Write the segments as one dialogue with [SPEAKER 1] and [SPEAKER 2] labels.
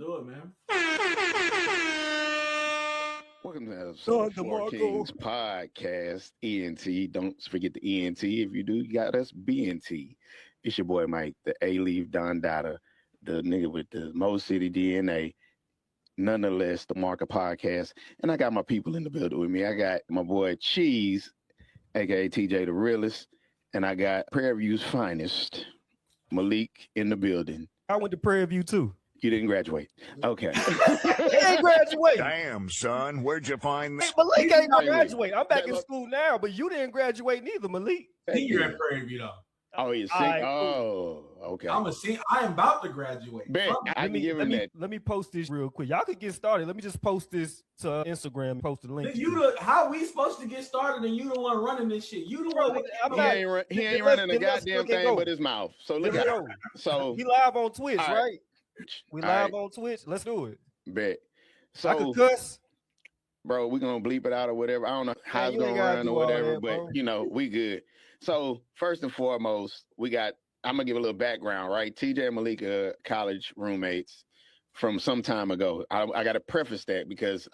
[SPEAKER 1] do it, man.
[SPEAKER 2] Welcome to the Four Kings podcast. ENT. Don't forget the ENT. If you do, you got us BNT. It's your boy Mike, the A-Leaf Don Dada, the nigga with the Mo City DNA. Nonetheless, the Marker podcast. And I got my people in the building with me. I got my boy Cheese, aka TJTheRealist. And I got Prairie View's finest, Malik, in the building.
[SPEAKER 3] I went to Prairie View too.
[SPEAKER 2] You didn't graduate. Okay.
[SPEAKER 3] He ain't graduate.
[SPEAKER 4] Damn, son. Where'd you find this?
[SPEAKER 3] Malik ain't gonna graduate. I'm back in school now, but you didn't graduate neither, Malik.
[SPEAKER 1] Senior at Prairie View, though.
[SPEAKER 2] Oh, you're sick?
[SPEAKER 3] Right,
[SPEAKER 2] oh, okay.
[SPEAKER 1] I'm a senior. I am about to graduate.
[SPEAKER 2] Bet. I can give him that.
[SPEAKER 3] Let me post this real quick. Y'all could get started. Let me just post this to Instagram and post the link.
[SPEAKER 1] How we supposed to get started and you the one running this shit? You the one.
[SPEAKER 2] He ain't running the goddamn thing but his mouth. So look at it. So
[SPEAKER 3] he live on Twitch, right? We live
[SPEAKER 2] right.
[SPEAKER 3] On Twitch. Let's do it.
[SPEAKER 2] Bet. So
[SPEAKER 3] I could cuss.
[SPEAKER 2] Bro, we're gonna bleep it out or whatever. I don't know how it's gonna run or whatever, but you know, we good. So first and foremost, I'm gonna give a little background, right? TJ and Malik are college roommates from some time ago. I gotta preface that because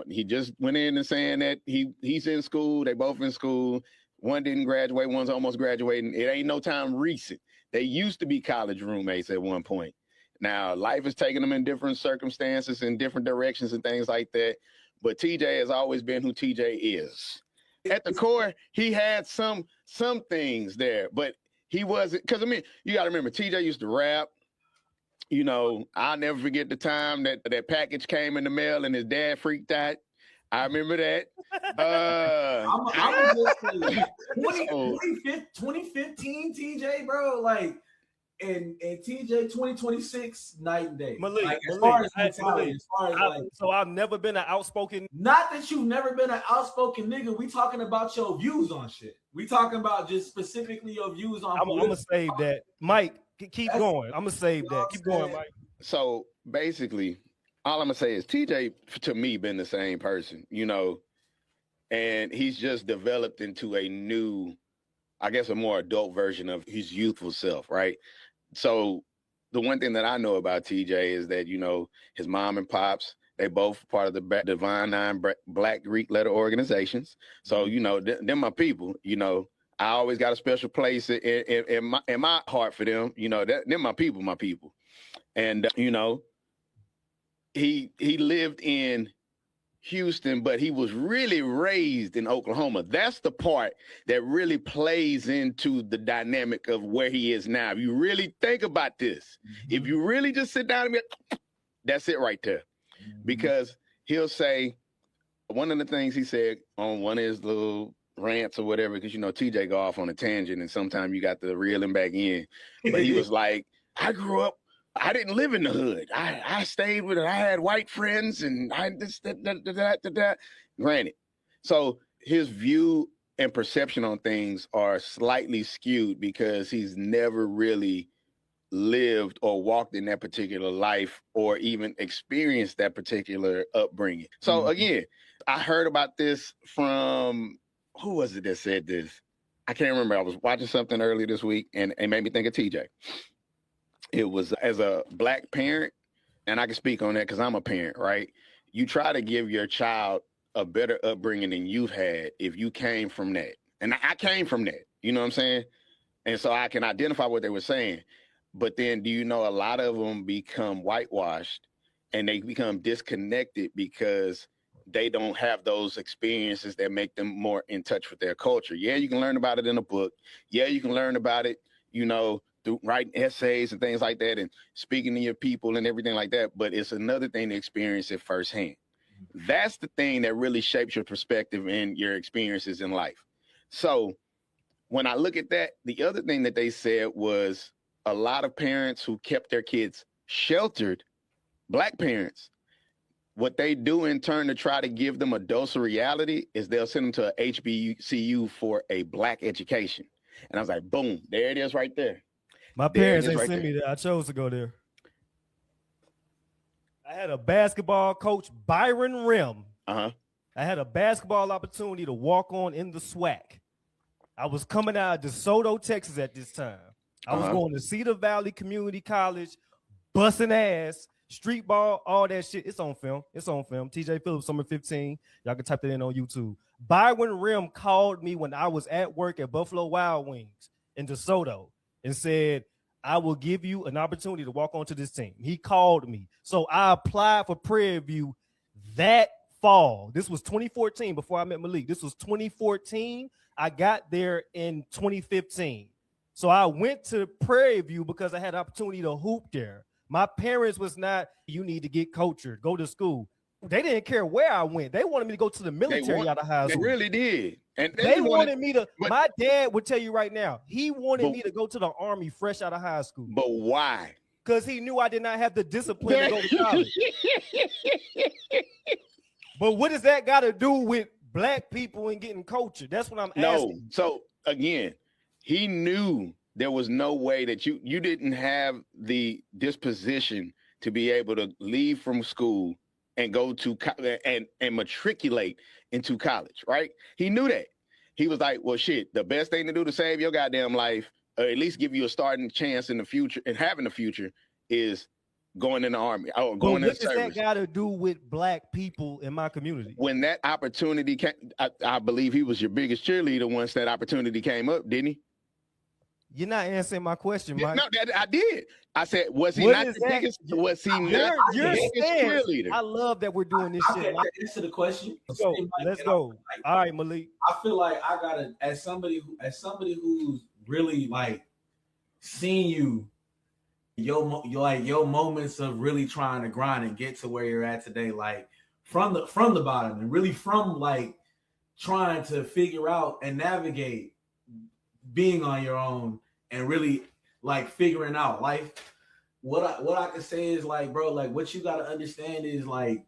[SPEAKER 2] he just went in and saying that he's in school, they both in school. One didn't graduate, one's almost graduating. It ain't no time recent. They used to be college roommates at one point. Now, life has taken them in different circumstances, in different directions and things like that. But TJ has always been who TJ is. At the core, he had some things there, but he wasn't, because I mean, you got to remember, TJ used to rap. You know, I'll never forget the time that package came in the mail and his dad freaked out. I remember that.
[SPEAKER 1] I'm just saying, 2015 TJ, bro, like, and TJ 2026 night and day.
[SPEAKER 3] Malik,
[SPEAKER 1] like,
[SPEAKER 3] so I've never been an outspoken.
[SPEAKER 1] Not that you've never been an outspoken nigga. We talking about your views on shit. We talking about just specifically your views on.
[SPEAKER 3] I'm gonna save that, Mike. Keep going. I'm gonna save that. Keep going, Mike.
[SPEAKER 2] So basically, all I'm gonna say is TJ to me been the same person, you know, and he's just developed into a new, I guess, a more adult version of his youthful self, right? So the one thing that I know about TJ is that, you know, his mom and pops, they both part of the Divine Nine Black Greek letter organizations. So, you know, they're my people. You know, I always got a special place in my heart for them. You know, they're my people. And, you know, he lived in Houston, but he was really raised in Oklahoma. That's the part that really plays into the dynamic of where he is now. If you really think about this, if you really just sit down and be, that's it right there. Because he'll say, one of the things he said on one of his little rants or whatever, because, you know, TJ go off on a tangent and sometimes you got to reel him back in. But he was like, I grew up, I didn't live in the hood. I stayed with it. I had white friends and that. Granted. So his view and perception on things are slightly skewed because he's never really lived or walked in that particular life or even experienced that particular upbringing. So again, I heard about this from, who was it that said this? I can't remember. I was watching something earlier this week and it made me think of TJ. It was, as a Black parent, and I can speak on that because I'm a parent, right? You try to give your child a better upbringing than you've had if you came from that. And I came from that, you know what I'm saying? And so I can identify what they were saying. But then do you know a lot of them become whitewashed and they become disconnected because they don't have those experiences that make them more in touch with their culture. Yeah, you can learn about it in a book. Yeah, you can learn about it, you know, through writing essays and things like that and speaking to your people and everything like that. But it's another thing to experience it firsthand. That's the thing that really shapes your perspective and your experiences in life. So when I look at that, the other thing that they said was a lot of parents who kept their kids sheltered, Black parents, what they do in turn to try to give them a dose of reality is they'll send them to a HBCU for a Black education. And I was like, boom, there it is right there.
[SPEAKER 3] My parents ain't sent me there. I chose to go there. I had a basketball coach, Byron Rim. I had a basketball opportunity to walk on in the SWAC. I was coming out of DeSoto, Texas at this time. I was going to Cedar Valley Community College, busting ass, street ball, all that shit. It's on film. It's on film. TJ Phillips, summer 15. Y'all can type that in on YouTube. Byron Rim called me when I was at work at Buffalo Wild Wings in DeSoto and said, I will give you an opportunity to walk onto this team. He called me. So I applied for Prairie View that fall. This was 2014 before I met Malik. This was 2014. I got there in 2015. So I went to Prairie View because I had an opportunity to hoop there. My parents was not, you need to get cultured, go to school. They didn't care where I went. They wanted me to go to the military out of high school.
[SPEAKER 2] They really did. And
[SPEAKER 3] they wanted me to, my dad would tell you right now, he wanted me to go to the Army fresh out of high school.
[SPEAKER 2] But why?
[SPEAKER 3] Because he knew I did not have the discipline to go to college. But what does that got to do with black people and getting cultured? That's what I'm asking.
[SPEAKER 2] So again, he knew there was no way that you didn't have the disposition to be able to leave from school and go to and matriculate into college, right? He knew that. He was like, well, shit, the best thing to do to save your goddamn life, or at least give you a starting chance in the future and having the future, is going in the Army or going in the service.
[SPEAKER 3] What does that got to do with black people in my community?
[SPEAKER 2] When that opportunity came, I believe he was your biggest cheerleader once that opportunity came up, didn't he?
[SPEAKER 3] You're not answering my question, Mike.
[SPEAKER 2] No, I did. I said, was he not the biggest? Was he not the biggest cheerleader?
[SPEAKER 3] I love that we're doing this shit.
[SPEAKER 1] Answer the question.
[SPEAKER 3] Let's go. All right, Malik.
[SPEAKER 1] I feel like I gotta, as somebody who's really like seen you, your moments of really trying to grind and get to where you're at today, like from the bottom and really from like trying to figure out and navigate being on your own and really like figuring out life. What I can say is like, bro, like what you got to understand is like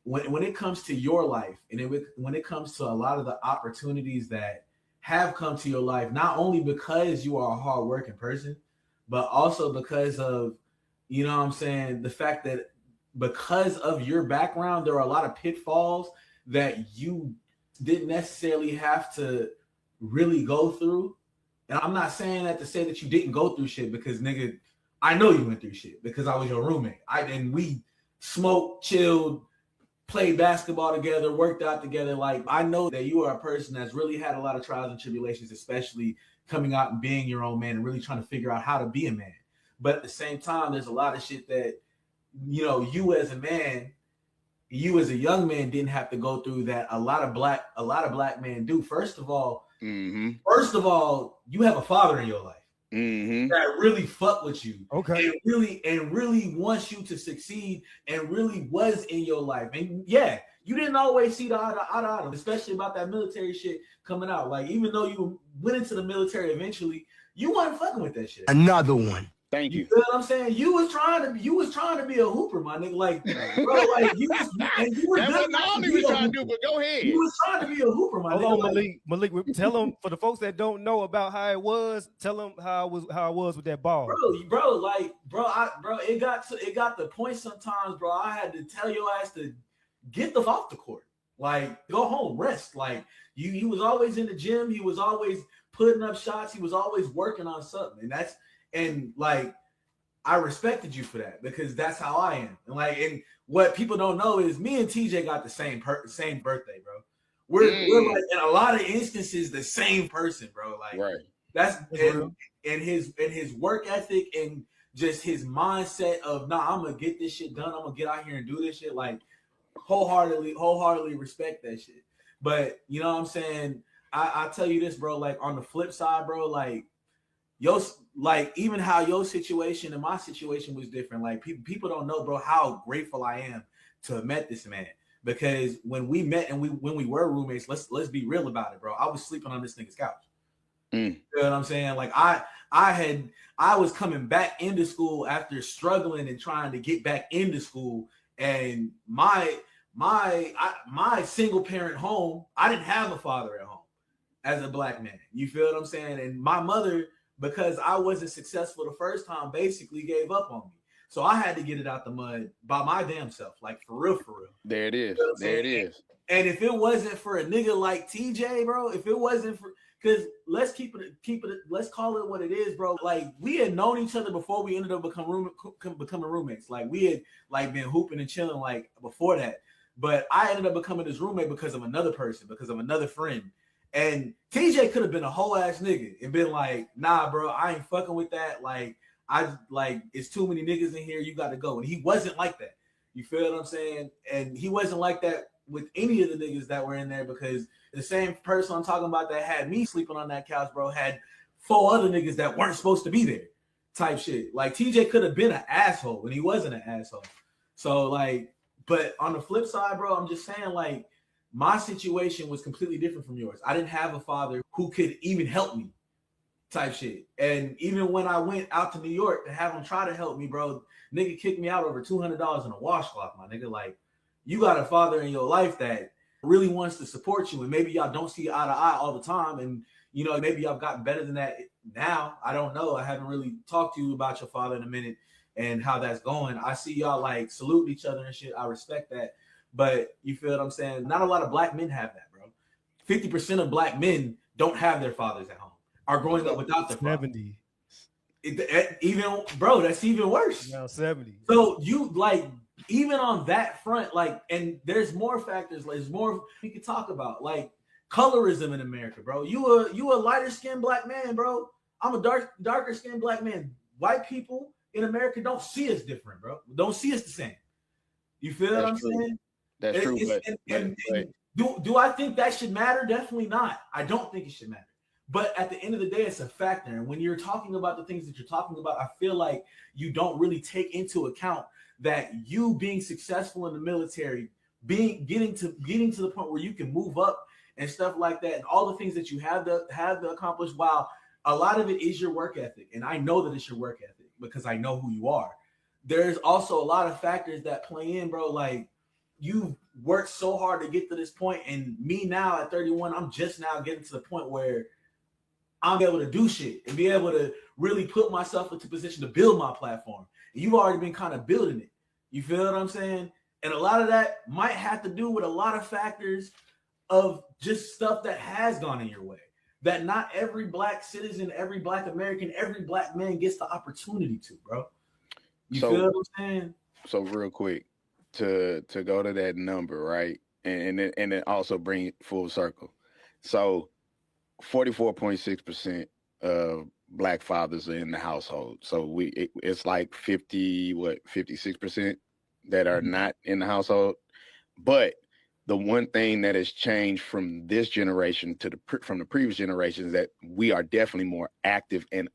[SPEAKER 1] when it comes to your life and when it comes to a lot of the opportunities that have come to your life, not only because you are a hardworking person, but also because of, you know what I'm saying, the fact that because of your background, there are a lot of pitfalls that you didn't necessarily have to really go through. And I'm not saying that to say that you didn't go through shit, because nigga, I know you went through shit because I was your roommate. And we smoked, chilled, played basketball together, worked out together. Like, I know that you are a person that's really had a lot of trials and tribulations, especially coming out and being your own man and really trying to figure out how to be a man. But at the same time, there's a lot of shit that, you know, you as a man, you as a young man didn't have to go through that a lot of black men do. First of all, you have a father in your life that really fuck with you,
[SPEAKER 3] okay,
[SPEAKER 1] and really wants you to succeed, and really was in your life. And yeah, you didn't always see the eye to eye, especially about that military shit coming out. Like, even though you went into the military eventually, you weren't fucking with that shit.
[SPEAKER 4] Another one.
[SPEAKER 2] Thank you.
[SPEAKER 1] You know what I'm saying? You was trying to be a hooper, my nigga. Like, bro, like you was
[SPEAKER 2] that wasn't all he was trying to do, but go ahead.
[SPEAKER 1] You was trying to be a hooper, my nigga.
[SPEAKER 3] Hold on, Malik, tell them, for the folks that don't know about how it was, tell them how I was with that ball.
[SPEAKER 1] Bro, it got the point sometimes, bro. I had to tell your ass to get the off the court. Like, go home, rest. Like, he was always in the gym, he was always putting up shots, he was always working on something. And like, I respected you for that, because that's how I am. And what people don't know is me and TJ got the same birthday, bro. We're like, in a lot of instances, the same person, bro. Like, right. That's and his work ethic and just his mindset of, nah, I'm gonna get this shit done. I'm gonna get out here and do this shit. Like, wholeheartedly respect that shit. But you know what I'm saying? I tell you this, bro. Like, on the flip side, bro, like, even how your situation and my situation was different. Like, people don't know, bro, how grateful I am to have met this man. Because when we met and when we were roommates, let's be real about it, bro. I was sleeping on this nigga's couch. You know what I'm saying? Like, I was coming back into school after struggling and trying to get back into school, and my single parent home, I didn't have a father at home as a black man. You feel what I'm saying? And my mother, because I wasn't successful the first time, basically gave up on me. So I had to get it out the mud by my damn self, like, for real.
[SPEAKER 2] There it is.
[SPEAKER 1] You know there it is. And if it wasn't for a nigga like TJ, bro, if it wasn't for, Because let's let's call it what it is, bro. Like we had known each other before we ended up becoming roommates. Like we had like been hooping and chilling like before that. But I ended up becoming his roommate because of another person, because of another friend. And TJ could have been a whole ass nigga and been like, nah, bro, I ain't fucking with that. Like, it's too many niggas in here. You got to go. And he wasn't like that. You feel what I'm saying? And he wasn't like that with any of the niggas that were in there, because the same person I'm talking about that had me sleeping on that couch, bro, had 4 other niggas that weren't supposed to be there type shit. Like TJ could have been an asshole and he wasn't an asshole. So like, but on the flip side, bro, I'm just saying like my situation was completely different from yours. I didn't have a father who could even help me type shit. And even when I went out to New York to have him try to help me, bro, nigga kicked me out over $200 in a washcloth, my nigga. Like, you got a father in your life that really wants to support you, and maybe y'all don't see eye to eye all the time, and you know, maybe y'all gotten better than that now. I don't know. I haven't really talked to you about your father in a minute and how that's going. I see y'all like salute each other and shit. I respect that. But you feel what I'm saying? Not a lot of black men have that, bro. 50% of black men don't have their fathers at home, are growing up without their father.
[SPEAKER 3] 70.
[SPEAKER 1] Even, bro, that's even worse.
[SPEAKER 3] Now 70.
[SPEAKER 1] So you like, even on that front, like, and there's more factors, like, there's more we could talk about, like colorism in America, bro. You a lighter skinned black man, bro. I'm a darker skinned black man. White people in America don't see us different, bro. Don't see us the same. You feel what I'm saying?
[SPEAKER 2] That's true.
[SPEAKER 1] Do I think that should matter? Definitely not. I don't think it should matter. But at the end of the day, it's a factor. And when you're talking about the things that you're talking about, I feel like you don't really take into account that you being successful in the military, getting to the point where you can move up and stuff like that, and all the things that you have to accomplish. While a lot of it is your work ethic, and I know that it's your work ethic because I know who you are. There's also a lot of factors that play in, bro. Like, you worked so hard to get to this point, and me now at 31, I'm just now getting to the point where I'm able to do shit and be able to really put myself into position to build my platform. And you've already been kind of building it. You feel what I'm saying? And a lot of that might have to do with a lot of factors of just stuff that has gone in your way. That not every black citizen, every black American, every black man gets the opportunity to, bro. You feel what I'm saying?
[SPEAKER 2] So real quick, to go to that number, right? And then also bring it full circle. So 44.6% of black fathers are in the household. So it's like 56% that are not in the household. But the one thing that has changed from this generation to from the previous generation is that we are definitely more active and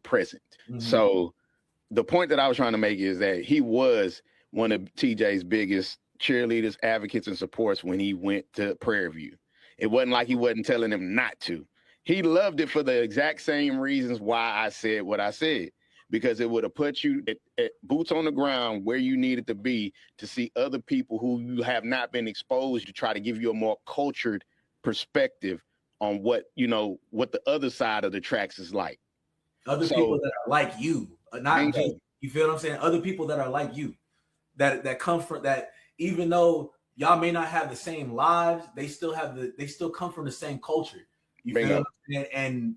[SPEAKER 2] present. Mm-hmm. So the point that I was trying to make is that he was one of TJ's biggest cheerleaders, advocates, and supports when he went to Prairie View. It wasn't like he wasn't telling him not to. He loved it for the exact same reasons why I said what I said, because it would have put you at boots on the ground where you needed to be to see other people who you have not been exposed to, try to give you a more cultured perspective on what the other side of the tracks is like.
[SPEAKER 1] Other people that are like you, not me. You feel what I'm saying? Other people that are like you, that come from that, even though y'all may not have the same lives, they still come from the same culture. You feel what I'm saying? And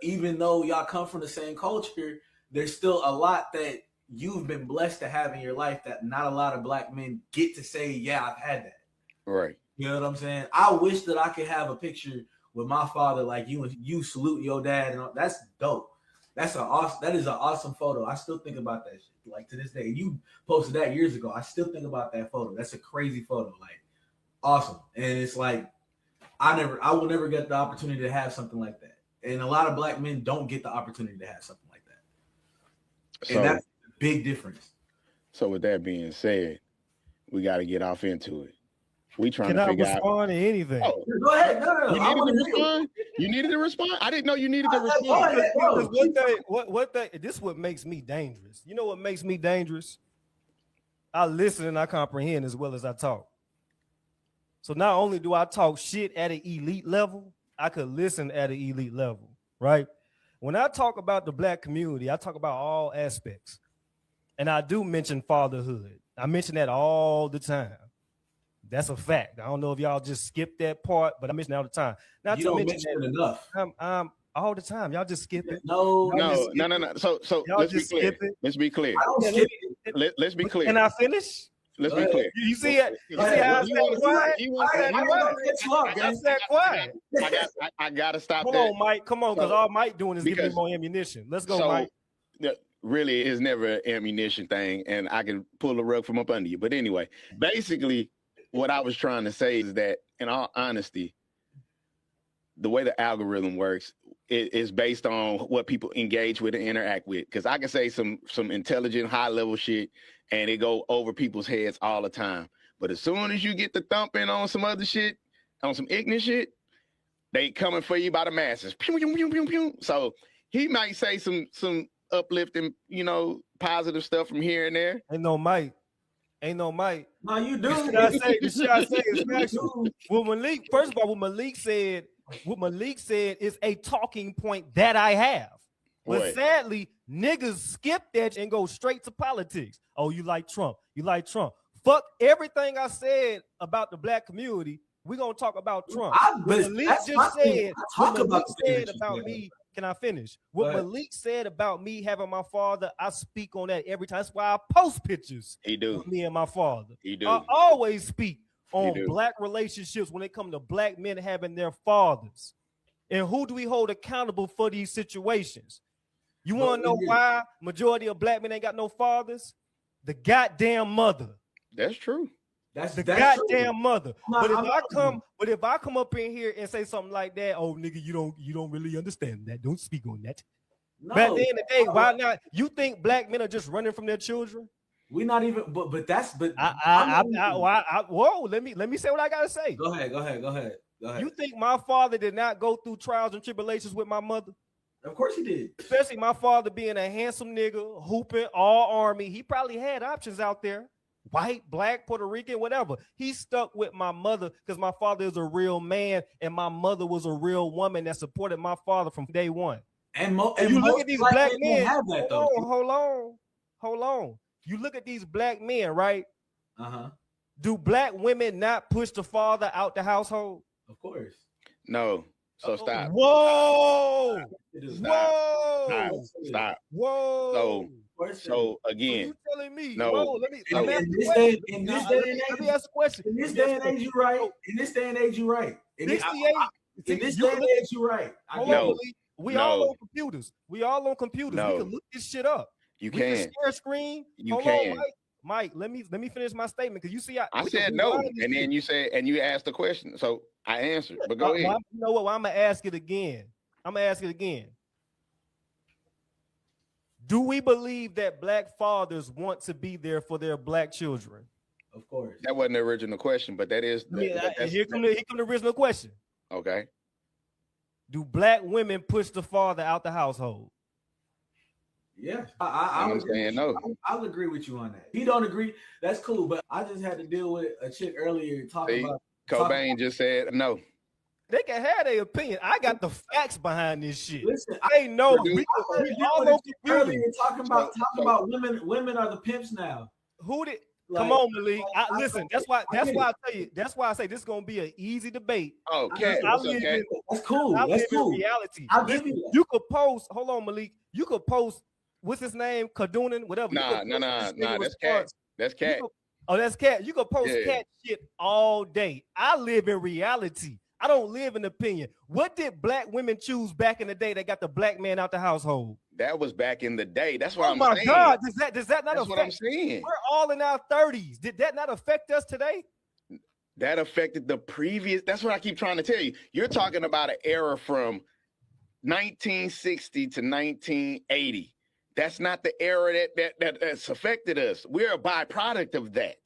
[SPEAKER 1] even though y'all come from the same culture, there's still a lot that you've been blessed to have in your life that not a lot of black men get to say, yeah, I've had that.
[SPEAKER 2] Right.
[SPEAKER 1] You know what I'm saying? I wish that I could have a picture with my father like you, and you salute your dad, and that's dope. That is an awesome photo. I still think about that shit. Like, to this day. You posted that years ago. I still think about that photo. That's a crazy photo. Like, awesome. And it's like, I will never get the opportunity to have something like that. And a lot of black men don't get the opportunity to have something like that. And that's a big difference.
[SPEAKER 2] So with that being said, we got to get off into it. We trying
[SPEAKER 3] to figure out. Can I respond to anything?
[SPEAKER 1] Oh, go ahead. No.
[SPEAKER 2] You needed to respond? You needed to respond? I didn't know you needed to respond.
[SPEAKER 3] This is what makes me dangerous. You know what makes me dangerous? I listen and I comprehend as well as I talk. So not only do I talk shit at an elite level, I could listen at an elite level, right? When I talk about the black community, I talk about all aspects. And I do mention fatherhood. I mention that all the time. That's a fact. I don't know if y'all just skip that part, but I mention it all the time. Not
[SPEAKER 1] You
[SPEAKER 3] to
[SPEAKER 1] don't
[SPEAKER 3] mention
[SPEAKER 1] mention it
[SPEAKER 3] that
[SPEAKER 1] enough.
[SPEAKER 3] all the time. Y'all just skip it.
[SPEAKER 1] No.
[SPEAKER 2] No. So
[SPEAKER 3] Y'all
[SPEAKER 2] let's be
[SPEAKER 3] just
[SPEAKER 2] clear.
[SPEAKER 3] skip it.
[SPEAKER 2] Let's be clear.
[SPEAKER 1] I don't skip it.
[SPEAKER 2] Let's be clear.
[SPEAKER 3] Can I finish?
[SPEAKER 2] Let's
[SPEAKER 1] Go
[SPEAKER 2] be
[SPEAKER 1] ahead.
[SPEAKER 2] clear.
[SPEAKER 3] You see it? You see how I said quiet? I said quiet.
[SPEAKER 2] I gotta stop
[SPEAKER 3] Come
[SPEAKER 2] that.
[SPEAKER 3] on, Mike. Come on, because all Mike doing is giving me
[SPEAKER 2] because-
[SPEAKER 3] more ammunition. Let's go, Mike.
[SPEAKER 2] Really, it's never an ammunition thing, and I can pull the rug from up under you. But anyway, basically, what I was trying to say is that, in all honesty, the way the algorithm works, it is based on what people engage with and interact with. Because I can say some intelligent, high level shit, and it go over people's heads all the time. But as soon as you get the thumping on some other shit, on some ignorant shit, they coming for you by the masses. Pew, pew, pew, pew, pew. So he might say some uplifting, positive stuff from here and there.
[SPEAKER 3] Ain't no Mike.
[SPEAKER 1] No, you do.
[SPEAKER 3] The shit I say is factual. What Malik, first of all, what Malik said is a talking point that I have. But
[SPEAKER 2] What?
[SPEAKER 3] sadly, niggas skip that and go straight to politics. Oh, you like Trump. Fuck everything I said about the black community. We're gonna talk about Trump. Malik just said what Malik said about me. Can I finish? What Malik said about me having my father, I speak on that every time. That's why I post pictures.
[SPEAKER 2] He do.
[SPEAKER 3] Of me and my father.
[SPEAKER 2] He do.
[SPEAKER 3] I always speak on black relationships when it comes to black men having their fathers. And who do we hold accountable for these situations? You want to know why majority of black men ain't got no fathers? The goddamn mother.
[SPEAKER 2] That's true.
[SPEAKER 1] That's
[SPEAKER 3] goddamn
[SPEAKER 1] true.
[SPEAKER 3] mother. But if I come up in here and say something like that, oh nigga, you don't really understand that. Don't speak on that.
[SPEAKER 1] No,
[SPEAKER 3] but at the end of the day, why not? You think black men are just running from their children?
[SPEAKER 1] We not even. But that's. But
[SPEAKER 3] whoa. Let me say what I gotta say.
[SPEAKER 1] Go ahead.
[SPEAKER 3] You think my father did not go through trials and tribulations with my mother?
[SPEAKER 1] Of course he did.
[SPEAKER 3] Especially my father being a handsome nigga, hooping, all army. He probably had options out there. White, black, Puerto Rican, whatever. He stuck with my mother because my father is a real man and my mother was a real woman that supported my father from day one.
[SPEAKER 1] And
[SPEAKER 3] you look at these black men.
[SPEAKER 1] Have that,
[SPEAKER 3] hold on. You look at these black men, right? Do black women not push the father out the household?
[SPEAKER 1] Of course.
[SPEAKER 2] No. So stop.
[SPEAKER 3] Whoa.
[SPEAKER 2] Stop.
[SPEAKER 3] Whoa.
[SPEAKER 2] So again,
[SPEAKER 3] you telling me?
[SPEAKER 2] No.
[SPEAKER 3] Whoa, let me
[SPEAKER 1] in this day and age,
[SPEAKER 3] let me ask a question.
[SPEAKER 1] In this day and age, you're right. In this day and age, you're right. In this day and age, you're right.
[SPEAKER 3] We all on computers. We can look this shit up.
[SPEAKER 2] You
[SPEAKER 3] we
[SPEAKER 2] can
[SPEAKER 3] share a screen.
[SPEAKER 2] You
[SPEAKER 3] Hold
[SPEAKER 2] can.
[SPEAKER 3] on, Mike, let me finish my statement because you see,
[SPEAKER 2] I said no, and then you said, and you asked the question, so I answered. But go ahead.
[SPEAKER 3] You know what? Well, I'm gonna ask it again. Do we believe that black fathers want to be there for their black children?
[SPEAKER 1] Of course.
[SPEAKER 2] That wasn't the original question, but that is.
[SPEAKER 3] Here come the original question.
[SPEAKER 2] Okay.
[SPEAKER 3] Do black women push the father out the household?
[SPEAKER 1] Yeah, I'm
[SPEAKER 2] saying no.
[SPEAKER 1] I'll agree with you on that. He don't agree. That's cool, but I just had to deal with a chick earlier talking about.
[SPEAKER 2] Cobain just said no.
[SPEAKER 3] They can have their opinion. I got the facts behind this shit.
[SPEAKER 1] Listen,
[SPEAKER 3] I know. We all on
[SPEAKER 1] earlier talking about women. Women are the pimps now.
[SPEAKER 3] Who did? Come on, Malik. Listen, that's why I tell you. That's why I say this is gonna be an easy debate.
[SPEAKER 2] Okay,
[SPEAKER 1] that's cool. That's cool.
[SPEAKER 3] Reality.
[SPEAKER 1] I'll give you that.
[SPEAKER 3] You could post. Hold on, Malik. You could post. What's his name? Kadunan, whatever.
[SPEAKER 2] Nah. That's Cat. That's Cat.
[SPEAKER 3] That's Cat. You could post Cat shit all day. I live in reality. I don't live in opinion. What did black women choose back in the day that got the black man out the household?
[SPEAKER 2] That was back in the day. That's what I'm saying.
[SPEAKER 3] Oh my God, does that not affect?
[SPEAKER 2] That's what I'm saying.
[SPEAKER 3] We're all in our 30s. Did that not affect us today?
[SPEAKER 2] That affected the previous. That's what I keep trying to tell you. You're talking about an era from 1960 to 1980. That's not the era that's affected us. We're a byproduct of that.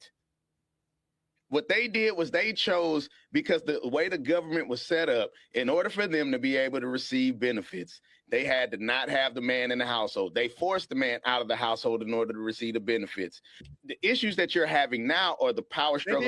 [SPEAKER 2] What they did was they chose, because the way the government was set up, in order for them to be able to receive benefits, they had to not have the man in the household. They forced the man out of the household in order to receive the benefits. The issues that you're having now are the power struggles.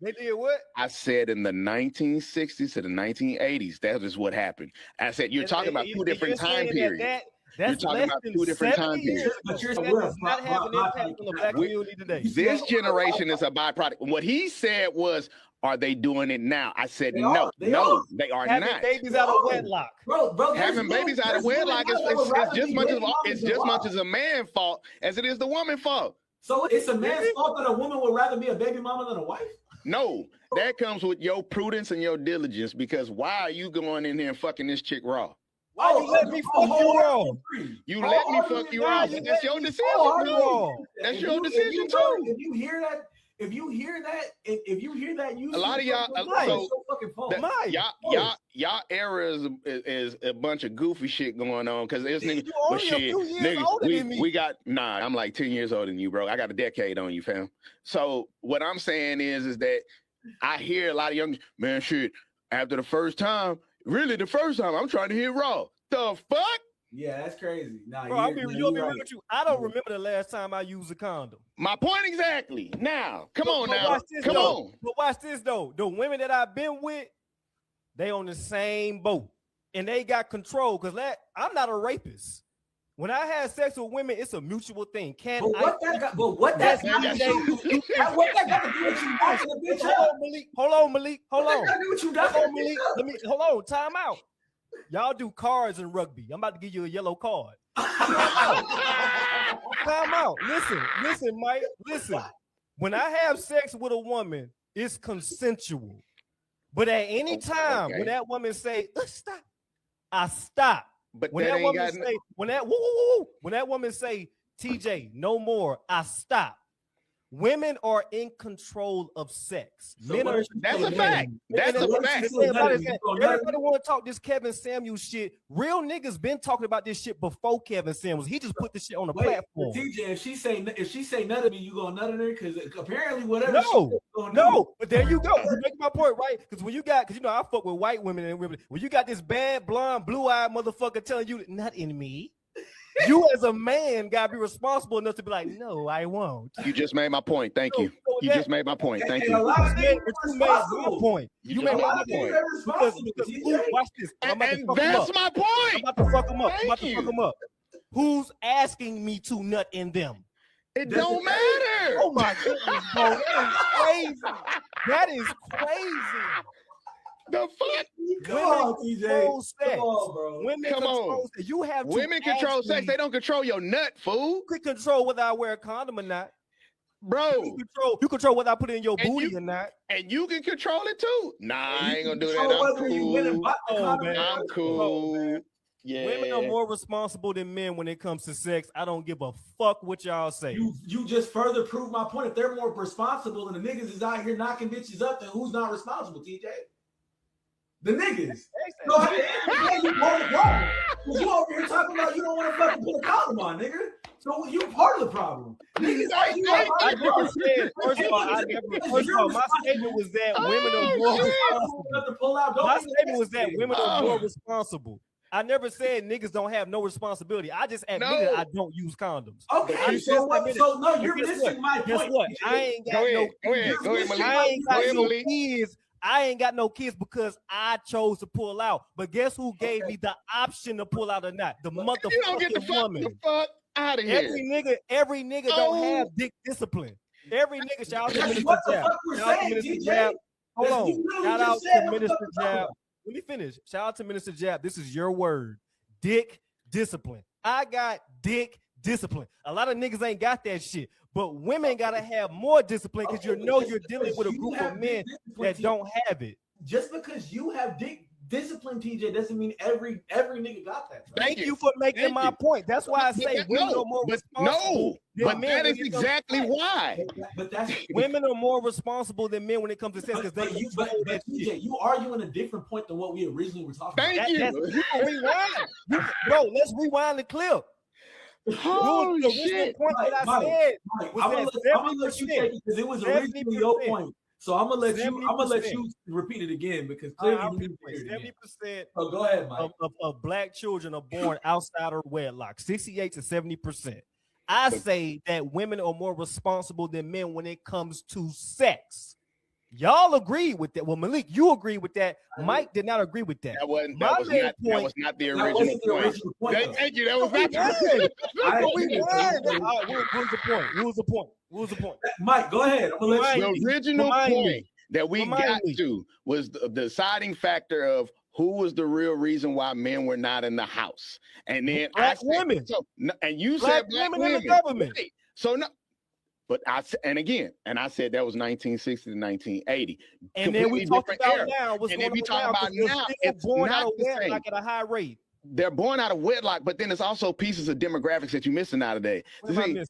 [SPEAKER 3] They did what?
[SPEAKER 2] I said in the 1960s to the 1980s, that is what happened. I said, you're talking about two different time periods.
[SPEAKER 3] That's
[SPEAKER 2] talking
[SPEAKER 3] less
[SPEAKER 2] about
[SPEAKER 3] than
[SPEAKER 2] two different
[SPEAKER 3] 70
[SPEAKER 2] time
[SPEAKER 3] years.
[SPEAKER 2] periods.
[SPEAKER 1] But you're
[SPEAKER 3] That
[SPEAKER 1] saying
[SPEAKER 3] does not have an impact on the black community today.
[SPEAKER 2] This generation is a byproduct. What he said was, "Are they doing it now?" I said, "No,
[SPEAKER 1] They
[SPEAKER 2] no,
[SPEAKER 1] are.
[SPEAKER 2] they are
[SPEAKER 3] Having
[SPEAKER 2] not."
[SPEAKER 3] babies out of wedlock.
[SPEAKER 1] Bro,
[SPEAKER 2] Having babies out of wedlock is just much as a man's fault as it is the woman's fault.
[SPEAKER 1] So it's a man's fault that a woman would rather be a baby mama than a wife?
[SPEAKER 2] No, that comes with your prudence and your diligence, because why are you going in there and fucking this chick raw?
[SPEAKER 3] Why you let me fuck you raw?
[SPEAKER 2] You let me fuck you raw, but that's your decision too. That's your decision too.
[SPEAKER 1] If you hear that, you
[SPEAKER 2] a lot of y'all, y'all era is a bunch of goofy shit going on, because there's niggas. But shit, niggas, we got I'm like 10 years older than you, bro. I got a decade on you, fam. So what I'm saying is that I hear a lot of young man shit after the first time. Really, the first time I'm trying to hit raw. The fuck?
[SPEAKER 1] Yeah, that's crazy. Nah,
[SPEAKER 3] bro, I'll be real with you. I don't remember the last time I used a condom.
[SPEAKER 2] My point exactly. Now, come on now. Come on.
[SPEAKER 3] But watch this though. The women that I've been with, they on the same boat. And they got control, because I'm not a rapist. When I have sex with women, it's a mutual thing.
[SPEAKER 1] What that got to do with you knocking the bitch out?
[SPEAKER 3] Hold on, Malik. Hold on.
[SPEAKER 1] Malik.
[SPEAKER 3] Hold on. Time out. Y'all do cards in rugby. I'm about to give you a yellow card. Time out. Listen, Mike. Listen. When I have sex with a woman, it's consensual. But at any time, when that woman say, stop, I stop.
[SPEAKER 2] But
[SPEAKER 3] when that woman say, when that woman say, TJ, no more, I stop. Women are in control of sex.
[SPEAKER 1] So
[SPEAKER 2] that's a fact. That's a fact.
[SPEAKER 3] Everybody want to talk this Kevin Samuels shit. Real niggas been talking about this shit before Kevin Samuels. He just put this shit on the platform.
[SPEAKER 1] TJ, if she say nut at me, you gonna nut at her? Because apparently whatever.
[SPEAKER 3] No. But there you go. You make my point, right? Because I fuck with white women and women. When you got this bad, blonde, blue-eyed motherfucker telling you nut in me, you as a man gotta be responsible enough to be like, no, I won't.
[SPEAKER 2] You just made my point. Thank you. You just made my point. Thank you.
[SPEAKER 3] You made my point. You made my point. Watch this.
[SPEAKER 2] And that's my point.
[SPEAKER 3] I'm about to fuck them up. Who's asking me to nut in them?
[SPEAKER 2] It don't matter.
[SPEAKER 3] Oh my goodness, bro. That is crazy.
[SPEAKER 2] The fuck?
[SPEAKER 1] Come on, TJ. Come on, bro.
[SPEAKER 3] Women control sex. You have
[SPEAKER 2] women control sex. They don't control your nut, fool.
[SPEAKER 3] You can control whether I wear a condom or not.
[SPEAKER 2] Bro.
[SPEAKER 3] You control whether I put it in your booty or not.
[SPEAKER 2] And you can control it too. Nah, I ain't gonna do that. I'm cool. Yeah.
[SPEAKER 3] Women are more responsible than men when it comes to sex. I don't give a fuck what y'all say.
[SPEAKER 1] You just further prove my point. If they're more responsible and the niggas is out here knocking bitches up, then who's not responsible, TJ? The niggas. So at the end of the day, you part of the problem. Because you over here talking about you don't want to fucking put a condom on, nigga. So you part of the problem. Niggas,
[SPEAKER 3] I never said, first of all, my statement was that women are more responsible. My statement was that women are more responsible. I never said niggas don't have no responsibility. I just admitted I don't use condoms.
[SPEAKER 1] Okay, so no, you're missing my point.
[SPEAKER 3] Guess what? I ain't got no kids. I ain't got no kids because I chose to pull out. But guess who gave me the option to pull out or not? The motherfucking
[SPEAKER 2] you don't get the
[SPEAKER 3] woman.
[SPEAKER 2] fuck out of here.
[SPEAKER 3] Every nigga don't have dick discipline. Every nigga, shout out to Minister Jab. Hold on. Shout out to Minister Jab. Let me finish. Shout out to Minister Jab. This is your word. Dick discipline. I got dick discipline. A lot of niggas ain't got that shit. But women gotta have more discipline because you're dealing with a group of men that don't have it.
[SPEAKER 1] Just because you have dick discipline, TJ, doesn't mean every nigga got that. Right?
[SPEAKER 3] Thank you for making my point. That's why I say women are more responsible.
[SPEAKER 2] But that is exactly why.
[SPEAKER 1] But that's
[SPEAKER 3] women are more responsible than men when it comes to sex because they use
[SPEAKER 1] but TJ, you arguing a different point than what we originally were talking
[SPEAKER 2] about. Thank you.
[SPEAKER 3] You can rewind. Bro, let's rewind the clip.
[SPEAKER 2] Oh shit!
[SPEAKER 3] Point that I said
[SPEAKER 1] I'm gonna let you take it because it was originally your point. So I'm gonna let you repeat it again because clearly
[SPEAKER 3] 70%.
[SPEAKER 1] Oh, go ahead, Mike.
[SPEAKER 3] Of black children are born outside of wedlock. 68 to 70%. I say that women are more responsible than men when it comes to sex. Y'all agreed with that. Well, Malik, you agreed with that. Mike did not agree with that.
[SPEAKER 2] That was not the
[SPEAKER 1] That
[SPEAKER 2] original
[SPEAKER 1] wasn't the
[SPEAKER 2] point.
[SPEAKER 1] original point.
[SPEAKER 2] Thank you. That was
[SPEAKER 3] We
[SPEAKER 2] not
[SPEAKER 3] won.
[SPEAKER 2] the
[SPEAKER 1] I
[SPEAKER 3] We
[SPEAKER 1] agree.
[SPEAKER 3] won. All right, what was the point? What was the point? What was the point?
[SPEAKER 1] Mike, go ahead. I'm gonna let you.
[SPEAKER 2] The original
[SPEAKER 3] Remind
[SPEAKER 2] point
[SPEAKER 3] me.
[SPEAKER 2] that we got to was the deciding factor of who was the real reason why men were not in the house. And then
[SPEAKER 3] Black women.
[SPEAKER 2] So, and you
[SPEAKER 3] Black
[SPEAKER 2] said black
[SPEAKER 3] women in
[SPEAKER 2] women.
[SPEAKER 3] the government.
[SPEAKER 2] Right. So no, but I said that was 1960 to 1980.
[SPEAKER 3] And then we
[SPEAKER 2] Completely
[SPEAKER 3] talked
[SPEAKER 2] different
[SPEAKER 3] about
[SPEAKER 2] era.
[SPEAKER 3] now what's
[SPEAKER 2] And
[SPEAKER 3] going
[SPEAKER 2] if you
[SPEAKER 3] on
[SPEAKER 2] talk
[SPEAKER 3] now,
[SPEAKER 2] about
[SPEAKER 3] 'cause they're
[SPEAKER 2] now,
[SPEAKER 3] still
[SPEAKER 2] it's
[SPEAKER 3] born
[SPEAKER 2] not
[SPEAKER 3] out of
[SPEAKER 2] the same.
[SPEAKER 3] wedlock at a high rate.
[SPEAKER 2] They're born out of wedlock, but then it's also pieces of demographics that you're missing out of there.
[SPEAKER 3] What am I missing?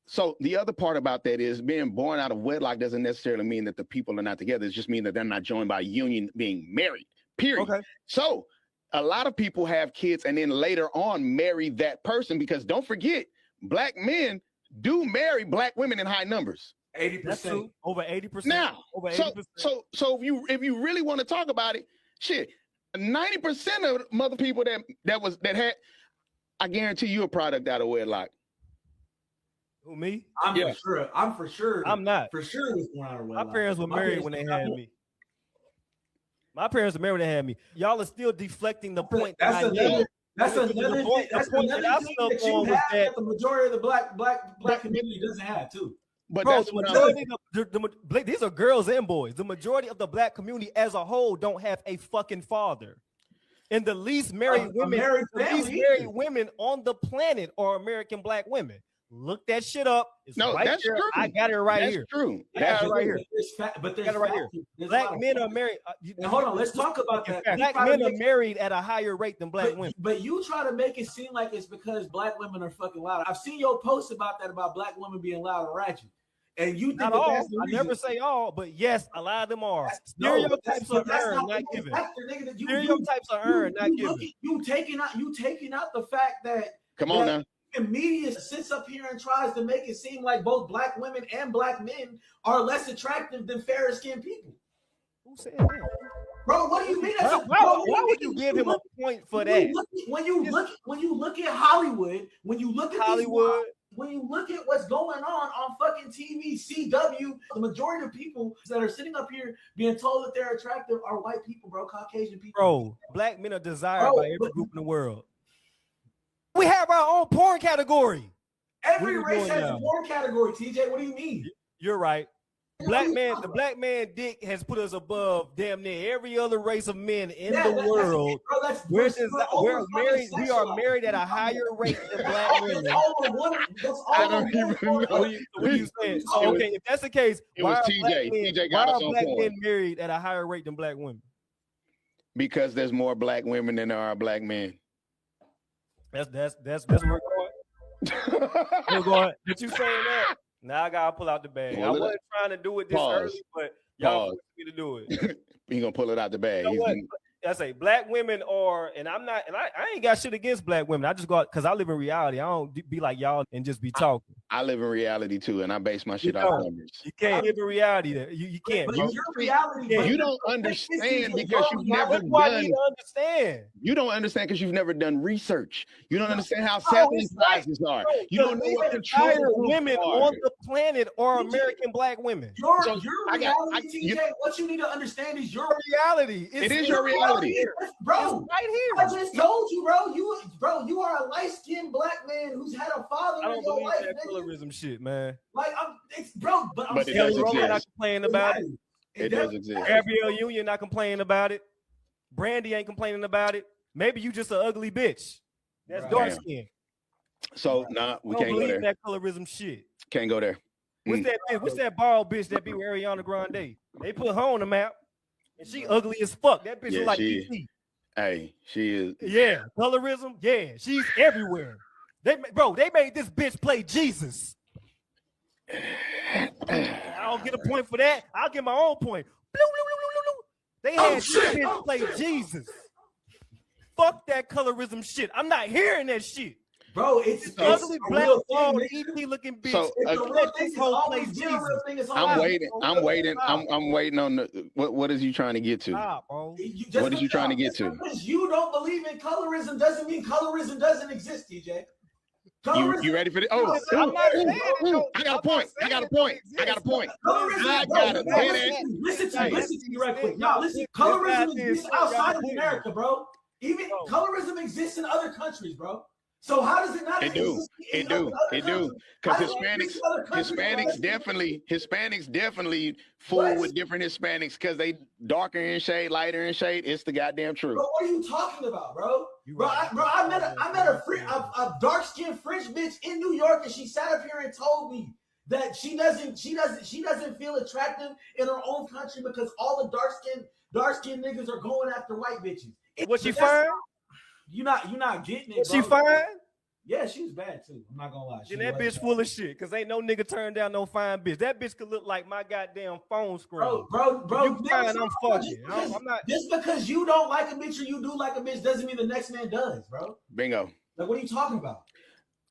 [SPEAKER 2] So the other part about that is being born out of wedlock doesn't necessarily mean that the people are not together. It just means that they're not joined by union being married, period.
[SPEAKER 3] Okay.
[SPEAKER 2] So a lot of people have kids and then later on marry that person because don't forget, black men do marry black women in high numbers.
[SPEAKER 1] 80%.
[SPEAKER 3] Over 80%.
[SPEAKER 2] Now,
[SPEAKER 3] Over 80%.
[SPEAKER 2] so if you really want to talk about it, shit, 90% of mother people that had, I guarantee you a product out of wedlock.
[SPEAKER 3] Who, me?
[SPEAKER 1] I'm for sure.
[SPEAKER 3] I'm not.
[SPEAKER 1] For sure was born out of wedlock.
[SPEAKER 3] My parents were married when they had me. My parents were married when they had me. Y'all are still deflecting the point.
[SPEAKER 1] That's another
[SPEAKER 3] point that I stuck on was that
[SPEAKER 1] the majority of the black community doesn't have too.
[SPEAKER 2] But
[SPEAKER 3] bro,
[SPEAKER 2] that's
[SPEAKER 3] the
[SPEAKER 2] what
[SPEAKER 3] majority these are girls and boys. The majority of the black community as a whole don't have a fucking father. And the least married women on the planet are American black women. Look that shit up. It's right
[SPEAKER 2] that's
[SPEAKER 3] there.
[SPEAKER 2] true.
[SPEAKER 3] I got it right
[SPEAKER 2] that's
[SPEAKER 3] here.
[SPEAKER 2] True.
[SPEAKER 3] That's
[SPEAKER 2] That's
[SPEAKER 3] right here.
[SPEAKER 1] But there's
[SPEAKER 3] Got it right here. Black men are married.
[SPEAKER 1] Hold on, let's talk about that.
[SPEAKER 3] Black men are married at a higher rate than black women.
[SPEAKER 1] But you try to make it seem like it's because black women are fucking loud. I've seen your post about that, about black women being loud and ratchet. And you think
[SPEAKER 3] not
[SPEAKER 1] that
[SPEAKER 3] all.
[SPEAKER 1] that's the reason.
[SPEAKER 3] I never say all, but yes, a lot of them are. Stereotypes are earned, not given. Stereotypes are earned, not given.
[SPEAKER 1] You taking out the fact that
[SPEAKER 2] come on now.
[SPEAKER 1] The media sits up here and tries to make it seem like both black women and black men are less attractive than fairer skinned people.
[SPEAKER 3] Who said that?
[SPEAKER 1] Bro, what do you mean?
[SPEAKER 3] Why would you give him a point for that?
[SPEAKER 1] When you look at Hollywood, when you look at
[SPEAKER 3] Hollywood,
[SPEAKER 1] when you look at what's going on fucking TV, CW, the majority of people that are sitting up here being told that they're attractive are white people, bro, Caucasian people.
[SPEAKER 3] Bro, black men are desired by every group in the world. We have our own porn category.
[SPEAKER 1] Every race has a porn category, TJ. What do you mean?
[SPEAKER 3] You're right. The black man dick has put us above damn near every other race of men in the world. We are married at a higher rate than black women.
[SPEAKER 2] I don't even know.
[SPEAKER 3] What are you saying? Okay, if that's the case, why are black men married at a higher rate than black women?
[SPEAKER 2] Because there's more black women than there are black men.
[SPEAKER 3] That's where we're going. We're going. Did you saying that? Now I gotta pull out the bag. I wasn't trying to do it this early, but y'all forced me to do it.
[SPEAKER 2] He gonna pull it out the bag.
[SPEAKER 3] You know I say black women are, and I'm not, and I ain't got shit against black women. I just got because I live in reality. I don't be like y'all and just be talking.
[SPEAKER 2] I live in reality too, and I base my shit off numbers.
[SPEAKER 3] You can't live in reality. There, you can't.
[SPEAKER 1] But your reality,
[SPEAKER 2] you don't understand because you've never done.
[SPEAKER 3] Understand.
[SPEAKER 2] You don't understand because you've never done research. You don't understand how sampling sizes are. You don't know what control
[SPEAKER 3] women on the planet are American black women.
[SPEAKER 1] Your reality, TJ. What you need to understand is your
[SPEAKER 3] reality.
[SPEAKER 2] It is your reality,
[SPEAKER 1] bro.
[SPEAKER 3] Right here.
[SPEAKER 1] I just told you, bro. You are a light-skinned black man who's had a father in your life.
[SPEAKER 3] That colorism shit, man.
[SPEAKER 1] But
[SPEAKER 2] it does exist.
[SPEAKER 3] Not complaining about it.
[SPEAKER 2] It does exist.
[SPEAKER 3] Gabrielle Union not complaining about it. Brandy ain't complaining about it. Maybe you just an ugly bitch. That's dark skin.
[SPEAKER 2] So we can't go there.
[SPEAKER 3] That colorism shit.
[SPEAKER 2] Can't go there.
[SPEAKER 3] What's that bitch? What's that bald bitch that be with Ariana Grande? They put her on the map, and she ugly as fuck. That bitch look like ET.
[SPEAKER 2] Hey, she is.
[SPEAKER 3] Yeah, colorism. Yeah, she's everywhere. They made this bitch play Jesus. I don't get a point for that. I'll get my own point. They had this bitch play Jesus. Fuck that colorism shit. I'm not hearing that shit.
[SPEAKER 1] Bro, it's
[SPEAKER 3] ugly black bald ET looking bitch.
[SPEAKER 2] So I'm waiting on the what is you trying to get to? What is you trying to get to?
[SPEAKER 1] Because you don't believe in colorism doesn't mean colorism doesn't exist, TJ.
[SPEAKER 2] You ready for this? Oh,
[SPEAKER 3] I'm not saying it, though.
[SPEAKER 2] I got a point. I got a point. I got a point.
[SPEAKER 1] Listen to me right quick. Y'all, listen. Colorism exists outside of America, bro. Even colorism exists in other countries, bro. So how does it not?
[SPEAKER 2] It do. Because Hispanics definitely fool with different Hispanics because they darker in shade, lighter in shade. It's the goddamn truth.
[SPEAKER 1] Bro, what are you talking about, bro? I met a dark skinned French bitch in New York, and she sat up here and told me that she doesn't feel attractive in her own country because all the dark skinned niggas are going after white bitches.
[SPEAKER 3] Was she fine?
[SPEAKER 1] You're not getting it.
[SPEAKER 3] Was she fine?
[SPEAKER 1] Yeah, she was bad too. I'm not gonna lie.
[SPEAKER 3] Then that bitch full of shit, cause ain't no nigga turn down no fine bitch. That bitch could look like my goddamn phone screen.
[SPEAKER 1] Bro.
[SPEAKER 3] You fine, I'm fucking. I'm not.
[SPEAKER 1] Just because you don't like a bitch or you do like a bitch doesn't mean the next man does, bro.
[SPEAKER 2] Bingo.
[SPEAKER 1] Like, what are you talking about?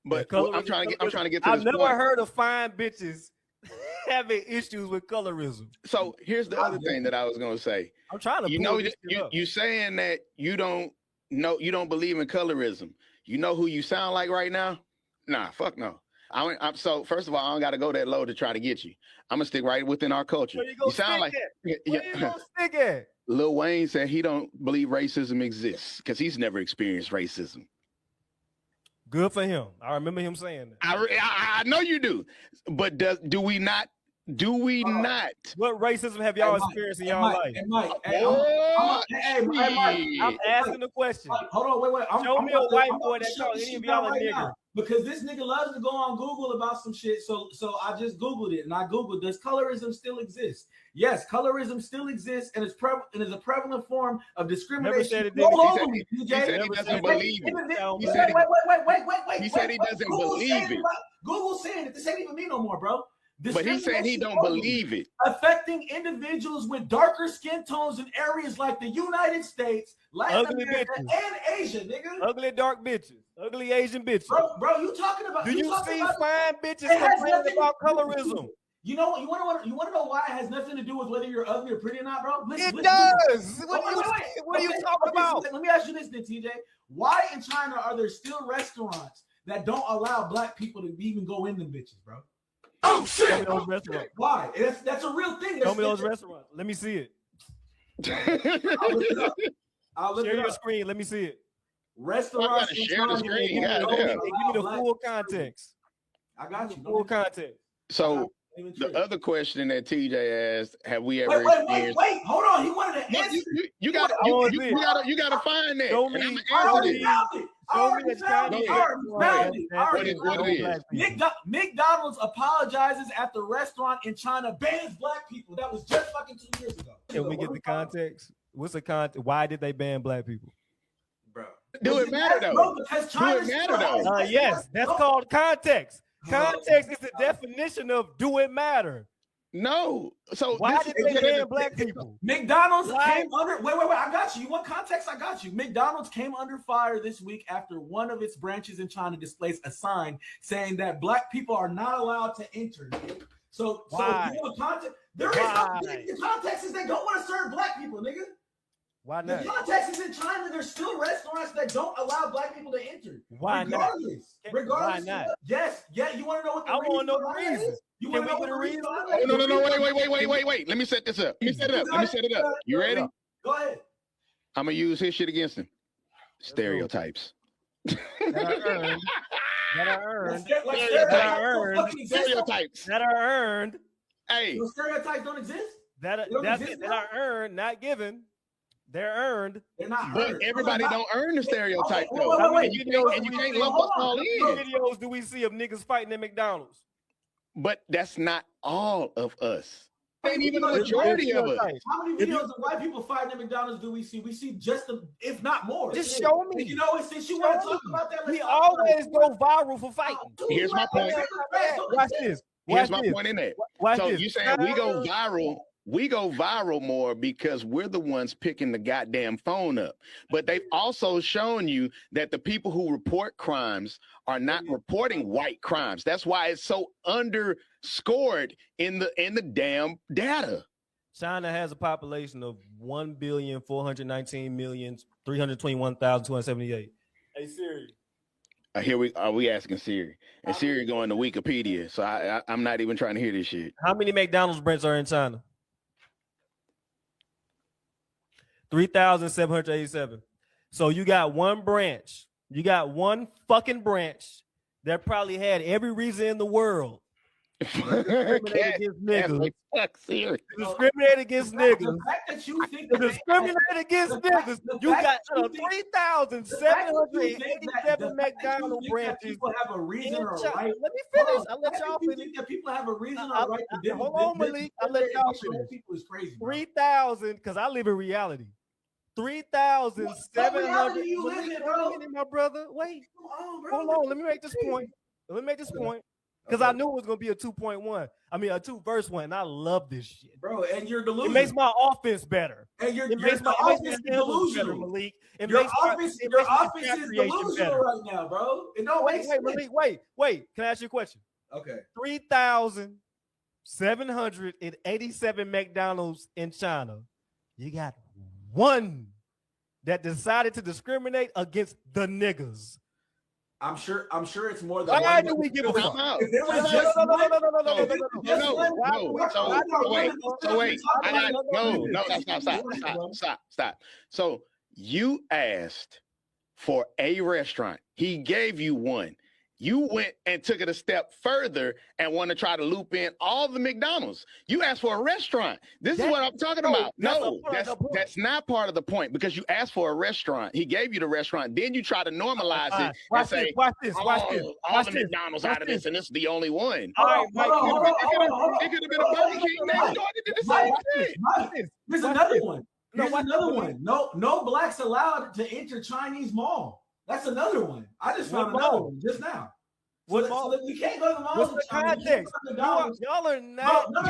[SPEAKER 2] But I'm trying to get to this point.
[SPEAKER 3] I've never heard of fine bitches having issues with colorism.
[SPEAKER 2] So here's the other thing that I was gonna say.
[SPEAKER 3] I'm trying to.
[SPEAKER 2] You saying that you don't believe in colorism. You know who you sound like right now? Nah, fuck no. So first of all, I don't got to go that low to try to get you. I'm gonna stick right within our culture.
[SPEAKER 3] You sound like where you gonna stick at?
[SPEAKER 2] Lil Wayne said he don't believe racism exists because he's never experienced racism.
[SPEAKER 3] Good for him. I remember him saying that.
[SPEAKER 2] I know you do, but do we not?
[SPEAKER 3] What racism have y'all experienced in y'all life?
[SPEAKER 1] Mike,
[SPEAKER 3] I'm asking the question.
[SPEAKER 1] Hold on, wait.
[SPEAKER 3] Show me a white boy that called any of y'all a nigger.
[SPEAKER 1] Because this nigga loves to go on Google about some shit. So I just Googled it, and I Googled, does colorism still exist? Yes, colorism still exists, and is a prevalent form of discrimination.
[SPEAKER 2] He said he doesn't believe it.
[SPEAKER 1] Wait.
[SPEAKER 2] He said he doesn't believe it.
[SPEAKER 1] Google's saying it. This ain't even me no more, bro.
[SPEAKER 2] But he said he don't believe it.
[SPEAKER 1] Affecting individuals with darker skin tones in areas like the United States, Latin America, and Asia, nigga.
[SPEAKER 3] Ugly dark bitches. Ugly Asian bitches.
[SPEAKER 1] Bro, you talking about?
[SPEAKER 3] Do you see fine bitches complaining about colorism?
[SPEAKER 1] You know what? You want to know why it has nothing to do with whether you're ugly or pretty or not, bro?
[SPEAKER 3] It does. What are you talking about?
[SPEAKER 1] Let me ask you this then, TJ. Why in China are there still restaurants that don't allow black people to even go in them bitches, bro?
[SPEAKER 3] Oh shit! Show me those restaurants.
[SPEAKER 1] Why? That's a real thing.
[SPEAKER 3] Show me those restaurants. Let me see it. I'll look it up. Share your screen. Let me see it.
[SPEAKER 1] Restaurants.
[SPEAKER 2] Share the screen.
[SPEAKER 3] Give me the full context.
[SPEAKER 1] I got you.
[SPEAKER 3] Full context.
[SPEAKER 2] So the other question that TJ asked: have we ever
[SPEAKER 1] experienced? Wait, hold on. He wanted to answer.
[SPEAKER 2] You got to find that.
[SPEAKER 3] Show me.
[SPEAKER 1] McDonald's apologizes after restaurant in China bans black people. That was just fucking 2 years ago.
[SPEAKER 3] Can we get the context? What's the context? Why did they ban black people?
[SPEAKER 1] Bro.
[SPEAKER 2] Do it matter though?
[SPEAKER 3] Yes, that's called context. Context is the definition of do it matter.
[SPEAKER 2] No. So
[SPEAKER 3] why did they ban black people?
[SPEAKER 1] McDonald's came under. Wait. I got you. You want context? I got you. McDonald's came under fire this week after one of its branches in China displays a sign saying that black people are not allowed to enter. So
[SPEAKER 3] why?
[SPEAKER 1] You have context. There is the context is they don't want to serve black people, nigga.
[SPEAKER 3] Why not?
[SPEAKER 1] The context is in China. There's still restaurants that don't allow black people to enter.
[SPEAKER 3] Why
[SPEAKER 1] Regardless.
[SPEAKER 3] Why not?
[SPEAKER 1] Yes. Yeah. You want to know what the
[SPEAKER 3] reason? I want to know the reason.
[SPEAKER 1] You want to know what the reason?
[SPEAKER 2] No. Wait. Let me set this up. Let me set it up. You ready?
[SPEAKER 1] Go ahead.
[SPEAKER 2] I'm gonna use his shit against him. Stereotypes.
[SPEAKER 3] That are earned.
[SPEAKER 2] Stereotypes.
[SPEAKER 3] That are earned.
[SPEAKER 1] Hey. Those stereotypes don't exist?
[SPEAKER 3] That are earned, not given. They're earned.
[SPEAKER 1] They're not
[SPEAKER 2] but
[SPEAKER 1] earned.
[SPEAKER 2] everybody don't earn the stereotype though.
[SPEAKER 1] Wait.
[SPEAKER 2] And you can't lump us all in.
[SPEAKER 3] What videos do we see of niggas fighting at McDonald's?
[SPEAKER 2] But that's not all of us. Ain't even a majority of us.
[SPEAKER 1] How many videos of white people fighting at McDonald's do we see? We see just if not more.
[SPEAKER 3] Just show me.
[SPEAKER 1] You know, since you want to talk about that,
[SPEAKER 3] we always go viral for fighting.
[SPEAKER 2] Here's my point.
[SPEAKER 3] Watch this.
[SPEAKER 2] Here's my point in that. So you saying we go viral? We go viral more because we're the ones picking the goddamn phone up. But they've also shown you that the people who report crimes are not reporting white crimes. That's why it's so underscored in the damn data.
[SPEAKER 3] China has a population of 1,419,321,278. Hey Siri.
[SPEAKER 2] Here we asking Siri, and Siri going to Wikipedia. So I'm not even trying to hear this shit.
[SPEAKER 3] How many McDonald's branches are in China? 3,787. So you got one branch. You got one fucking branch that probably had every reason in the world discriminate against niggas.
[SPEAKER 2] Fuck Siri.
[SPEAKER 3] Discriminate against niggas.
[SPEAKER 1] The fact that you think
[SPEAKER 3] To discriminate against niggas. You got 3,787 McDonald's branches.
[SPEAKER 1] People have a reason or
[SPEAKER 3] China.
[SPEAKER 1] right.
[SPEAKER 3] Let me finish. I'll let y'all
[SPEAKER 1] You
[SPEAKER 3] finish.
[SPEAKER 1] think that people have a reason or right to
[SPEAKER 3] Hold on, Malik. I'll let y'all finish.
[SPEAKER 1] People is crazy. Bro.
[SPEAKER 3] 3,000, because I live in reality. 3,700.
[SPEAKER 1] you live in, bro?
[SPEAKER 3] My brother. Wait.
[SPEAKER 1] Come on, bro.
[SPEAKER 3] Hold on. Let me make this point. Because I knew it was going to be a 2.1. I mean, a 2-verse one. And I love this shit.
[SPEAKER 1] Bro, and you're delusional.
[SPEAKER 3] It makes my offense better.
[SPEAKER 1] And your
[SPEAKER 3] offense
[SPEAKER 1] offense
[SPEAKER 3] better,
[SPEAKER 1] delusional.
[SPEAKER 3] Malik.
[SPEAKER 1] Your offense is delusional
[SPEAKER 3] better.
[SPEAKER 1] right now, bro. It don't make sense.
[SPEAKER 3] Malik, wait. Can I ask you a question?
[SPEAKER 1] Okay.
[SPEAKER 3] 3,787 McDonald's in China. You got one that decided to discriminate against the niggas.
[SPEAKER 1] I'm sure it's more than
[SPEAKER 3] Why do we give a fuck?
[SPEAKER 2] No.
[SPEAKER 1] If there was just
[SPEAKER 2] Stop. So you asked for a restaurant. He gave you one. You went and took it a step further and want to try to loop in all the McDonald's. You asked for a restaurant. This is what I'm talking about. No, that's not part of the point, because you asked for a restaurant. He gave you the restaurant. Then you try to normalize it and say,
[SPEAKER 3] watch this.
[SPEAKER 2] All the McDonald's out of this, and this is the only one.
[SPEAKER 3] All right, Mike.
[SPEAKER 2] It could have been a Burger King next door that did the same thing.
[SPEAKER 1] Here's another one. Here's
[SPEAKER 3] watch
[SPEAKER 1] another
[SPEAKER 3] this.
[SPEAKER 1] one. No blacks allowed to enter Chinese mall. That's another one. I just found another one just now.
[SPEAKER 3] What mall?
[SPEAKER 1] So we can't go to the mall.
[SPEAKER 3] What's the context? Y'all are not.
[SPEAKER 1] No.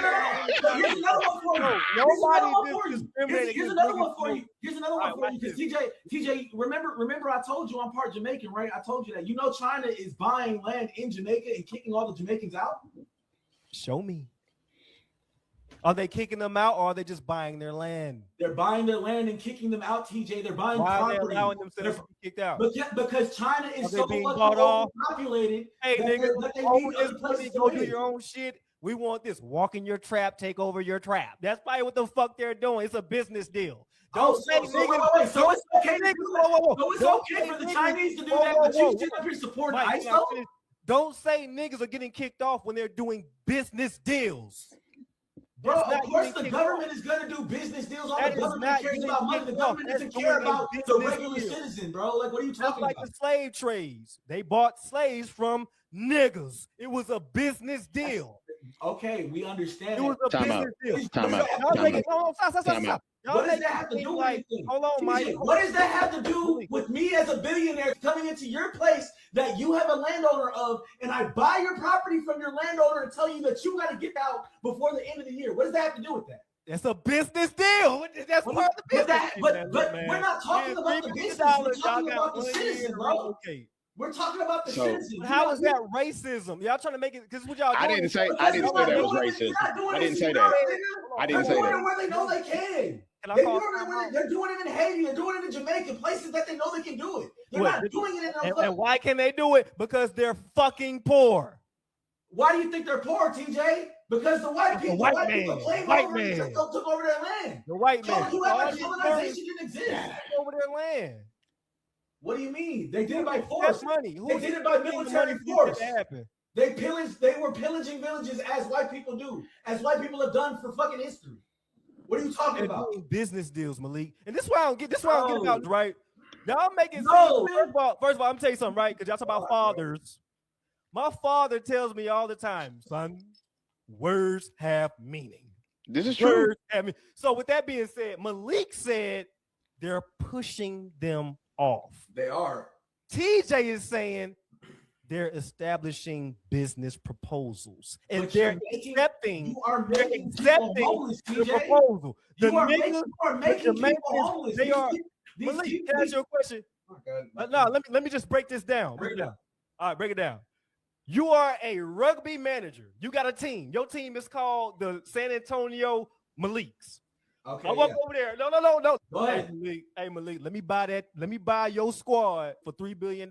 [SPEAKER 1] Here's another one for you. Here's another one for you. Because TJ, remember I told you I'm part Jamaican, right? I told you that. You know China is buying land in Jamaica and kicking all the Jamaicans out?
[SPEAKER 3] Show me. Are they kicking them out, or are they just buying their land?
[SPEAKER 1] They're buying their land and kicking them out, TJ. They're buying property.
[SPEAKER 3] Why are they allowing themselves to be kicked out?
[SPEAKER 1] Because China is so
[SPEAKER 3] being
[SPEAKER 1] fucking
[SPEAKER 3] bought off?
[SPEAKER 1] overpopulated.
[SPEAKER 3] Hey,
[SPEAKER 1] that
[SPEAKER 3] nigga,
[SPEAKER 1] they
[SPEAKER 3] over
[SPEAKER 1] need
[SPEAKER 3] this
[SPEAKER 1] other places
[SPEAKER 3] money,
[SPEAKER 1] to
[SPEAKER 3] go do
[SPEAKER 1] live.
[SPEAKER 3] your own shit. We want this. Walk in your trap, take over your trap. That's probably what the fuck they're doing. It's a business deal. Don't say niggas.
[SPEAKER 1] So it's okay. So it's okay for the Chinese to do that, but you sit up here supporting ISO?
[SPEAKER 3] Don't say niggas are getting kicked off when they're doing business deals.
[SPEAKER 1] Bro, of course the government is going to do business deals. All the government cares about money. The government doesn't care about the regular citizen, bro. Like, what are you talking about?
[SPEAKER 3] Like the slave trades. They bought slaves from niggas. It was a business deal.
[SPEAKER 1] Okay, we understand.
[SPEAKER 3] It was a business deal.
[SPEAKER 2] Time out.
[SPEAKER 1] What does that have to do with anything?
[SPEAKER 3] Hold on, Mike.
[SPEAKER 1] What does that have to do with me as a billionaire coming into your place that you have a landowner of, and I buy your property from your landowner and tell you that you got to get out before the end of the year? What does that have to do with that?
[SPEAKER 3] It's a business deal. That's part of the business.
[SPEAKER 1] But we're not talking about the business. We're talking about the citizen, bro.
[SPEAKER 3] Okay.
[SPEAKER 1] We're talking about the citizen.
[SPEAKER 3] How is that racism? Y'all trying to make it, because what y'all doing?
[SPEAKER 2] I didn't say that was racism. I didn't say that.
[SPEAKER 1] They're doing it where they know they can. They're doing it in Haiti. They're doing it in Jamaica, places that they know they can do it. They're not doing it in
[SPEAKER 3] and why can they do it? Because they're fucking poor.
[SPEAKER 1] Why do you think they're poor, TJ? Because the white people, took over their land.
[SPEAKER 3] The white man.
[SPEAKER 1] Colonization didn't exist.
[SPEAKER 3] Took over their land.
[SPEAKER 1] What do you mean? They did it by force.
[SPEAKER 3] That's money.
[SPEAKER 1] They did it by military force. They were pillaging villages as white people do, as white people have done for fucking history. What are you talking about?
[SPEAKER 3] Business deals, Malik. And this is why I don't get. This is why I don't get about right. Y'all make it. First of all, I'm gonna tell you something, right? Because y'all talk about fathers. My father tells me all the time, son, words have meaning.
[SPEAKER 2] This is true.
[SPEAKER 3] So with that being said, Malik said they're pushing them off.
[SPEAKER 1] They are.
[SPEAKER 3] TJ is saying they're establishing business proposals, and they're accepting the proposal.
[SPEAKER 1] You are making people homeless.
[SPEAKER 3] They are. Malik, can I ask you a question? No, let me just break this down. Break it down. All right, break it down. You are a rugby manager. You got a team. Your team is called the San Antonio Maliks.
[SPEAKER 1] Okay.
[SPEAKER 3] I walk over there. No.
[SPEAKER 1] Go ahead.
[SPEAKER 3] Hey Malik, let me buy that. Let me buy your squad for $3 billion.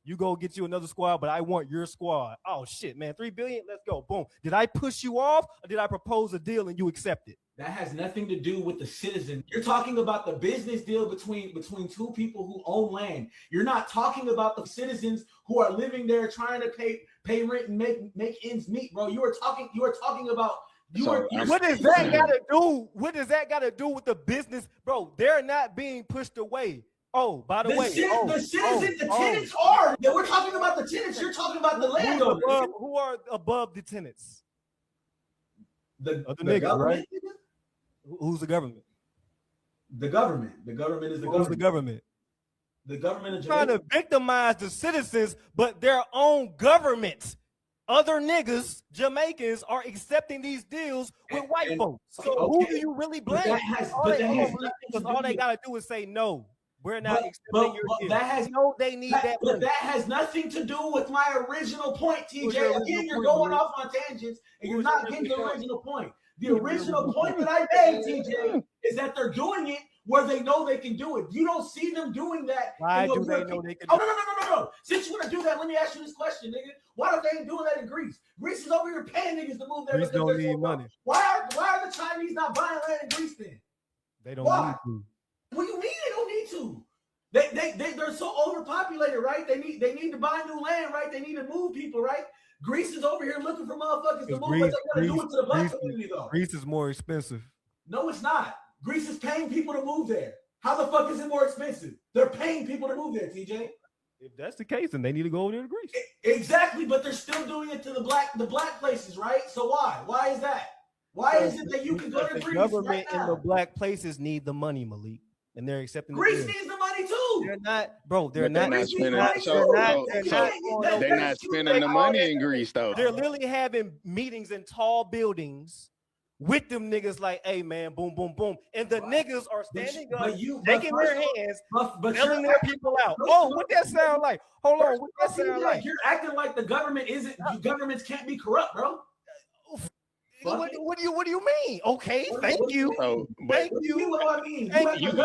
[SPEAKER 3] You go get you another squad, but I want your squad. Oh shit, man, $3 billion. Let's go. Boom. Did I push you off, or did I propose a deal and you accept it?
[SPEAKER 1] That has nothing to do with the citizen. You're talking about the business deal between two people who own land. You're not talking about the citizens who are living there trying to pay rent and make ends meet, bro. You are talking about
[SPEAKER 3] what does that got to do? What does that got to do with the business, bro? They're not being pushed away. Oh, by the way,
[SPEAKER 1] the tenants are. We're talking about the tenants. You're talking about the landowners.
[SPEAKER 3] Who are above the tenants?
[SPEAKER 1] The
[SPEAKER 3] niggas, right? Who's the government?
[SPEAKER 1] The government. The government is the
[SPEAKER 3] Who's
[SPEAKER 1] government.
[SPEAKER 3] the government?
[SPEAKER 1] The government is
[SPEAKER 3] trying to victimize the citizens, but their own government. Other niggas, Jamaicans, are accepting these deals with white folks. So who do you really blame? All they gotta do is say no. We're not accepting your deal. They need that.
[SPEAKER 1] But that has nothing to do with my original point, TJ. Again, you're going off on tangents, and you're not getting the original point. The original point that I made, TJ, is that they're doing it where they know they can do it. You don't see them doing that.
[SPEAKER 3] Why do they know they can do it?
[SPEAKER 1] No. Since you want to do that, let me ask you this question, nigga. Why don't they doing that in Greece? Greece is over here paying niggas to move there.
[SPEAKER 3] Greece don't need money.
[SPEAKER 1] Why are the Chinese not buying land in Greece then?
[SPEAKER 3] They don't need to.
[SPEAKER 1] What do you mean they don't need to? They're so overpopulated, right? They need to buy new land, right? They need to move people, right? Greece is over here looking for motherfuckers to move, but they gotta do it to the black community though.
[SPEAKER 3] Greece is more expensive.
[SPEAKER 1] No, it's not. Greece is paying people to move there. How the fuck is it more expensive? They're paying people to move there, TJ.
[SPEAKER 3] If that's the case, then they need to go over there to Greece.
[SPEAKER 1] Exactly, but they're still doing it to the black places, right? So why? Why is that? Why is it that you can go to Greece? The
[SPEAKER 3] government in the black places need the money, Malik, and they're accepting.
[SPEAKER 1] Greece needs the money too.
[SPEAKER 3] They're not, bro. They're not
[SPEAKER 2] spending. They're not spending the money in Greece, though.
[SPEAKER 3] They're literally having meetings in tall buildings with them niggas like, hey man, boom, boom, boom. And the niggas are standing up, shaking their hands, telling their people out. Oh, what that sound like? Hold on, what that sound like?
[SPEAKER 1] You're acting like the government isn't, governments can't be corrupt, bro.
[SPEAKER 3] What do you mean? Okay, thank you.
[SPEAKER 1] Thank you. What do I mean?
[SPEAKER 2] You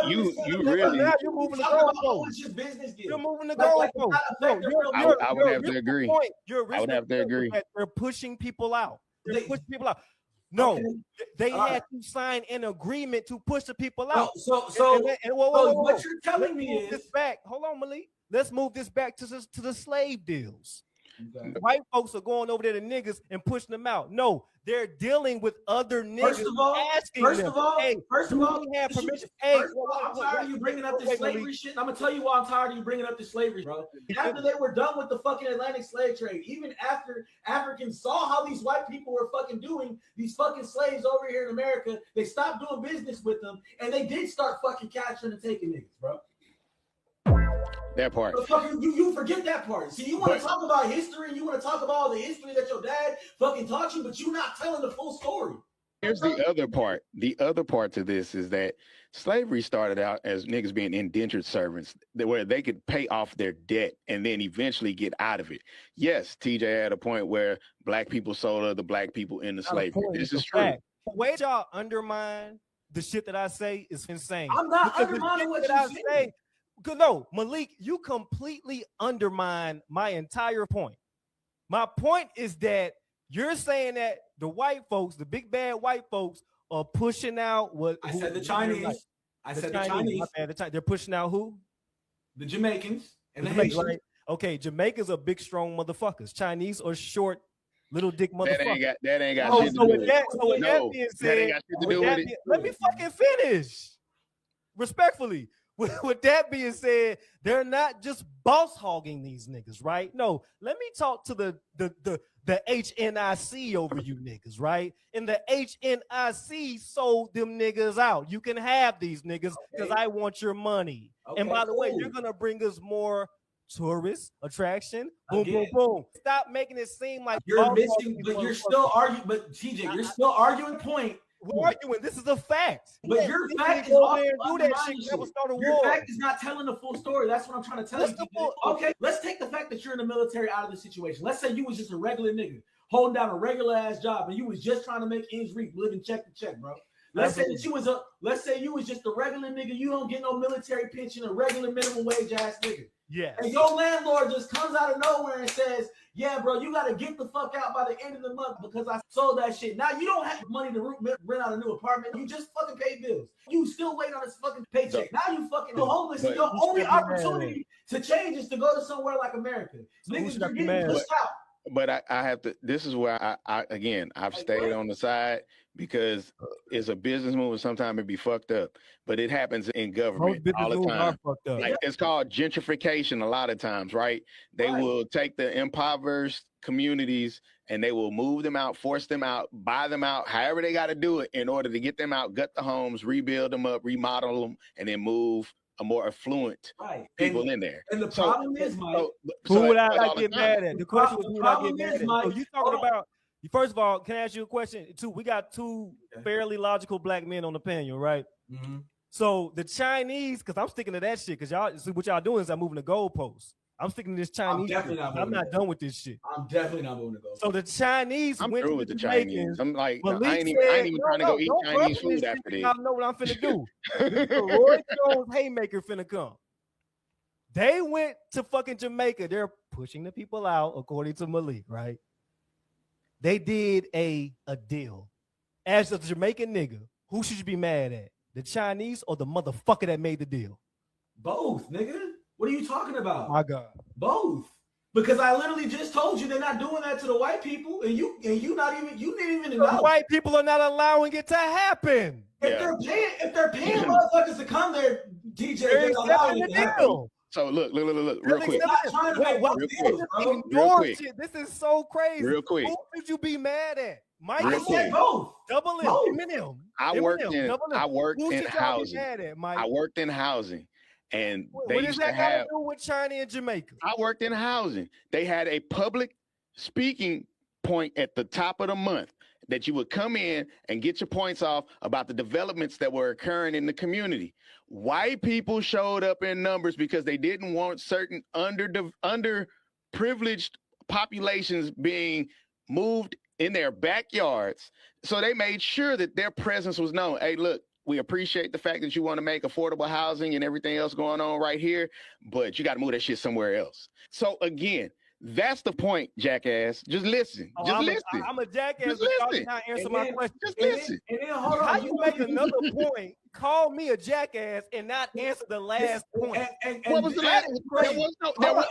[SPEAKER 2] really.
[SPEAKER 3] Now you're moving the goalpost.
[SPEAKER 1] It's just business deal.
[SPEAKER 3] You're moving the goalpost.
[SPEAKER 2] I would have to agree. I would have to agree.
[SPEAKER 3] They're pushing people out. They're pushing people out. No, they had to sign an agreement to push the people out.
[SPEAKER 1] What you're telling me is
[SPEAKER 3] hold on, Malik. Let's move this back to the slave deals. Okay. White folks are going over there to niggas and pushing them out. No, they're dealing with other niggas.
[SPEAKER 1] First of all, I'm tired of you bringing up this slavery shit. I'm gonna tell you why I'm tired of you bringing up this slavery, bro. After they were done with the fucking Atlantic slave trade, even after Africans saw how these white people were fucking doing these fucking slaves over here in America, they stopped doing business with them, and they did start fucking capturing and taking niggas, bro.
[SPEAKER 2] That part.
[SPEAKER 1] You forget that part. See, you want to talk about history, you want to talk about all the history that your dad fucking taught you, but you're not telling the full story.
[SPEAKER 2] Here's the other part. The other part to this is that slavery started out as niggas being indentured servants, where they could pay off their debt and then eventually get out of it. Yes, TJ had a point where black people sold other black people into slavery. This is true.
[SPEAKER 3] The way y'all undermine the shit that I say is insane.
[SPEAKER 1] I'm not undermining what you say.
[SPEAKER 3] No, Malik, you completely undermine my entire point. My point is that you're saying that the white folks, the big bad white folks, are pushing out what
[SPEAKER 1] I said the Chinese. I said the Chinese.
[SPEAKER 3] They're pushing out who?
[SPEAKER 1] The Jamaicans and the Haitians.
[SPEAKER 3] Right? Okay, Jamaicans are big, strong motherfuckers. Chinese are short, little dick motherfuckers.
[SPEAKER 2] That ain't got shit to do with it.
[SPEAKER 3] That being said, let me fucking finish. Respectfully. With that being said, they're not just boss hogging these niggas, right? No, let me talk to the HNIC over you niggas, right? And the HNIC sold them niggas out. You can have these niggas because I want your money. And by the way, you're gonna bring us more tourist attraction. Boom, boom, boom. Stop making it seem like
[SPEAKER 1] you're missing, but you're still arguing. But TJ, you're still arguing point.
[SPEAKER 3] We're arguing. This is a fact.
[SPEAKER 1] But your fact is your fact is not telling the full story. That's what I'm trying to tell you. Okay, let's take the fact that you're in the military out of the situation. Let's say you was just a regular nigga holding down a regular ass job and you was just trying to make ends meet, living check to check, bro. Let's say that let's say you was just a regular nigga. You don't get no military pension, a regular minimum wage ass nigga.
[SPEAKER 3] Yeah.
[SPEAKER 1] And your landlord just comes out of nowhere and says, yeah, bro, you got to get the fuck out by the end of the month because I sold that shit. Now you don't have money to rent out a new apartment. You just fucking pay bills. You still wait on this fucking paycheck. Now you fucking homeless. And your only opportunity to change is to go to somewhere like America.
[SPEAKER 3] So
[SPEAKER 1] niggas, you're getting pushed out.
[SPEAKER 2] But I have to, this is where I've stayed on the side because it's a business move and sometimes it be fucked up. But it happens in government all the time. Like, it's called gentrification a lot of times, right? They will take the impoverished communities and they will move them out, force them out, buy them out, however they got to do it in order to get them out, gut the homes, rebuild them up, remodel them, and then move a more affluent people in there.
[SPEAKER 1] And the problem is, Mike,
[SPEAKER 3] who would I get mad at? The question was, who would I get mad at? So you talking about, first of all, can I ask you a question? We got two fairly logical black men on the panel, right?
[SPEAKER 1] Mm-hmm.
[SPEAKER 3] So the Chinese, because I'm sticking to that shit, because y'all see what y'all doing is I'm moving the goalposts. I'm sticking to this Chinese. I'm not done with this shit.
[SPEAKER 1] I'm definitely not moving to go.
[SPEAKER 3] So the Chinese
[SPEAKER 2] I'm
[SPEAKER 3] went
[SPEAKER 2] through
[SPEAKER 3] to
[SPEAKER 2] with the
[SPEAKER 3] Jamaicans.
[SPEAKER 2] Chinese. I'm like, I
[SPEAKER 3] Malik
[SPEAKER 2] ain't even trying to go eat Chinese food after this.
[SPEAKER 3] I know what I'm finna do. Roy Jones Haymaker finna come. They went to fucking Jamaica. They're pushing the people out, according to Malik, right? They did a deal. As a Jamaican nigga, who should you be mad at? The Chinese or the motherfucker that made the deal?
[SPEAKER 1] Both, nigga. What are you talking about?
[SPEAKER 3] My God.
[SPEAKER 1] Both. Because I literally just told you they're not doing that to the white people, and you didn't even know.
[SPEAKER 3] The white people are not allowing it to happen.
[SPEAKER 1] If they're paying motherfuckers to come there, DJ, they're allowing it to happen.
[SPEAKER 2] So look, real quick.
[SPEAKER 3] Real quick. This is so crazy.
[SPEAKER 2] Real quick.
[SPEAKER 3] Who should you be mad at? Mike,
[SPEAKER 1] I said both.
[SPEAKER 3] Double M, Eminem.
[SPEAKER 2] I worked in housing.
[SPEAKER 3] Mike?
[SPEAKER 2] I worked in housing. And they
[SPEAKER 3] what
[SPEAKER 2] used
[SPEAKER 3] does that
[SPEAKER 2] to have
[SPEAKER 3] got to do with China and Jamaica?
[SPEAKER 2] I worked in housing. They had a public speaking point at the top of the month that you would come in and get your points off about the developments that were occurring in the community. White people showed up in numbers because they didn't want certain underprivileged populations being moved in their backyards. So they made sure that their presence was known. Hey, look, we appreciate the fact that you want to make affordable housing and everything else going on right here, but you got to move that shit somewhere else. So again, that's the point, jackass. Just listen. Listen.
[SPEAKER 3] I'm a jackass.
[SPEAKER 2] Just listen.
[SPEAKER 3] Not answer my question.
[SPEAKER 2] Just listen.
[SPEAKER 1] And then hold on.
[SPEAKER 3] How you make another point? Call me a jackass and not answer the last point.
[SPEAKER 2] What was the last?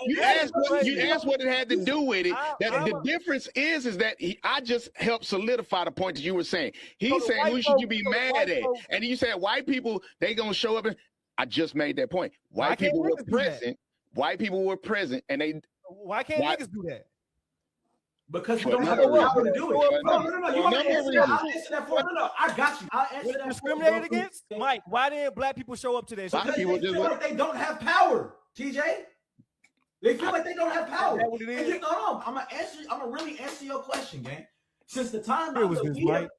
[SPEAKER 2] You asked what it had to do with it. The difference is that I just helped solidify the point that you were saying. He's saying, who should you be mad at? And you said white people, they gonna show up. And I just made that point. White people were present. White people were present, and they.
[SPEAKER 3] Why can't niggas do that?
[SPEAKER 1] Because you don't have the power to do it. No. You want to answer that? I'll answer that for you. No, I got you. I'll answer that.
[SPEAKER 3] Discriminated against? Mike, why didn't black people show up today?
[SPEAKER 1] Because they feel like they don't have power, TJ. They feel like they don't have power. Is that what it is? No, I'm gonna really answer your question, gang. Since the time I was here.
[SPEAKER 3] Mike?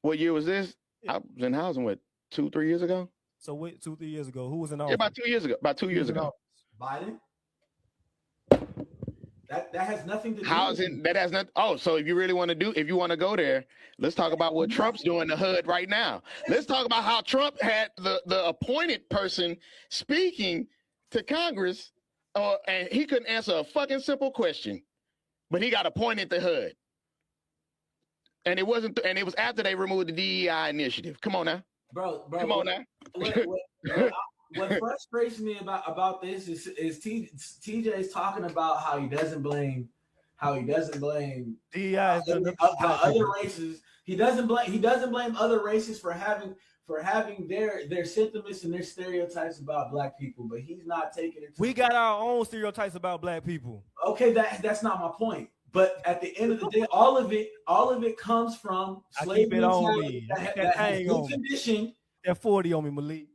[SPEAKER 2] What year was this? I was in housing, 2-3 years ago?
[SPEAKER 3] So wait, 2-3 years ago. Who was in office?
[SPEAKER 2] Yeah, about 2 years ago. About 2 years ago.
[SPEAKER 1] Biden. That has nothing to do
[SPEAKER 2] housing. That has nothing. Oh, so if you really want to go there, let's talk about what Trump's doing in the hood right now. Let's talk about how Trump had the appointed person speaking to Congress, and he couldn't answer a fucking simple question, but he got appointed to HUD. And it wasn't, and it was after they removed the DEI initiative. Come on now,
[SPEAKER 1] bro.
[SPEAKER 2] Come on now.
[SPEAKER 1] What frustrates me about this is TJ's talking about how he doesn't blame
[SPEAKER 3] DEI
[SPEAKER 1] other races. He doesn't blame other races for having their sentiments and their stereotypes about black people, but he's not taking it.
[SPEAKER 3] We got our own stereotypes about black people.
[SPEAKER 1] Okay, that's not my point. But at the end of the day, all of it comes from slavery. That condition.
[SPEAKER 3] That 40 on me, Malik.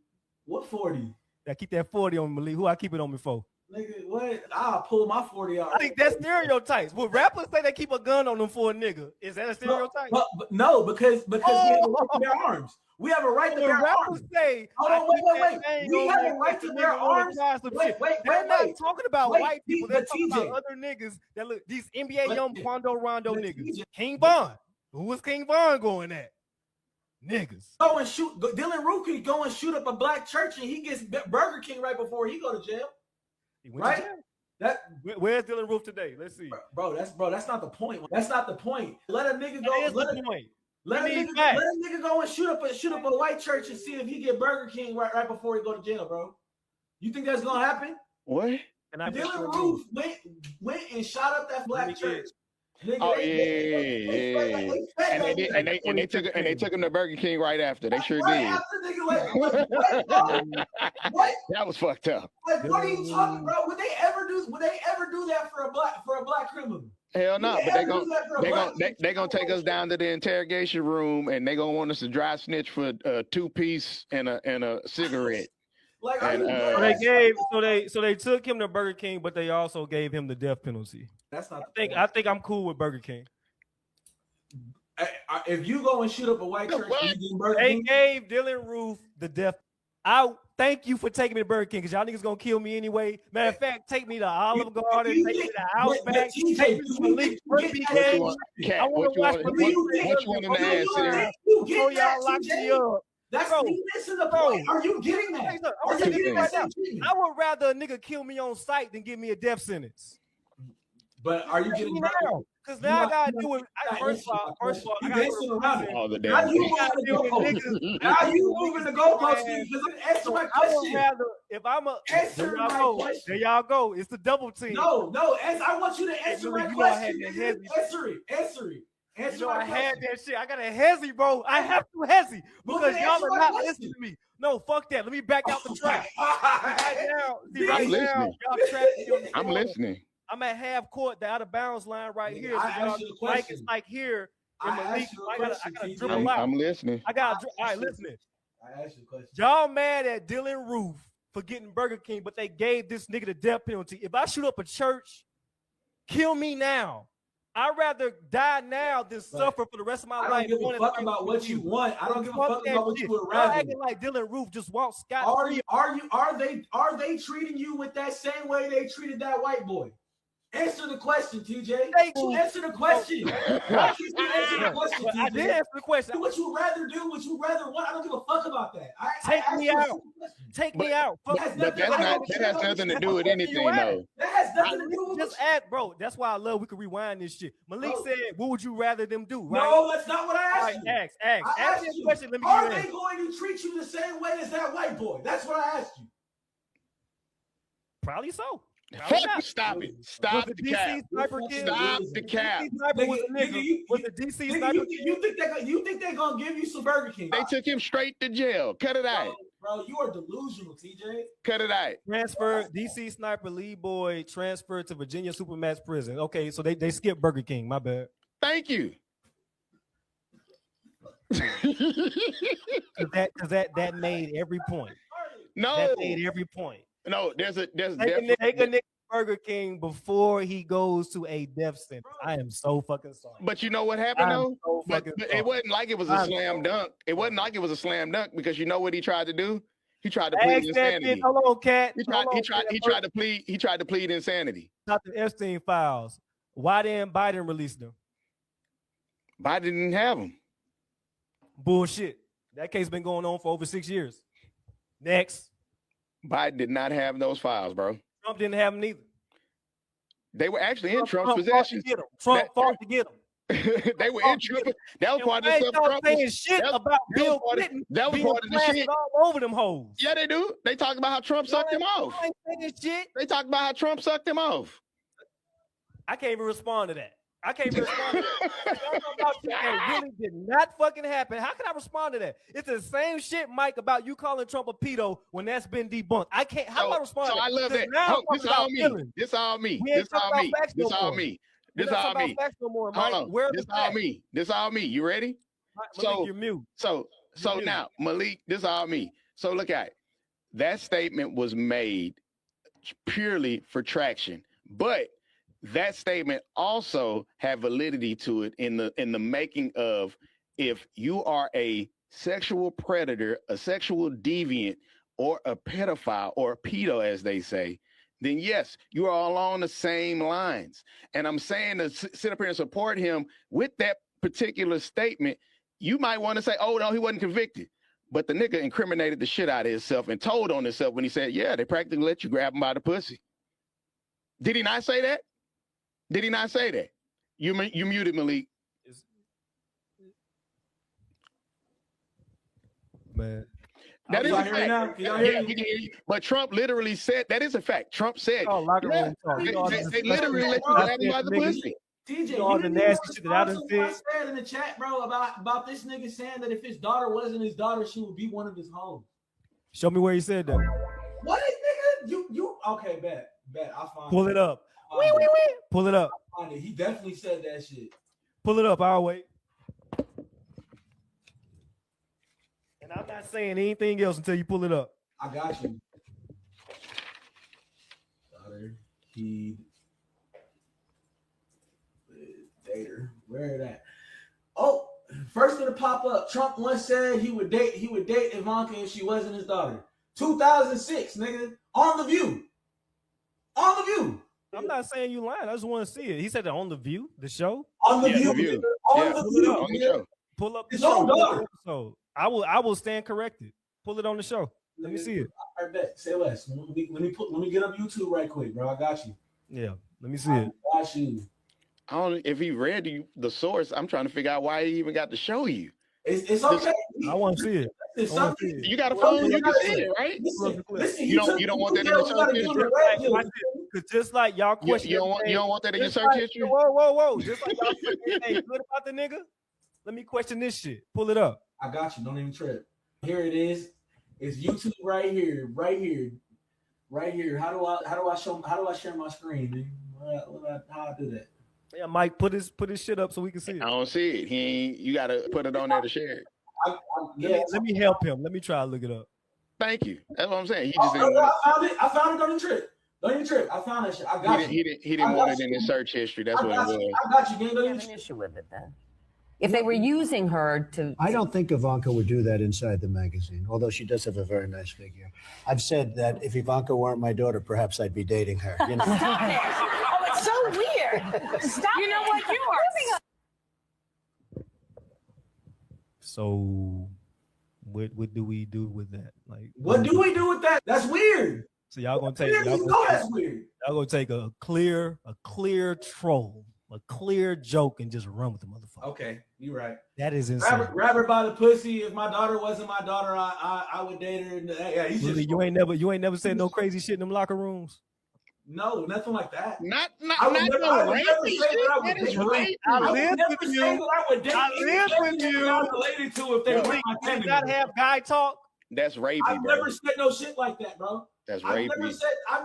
[SPEAKER 1] What 40?
[SPEAKER 3] That keep that 40 on me, Malik. Who I keep it on me for?
[SPEAKER 1] Nigga, what? I'll pull my 40 out.
[SPEAKER 3] I think that's stereotypes. Would rappers say they keep a gun on them for a nigga? Is that a stereotype?
[SPEAKER 1] But no, because we have a right to bear arms. We have a right to bear arms.
[SPEAKER 3] Say,
[SPEAKER 1] hold on, wait. We have a right to bear arms.
[SPEAKER 3] Wait. They're not talking about white people. They're talking about other niggas that look, these NBA young Quando Rondo niggas. King Von. Who was King Von going at? Niggas.
[SPEAKER 1] Go and shoot. Dylan Roof could go and shoot up a black church, and he gets Burger King right before he go to jail.
[SPEAKER 3] He went
[SPEAKER 1] right?
[SPEAKER 3] to jail.
[SPEAKER 1] Where's
[SPEAKER 3] Dylan Roof today? Let's see.
[SPEAKER 1] Bro, that's not the point. That's not the point. Let a nigga go. Let a nigga go and shoot up a white church and see if he get Burger King right before he go to jail, bro. You think that's gonna happen?
[SPEAKER 2] What?
[SPEAKER 1] Dylan Roof went and shot up that black church.
[SPEAKER 2] Nigga, and they took him to Burger King right after. They sure did.
[SPEAKER 1] After, nigga, what?
[SPEAKER 2] That was fucked up.
[SPEAKER 1] Like, what are you talking, bro? Would they ever do that for a black criminal?
[SPEAKER 2] Hell no, but they gonna take us down to the interrogation room and they gonna want us to dry snitch for a 2-piece and a cigarette.
[SPEAKER 1] Like,
[SPEAKER 3] so they took him to Burger King, but they also gave him the death penalty.
[SPEAKER 1] That's not.
[SPEAKER 3] I think I'm cool with Burger King.
[SPEAKER 1] If you go and shoot up a white church,
[SPEAKER 3] they gave Dylan Roof the death. I thank you for taking me to Burger King because y'all niggas gonna kill me anyway. Matter of fact, take me to Olive Garden, take me to Outback, take me to Malik.
[SPEAKER 2] I want to watch Malik. What you want in the ass here?
[SPEAKER 3] So y'all lock me up.
[SPEAKER 1] That's missing the point. Are you getting that? I would rather a nigga kill me on sight than give me a death sentence. But are you getting
[SPEAKER 3] now? Because now I gotta do it. First of all,
[SPEAKER 1] you dancing around it.
[SPEAKER 2] All the
[SPEAKER 1] now you moving the goalposts. Answer my question.
[SPEAKER 3] If I'm a
[SPEAKER 1] answer my question,
[SPEAKER 3] there y'all go. It's the double team.
[SPEAKER 1] No. I want you to answer my question. Answer it.
[SPEAKER 3] I had that shit. I got a hezzy, bro. I have to hezzy because y'all are not listening to me. No, fuck that. Let me back out the track.
[SPEAKER 2] I'm listening.
[SPEAKER 3] I'm at half court, the out of bounds line right here. Mike is like here. I gotta dribble out.
[SPEAKER 2] I'm listening.
[SPEAKER 3] All right, listen.
[SPEAKER 1] I asked you a question.
[SPEAKER 3] Y'all mad at Dylan Roof for getting Burger King, but they gave this nigga the death penalty. If I shoot up a church, kill me now. I'd rather die now than suffer for the rest of my life.
[SPEAKER 1] I don't give a fuck about what you want. I don't give a fuck about what you would rather.
[SPEAKER 3] Acting like Dylan Roof just walked scot free.
[SPEAKER 1] Are they treating you with that same way they treated that white boy? Answer the question, TJ. Answer the question.
[SPEAKER 3] I did answer the question.
[SPEAKER 1] What you rather do, what you rather want. I don't give a fuck about that.
[SPEAKER 3] Take me out. Take me out.
[SPEAKER 2] But that has nothing to do with anything, though.
[SPEAKER 1] That has nothing to do with
[SPEAKER 3] just ask, bro. That's why I love we can rewind this shit. Malik said, "What would you rather them do?" Right?
[SPEAKER 1] No, that's not what I asked you.
[SPEAKER 3] Ask me a question. Let me.
[SPEAKER 1] Are they going to treat you the same way as that white boy? That's what I asked you.
[SPEAKER 3] Probably so.
[SPEAKER 2] Stop it. Stop the cap. Stop the cap.
[SPEAKER 3] Was the DC sniper?
[SPEAKER 1] You think they're gonna give you some Burger King?
[SPEAKER 2] They took him straight to jail. Cut it out.
[SPEAKER 1] Bro, you are delusional, TJ.
[SPEAKER 2] Cut it out.
[SPEAKER 3] Transfer DC sniper Lee Boy transferred to Virginia Supermax prison. Okay, so they skipped Burger King. My bad.
[SPEAKER 2] Thank you.
[SPEAKER 3] that made every point.
[SPEAKER 2] No,
[SPEAKER 3] that made every point.
[SPEAKER 2] No, there's
[SPEAKER 3] take a nigga Burger King before he goes to a death sentence. I am so fucking sorry.
[SPEAKER 2] But you know what happened though? But it wasn't like it was a slam dunk. It wasn't like it was a slam dunk because you know what he tried to do? He tried to plead insanity.
[SPEAKER 3] Hold on, Cat.
[SPEAKER 2] He tried to plead insanity.
[SPEAKER 3] Not the Epstein files. Why didn't Biden release them?
[SPEAKER 2] Biden didn't have them.
[SPEAKER 3] Bullshit. That case been going on for over 6 years. Next.
[SPEAKER 2] Biden did not have those files, bro.
[SPEAKER 3] Trump didn't have them either.
[SPEAKER 2] They were actually in Trump's possession.
[SPEAKER 3] Trump fought to get them.
[SPEAKER 2] They were in Trump. That was part of the stuff Trump was
[SPEAKER 3] saying shit about Bill Clinton.
[SPEAKER 2] That was part of the shit.
[SPEAKER 3] All over them hoes.
[SPEAKER 2] Yeah, they do. They talk about how Trump sucked him off. They talk about how Trump sucked him off.
[SPEAKER 3] I can't even respond to that. I can't even respond to that. That really did not fucking happen. How can I respond to that? It's the same shit, Mike, about you calling Trump a pedo when that's been debunked. I can't. How do I respond to that?
[SPEAKER 2] I love that. This all me. This all me. This all me. This all me. This all me. Hold on. This all me. This all me. You ready?
[SPEAKER 3] So you're mute.
[SPEAKER 2] So now, Malik, this all me. So look at it. That statement was made purely for traction, but that statement also had validity to it in the making of if you are a sexual predator, a sexual deviant, or a pedophile or a pedo, as they say, then yes, you are along the same lines. And I'm saying to sit up here and support him with that particular statement, you might want to say, oh, no, he wasn't convicted. But the nigga incriminated the shit out of himself and told on himself when he said, yeah, they practically let you grab him by the pussy. Did he not say that? Did he not say that? You muted, Malik.
[SPEAKER 3] Man.
[SPEAKER 2] That is a fact.
[SPEAKER 1] Now? Can y'all hear me?
[SPEAKER 2] But Trump literally said, that is a fact. Trump said,
[SPEAKER 3] Oh, locker room talk.
[SPEAKER 2] they literally let you grab him by the pussy.
[SPEAKER 1] TJ,
[SPEAKER 3] all the nasty shit that I done said.
[SPEAKER 1] said in the chat, bro, about this nigga saying that if his daughter wasn't his daughter, she would be one of his homes.
[SPEAKER 3] Show me where he said that.
[SPEAKER 1] What, nigga? You okay? Bet. I find
[SPEAKER 3] Pull it up. Pull it up.
[SPEAKER 1] He definitely said that shit.
[SPEAKER 3] Pull it up. I'll wait. And I'm not saying anything else until you pull it up.
[SPEAKER 1] I got you. Daughter, he dater. Where it at? Oh, first gonna pop up. Trump once said he would date Ivanka if she wasn't his daughter. 2006, nigga. On The View. On The View.
[SPEAKER 3] I'm not saying you lying. I just want to see it. He said that on The View, the show.
[SPEAKER 1] On The View.
[SPEAKER 2] View.
[SPEAKER 1] On The View.
[SPEAKER 2] On the show.
[SPEAKER 3] Pull up the
[SPEAKER 1] His
[SPEAKER 3] show.
[SPEAKER 1] own daughter.
[SPEAKER 3] So I will stand corrected. Pull it on the show. Let me see it.
[SPEAKER 1] I bet. Say less. Let me get up YouTube right quick, bro. I got you.
[SPEAKER 3] Yeah, let me see it.
[SPEAKER 1] I got you.
[SPEAKER 2] I don't. If he read you the source, I'm trying to figure out why he even got to show you.
[SPEAKER 1] It's okay.
[SPEAKER 3] I want to see it.
[SPEAKER 1] It's
[SPEAKER 3] I wanna
[SPEAKER 1] something.
[SPEAKER 3] see it.
[SPEAKER 2] You got a phone, you can see it, right?
[SPEAKER 1] Listen,
[SPEAKER 2] You don't want that in the search history.
[SPEAKER 3] Because just like y'all question,
[SPEAKER 2] You don't want that in your
[SPEAKER 3] just
[SPEAKER 2] search
[SPEAKER 3] like-
[SPEAKER 2] history.
[SPEAKER 3] Whoa! Just like y'all question anything good about the nigga. Let me question this shit. Pull it up.
[SPEAKER 1] I got you. Don't even trip. Here it is. It's YouTube right here. How do I share my screen? How I do that?
[SPEAKER 3] Yeah, Mike, put his shit up so we can see it.
[SPEAKER 2] I don't see it. He ain't. You got to put it on there to share it.
[SPEAKER 3] Let me help him. Let me try to look it up.
[SPEAKER 2] Thank you. That's what I'm saying. He just
[SPEAKER 1] I found it. I found it. Don't even trip. I found that shit. I got you.
[SPEAKER 2] He didn't want it in his search history. That's what it was.
[SPEAKER 1] I got you, gang. Don't
[SPEAKER 5] have
[SPEAKER 1] even
[SPEAKER 5] an issue with it then. If they were using her to...
[SPEAKER 6] I don't think Ivanka would do that inside the magazine, although she does have a very nice figure. I've said that if Ivanka weren't my daughter, perhaps I'd be dating her. You know?
[SPEAKER 5] Stop it. Oh, it's so weird. Stop. You know what? You are...
[SPEAKER 3] So what do we do with that? Like,
[SPEAKER 1] what do we do with that? That's weird.
[SPEAKER 3] So y'all gonna take
[SPEAKER 1] that's weird.
[SPEAKER 3] Y'all gonna take a clear troll, a clear joke, and just run with the motherfucker.
[SPEAKER 1] Okay, you're right.
[SPEAKER 3] That is insane.
[SPEAKER 1] Grab her by the pussy. If my daughter wasn't my daughter, I would date her. Yeah,
[SPEAKER 3] You ain't never said no crazy shit in them locker rooms.
[SPEAKER 1] No, nothing like that.
[SPEAKER 2] Not
[SPEAKER 1] I would never say that I would
[SPEAKER 2] That is
[SPEAKER 1] date.
[SPEAKER 2] rape.
[SPEAKER 3] I
[SPEAKER 1] I would
[SPEAKER 3] live
[SPEAKER 1] never
[SPEAKER 3] with
[SPEAKER 1] say
[SPEAKER 3] you.
[SPEAKER 1] that I would date.
[SPEAKER 3] I live with
[SPEAKER 1] anything
[SPEAKER 3] you.
[SPEAKER 1] I'm related to if they were my
[SPEAKER 3] You
[SPEAKER 1] family.
[SPEAKER 3] gotta have guy talk.
[SPEAKER 2] That's rapey,
[SPEAKER 1] I've
[SPEAKER 2] bro.
[SPEAKER 1] never said no shit like that, bro.
[SPEAKER 2] That's
[SPEAKER 1] I've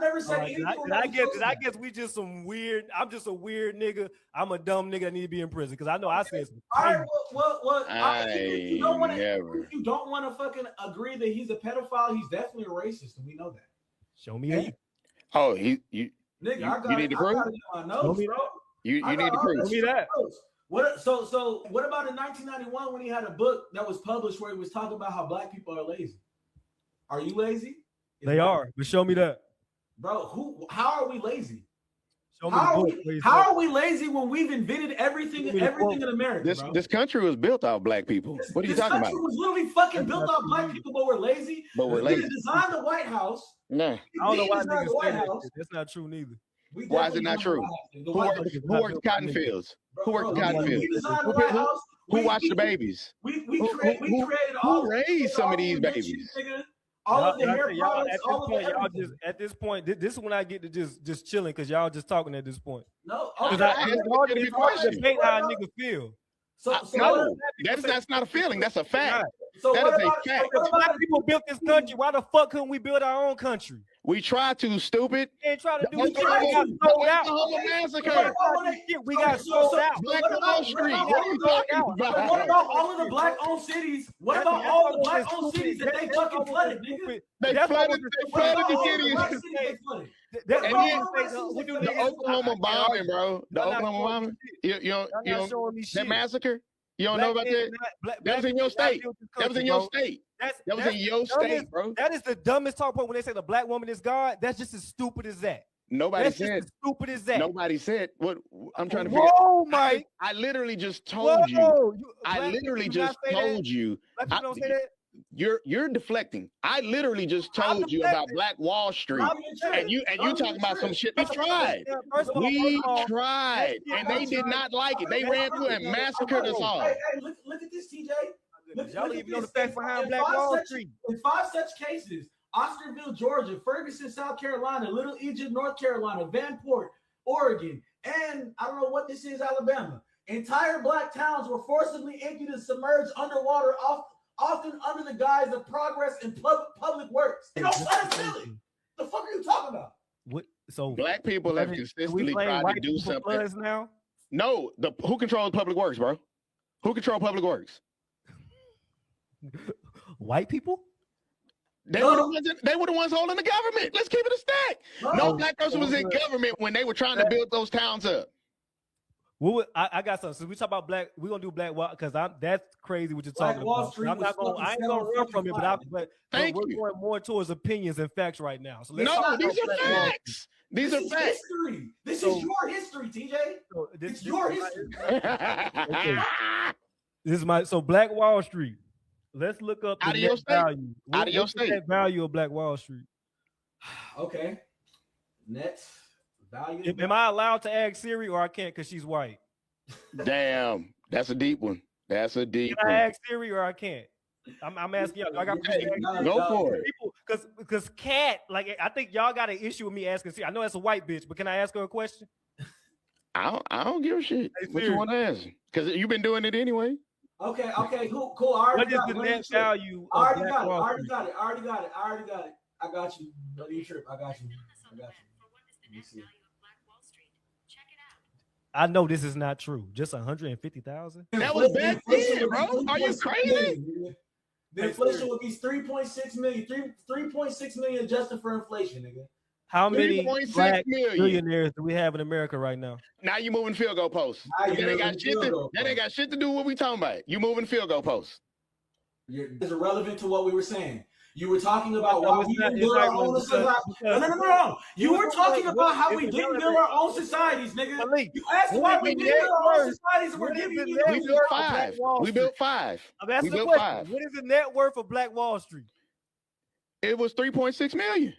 [SPEAKER 1] never said
[SPEAKER 3] Right,
[SPEAKER 1] anything.
[SPEAKER 3] I guess we just some weird. I'm just a weird nigga. I'm a dumb nigga that need to be in prison because I know I said some.
[SPEAKER 1] All
[SPEAKER 3] crazy-
[SPEAKER 1] right, well, if you don't want
[SPEAKER 2] never.
[SPEAKER 1] if you don't want to fucking agree that he's a pedophile, he's definitely a racist, and we know that.
[SPEAKER 3] Show me that.
[SPEAKER 2] Oh,
[SPEAKER 1] Nigga,
[SPEAKER 2] You
[SPEAKER 1] I got
[SPEAKER 2] need to prove?
[SPEAKER 1] my nose,
[SPEAKER 3] me
[SPEAKER 1] bro.
[SPEAKER 2] you
[SPEAKER 1] I
[SPEAKER 2] need to
[SPEAKER 1] got
[SPEAKER 2] prove.
[SPEAKER 1] all
[SPEAKER 3] Show me that.
[SPEAKER 1] What? So what about in 1991 when he had a book that was published where he was talking about how black people are lazy? Are you lazy?
[SPEAKER 3] They are, but show me that.
[SPEAKER 1] Bro, how are we lazy?
[SPEAKER 3] Show me the book. please.
[SPEAKER 1] How are we lazy when we've invented everything in America, bro?
[SPEAKER 2] This country was built off black people. What are you talking about?
[SPEAKER 1] This country was literally fucking built off black people, but we're lazy.
[SPEAKER 2] But we're
[SPEAKER 1] We
[SPEAKER 2] lazy.
[SPEAKER 1] didn't design the White House.
[SPEAKER 2] No.
[SPEAKER 3] I don't know why
[SPEAKER 1] We designed
[SPEAKER 3] niggas
[SPEAKER 1] the White
[SPEAKER 3] say that.
[SPEAKER 1] House.
[SPEAKER 3] Shit. That's not true neither.
[SPEAKER 1] We
[SPEAKER 2] Why is it
[SPEAKER 1] definitely
[SPEAKER 2] not true?
[SPEAKER 1] designed the
[SPEAKER 2] Who
[SPEAKER 1] White
[SPEAKER 2] worked,
[SPEAKER 1] House.
[SPEAKER 2] who worked the cotton fields? Who worked the cotton
[SPEAKER 1] We
[SPEAKER 2] fields?
[SPEAKER 1] designed the White House.
[SPEAKER 2] Who watched the babies?
[SPEAKER 1] We
[SPEAKER 2] Who
[SPEAKER 1] created all.
[SPEAKER 2] Who raised some of these
[SPEAKER 1] inventions,
[SPEAKER 2] babies?
[SPEAKER 1] nigga. All of the hair
[SPEAKER 3] Y'all,
[SPEAKER 1] products, all of the everything.
[SPEAKER 3] at this point, this is when I get to just chilling because y'all just talking at this point.
[SPEAKER 1] No,
[SPEAKER 3] Because
[SPEAKER 1] okay.
[SPEAKER 3] it's hard to debate how a nigga feel.
[SPEAKER 2] No, that's not a feeling. That's a fact.
[SPEAKER 1] So
[SPEAKER 2] That
[SPEAKER 1] what
[SPEAKER 2] is a
[SPEAKER 1] about,
[SPEAKER 2] fact.
[SPEAKER 1] so what
[SPEAKER 3] Black
[SPEAKER 1] about
[SPEAKER 3] people built this country. Why the fuck couldn't we build our own country?
[SPEAKER 2] We try to, stupid.
[SPEAKER 3] We ain't trying to do
[SPEAKER 2] The
[SPEAKER 3] it. We got sold out.
[SPEAKER 2] Oklahoma massacre.
[SPEAKER 3] We got sold out.
[SPEAKER 2] Black Wall Street. What are you talking about?
[SPEAKER 1] What about all of the black-owned cities? What about all the black-owned cities that they fucking flooded, nigga?
[SPEAKER 2] They flooded the cities.
[SPEAKER 1] That's
[SPEAKER 2] And
[SPEAKER 1] all
[SPEAKER 2] then
[SPEAKER 1] the black cities they flooded.
[SPEAKER 2] the Oklahoma bombing, bro. The
[SPEAKER 3] Y'all not
[SPEAKER 2] Oklahoma
[SPEAKER 3] showing me
[SPEAKER 2] bombing.
[SPEAKER 3] shit.
[SPEAKER 2] You
[SPEAKER 3] Y'all
[SPEAKER 2] know
[SPEAKER 3] not showing me
[SPEAKER 2] that
[SPEAKER 3] shit.
[SPEAKER 2] massacre? You don't know about that? That was in your state. That was in your state. That was in your state, bro.
[SPEAKER 3] That is the dumbest talk point when they say the black woman is God. That's just as stupid as that.
[SPEAKER 2] Nobody
[SPEAKER 3] That's just
[SPEAKER 2] said.
[SPEAKER 3] as stupid as that.
[SPEAKER 2] Nobody said what I'm trying to figure.
[SPEAKER 3] Whoa, Mike.
[SPEAKER 2] I literally just told you. I
[SPEAKER 3] Black
[SPEAKER 2] literally
[SPEAKER 3] people do not
[SPEAKER 2] just
[SPEAKER 3] say that.
[SPEAKER 2] told you.
[SPEAKER 3] Black people don't say that.
[SPEAKER 2] You're deflecting. I literally just told you about Black Wall Street, and you talking about some shit. We tried. We tried, and they did not like it. They ran through and massacred us all.
[SPEAKER 1] Hey, look at this, TJ.
[SPEAKER 3] Y'all don't even know the facts behind Black Wall Street.
[SPEAKER 1] In 5 such cases, Osterville, Georgia, Ferguson, South Carolina, Little Egypt, North Carolina, Vanport, Oregon, and I don't know what this is, Alabama. Entire black towns were forcibly emptied and submerged underwater, often under the guise of progress in public works. You don't let us feel it. The fuck are you talking about?
[SPEAKER 3] What? So
[SPEAKER 2] black people have consistently tried to do something.
[SPEAKER 3] Now?
[SPEAKER 2] No, who controls public works, bro? Who controls public works?
[SPEAKER 3] White people?
[SPEAKER 2] They were the ones holding the government. Let's keep it a stack. No black person was in government when they were trying to build those towns up.
[SPEAKER 3] I got something. So we talk about black. We're gonna do Black Wall because that's crazy what you're talking
[SPEAKER 1] Wall
[SPEAKER 3] about.
[SPEAKER 1] Street
[SPEAKER 3] I'm not gonna. I ain't gonna run from it, but we're going more towards opinions and facts right now. So let's
[SPEAKER 2] these are facts. These are facts.
[SPEAKER 1] History. This is your history, TJ. It's your history.
[SPEAKER 3] This is my Black Wall Street. Let's look up the net value.
[SPEAKER 2] Out of your state.
[SPEAKER 3] Net value of Black Wall Street.
[SPEAKER 1] Okay. Net value.
[SPEAKER 3] Am I allowed to ask Siri or I can't because she's white?
[SPEAKER 2] Damn, that's a deep one. That's a deep
[SPEAKER 3] Can
[SPEAKER 2] one.
[SPEAKER 3] I ask Siri or I can't? I'm asking y'all. I got
[SPEAKER 2] go for it.
[SPEAKER 3] Because Cat, like I think y'all got an issue with me asking Siri. I know that's a white bitch, but can I ask her a question?
[SPEAKER 2] I don't give a shit. What you want to ask? Because you've been doing it anyway.
[SPEAKER 1] Okay, cool.
[SPEAKER 3] What is the net value?
[SPEAKER 1] I already got it. I got you. Don't even trip. I got you. Let me see.
[SPEAKER 3] I know this is not true. Just 150,000.
[SPEAKER 2] That was back then, bro. Are you crazy?
[SPEAKER 1] The inflation would be 3.6 million. 3.6 million adjusted for inflation, nigga.
[SPEAKER 3] How many black billionaires do we have in America right now?
[SPEAKER 2] Now you moving field goal posts. That ain't got shit to do with what we talking about. You moving field goal posts.
[SPEAKER 1] It's irrelevant to what we were saying. You were talking about why we didn't build our own society. No. You were talking about how we didn't build our own societies, nigga. You asked why we didn't build our own societies and we're giving you
[SPEAKER 2] We built 5. We built 5.
[SPEAKER 3] I'm asking the question. What is the net worth of Black Wall Street?
[SPEAKER 2] It was 3.6 million.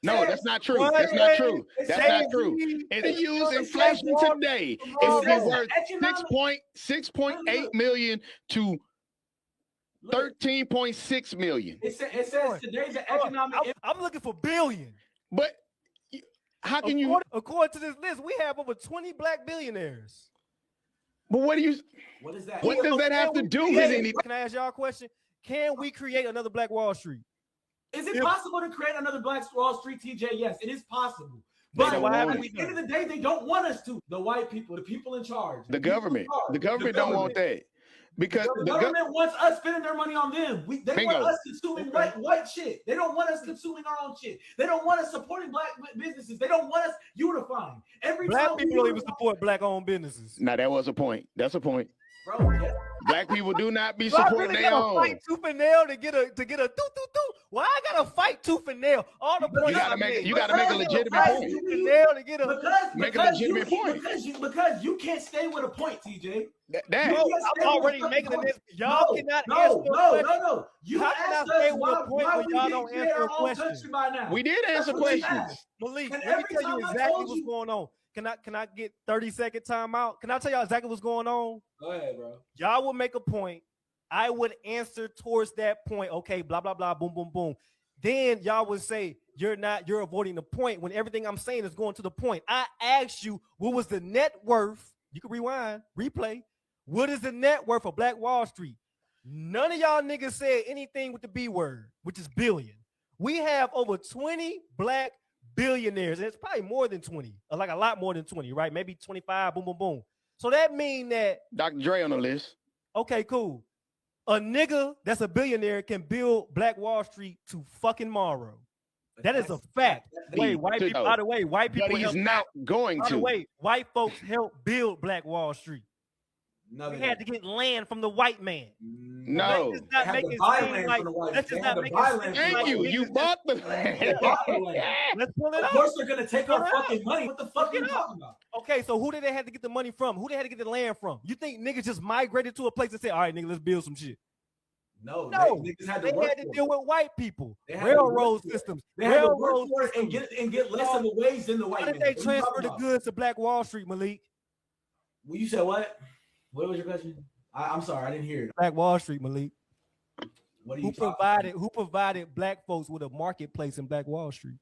[SPEAKER 2] No, that's not true. That's not true. That's not true. If you use inflation today, it would be worth 6.8 million to 13.6 million.
[SPEAKER 1] It says today's economic.
[SPEAKER 3] I'm looking for billion.
[SPEAKER 2] But how can you?
[SPEAKER 3] According to this list, we have over 20 black billionaires.
[SPEAKER 2] But what is
[SPEAKER 1] that?
[SPEAKER 2] What does that have to do with anything?
[SPEAKER 3] Can I ask y'all a question? Can we create another Black Wall Street?
[SPEAKER 1] Is it possible to create another Black Wall Street, TJ? Yes, it is possible. But at the end of the day, they don't want us to. The white people, the people in charge.
[SPEAKER 2] The government don't want that. Because
[SPEAKER 1] the government wants us spending their money on them. They want us consuming white shit. They don't want us consuming our own shit. They don't want us supporting black businesses. They don't want us unifying.
[SPEAKER 3] Black people don't even support black-owned businesses.
[SPEAKER 2] Now that was a point. That's a point.
[SPEAKER 1] Bro, yeah.
[SPEAKER 2] Black people do not be supporting their own.
[SPEAKER 3] Fight tooth and nail to get a doo. Why I gotta fight tooth and nail? All the points
[SPEAKER 2] you gotta make a legitimate point.
[SPEAKER 3] Tooth and nail to get a
[SPEAKER 2] make a legitimate point.
[SPEAKER 1] Because you can't stay with a point, TJ.
[SPEAKER 3] I'm already making this. Y'all cannot answer a question.
[SPEAKER 1] No. You asked us why we didn't create our own country by now.
[SPEAKER 2] We did answer questions.
[SPEAKER 3] Malik, let me tell you exactly what's going on. Can I get 30-second timeout? Can I tell y'all exactly what's going on?
[SPEAKER 1] Go ahead, bro.
[SPEAKER 3] Y'all would make a point. I would answer towards that point. Okay, blah, blah, blah, boom, boom, boom. Then y'all would say, you're avoiding the point when everything I'm saying is going to the point. I asked you, what was the net worth? You can rewind, replay. What is the net worth of Black Wall Street? None of y'all niggas said anything with the B word, which is billion. We have over 20 black billionaires. And it's probably more than 20, like a lot more than 20, right? Maybe 25, boom, boom, boom. So that mean that
[SPEAKER 2] Dr. Dre on the list.
[SPEAKER 3] Okay, cool. A nigga that's a billionaire can build Black Wall Street to fucking morrow. That is a fact. By the way, white people.
[SPEAKER 2] But he's not going to.
[SPEAKER 3] By the way, white folks help build Black Wall Street.
[SPEAKER 1] No,
[SPEAKER 3] We
[SPEAKER 1] they
[SPEAKER 3] had to
[SPEAKER 1] didn't.
[SPEAKER 3] get land from the white man.
[SPEAKER 2] No.
[SPEAKER 3] Let's just
[SPEAKER 1] They
[SPEAKER 3] not
[SPEAKER 1] had
[SPEAKER 3] make
[SPEAKER 1] to
[SPEAKER 3] it
[SPEAKER 1] buy
[SPEAKER 3] seem
[SPEAKER 1] land
[SPEAKER 3] like.
[SPEAKER 1] from the white.
[SPEAKER 3] Let's
[SPEAKER 1] They
[SPEAKER 3] just
[SPEAKER 1] had
[SPEAKER 3] not
[SPEAKER 1] to
[SPEAKER 3] make
[SPEAKER 1] buy
[SPEAKER 3] it
[SPEAKER 1] land
[SPEAKER 3] seem
[SPEAKER 1] from the
[SPEAKER 2] Thank
[SPEAKER 3] like
[SPEAKER 1] white.
[SPEAKER 2] you. You
[SPEAKER 3] niggas
[SPEAKER 2] bought the
[SPEAKER 1] They
[SPEAKER 2] land.
[SPEAKER 1] bought the land.
[SPEAKER 3] Let's pull it
[SPEAKER 1] Of
[SPEAKER 3] up.
[SPEAKER 1] course, they're gonna take
[SPEAKER 3] Pull
[SPEAKER 1] our
[SPEAKER 3] it up.
[SPEAKER 1] fucking money. What the fuck are
[SPEAKER 3] Look
[SPEAKER 1] you
[SPEAKER 3] it up.
[SPEAKER 1] talking about?
[SPEAKER 3] Okay, so who did they have to get the money from? Who they had to get the land from? You think niggas just migrated to a place and said, all right, nigga, let's build some shit?
[SPEAKER 1] No,
[SPEAKER 3] No,
[SPEAKER 1] niggas had to
[SPEAKER 3] they
[SPEAKER 1] work
[SPEAKER 3] had to
[SPEAKER 1] for
[SPEAKER 3] deal
[SPEAKER 1] it.
[SPEAKER 3] with white people.
[SPEAKER 1] They had to work
[SPEAKER 3] Railroad
[SPEAKER 1] for it.
[SPEAKER 3] systems.
[SPEAKER 1] They had to work
[SPEAKER 3] Railroad
[SPEAKER 1] for it
[SPEAKER 3] systems.
[SPEAKER 1] and get less of a wage than the white
[SPEAKER 3] How
[SPEAKER 1] man.
[SPEAKER 3] did they
[SPEAKER 1] What are you
[SPEAKER 3] transfer
[SPEAKER 1] talking
[SPEAKER 3] the
[SPEAKER 1] about?
[SPEAKER 3] goods to Black Wall Street, Malik?
[SPEAKER 1] Well, you said what? What was your question? I'm sorry, I didn't hear it.
[SPEAKER 3] Black Wall Street, Malik.
[SPEAKER 1] What are you talking about?
[SPEAKER 3] Who provided black folks with a marketplace in Black Wall Street?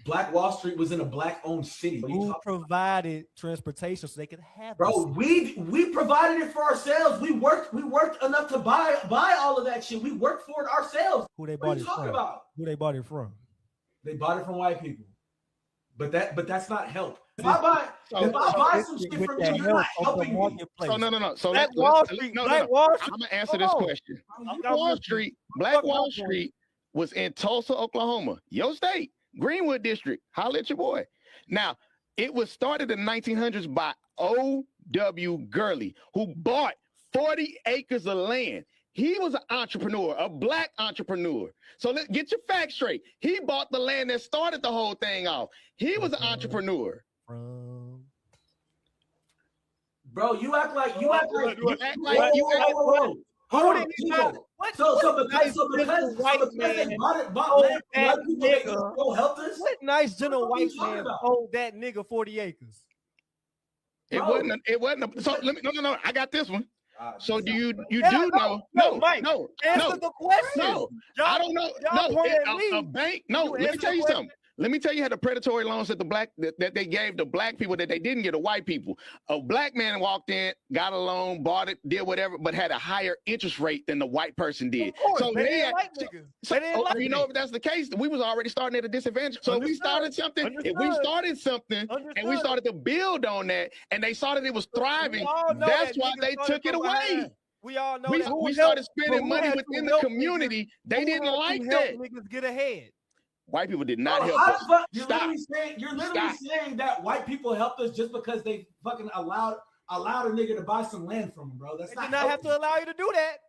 [SPEAKER 1] Black Wall Street was in a black-owned city. What are you
[SPEAKER 3] Who
[SPEAKER 1] talking
[SPEAKER 3] provided transportation so they could have
[SPEAKER 1] Bro,
[SPEAKER 3] this?
[SPEAKER 1] we provided it for ourselves. We worked enough to buy all of that shit. We worked for it ourselves.
[SPEAKER 3] Who they
[SPEAKER 1] What
[SPEAKER 3] bought
[SPEAKER 1] are you
[SPEAKER 3] it
[SPEAKER 1] talking
[SPEAKER 3] from?
[SPEAKER 1] about?
[SPEAKER 3] Who they bought it from?
[SPEAKER 1] They bought it from white people. But that's not help. If I buy some shit from you, you're not helping me.
[SPEAKER 2] So no. So
[SPEAKER 3] Black
[SPEAKER 2] let-
[SPEAKER 3] Wall
[SPEAKER 2] let-
[SPEAKER 3] Street.
[SPEAKER 2] no,
[SPEAKER 3] Black
[SPEAKER 2] no, no.
[SPEAKER 3] Wall
[SPEAKER 2] I'm
[SPEAKER 3] Street.
[SPEAKER 2] gonna answer
[SPEAKER 3] Hold
[SPEAKER 2] this
[SPEAKER 3] on.
[SPEAKER 2] question.
[SPEAKER 3] I'm
[SPEAKER 2] Wall
[SPEAKER 3] listening.
[SPEAKER 2] Street, Black
[SPEAKER 3] Fuck my
[SPEAKER 2] Wall
[SPEAKER 3] point.
[SPEAKER 2] Street was in Tulsa, Oklahoma, your state, Greenwood District. Holla at your boy. Now, it was started in the 1900s by O.W. Gurley, who bought 40 acres of land. He was an entrepreneur, a black entrepreneur. So let's get your facts straight. He bought the land that started the whole thing off. He was an entrepreneur.
[SPEAKER 3] From
[SPEAKER 1] Bro, you act like you act like
[SPEAKER 2] You act like you act-
[SPEAKER 1] Hold on, Chico.
[SPEAKER 3] What
[SPEAKER 1] So
[SPEAKER 3] nice
[SPEAKER 1] because
[SPEAKER 3] white
[SPEAKER 1] they
[SPEAKER 3] man
[SPEAKER 1] bought
[SPEAKER 3] told
[SPEAKER 1] land from
[SPEAKER 3] that
[SPEAKER 1] white people, they
[SPEAKER 3] nigga?
[SPEAKER 1] go help us?
[SPEAKER 3] What nice gentle
[SPEAKER 1] What are you
[SPEAKER 3] white
[SPEAKER 1] talking
[SPEAKER 3] man
[SPEAKER 1] about?
[SPEAKER 3] sold that nigga 40 acres?
[SPEAKER 2] It wasn't. So let me. No. I got this one. So do you
[SPEAKER 3] Yeah,
[SPEAKER 2] do know?
[SPEAKER 3] Mike,
[SPEAKER 2] No.
[SPEAKER 3] Answer the question.
[SPEAKER 2] No.
[SPEAKER 3] Y'all-
[SPEAKER 2] I don't know.
[SPEAKER 3] y'all
[SPEAKER 2] No,
[SPEAKER 3] pointing at
[SPEAKER 2] a
[SPEAKER 3] me.
[SPEAKER 2] bank. No,
[SPEAKER 3] You
[SPEAKER 2] let me
[SPEAKER 3] answer
[SPEAKER 2] tell
[SPEAKER 3] the
[SPEAKER 2] you
[SPEAKER 3] question.
[SPEAKER 2] something. Let me tell you how the predatory loans that they gave the black people that they didn't get to white people. A black man walked in, got a loan, bought it, did whatever, but had a higher interest rate than the white person did.
[SPEAKER 3] Of course,
[SPEAKER 2] So
[SPEAKER 3] they
[SPEAKER 2] he
[SPEAKER 3] didn't
[SPEAKER 2] had-
[SPEAKER 3] like niggas.
[SPEAKER 2] So,
[SPEAKER 3] They didn't like
[SPEAKER 2] you know,
[SPEAKER 3] it.
[SPEAKER 2] if that's the case, we was already starting at a disadvantage. So if we started something, if we
[SPEAKER 3] Understood.
[SPEAKER 2] started something, and we
[SPEAKER 3] Understood.
[SPEAKER 2] started to build on that, and they saw that it was thriving,
[SPEAKER 3] We all know
[SPEAKER 2] that's
[SPEAKER 3] that
[SPEAKER 2] why
[SPEAKER 3] niggas
[SPEAKER 2] they
[SPEAKER 3] started
[SPEAKER 2] took it
[SPEAKER 3] from
[SPEAKER 2] away.
[SPEAKER 3] behind. We all know that.
[SPEAKER 2] We
[SPEAKER 3] Who
[SPEAKER 2] started
[SPEAKER 3] helped-
[SPEAKER 2] spending
[SPEAKER 3] but who
[SPEAKER 2] money
[SPEAKER 3] had
[SPEAKER 2] within
[SPEAKER 3] to
[SPEAKER 2] the
[SPEAKER 3] help
[SPEAKER 2] community. They
[SPEAKER 3] Who
[SPEAKER 2] didn't
[SPEAKER 3] had to
[SPEAKER 2] like
[SPEAKER 3] help
[SPEAKER 2] that.
[SPEAKER 3] niggas get ahead.
[SPEAKER 2] White people did not
[SPEAKER 1] Bro,
[SPEAKER 2] help
[SPEAKER 1] how
[SPEAKER 2] us.
[SPEAKER 1] the fuck-
[SPEAKER 2] Stop.
[SPEAKER 1] You're literally saying that white people helped us just because they fucking allowed a nigga to buy some land from them, bro. That's
[SPEAKER 3] They
[SPEAKER 1] not
[SPEAKER 3] did not have
[SPEAKER 1] helping.
[SPEAKER 3] to allow you to do that.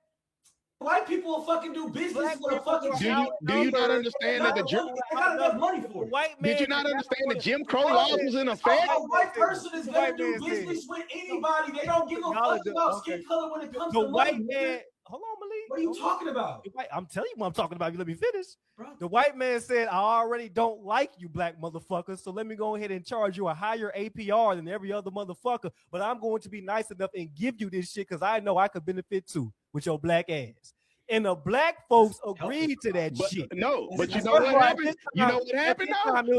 [SPEAKER 1] White people will fucking do business
[SPEAKER 3] Black
[SPEAKER 1] for the
[SPEAKER 3] people
[SPEAKER 1] fucking
[SPEAKER 3] are
[SPEAKER 2] Do
[SPEAKER 1] shit.
[SPEAKER 2] you not understand that the Jim?
[SPEAKER 1] They got enough money for it.
[SPEAKER 3] White man
[SPEAKER 2] Did you not
[SPEAKER 3] did
[SPEAKER 2] understand the
[SPEAKER 3] want-
[SPEAKER 2] Jim Crow
[SPEAKER 3] White
[SPEAKER 2] laws
[SPEAKER 3] man-
[SPEAKER 2] was in
[SPEAKER 1] A
[SPEAKER 2] effect?
[SPEAKER 1] white person is
[SPEAKER 3] The
[SPEAKER 1] gonna
[SPEAKER 3] white
[SPEAKER 1] do
[SPEAKER 3] man said-
[SPEAKER 1] business with anybody. They don't give a
[SPEAKER 3] Y'all
[SPEAKER 1] fuck
[SPEAKER 3] are the-
[SPEAKER 1] about
[SPEAKER 3] okay.
[SPEAKER 1] skin color when it comes
[SPEAKER 3] The
[SPEAKER 1] to
[SPEAKER 3] white
[SPEAKER 1] money.
[SPEAKER 3] man.
[SPEAKER 1] nigga.
[SPEAKER 3] Hold on, Malik.
[SPEAKER 1] What are you talking about,
[SPEAKER 3] I'm telling you what I'm talking about. If you let me finish.
[SPEAKER 1] bro?
[SPEAKER 3] The white man said, I already don't like you black motherfuckers, so let me go ahead and charge you a higher APR than every other motherfucker, but I'm going to be nice enough and give you this shit because I know I could benefit too with your black ass. And the black folks agreed to that
[SPEAKER 2] But
[SPEAKER 3] shit.
[SPEAKER 2] no, but you
[SPEAKER 1] That's
[SPEAKER 2] know
[SPEAKER 1] not
[SPEAKER 2] what
[SPEAKER 1] right.
[SPEAKER 2] happened? You know what happened now? The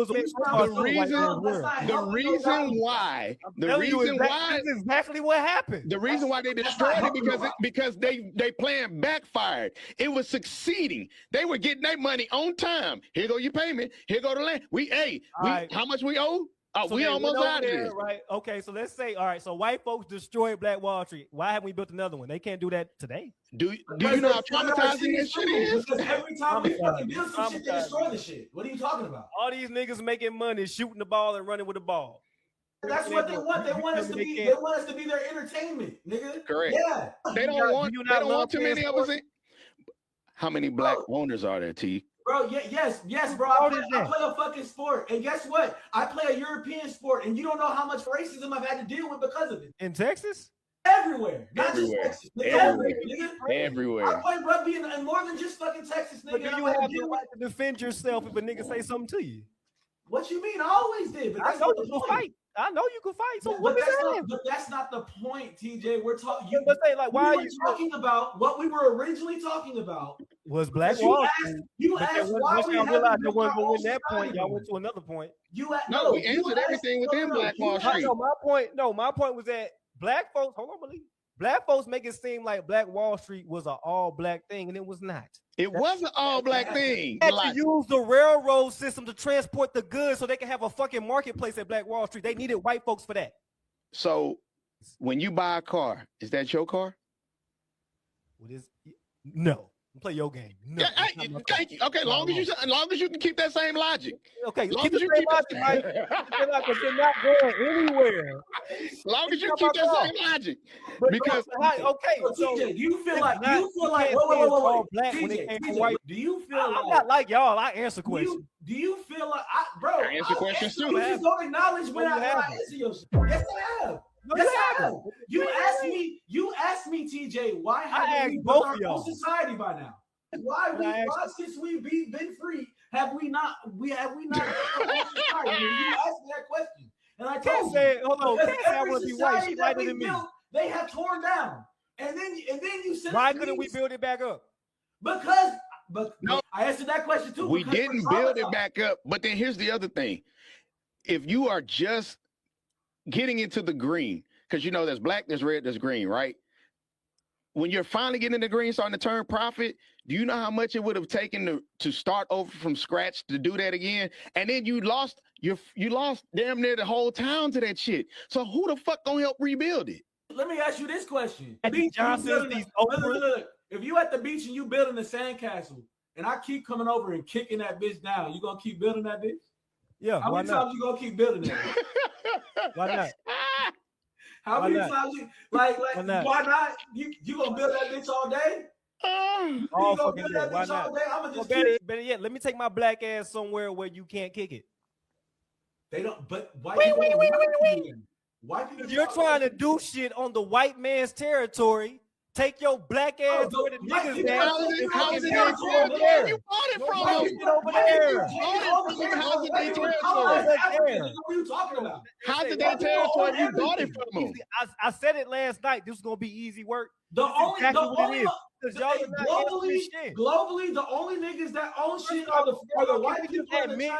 [SPEAKER 2] reason why the reason why they destroyed it because they plan backfired. It was succeeding. They were getting their money on time. Here go your payment. Here go the land.
[SPEAKER 3] Right.
[SPEAKER 2] How much we owe? Oh,
[SPEAKER 3] So
[SPEAKER 2] we
[SPEAKER 3] they
[SPEAKER 2] almost
[SPEAKER 3] went over
[SPEAKER 2] out of
[SPEAKER 3] there,
[SPEAKER 2] this.
[SPEAKER 3] right? Okay, so let's say, all right, so white folks destroyed Black Wall Street. Why haven't we built another one? They can't do that today.
[SPEAKER 2] Do you know how traumatizing this shit is?
[SPEAKER 1] Because every time we fucking build some shit, they
[SPEAKER 3] Traumatizing.
[SPEAKER 1] destroy the shit. What are you talking about?
[SPEAKER 3] All these niggas making money, shooting the ball and running with the ball.
[SPEAKER 1] That's what they want. They want us to be. They want us to be their entertainment, nigga.
[SPEAKER 2] Correct.
[SPEAKER 1] Yeah.
[SPEAKER 2] They don't want too many of us in. How many black owners are there, T?
[SPEAKER 1] Bro, yes, bro. I play a fucking sport, and guess what? I play a European sport, and you don't know how much racism I've had to deal with because of it.
[SPEAKER 3] In Texas?
[SPEAKER 1] Everywhere, not
[SPEAKER 2] Everywhere.
[SPEAKER 1] just Texas.
[SPEAKER 2] Everywhere.
[SPEAKER 1] Nigga.
[SPEAKER 2] Everywhere.
[SPEAKER 1] I play rugby in more than just fucking Texas, nigga.
[SPEAKER 3] But do
[SPEAKER 1] and
[SPEAKER 3] you
[SPEAKER 1] I'm
[SPEAKER 3] have
[SPEAKER 1] like,
[SPEAKER 3] the right to defend yourself if a nigga say something to you?
[SPEAKER 1] what you mean? I always did, but
[SPEAKER 3] I
[SPEAKER 1] that's
[SPEAKER 3] know
[SPEAKER 1] not
[SPEAKER 3] you
[SPEAKER 1] the
[SPEAKER 3] can
[SPEAKER 1] point.
[SPEAKER 3] fight. I know you can fight. So
[SPEAKER 1] But
[SPEAKER 3] what is
[SPEAKER 1] that's
[SPEAKER 3] that?
[SPEAKER 1] not, but that's not the point, TJ. We're talking.
[SPEAKER 3] But say like, why
[SPEAKER 1] we
[SPEAKER 3] are
[SPEAKER 1] were
[SPEAKER 3] you
[SPEAKER 1] talking about what we were originally talking about?
[SPEAKER 3] was Black
[SPEAKER 1] You
[SPEAKER 3] Wall
[SPEAKER 1] asked,
[SPEAKER 3] Street?
[SPEAKER 1] you
[SPEAKER 3] But then
[SPEAKER 1] asked why
[SPEAKER 3] once
[SPEAKER 1] we
[SPEAKER 3] y'all
[SPEAKER 1] haven't
[SPEAKER 3] realized they
[SPEAKER 1] built
[SPEAKER 3] wasn't
[SPEAKER 1] our
[SPEAKER 3] gonna
[SPEAKER 1] own
[SPEAKER 3] win that point,
[SPEAKER 1] society.
[SPEAKER 3] y'all went to another point.
[SPEAKER 2] No, we answered everything within Black Wall Street.
[SPEAKER 3] No, my point was that black folks, hold on, Malik. Black folks make it seem like Black Wall Street was an all black thing, and it was not.
[SPEAKER 2] It was an all black thing.
[SPEAKER 3] They had to use the railroad system to transport the goods so they can have a fucking marketplace at Black Wall Street. They needed white folks for that.
[SPEAKER 2] So when you buy a car, is that your car?
[SPEAKER 3] What is no? Play your game. No,
[SPEAKER 2] Yeah, hey, thank you. Okay, long as you can keep that same logic.
[SPEAKER 3] Okay,
[SPEAKER 2] Long
[SPEAKER 3] keep
[SPEAKER 2] as
[SPEAKER 3] the
[SPEAKER 2] you
[SPEAKER 3] same
[SPEAKER 2] keep
[SPEAKER 3] logic, Mike. Because they're not going anywhere.
[SPEAKER 2] long as you
[SPEAKER 3] It's
[SPEAKER 2] keep
[SPEAKER 3] not
[SPEAKER 2] that
[SPEAKER 3] my
[SPEAKER 2] same logic.
[SPEAKER 3] But
[SPEAKER 2] Because
[SPEAKER 3] okay,
[SPEAKER 1] So, TJ, do you feel like
[SPEAKER 3] you
[SPEAKER 1] wait,
[SPEAKER 3] can't say it's all
[SPEAKER 1] wait,
[SPEAKER 3] black when
[SPEAKER 1] TJ,
[SPEAKER 3] it came
[SPEAKER 1] TJ,
[SPEAKER 3] from white.
[SPEAKER 1] do you feel
[SPEAKER 3] I'm
[SPEAKER 1] like
[SPEAKER 3] not like y'all. I answer questions.
[SPEAKER 1] do you feel like bro?
[SPEAKER 2] I answer questions too.
[SPEAKER 1] You just don't acknowledge when I answer your shit. Yes, I have.
[SPEAKER 3] No,
[SPEAKER 1] Yes,
[SPEAKER 3] you
[SPEAKER 1] I have.
[SPEAKER 3] haven't.
[SPEAKER 1] You asked me, TJ, why
[SPEAKER 3] I
[SPEAKER 1] haven't
[SPEAKER 3] asked
[SPEAKER 1] we
[SPEAKER 3] both
[SPEAKER 1] built
[SPEAKER 3] of
[SPEAKER 1] our
[SPEAKER 3] y'all.
[SPEAKER 1] own society by now? Why since we've been free have we not built our own society? You asked me that question, and I told you.
[SPEAKER 3] Hold on. Can't say I
[SPEAKER 1] Every
[SPEAKER 3] want to be white.
[SPEAKER 1] society
[SPEAKER 3] She
[SPEAKER 1] that
[SPEAKER 3] lighter
[SPEAKER 1] we
[SPEAKER 3] than me.
[SPEAKER 1] built, they have torn down, and then you said,
[SPEAKER 3] Why couldn't we build it back up?
[SPEAKER 1] Because
[SPEAKER 2] No.
[SPEAKER 1] I answered that question too.
[SPEAKER 2] We
[SPEAKER 1] because
[SPEAKER 2] didn't build it back up. But then here's the other thing. If you are just getting into the green, because there's black, there's red, there's green, right? When you're finally getting in the green, starting to turn profit, do you know how much it would have taken to start over from scratch to do that again? And then you lost damn near the whole town to that shit. So who the fuck gonna help rebuild it?
[SPEAKER 1] Let me ask you this question.
[SPEAKER 3] Johnson's,
[SPEAKER 1] Look, if you at the beach and you building a sandcastle, and I keep coming over and kicking that bitch down, you gonna keep building that bitch?
[SPEAKER 3] Yeah.
[SPEAKER 1] How many times you gonna keep building that?
[SPEAKER 3] Why not?
[SPEAKER 1] How many times you why not? You gonna build that bitch all day?
[SPEAKER 3] All
[SPEAKER 1] gonna
[SPEAKER 3] fucking
[SPEAKER 1] build
[SPEAKER 3] day.
[SPEAKER 1] that
[SPEAKER 3] Why
[SPEAKER 1] bitch
[SPEAKER 3] not?
[SPEAKER 1] all day? I'ma just
[SPEAKER 3] Better yet, let me take my black ass somewhere where you can't kick it.
[SPEAKER 1] They don't. But white people. White people.
[SPEAKER 3] You're trying to do shit on the white man's territory. Take your black ass where the niggas at.
[SPEAKER 2] How is it their territory? You bought it from them.
[SPEAKER 3] Over there.
[SPEAKER 2] How's it their territory?
[SPEAKER 1] What are you talking about?
[SPEAKER 2] How's it their territory? You bought it from them.
[SPEAKER 3] I said it last night. This was gonna be easy work.
[SPEAKER 1] Globally,
[SPEAKER 3] Globally,
[SPEAKER 1] the only niggas that own shit are the white people and the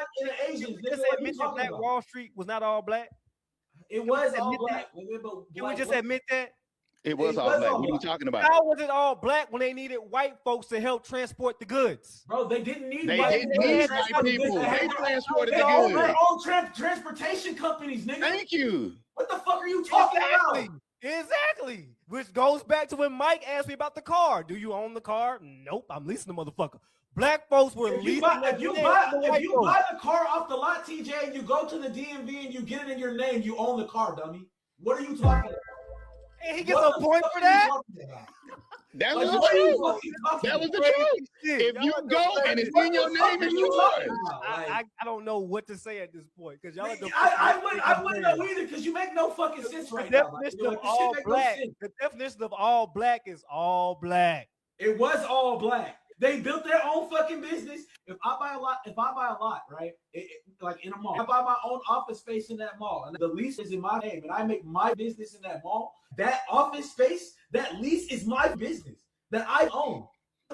[SPEAKER 1] Asians.
[SPEAKER 3] Just admit that Black Wall Street was not all black.
[SPEAKER 1] It was all black.
[SPEAKER 3] Can we just admit that?
[SPEAKER 2] It was all black. What are you talking about?
[SPEAKER 3] How was it all black when they needed white folks to help transport the goods?
[SPEAKER 1] Bro, they didn't need
[SPEAKER 2] white people. They transported the goods.
[SPEAKER 1] Their own transportation companies, nigga.
[SPEAKER 2] Thank you.
[SPEAKER 1] What the fuck are you talking about?
[SPEAKER 3] Exactly. Which goes back to when Mike asked me about the car. Do you own the car? Nope. I'm leasing the motherfucker. Black folks were leasing.
[SPEAKER 1] If you buy the car off the lot, TJ, and you go to the DMV and you get it in your name, you own the car, dummy. What are you talking about?
[SPEAKER 3] And he gets a point for that.
[SPEAKER 2] That was the truth. That was the truth. If you go and it's in your name, it's yours.
[SPEAKER 3] I don't know what to say at this point because y'all.
[SPEAKER 1] I wouldn't know either because you make no fucking sense right now.
[SPEAKER 3] The definition of all black is all black.
[SPEAKER 1] It was all black. They built their own fucking business. If I buy a lot, right? Like in a mall, I buy my own office space in that mall, and the lease is in my name, and I make my business in that mall. That office space, that lease is my business that I own,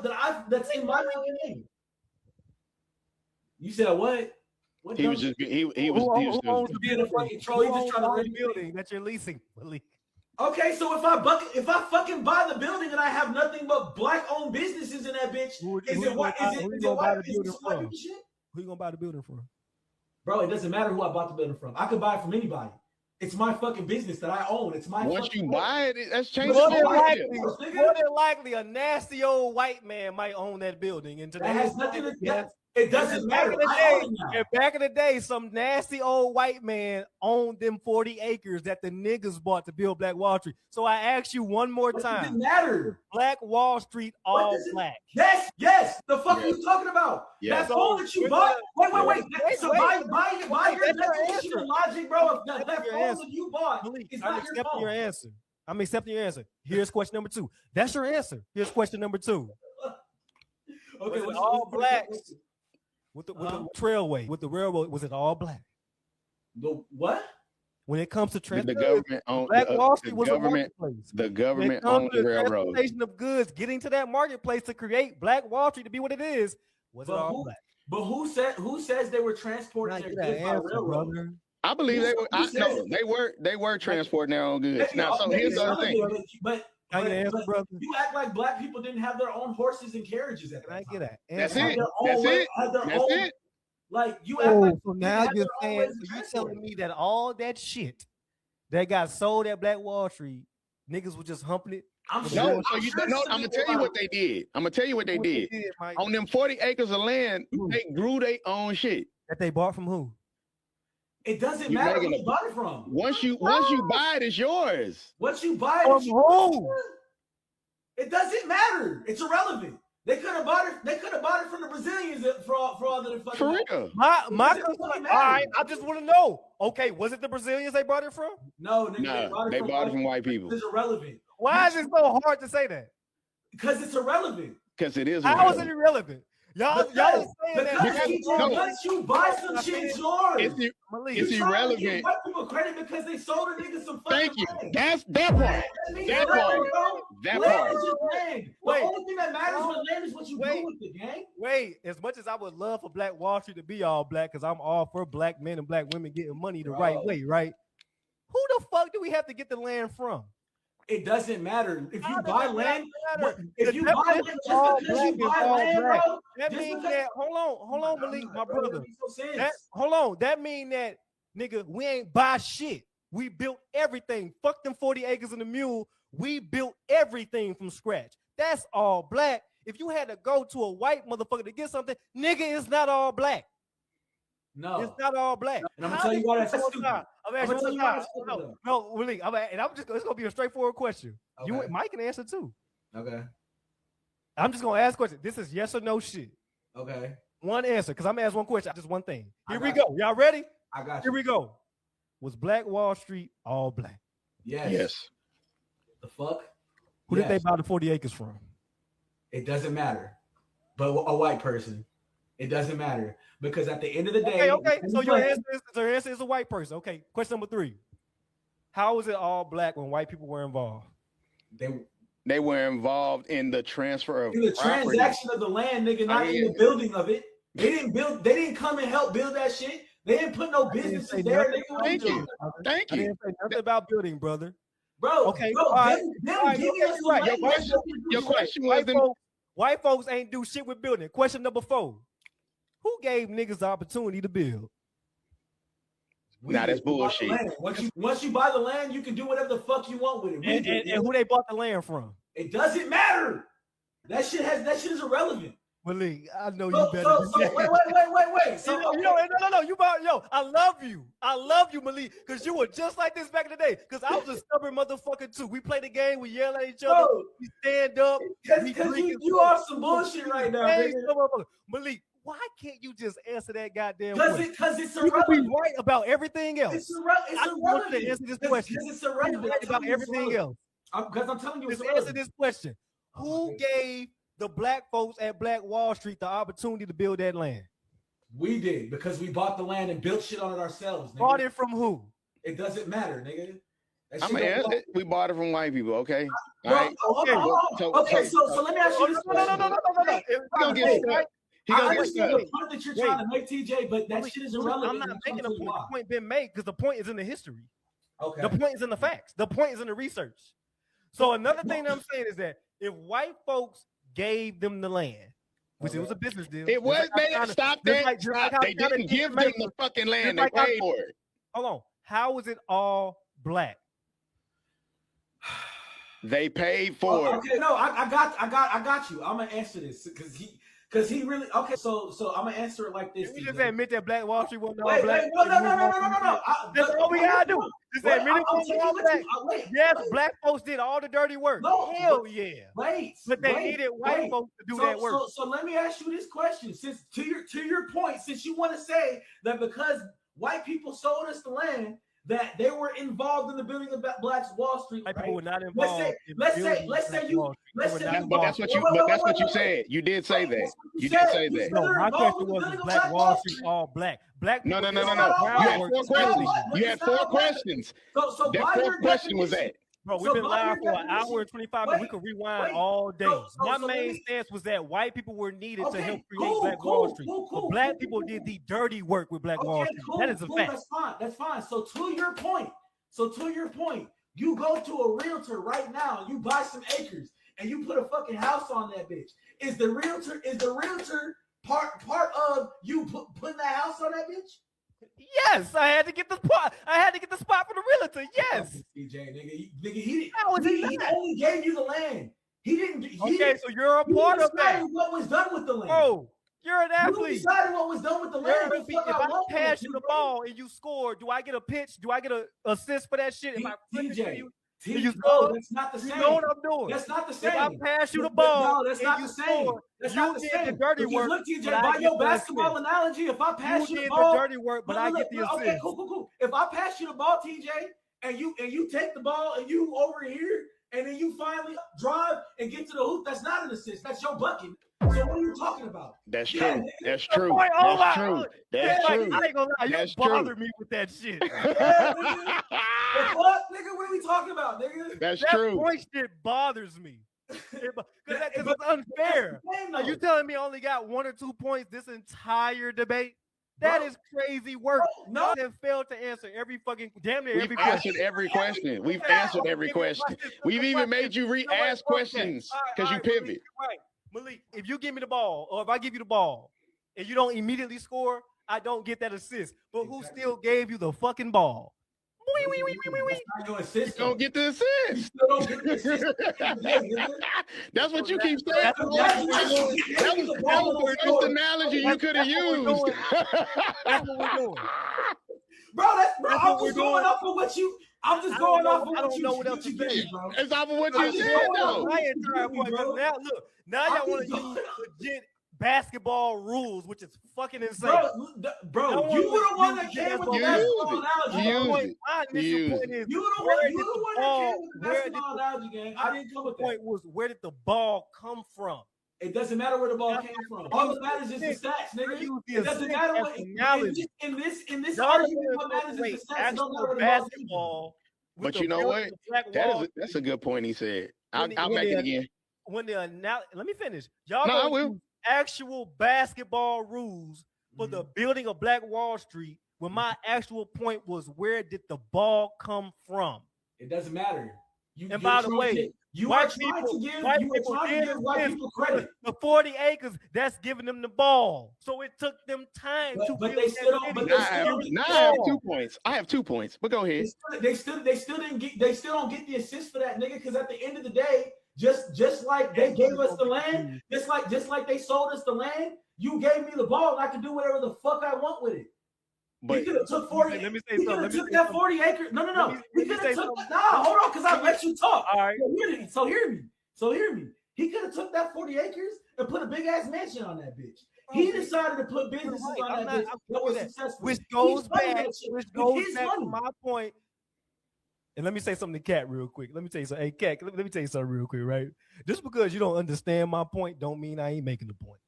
[SPEAKER 1] that's in my fucking name. You said what?
[SPEAKER 2] He was just being
[SPEAKER 1] a fucking troll. He just trying to
[SPEAKER 3] the building that you're leasing.
[SPEAKER 1] Okay, so if I fucking buy the building and I have nothing but black owned businesses in that bitch,
[SPEAKER 3] Who you gonna buy the building from?
[SPEAKER 1] Bro, it doesn't matter who I bought the building from. I could buy it from anybody. It's my fucking business that I own. It's my.
[SPEAKER 2] Once you buy it, that's changed.
[SPEAKER 3] More than likely, a nasty old white man might own that building. And today,
[SPEAKER 1] that has nothing to do. It doesn't matter.
[SPEAKER 3] Back in the day, some nasty old white man owned them 40 acres that the niggas bought to build Black Wall Street. So I ask you one more time.
[SPEAKER 1] It doesn't matter.
[SPEAKER 3] Black Wall Street all black.
[SPEAKER 1] Yes. The fuck are you talking about?
[SPEAKER 2] Yeah.
[SPEAKER 1] That phone that you bought. Wait. So buy your definition of logic, bro. That phone that you bought is not your phone.
[SPEAKER 3] Your answer. I'm accepting your answer. Here's question number 2. That's your answer. Here's question number 2.
[SPEAKER 1] Okay,
[SPEAKER 3] was it all blacks? With the trailway, with the railroad, was it all black?
[SPEAKER 1] The what?
[SPEAKER 3] When it comes to
[SPEAKER 2] the government owned
[SPEAKER 3] Black Wall Street was a marketplace.
[SPEAKER 2] The government owned the railroad.
[SPEAKER 3] Transportation of goods, getting to that marketplace to create Black Wall Street to be what it is. Was it all black?
[SPEAKER 1] But who says they were transporting their goods by railroad?
[SPEAKER 2] I believe they were. They were transporting their own goods. Now, so here's the other thing.
[SPEAKER 1] But you act like black people didn't have their own horses and carriages at that time.
[SPEAKER 3] I get that.
[SPEAKER 2] That's it.
[SPEAKER 1] Like you act like.
[SPEAKER 3] So now you're saying, you're telling me that all that shit that got sold at Black Wall Street, niggas were just humping it.
[SPEAKER 1] I'm
[SPEAKER 2] No,
[SPEAKER 1] sure.
[SPEAKER 2] so you no, I'm gonna tell you what they did. I'm gonna tell you what they did.
[SPEAKER 3] Mike.
[SPEAKER 2] On them 40 acres of land, they grew their own shit.
[SPEAKER 3] That they bought from who?
[SPEAKER 1] It doesn't
[SPEAKER 2] You
[SPEAKER 1] matter
[SPEAKER 2] making
[SPEAKER 1] where you bought it from.
[SPEAKER 2] Once you buy it, it's yours.
[SPEAKER 1] What you buy
[SPEAKER 3] From
[SPEAKER 1] it,
[SPEAKER 3] who?
[SPEAKER 1] it doesn't matter. It's irrelevant. They could have bought it. They could have bought it from the Brazilians for all that it fucking.
[SPEAKER 2] For real.
[SPEAKER 3] My
[SPEAKER 1] doesn't
[SPEAKER 3] all
[SPEAKER 1] fucking
[SPEAKER 3] right,
[SPEAKER 1] matter.
[SPEAKER 3] I just want to know. Okay, was it the Brazilians they bought it from?
[SPEAKER 1] No, nigga,
[SPEAKER 2] Nah, they bought it from white people.
[SPEAKER 1] It's irrelevant.
[SPEAKER 3] Why is it so hard to say that?
[SPEAKER 1] Because it's irrelevant.
[SPEAKER 2] Because it is.
[SPEAKER 3] How is it irrelevant? Y'all saying that
[SPEAKER 1] Once you buy some shit, it's yours.
[SPEAKER 2] It's irrelevant.
[SPEAKER 1] White people credit because they sold a nigga some fucking
[SPEAKER 2] Thank you.
[SPEAKER 1] land.
[SPEAKER 2] That's that part. That part. That
[SPEAKER 1] Land
[SPEAKER 2] part.
[SPEAKER 1] is just land. The only thing that matters with land is what you do with the gang.
[SPEAKER 3] Wait, as much as I would love for Black Wall Street to be all black, because I'm all for black men and black women getting money the right way, right? Who the fuck do we have to get the land from?
[SPEAKER 1] It doesn't matter if you buy land.
[SPEAKER 3] If you buy land, just because you buy land, bro. That
[SPEAKER 1] just
[SPEAKER 3] means
[SPEAKER 1] because-
[SPEAKER 3] that. Hold on, Malik, my
[SPEAKER 1] Bro,
[SPEAKER 3] brother.
[SPEAKER 1] that makes no sense.
[SPEAKER 3] Hold on. That mean that nigga, we ain't buy shit. We built everything. Fuck them 40 acres and the mule. We built everything from scratch. That's all black. If you had to go to a white motherfucker to get something, nigga, it's not all black.
[SPEAKER 1] No,
[SPEAKER 3] It's not all black.
[SPEAKER 1] And I'm gonna tell you why that's stupid.
[SPEAKER 3] No, Malik. It's gonna be a straightforward question.
[SPEAKER 1] Okay.
[SPEAKER 3] You, Mike, can answer too.
[SPEAKER 1] Okay.
[SPEAKER 3] I'm just gonna ask questions. This is yes or no shit.
[SPEAKER 1] Okay.
[SPEAKER 3] One answer, because I'm gonna ask one question, just one thing. Here
[SPEAKER 1] I
[SPEAKER 3] we
[SPEAKER 1] got
[SPEAKER 3] go. Y'all ready?
[SPEAKER 1] I got
[SPEAKER 3] Here
[SPEAKER 1] you.
[SPEAKER 3] we go. Was Black Wall Street all black?
[SPEAKER 1] Yes.
[SPEAKER 2] Yes.
[SPEAKER 1] The fuck?
[SPEAKER 3] Who did they buy the 40 acres from?
[SPEAKER 1] It doesn't matter. But a white person. It doesn't matter. Because at the end of the day.
[SPEAKER 3] Okay. So your answer is a white person. Okay. Question number 3. How was it all black when white people were involved?
[SPEAKER 2] They were involved in the transfer of
[SPEAKER 1] the
[SPEAKER 2] property.
[SPEAKER 1] transaction of the land, nigga, not in the building of it. They didn't come and help build that shit. They didn't put no businesses there.
[SPEAKER 2] Thank you.
[SPEAKER 3] I didn't say nothing about building, brother.
[SPEAKER 1] Bro,
[SPEAKER 3] okay.
[SPEAKER 1] Bro,
[SPEAKER 2] Your question was
[SPEAKER 3] white folks ain't do shit with building. Question number 4. Who gave niggas the opportunity to build?
[SPEAKER 2] Nah, that's bullshit.
[SPEAKER 1] Once you buy the land, you can do whatever the fuck you want with it.
[SPEAKER 3] And who they bought the land from?
[SPEAKER 1] It doesn't matter. That shit is irrelevant.
[SPEAKER 3] Malik, I know you better.
[SPEAKER 1] Wait. So,
[SPEAKER 3] no. You bought I love you, Malik, because you were just like this back in the day. Because I was a stubborn motherfucker too. We play the game, we yell at each other, we stand up.
[SPEAKER 1] Because you are some bullshit right now,
[SPEAKER 3] Malik. Why can't you just answer that goddamn
[SPEAKER 1] question? Because it's
[SPEAKER 3] irrelevant. You can be right about everything else.
[SPEAKER 1] It's irrelevant.
[SPEAKER 3] I just want you to answer this question.
[SPEAKER 1] Because it's irrelevant.
[SPEAKER 3] Right about everything else.
[SPEAKER 1] Because I'm telling you,
[SPEAKER 3] just answer this question. Who gave the black folks at Black Wall Street the opportunity to build that land?
[SPEAKER 1] We did, because we bought the land and built shit on it ourselves. Nigga.
[SPEAKER 3] Bought it from who?
[SPEAKER 1] It doesn't matter, nigga.
[SPEAKER 2] We bought it from white people, okay?
[SPEAKER 1] All right. Okay, so let me ask you this question.
[SPEAKER 3] No.
[SPEAKER 1] I understand the point that you're trying to make, TJ, but that shit is irrelevant.
[SPEAKER 3] I'm not making a point. The point been made because the point is in the history.
[SPEAKER 1] Okay.
[SPEAKER 3] The point is in the facts. The point is in the research. So another thing that I'm saying is that if white folks gave them the land, which it was a business deal.
[SPEAKER 2] It was, man. Stop that. They didn't give them the fucking land. They paid for it.
[SPEAKER 3] Hold on. How was it all black?
[SPEAKER 2] They paid for it.
[SPEAKER 1] Okay, no, I got you. I'm gonna answer this because he really okay. So I'm gonna answer it like this.
[SPEAKER 3] You just admit that Black Wall Street wasn't all black.
[SPEAKER 1] No.
[SPEAKER 3] That's all we gotta do. Just admit it wasn't all black. Yes, black folks did all the dirty work.
[SPEAKER 1] No,
[SPEAKER 3] hell yeah. But they needed white folks to do that work.
[SPEAKER 1] So let me ask you this question. Since to your point, since you want to say that because white people sold us the land, that they were involved in the building of Black Wall Street.
[SPEAKER 3] White people were not involved.
[SPEAKER 1] Let's say you.
[SPEAKER 2] But that's what you said. You did say that. You did say that.
[SPEAKER 3] No, my question was Black Wall Street all black? Black people.
[SPEAKER 2] No. You had 4 questions.
[SPEAKER 1] So
[SPEAKER 2] that 4th question was that.
[SPEAKER 3] Bro, we've been live for an hour and 25 minutes. We could rewind all day. My main stance was that white people were needed to help create Black Wall Street. But black people did the dirty work with Black Wall Street. That is a fact.
[SPEAKER 1] That's fine. So to your point, you go to a realtor right now, you buy some acres, and you put a fucking house on that bitch. Is the realtor part of you putting that house on that bitch?
[SPEAKER 3] Yes, I had to get the spot. I had to get the spot for the realtor. Yes.
[SPEAKER 1] TJ, nigga, he
[SPEAKER 3] How was he
[SPEAKER 1] He
[SPEAKER 3] not?
[SPEAKER 1] only gave you the land. He didn't.
[SPEAKER 3] Okay, so you're a
[SPEAKER 1] You
[SPEAKER 3] part of that.
[SPEAKER 1] decided what was done with the land.
[SPEAKER 3] Bro, you're an
[SPEAKER 1] You
[SPEAKER 3] athlete.
[SPEAKER 1] decided what was done with the land. The fuck
[SPEAKER 3] If I
[SPEAKER 1] want
[SPEAKER 3] pass
[SPEAKER 1] from
[SPEAKER 3] you
[SPEAKER 1] it,
[SPEAKER 3] the
[SPEAKER 1] bro.
[SPEAKER 3] ball and you score, do I get a pitch? Do I get an assist for that shit? If I flip it to you, you
[SPEAKER 1] no,
[SPEAKER 3] score?
[SPEAKER 1] that's not the
[SPEAKER 3] You
[SPEAKER 1] same.
[SPEAKER 3] know what I'm doing.
[SPEAKER 1] That's not the same.
[SPEAKER 3] If I pass you the ball,
[SPEAKER 1] no, that's not the same.
[SPEAKER 3] Score,
[SPEAKER 1] That's
[SPEAKER 3] you
[SPEAKER 1] not the
[SPEAKER 3] did
[SPEAKER 1] same.
[SPEAKER 3] the dirty
[SPEAKER 1] Because
[SPEAKER 3] work.
[SPEAKER 1] look, TJ,
[SPEAKER 3] but I
[SPEAKER 1] by
[SPEAKER 3] get
[SPEAKER 1] your
[SPEAKER 3] the
[SPEAKER 1] basketball
[SPEAKER 3] assist.
[SPEAKER 1] analogy, if I pass you the
[SPEAKER 3] did
[SPEAKER 1] ball,
[SPEAKER 3] the dirty work, but I get the assist.
[SPEAKER 1] Okay, cool. If I pass you the ball, TJ, and you take the ball and you over here, and then you finally drive and get to the hoop, that's not an assist. That's your bucket. So what are you talking about?
[SPEAKER 2] That's
[SPEAKER 1] Yeah,
[SPEAKER 2] true. That's true.
[SPEAKER 3] Boy, oh
[SPEAKER 2] That's
[SPEAKER 3] my-
[SPEAKER 2] true.
[SPEAKER 3] Yeah,
[SPEAKER 2] That's
[SPEAKER 3] like,
[SPEAKER 2] true.
[SPEAKER 3] I ain't gonna lie, you
[SPEAKER 2] That's
[SPEAKER 3] bother
[SPEAKER 2] true.
[SPEAKER 3] me with that shit.
[SPEAKER 1] Yeah, nigga. The fuck, nigga? What are we talking about, nigga?
[SPEAKER 2] That's
[SPEAKER 3] That
[SPEAKER 2] true.
[SPEAKER 3] point shit bothers me. Because it's unfair. Are you telling me I only got 1 or 2 points this entire debate? That
[SPEAKER 1] Bro.
[SPEAKER 3] is crazy work.
[SPEAKER 1] No.
[SPEAKER 3] Y'all have failed to answer every fucking damn near
[SPEAKER 2] We've
[SPEAKER 3] every question.
[SPEAKER 2] answered every question. We've
[SPEAKER 3] Okay,
[SPEAKER 2] answered
[SPEAKER 3] okay,
[SPEAKER 2] every
[SPEAKER 3] watch
[SPEAKER 2] question.
[SPEAKER 3] this.
[SPEAKER 2] We've
[SPEAKER 3] Watch
[SPEAKER 2] even
[SPEAKER 3] this.
[SPEAKER 2] made you
[SPEAKER 3] You know what?
[SPEAKER 2] re-ask
[SPEAKER 3] Okay.
[SPEAKER 2] questions
[SPEAKER 3] All right,
[SPEAKER 2] because you
[SPEAKER 3] all right,
[SPEAKER 2] pivot.
[SPEAKER 3] Malik, if you give me the ball, or if I give you the ball, and you don't immediately score, I don't get that assist. But who still gave you the fucking ball?
[SPEAKER 1] That's not your assist.
[SPEAKER 2] You don't get the
[SPEAKER 1] You
[SPEAKER 2] assist.
[SPEAKER 1] still don't get the assist. Yeah, nigga.
[SPEAKER 2] That's what you keep saying.
[SPEAKER 3] That's
[SPEAKER 2] That
[SPEAKER 3] what we're doing.
[SPEAKER 2] was the first analogy you could have
[SPEAKER 3] That's what we're
[SPEAKER 2] used.
[SPEAKER 3] doing. That's what we're doing.
[SPEAKER 1] Bro,
[SPEAKER 3] That's
[SPEAKER 1] I'm
[SPEAKER 3] what we're
[SPEAKER 1] just going
[SPEAKER 3] doing.
[SPEAKER 1] off of what you. I'm just
[SPEAKER 3] I
[SPEAKER 1] going
[SPEAKER 3] don't
[SPEAKER 1] off
[SPEAKER 3] know-
[SPEAKER 1] of
[SPEAKER 3] I
[SPEAKER 1] what
[SPEAKER 3] don't
[SPEAKER 1] you.
[SPEAKER 3] know what else to
[SPEAKER 1] did,
[SPEAKER 3] say.
[SPEAKER 1] bro.
[SPEAKER 2] It's off of what
[SPEAKER 1] I'm
[SPEAKER 2] you
[SPEAKER 1] just
[SPEAKER 2] said,
[SPEAKER 1] going
[SPEAKER 2] though.
[SPEAKER 1] off
[SPEAKER 3] My entire point.
[SPEAKER 1] bro.
[SPEAKER 3] Now look, now
[SPEAKER 1] I'm
[SPEAKER 3] y'all want to
[SPEAKER 1] just
[SPEAKER 3] use legit basketball rules, which is fucking insane.
[SPEAKER 1] Bro, you were the one that came with the
[SPEAKER 2] You
[SPEAKER 1] basketball
[SPEAKER 2] used it.
[SPEAKER 1] analogy.
[SPEAKER 2] You
[SPEAKER 1] bro.
[SPEAKER 2] used it.
[SPEAKER 3] My initial
[SPEAKER 2] Use
[SPEAKER 3] point
[SPEAKER 2] it.
[SPEAKER 3] is
[SPEAKER 1] You were the
[SPEAKER 3] where
[SPEAKER 1] one.
[SPEAKER 3] did
[SPEAKER 1] You were the
[SPEAKER 3] the
[SPEAKER 1] one that
[SPEAKER 3] ball-
[SPEAKER 1] came with the
[SPEAKER 3] where did
[SPEAKER 1] basketball
[SPEAKER 3] the-
[SPEAKER 1] analogy, gang. I didn't come with that.
[SPEAKER 3] point was where did the ball come from?
[SPEAKER 1] It doesn't matter where the ball
[SPEAKER 3] That's
[SPEAKER 1] came
[SPEAKER 3] what
[SPEAKER 1] from.
[SPEAKER 3] I'm
[SPEAKER 1] All that matters is the
[SPEAKER 3] saying.
[SPEAKER 1] stats, nigga.
[SPEAKER 3] Use the
[SPEAKER 1] It doesn't
[SPEAKER 3] assist
[SPEAKER 1] matter
[SPEAKER 3] as
[SPEAKER 1] what
[SPEAKER 3] an analogy.
[SPEAKER 1] in this
[SPEAKER 3] Y'all
[SPEAKER 1] argument.
[SPEAKER 3] want
[SPEAKER 1] What matters
[SPEAKER 3] to
[SPEAKER 1] is the
[SPEAKER 3] equate
[SPEAKER 1] stats. It don't matter
[SPEAKER 3] actual
[SPEAKER 1] where the ball came from.
[SPEAKER 3] basketball with
[SPEAKER 2] But
[SPEAKER 3] the
[SPEAKER 2] you know
[SPEAKER 3] building
[SPEAKER 2] what?
[SPEAKER 3] of Black
[SPEAKER 2] That
[SPEAKER 3] Wall
[SPEAKER 2] is that's a good point he said.
[SPEAKER 3] When
[SPEAKER 2] I'll
[SPEAKER 3] when
[SPEAKER 2] make it
[SPEAKER 3] they-
[SPEAKER 2] again.
[SPEAKER 3] when the let me finish. Y'all
[SPEAKER 2] No, I
[SPEAKER 3] gonna
[SPEAKER 2] will.
[SPEAKER 3] use actual basketball rules for the building of Black Wall Street when my actual point was where did the ball come from?
[SPEAKER 1] It doesn't matter.
[SPEAKER 3] And by the way,
[SPEAKER 1] you
[SPEAKER 3] white
[SPEAKER 1] are trying
[SPEAKER 3] people-
[SPEAKER 1] to give
[SPEAKER 3] white
[SPEAKER 1] you are
[SPEAKER 3] people
[SPEAKER 1] trying to
[SPEAKER 3] did
[SPEAKER 1] give white
[SPEAKER 3] assist
[SPEAKER 1] people credit.
[SPEAKER 3] The 40 acres, that's giving them the ball. So it took them time to
[SPEAKER 1] But
[SPEAKER 3] build
[SPEAKER 1] they
[SPEAKER 3] that
[SPEAKER 1] still don't.
[SPEAKER 3] city.
[SPEAKER 1] But
[SPEAKER 2] Now
[SPEAKER 1] they
[SPEAKER 2] I
[SPEAKER 1] still
[SPEAKER 2] have,
[SPEAKER 1] don't get
[SPEAKER 2] now
[SPEAKER 1] the
[SPEAKER 2] I have
[SPEAKER 1] ball.
[SPEAKER 2] 2 points. I have 2 points, but go ahead.
[SPEAKER 1] They still didn't get. They still don't get the assist for that, nigga. Because at the end of the day, just like they gave us the land, just like they sold us the land, you gave me the ball, and I can do whatever the fuck I want with it.
[SPEAKER 2] But
[SPEAKER 1] He could have took 40.
[SPEAKER 3] Let me say
[SPEAKER 1] He
[SPEAKER 3] something.
[SPEAKER 1] could
[SPEAKER 3] Let
[SPEAKER 1] have
[SPEAKER 3] me
[SPEAKER 1] took
[SPEAKER 3] say
[SPEAKER 1] that
[SPEAKER 3] something.
[SPEAKER 1] 40 acres. No.
[SPEAKER 3] Let
[SPEAKER 1] He
[SPEAKER 3] me
[SPEAKER 1] could
[SPEAKER 3] say
[SPEAKER 1] have took.
[SPEAKER 3] something.
[SPEAKER 1] Nah, hold on, because I let you talk.
[SPEAKER 3] All right.
[SPEAKER 1] So hear me. He could have took that 40 acres and put a big ass mansion on that bitch. He decided to put businesses
[SPEAKER 3] right.
[SPEAKER 1] on
[SPEAKER 3] I'm
[SPEAKER 1] that
[SPEAKER 3] not-
[SPEAKER 1] bitch
[SPEAKER 3] I'm
[SPEAKER 1] that was
[SPEAKER 3] with that.
[SPEAKER 1] successful.
[SPEAKER 3] Which
[SPEAKER 1] He's
[SPEAKER 3] goes
[SPEAKER 1] funding
[SPEAKER 3] back,
[SPEAKER 1] that shit
[SPEAKER 3] which
[SPEAKER 1] with
[SPEAKER 3] goes
[SPEAKER 1] his
[SPEAKER 3] back to
[SPEAKER 1] money.
[SPEAKER 3] my point. And let me say something to Cat real quick. Let me tell you something. Hey, Cat, let me tell you something real quick, right? Just because you don't understand my point, don't mean I ain't making the point.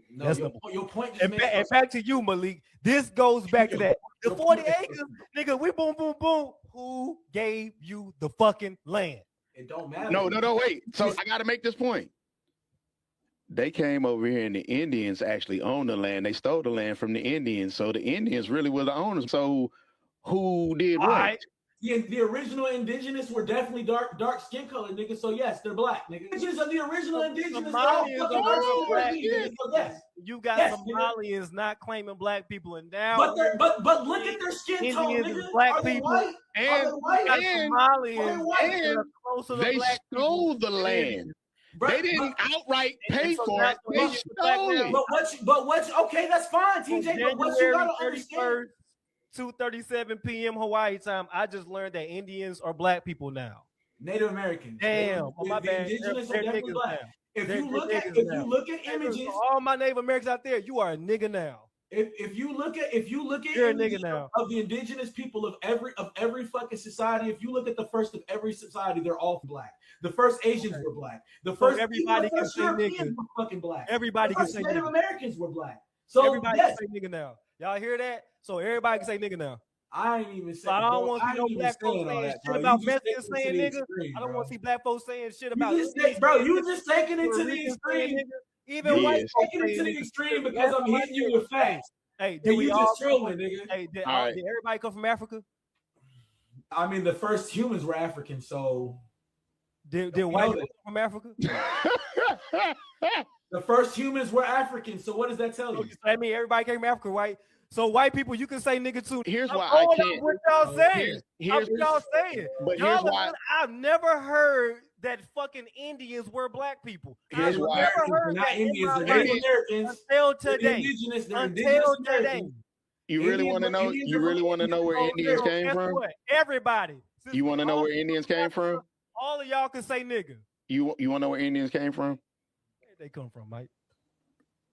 [SPEAKER 1] No,
[SPEAKER 3] That's
[SPEAKER 1] your point just
[SPEAKER 3] And,
[SPEAKER 1] makes
[SPEAKER 3] and back to you, Malik. This goes back to that. The 40 acres, nigga, we boom, boom, boom. Who gave you the fucking land?
[SPEAKER 1] It don't matter.
[SPEAKER 2] No, wait. So I got to make this point. They came over here and the Indians actually owned the land. They stole the land from the Indians. So the Indians really were the owners. So who did what?
[SPEAKER 3] All right.
[SPEAKER 1] The original indigenous were definitely dark skin color, nigga. So yes, they're black, nigga. Indigenous of the original indigenous, they're all
[SPEAKER 3] Somalians
[SPEAKER 1] fucking
[SPEAKER 3] are
[SPEAKER 1] dark
[SPEAKER 3] also
[SPEAKER 1] skin
[SPEAKER 3] black,
[SPEAKER 1] color, nigga. So yes.
[SPEAKER 3] You got
[SPEAKER 1] Yes, nigga.
[SPEAKER 3] Somalians not claiming black people, and now
[SPEAKER 1] But look at their skin tone,
[SPEAKER 3] Indians
[SPEAKER 1] nigga.
[SPEAKER 3] is black
[SPEAKER 1] Are they
[SPEAKER 3] people.
[SPEAKER 1] white? Are they
[SPEAKER 2] And,
[SPEAKER 1] white?
[SPEAKER 3] got
[SPEAKER 2] and
[SPEAKER 3] Somalians
[SPEAKER 1] white,
[SPEAKER 3] that are closer to
[SPEAKER 2] they
[SPEAKER 3] black
[SPEAKER 2] stole
[SPEAKER 3] people.
[SPEAKER 2] the land.
[SPEAKER 1] Bruh,
[SPEAKER 2] They didn't outright pay
[SPEAKER 3] And so
[SPEAKER 2] for
[SPEAKER 3] now
[SPEAKER 2] it.
[SPEAKER 3] the
[SPEAKER 2] They
[SPEAKER 3] Indians are black
[SPEAKER 2] stole
[SPEAKER 3] now.
[SPEAKER 2] it.
[SPEAKER 1] But what? Okay, that's fine,
[SPEAKER 3] On
[SPEAKER 1] TJ. But what you
[SPEAKER 3] January
[SPEAKER 1] gotta understand?
[SPEAKER 3] 31st, 2:37 p.m. Hawaii time, I just learned that Indians are black people now.
[SPEAKER 1] Native Americans.
[SPEAKER 3] Damn, oh, my
[SPEAKER 1] the
[SPEAKER 3] bad.
[SPEAKER 1] indigenous
[SPEAKER 3] They're
[SPEAKER 1] are definitely
[SPEAKER 3] niggas
[SPEAKER 1] black.
[SPEAKER 3] now.
[SPEAKER 1] If
[SPEAKER 3] They're
[SPEAKER 1] you look at
[SPEAKER 3] niggas now.
[SPEAKER 1] images,
[SPEAKER 3] So all my Native Americans out there, you are a nigga now.
[SPEAKER 1] if you look at
[SPEAKER 3] You're a
[SPEAKER 1] images
[SPEAKER 3] nigga now.
[SPEAKER 1] of the indigenous people of every fucking society, if you look at the first of every society, they're all black. The first Asians were black. The first
[SPEAKER 3] everybody
[SPEAKER 1] even the first
[SPEAKER 3] can say
[SPEAKER 1] Europeans
[SPEAKER 3] nigga.
[SPEAKER 1] were fucking black.
[SPEAKER 3] Everybody
[SPEAKER 1] The
[SPEAKER 3] can
[SPEAKER 1] first
[SPEAKER 3] say
[SPEAKER 1] Native
[SPEAKER 3] nigga.
[SPEAKER 1] Americans were black. So
[SPEAKER 3] Everybody
[SPEAKER 1] yes,
[SPEAKER 3] can say nigga now. Y'all hear that? So everybody can say nigga now.
[SPEAKER 1] I ain't even saying.
[SPEAKER 3] So I don't want to see no black folks saying shit about Mexicans saying nigga. I don't want to see black folks saying shit about.
[SPEAKER 1] You just taking it to the extreme.
[SPEAKER 3] Even
[SPEAKER 2] He
[SPEAKER 3] white
[SPEAKER 2] is.
[SPEAKER 3] folks
[SPEAKER 1] Taking it to
[SPEAKER 3] saying
[SPEAKER 1] the
[SPEAKER 3] nigga.
[SPEAKER 1] extreme because I'm hitting you with facts.
[SPEAKER 3] Hey,
[SPEAKER 1] And
[SPEAKER 3] did we
[SPEAKER 1] you
[SPEAKER 3] all
[SPEAKER 1] just trolling, nigga.
[SPEAKER 3] Hey, did
[SPEAKER 2] All right.
[SPEAKER 3] everybody come from Africa?
[SPEAKER 1] I mean, the first humans were African, so
[SPEAKER 3] Did
[SPEAKER 1] we
[SPEAKER 3] white
[SPEAKER 1] know
[SPEAKER 3] people come from Africa?
[SPEAKER 1] The first humans were African. So what does that tell you?
[SPEAKER 3] I mean, everybody came from Africa, right? So white people, you can say nigga too.
[SPEAKER 2] Here's why
[SPEAKER 3] I'm
[SPEAKER 2] I
[SPEAKER 3] going off
[SPEAKER 2] can't.
[SPEAKER 3] what y'all saying.
[SPEAKER 2] Here's
[SPEAKER 3] what y'all saying.
[SPEAKER 2] But
[SPEAKER 3] Y'all
[SPEAKER 2] here's
[SPEAKER 3] are
[SPEAKER 2] why.
[SPEAKER 3] I've never heard that fucking Indians were black people.
[SPEAKER 2] Here's
[SPEAKER 3] I've
[SPEAKER 2] why.
[SPEAKER 3] never heard
[SPEAKER 1] Not
[SPEAKER 3] that in
[SPEAKER 1] Indians,
[SPEAKER 3] my
[SPEAKER 1] they're
[SPEAKER 3] life
[SPEAKER 1] Native Americans.
[SPEAKER 3] until
[SPEAKER 1] They're
[SPEAKER 3] today.
[SPEAKER 1] indigenous, they're
[SPEAKER 3] Until
[SPEAKER 1] indigenous
[SPEAKER 3] today.
[SPEAKER 1] Americans.
[SPEAKER 2] You really want to know?
[SPEAKER 1] Indians
[SPEAKER 2] You
[SPEAKER 1] are
[SPEAKER 2] really
[SPEAKER 1] from
[SPEAKER 2] want to know where Indians
[SPEAKER 3] So
[SPEAKER 2] came
[SPEAKER 3] guess
[SPEAKER 2] from?
[SPEAKER 3] what? Everybody. Since
[SPEAKER 2] You want to
[SPEAKER 3] we
[SPEAKER 2] know
[SPEAKER 3] all
[SPEAKER 2] where Indians came from?
[SPEAKER 3] All of y'all can say nigga.
[SPEAKER 2] You want to know where Indians came from?
[SPEAKER 3] Where they come from, Mike?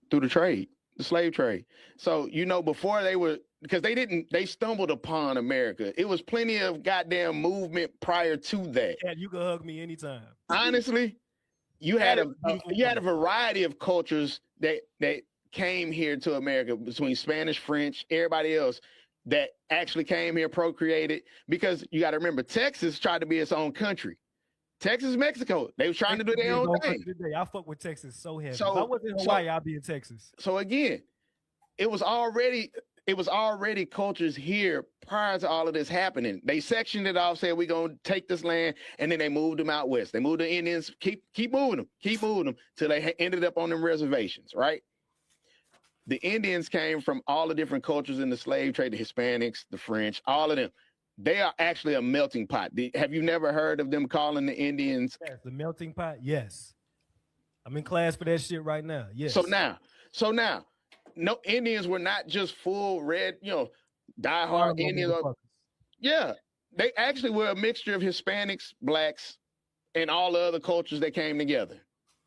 [SPEAKER 2] Through the trade, the slave trade. So, before they stumbled upon America. It was plenty of goddamn movement prior to that.
[SPEAKER 3] Yeah, you can hug me anytime.
[SPEAKER 2] Honestly, you had a variety of cultures that came here to America between Spanish, French, everybody else that actually came here, procreated, because you got to remember, Texas tried to be its own country. Texas, Mexico, they was trying to do their own thing.
[SPEAKER 3] I fuck with Texas so heavy.
[SPEAKER 2] So,
[SPEAKER 3] if I wasn't in Hawaii, I'd be in Texas.
[SPEAKER 2] So again, it was already cultures here prior to all of this happening. They sectioned it off, said we're gonna take this land, and then they moved them out west. They moved the Indians, keep moving them till they ended up on them reservations, right? The Indians came from all the different cultures in the slave trade, the Hispanics, the French, all of them. They are actually a melting pot. Have you never heard of them calling the Indians?
[SPEAKER 3] Yes, the melting pot. Yes, I'm in class for that shit right now. Yes.
[SPEAKER 2] So now, no, Indians were not just full red, diehard Indians. Yeah, they actually were a mixture of Hispanics, blacks, and all the other cultures that came together.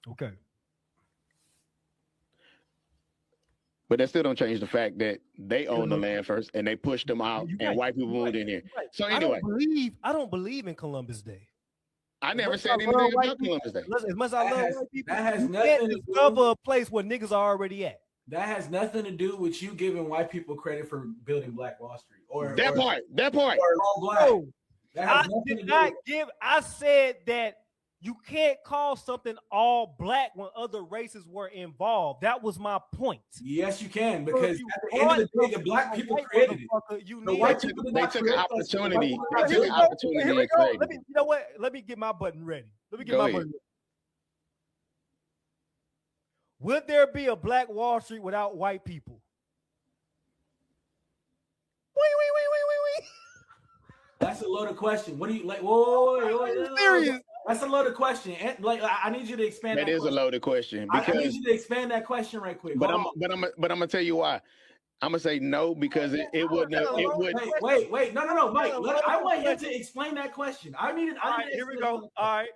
[SPEAKER 3] Okay.
[SPEAKER 2] But that still don't change the fact that they owned the land first and they pushed them out and white people moved in here.
[SPEAKER 3] Right.
[SPEAKER 2] So anyway,
[SPEAKER 3] I don't believe in Columbus Day.
[SPEAKER 2] I never said anything about Columbus Day.
[SPEAKER 3] As much as I love white people,
[SPEAKER 1] that has
[SPEAKER 3] you
[SPEAKER 1] nothing
[SPEAKER 3] can't
[SPEAKER 1] to
[SPEAKER 3] discover a place where niggas are already at.
[SPEAKER 1] That has nothing to do with you giving white people credit for building Black Wall Street or
[SPEAKER 2] that part.
[SPEAKER 1] Or all black.
[SPEAKER 3] No, I did not give. I said that you can't call something all black when other races were involved. That was my point.
[SPEAKER 1] Yes, you can, because at the end of the day, the black people created it. The white people
[SPEAKER 2] they took an opportunity.
[SPEAKER 3] They took an opportunity and created it. You know what? Let me get my button ready. Would there be a Black Wall Street without white people? Wait.
[SPEAKER 1] That's a loaded question. What do you like? Whoa.
[SPEAKER 3] Serious.
[SPEAKER 1] That's a loaded question. And like, I need you to expand.
[SPEAKER 2] That is
[SPEAKER 1] question.
[SPEAKER 2] a loaded question.
[SPEAKER 1] I need you to expand that question right quick.
[SPEAKER 2] But I'm gonna tell you why. I'm gonna say no because it wouldn't.
[SPEAKER 1] Wait. No, Mike. I want him to explain that question.
[SPEAKER 3] All right, here we go. All right.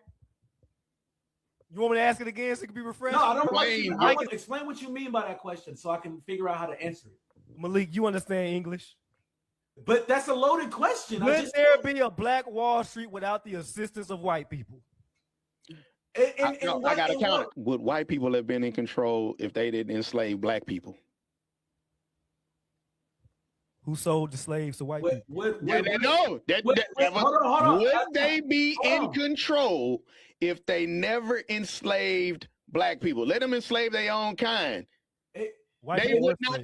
[SPEAKER 3] You want me to ask it again so it can be refreshed?
[SPEAKER 1] No, I don't want you. I want to explain what you mean by that question so I can figure out how to answer it.
[SPEAKER 3] Malik, you understand English?
[SPEAKER 1] But that's a loaded question.
[SPEAKER 3] Would there be a Black Wall Street without the assistance of white people?
[SPEAKER 2] I got to count it. Would white people have been in control if they didn't enslave black people?
[SPEAKER 3] Who sold the slaves to white people?
[SPEAKER 2] Would they be in control if they never enslaved black people? Let them enslave their own kind. They would not.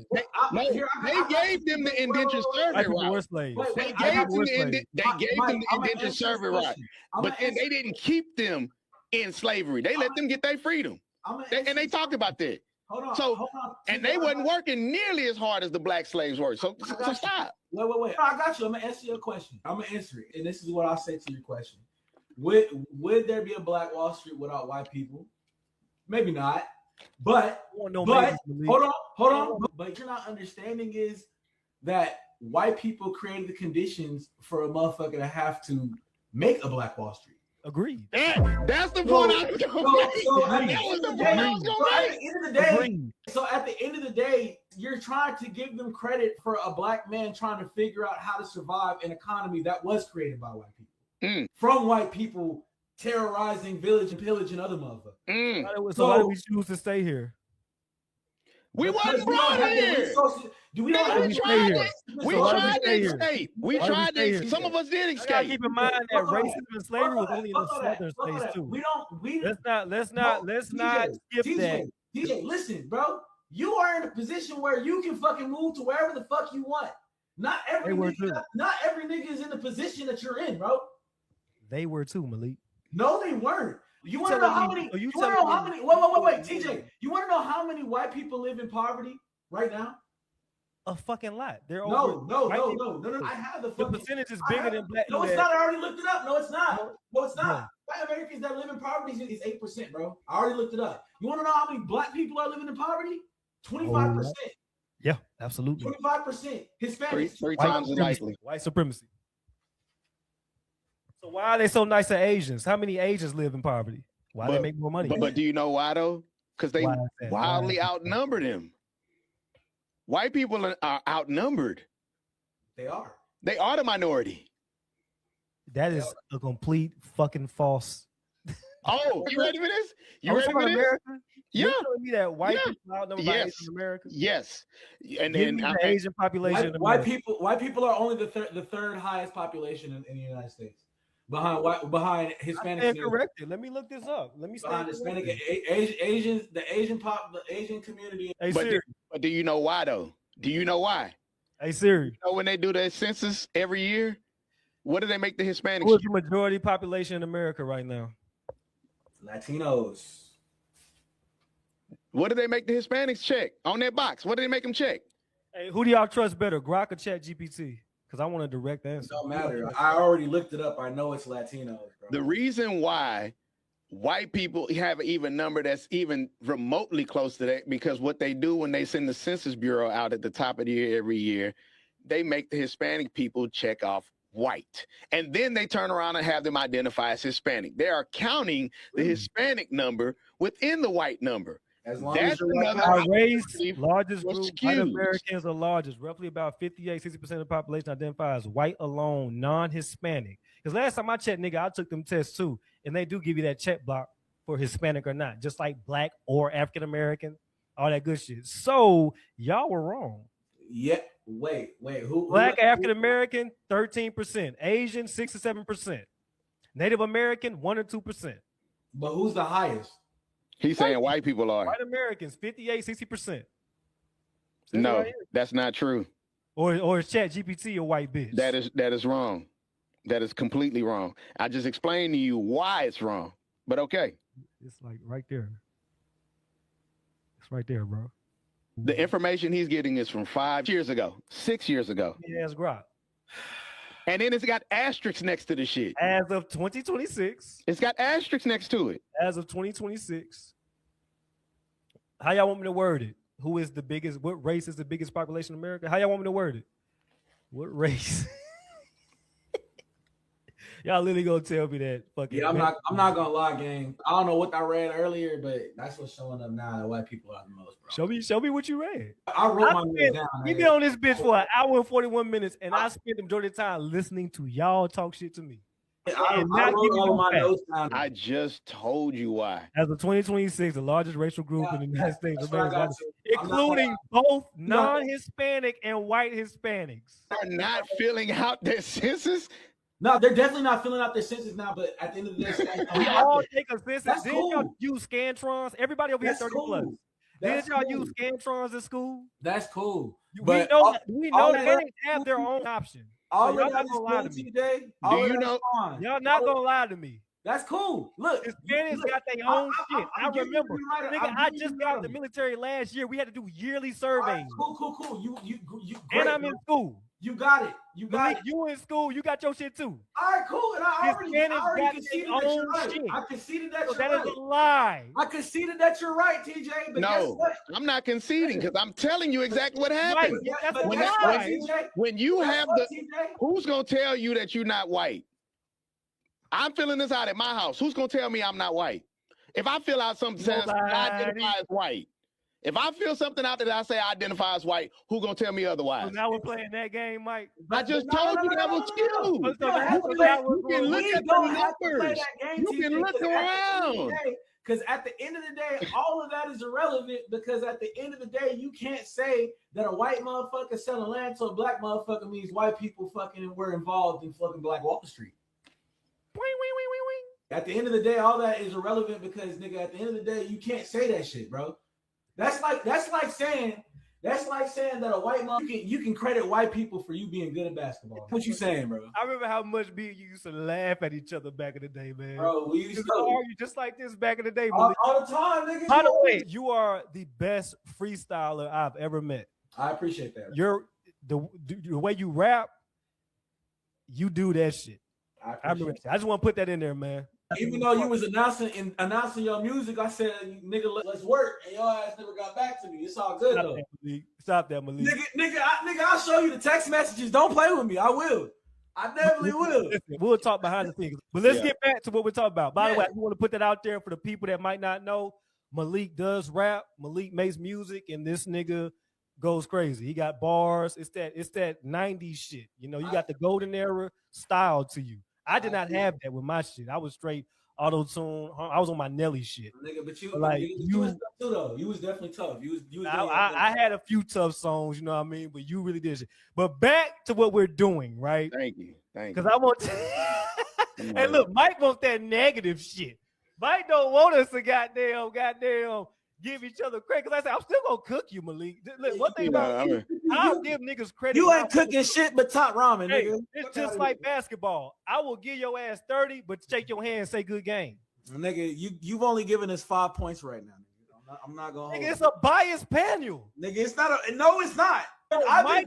[SPEAKER 2] They gave them the indentured servant right. They gave them the indentured servant right, but then they didn't keep them in slavery. They let them get their freedom, and they talked about that. Hold on. And they wasn't working nearly as hard as the black slaves were. So stop.
[SPEAKER 1] Wait. I got you. I'm gonna answer your question. I'm gonna answer it, and this is what I'll say to your question. Would there be a Black Wall Street without white people? Maybe not. But hold on. But you're not understanding is that white people created the conditions for a motherfucker to have to make a Black Wall Street.
[SPEAKER 3] Agreed.
[SPEAKER 2] That's the point I was going to make.
[SPEAKER 1] So at the end of the day, you're trying to give them credit for a black man trying to figure out how to survive an economy that was created by white people. From white people terrorizing village and pillaging other motherfuckers.
[SPEAKER 3] So why do we choose to stay here?
[SPEAKER 2] We wasn't brought here. We tried to escape. We tried to escape. Some of us did escape.
[SPEAKER 3] Keep in mind that racism and slavery was only in the southern states too. Let's not skip that.
[SPEAKER 1] TJ, listen, bro. You are in a position where you can fucking move to wherever the fuck you want. Not every nigga is in the position that you're in, bro.
[SPEAKER 3] They were too, Malik.
[SPEAKER 1] No, they weren't. You want to know how many? You want to know how many? Wait, TJ. You want to know how many white people live in poverty right now?
[SPEAKER 3] A fucking lot. They're
[SPEAKER 1] No.
[SPEAKER 3] over.
[SPEAKER 1] I have the
[SPEAKER 3] percentage is bigger than black.
[SPEAKER 1] No, it's not. I already looked it up. No, it's not. No, it's not. White Americans that live in poverty is 8%, bro. I already looked it up. You want to know how many black people are living in poverty? 25%.
[SPEAKER 3] Yeah, absolutely.
[SPEAKER 1] 25%. Hispanics.
[SPEAKER 2] Three times as likely.
[SPEAKER 3] White supremacy. So why are they so nice to Asians? How many Asians live in poverty? Why they make more money?
[SPEAKER 2] But do you know why though? Because they wildly outnumber them. White people are outnumbered.
[SPEAKER 1] They are.
[SPEAKER 2] They are the minority.
[SPEAKER 3] That is a complete fucking false.
[SPEAKER 2] Oh, you ready for this? You ready for this?
[SPEAKER 3] America?
[SPEAKER 2] Yeah.
[SPEAKER 3] You're telling me that white people outnumber by Asian America?
[SPEAKER 2] Yes. And
[SPEAKER 3] then the Asian population.
[SPEAKER 1] White people are only the third highest population in the United States. Behind Hispanics.
[SPEAKER 3] Corrected. Let me look this up. Let me
[SPEAKER 1] behind Hispanic Asians, the Asian community.
[SPEAKER 3] Hey,
[SPEAKER 2] but do you know why though? Do you know why?
[SPEAKER 3] Hey Siri.
[SPEAKER 2] You know when they do their census every year, what do they make the Hispanics?
[SPEAKER 3] Who is the majority population in America right now?
[SPEAKER 1] Latinos.
[SPEAKER 2] What do they make the Hispanics check on their box? What do they make them check?
[SPEAKER 3] Hey, who do y'all trust better, Grok or ChatGPT? Because I want a direct answer.
[SPEAKER 1] Don't matter. I already looked it up. I know it's Latinos, bro.
[SPEAKER 2] The reason why white people have an even number that's even remotely close to that, because what they do when they send the Census Bureau out at the top of the year every year, they make the Hispanic people check off white. And then they turn around and have them identify as Hispanic. They are counting the Hispanic number within the white number.
[SPEAKER 1] As long
[SPEAKER 2] That's
[SPEAKER 1] as you're
[SPEAKER 3] our race, largest group,
[SPEAKER 2] skewed.
[SPEAKER 3] white Americans are largest. Roughly about 60% of the population identifies white alone, non-Hispanic. Because last time I checked, nigga, I took them tests too. And they do give you that check block for Hispanic or not, just like black or African American, all that good shit. So y'all were wrong.
[SPEAKER 1] Yeah. Wait. Who?
[SPEAKER 3] Black African American, 13%. Asian, 6 or 7%. Native American, 1 or 2%.
[SPEAKER 1] But who's the highest?
[SPEAKER 2] He's saying white people are.
[SPEAKER 3] White Americans, 58, 60%.
[SPEAKER 2] No,
[SPEAKER 3] right,
[SPEAKER 2] that's not true.
[SPEAKER 3] Or is ChatGPT a white bitch?
[SPEAKER 2] That is wrong. That is completely wrong. I just explained to you why it's wrong. But okay.
[SPEAKER 3] It's like right there. It's right there, bro.
[SPEAKER 2] The information he's getting is from 5 years ago, 6 years ago.
[SPEAKER 3] Yeah, it's Grok.
[SPEAKER 2] And then it's got asterisks next to the shit.
[SPEAKER 3] As of 2026.
[SPEAKER 2] It's got asterisks next to it.
[SPEAKER 3] As of 2026. How y'all want me to word it? Who is the biggest? What race is the biggest population in America? How y'all want me to word it? What race? Y'all literally gonna tell me that fucking.
[SPEAKER 1] Yeah, I'm not gonna lie, gang. I don't know what I read earlier, but that's what's showing up now that white people are the most, bro.
[SPEAKER 3] Show me what you read.
[SPEAKER 1] I wrote my notes down.
[SPEAKER 3] We been on this bitch for an hour and 41 minutes, and I spent the majority of the time listening to y'all talk shit to me.
[SPEAKER 1] I wrote all of my notes down.
[SPEAKER 2] I just told you why.
[SPEAKER 3] As of 2026, the largest racial group in the United States, including both non-Hispanic and white Hispanics.
[SPEAKER 2] They're not filling out their census.
[SPEAKER 1] No, they're definitely not filling out their census now, but at the end of the day,
[SPEAKER 3] we all take a census.
[SPEAKER 1] That's
[SPEAKER 3] Didn't
[SPEAKER 1] cool.
[SPEAKER 3] y'all use Scantrons? Everybody over here 30 plus. Didn't y'all use Scantrons in school?
[SPEAKER 1] That's cool.
[SPEAKER 3] We know that they didn't have their own option.
[SPEAKER 1] All
[SPEAKER 3] so y'all not gonna lie to me.
[SPEAKER 2] Do you know?
[SPEAKER 3] Y'all not gonna lie to me.
[SPEAKER 1] That's cool. Look,
[SPEAKER 3] Hispanics got their own shit. I remember, nigga. I just got out of the military last year. We had to do yearly surveys.
[SPEAKER 1] Right, cool. You.
[SPEAKER 3] And I'm in school.
[SPEAKER 1] You got it. You got it.
[SPEAKER 3] You in school. You got your shit too.
[SPEAKER 1] All right, cool. And I already conceded that you're right.
[SPEAKER 3] Shit.
[SPEAKER 1] I conceded that you're
[SPEAKER 3] that
[SPEAKER 1] right.
[SPEAKER 3] Is a lie.
[SPEAKER 1] I conceded that you're right, TJ. But guess what?
[SPEAKER 2] I'm not conceding because I'm telling you exactly what happened.
[SPEAKER 3] Right. Yeah, that's a lie.
[SPEAKER 2] When you have who's gonna tell you that you're not white? I'm filling this out at my house. Who's gonna tell me I'm not white? If I fill out something that says I identify as white, if I fill something out that I say I identify as white, who gonna tell me otherwise?
[SPEAKER 3] So now we're playing that game, Mike.
[SPEAKER 2] I just told you that was you. You can look at the numbers. You can look around.
[SPEAKER 1] Because at the end of the day, all of that is irrelevant because at the end of the day, you can't say that a white motherfucker selling land to a black motherfucker means white people fucking were involved in fucking Black Wall Street. At the end of the day, all that is irrelevant because nigga, at the end of the day, you can't say that shit, bro. That's like saying That's like saying that a white mom you can credit white people for you being good at basketball. What you saying, bro?
[SPEAKER 3] I remember how much me and you used to laugh at each other back in the day, man.
[SPEAKER 1] Bro, we used to
[SPEAKER 3] argue just like this back in the day.
[SPEAKER 1] all the time, nigga.
[SPEAKER 3] By the way, you are the best freestyler I've ever met.
[SPEAKER 1] I appreciate that.
[SPEAKER 3] You're the way you rap, you do that shit. I just want to put that in there, man.
[SPEAKER 1] Even though you was announcing your music, I said, nigga, let's work, and your ass never got back to me. It's all good though.
[SPEAKER 3] Stop that, Malik.
[SPEAKER 1] Nigga, I'll show you the text messages. Don't play with me. I will. I definitely will.
[SPEAKER 3] Listen, we'll talk behind the scenes. But let's get back to what we're talking about. By the way, I want to put that out there for the people that might not know. Malik does rap. Malik makes music, and this nigga goes crazy. He got bars. It's that 90s shit. You know, you got the golden era style to you. I did not have that with my shit. I was straight auto-tune. I was on my Nelly shit.
[SPEAKER 1] Nigga, but you
[SPEAKER 3] was
[SPEAKER 1] was tough too, though. You was definitely tough. You was
[SPEAKER 3] I had a few tough songs, you know what I mean? But you really did shit. But back to what we're doing, right?
[SPEAKER 2] Thank you.
[SPEAKER 3] Because I want to hey, look, Mike wants that negative shit. Mike don't want us to goddamn give each other credit. Because I said, I'm still gonna cook you, Malik. Look, one thing about I'll give niggas credit.
[SPEAKER 1] You ain't cooking shit but top ramen, nigga.
[SPEAKER 3] It's just like basketball. I will give your ass 30, but shake your hand and say good game.
[SPEAKER 1] Nigga, you've only given us 5 points right now. Nigga. I'm not gonna.
[SPEAKER 3] Nigga, it's a biased panel.
[SPEAKER 1] Nigga, it's not no, it's not. When I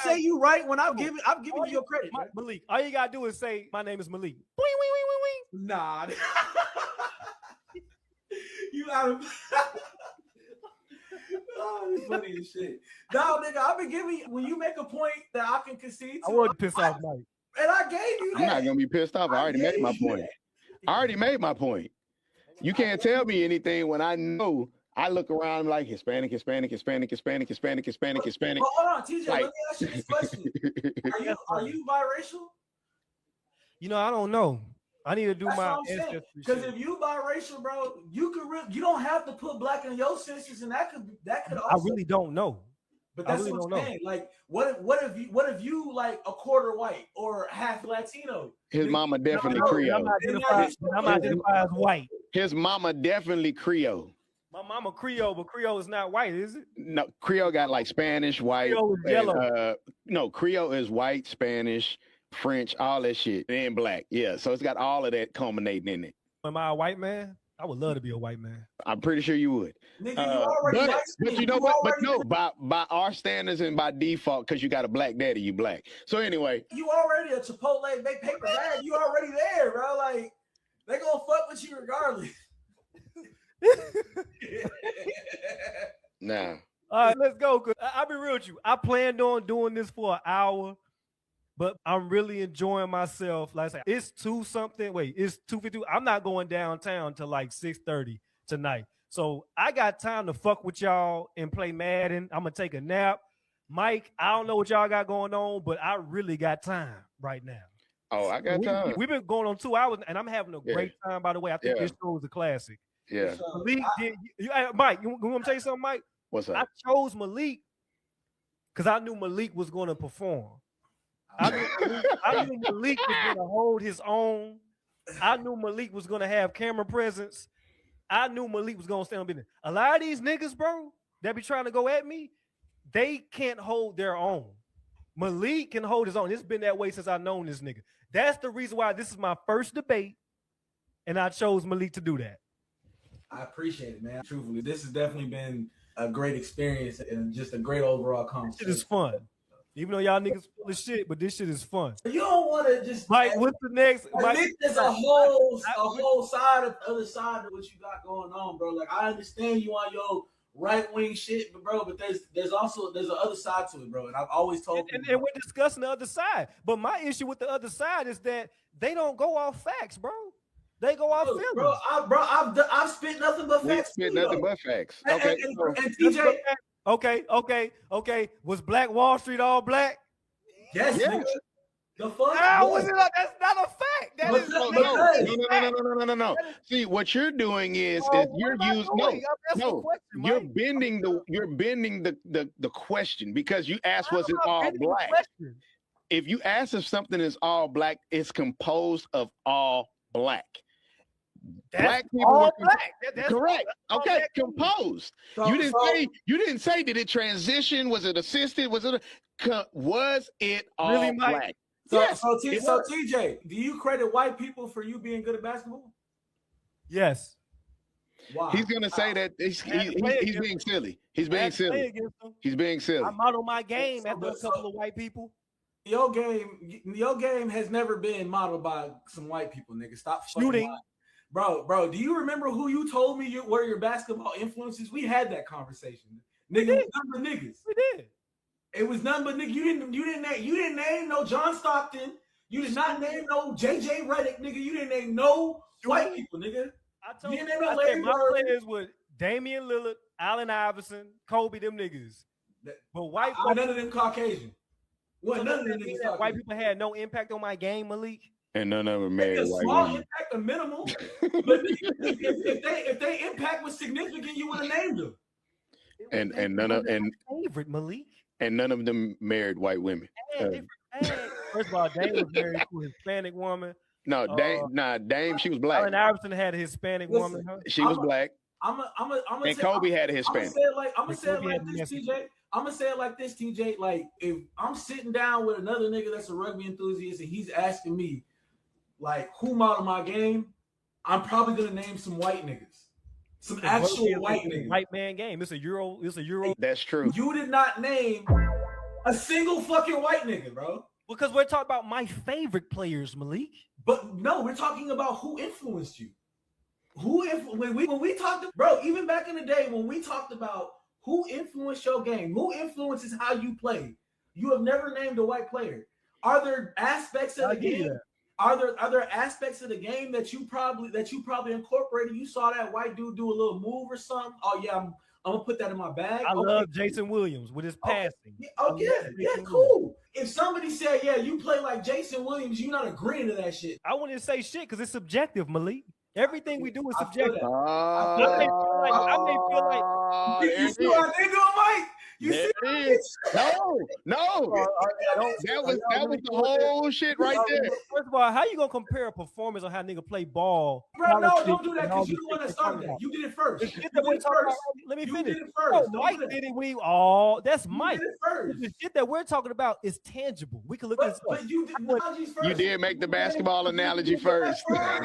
[SPEAKER 1] say you right, when I'm giving you your credit.
[SPEAKER 3] Malik, all you gotta do is say my name is Malik.
[SPEAKER 1] Nah. You out of oh, it's funny as shit. No, nigga, I've been giving you when you make a point that I can concede to.
[SPEAKER 3] I want to piss off Mike.
[SPEAKER 1] And I gave you that.
[SPEAKER 2] I'm not gonna be pissed off. I already made my point. I already made my point. You can't tell me anything when I know I look around like Hispanic.
[SPEAKER 1] Hold on, TJ,
[SPEAKER 2] like,
[SPEAKER 1] let me ask you this question. Are you biracial?
[SPEAKER 3] You know, I don't know. I need to do my ancestry.
[SPEAKER 1] Because if you biracial, bro, you don't have to put black in your census, and that could also.
[SPEAKER 3] I really don't know.
[SPEAKER 1] But that's what I'm saying. Like, what if you like a quarter white or half Latino?
[SPEAKER 2] His mama definitely Creole.
[SPEAKER 3] I'm identified as white.
[SPEAKER 2] His mama definitely Creole.
[SPEAKER 3] My mama Creole, but Creole is not white, is it?
[SPEAKER 2] No, Creole got like Spanish, white.
[SPEAKER 3] Creole is yellow.
[SPEAKER 2] No, Creole is white, Spanish, French, all that shit, and black. Yeah, so it's got all of that culminating in it.
[SPEAKER 3] Am I a white man? I would love to be a white man.
[SPEAKER 2] I'm pretty sure you would.
[SPEAKER 1] Nigga, you already
[SPEAKER 2] but you know what? But no, by our standards and by default, because you got a black daddy, you black. So anyway,
[SPEAKER 1] you already a Chipotle paper bag. You already there, bro. Like they gonna fuck with you regardless.
[SPEAKER 2] Nah.
[SPEAKER 3] All right, let's go. Cause I'll be real with you. I planned on doing this for an hour, but I'm really enjoying myself. Like I said, it's 2-something. Wait, it's 2:52. I'm not going downtown till like 6:30 tonight. So I got time to fuck with y'all and play Madden. I'm gonna take a nap. Mike, I don't know what y'all got going on, but I really got time right now.
[SPEAKER 2] Oh, I got time.
[SPEAKER 3] We've been going on 2 hours, and I'm having a great time, by the way. I think this show is a classic.
[SPEAKER 2] Yeah.
[SPEAKER 3] Malik, Mike, you want to tell you something, Mike?
[SPEAKER 2] What's up?
[SPEAKER 3] I chose Malik because I knew Malik was going to perform. I knew Malik was going to hold his own. I knew Malik was going to have camera presence. I knew Malik was going to stand on business. A lot of these niggas, bro, that be trying to go at me, they can't hold their own. Malik can hold his own. It's been that way since I've known this nigga. That's the reason why this is my first debate, and I chose Malik to do that.
[SPEAKER 1] I appreciate it, man. Truthfully, this has definitely been a great experience and just a great overall conversation.
[SPEAKER 3] It is fun. Even though y'all niggas full of shit, but this shit is fun.
[SPEAKER 1] You don't want to just
[SPEAKER 3] Mike, what's the next?
[SPEAKER 1] Mike, there's a whole side of other side of what you got going on, bro. Like I understand you on your right wing shit, but there's also an other side to it, bro. And I've always told
[SPEAKER 3] and we're discussing the other side. But my issue with the other side is that they don't go off facts, bro. They go off feelings.
[SPEAKER 1] I've spit nothing but facts.
[SPEAKER 2] Spit nothing but facts.
[SPEAKER 1] Okay. And TJ.
[SPEAKER 3] Okay. Was Black Wall Street all black?
[SPEAKER 1] Yes. The fuck?
[SPEAKER 3] How is it? That's not a fact. That is
[SPEAKER 2] no. See, what you're doing is you're using you're bending the question because you asked was it all black? If you ask if something is all black, it's composed of all black. Black people
[SPEAKER 3] all
[SPEAKER 2] were
[SPEAKER 3] black. That's
[SPEAKER 2] correct.
[SPEAKER 3] all
[SPEAKER 2] Okay,
[SPEAKER 3] black.
[SPEAKER 2] composed.
[SPEAKER 1] So-
[SPEAKER 2] you didn't
[SPEAKER 1] so-
[SPEAKER 2] say did it transition? Was it assisted? Was it all
[SPEAKER 3] Really, Mike?
[SPEAKER 2] black?
[SPEAKER 1] So,
[SPEAKER 2] Yes,
[SPEAKER 1] so,
[SPEAKER 2] it
[SPEAKER 1] so
[SPEAKER 2] was.
[SPEAKER 1] TJ, do you credit white people for you being good at basketball?
[SPEAKER 3] Yes.
[SPEAKER 1] Why?
[SPEAKER 2] He's gonna say that he's being silly. He's being silly. He's being silly.
[SPEAKER 3] I model my game after a couple of white people.
[SPEAKER 1] Your game has never been modeled by some white people, nigga. Stop
[SPEAKER 3] Shooting.
[SPEAKER 1] Bro, do you remember who you told me were your basketball influences? We had that conversation. Nigga, it was none but niggas.
[SPEAKER 3] We did.
[SPEAKER 1] It was none but niggas. You didn't name no John Stockton. You did not name no JJ Redick, nigga. You didn't name no white people, nigga.
[SPEAKER 3] I told you,
[SPEAKER 1] didn't name no
[SPEAKER 3] I
[SPEAKER 1] Larry
[SPEAKER 3] said my
[SPEAKER 1] Bird.
[SPEAKER 3] players were Damian Lillard, Allen Iverson, Kobe, them niggas. But white
[SPEAKER 1] None of them Caucasian. Well,
[SPEAKER 3] so
[SPEAKER 1] none of them
[SPEAKER 3] that mean
[SPEAKER 1] niggas
[SPEAKER 3] that white
[SPEAKER 1] Caucasian.
[SPEAKER 3] people had no impact on my game, Malik.
[SPEAKER 2] And none of them
[SPEAKER 1] A
[SPEAKER 2] married white
[SPEAKER 1] small
[SPEAKER 2] women.
[SPEAKER 1] impact, a minimal. But if they impact was significant, you would have named them.
[SPEAKER 2] And none of
[SPEAKER 3] favorite Malik.
[SPEAKER 2] and none of them married white women.
[SPEAKER 3] First of all, Dame was married to a Hispanic woman.
[SPEAKER 2] No, Dame, she was black.
[SPEAKER 3] Allen Iverson had a Hispanic woman. Huh?
[SPEAKER 2] She was black. And Kobe had a Hispanic.
[SPEAKER 1] I'm gonna say it like this, TJ. I'm gonna say it like this, TJ. Like if I'm sitting down with another nigga that's a rugby enthusiast and he's asking me, like, who modeled my game, I'm probably gonna name some white niggas. Some actual white niggas.
[SPEAKER 3] White man game. It's a Euro.
[SPEAKER 2] That's true.
[SPEAKER 1] You did not name a single fucking white nigga, bro.
[SPEAKER 3] Because we're talking about my favorite players, Malik.
[SPEAKER 1] But no, we're talking about who influenced you. When we talked, bro, even back in the day when we talked about who influenced your game, who influences how you play, you have never named a white player. Are there aspects of the game? Are there aspects of the game that you probably incorporated? You saw that white dude do a little move or something. Oh yeah, I'm gonna put that in my bag.
[SPEAKER 3] I love Jason Williams with his passing.
[SPEAKER 1] Yeah, cool. If somebody said, yeah, you play like Jason Williams, you're not agreeing to that shit.
[SPEAKER 3] I wouldn't say shit because it's subjective, Malik. Everything we do is subjective.
[SPEAKER 2] I
[SPEAKER 3] may feel like
[SPEAKER 1] You see what I did to him, Mike? You see?
[SPEAKER 2] No. That was the whole shit right there.
[SPEAKER 3] First of all, how you gonna compare a performance on how nigga play ball?
[SPEAKER 1] Bro, no, don't do that because you're the one that started that. You did it first.
[SPEAKER 3] Let me finish.
[SPEAKER 1] You did it first.
[SPEAKER 3] Mike did it. That's Mike.
[SPEAKER 1] You did it first.
[SPEAKER 3] The shit that we're talking about is tangible. We can look at this.
[SPEAKER 1] But you did analogies first.
[SPEAKER 2] You did make the basketball analogy first. All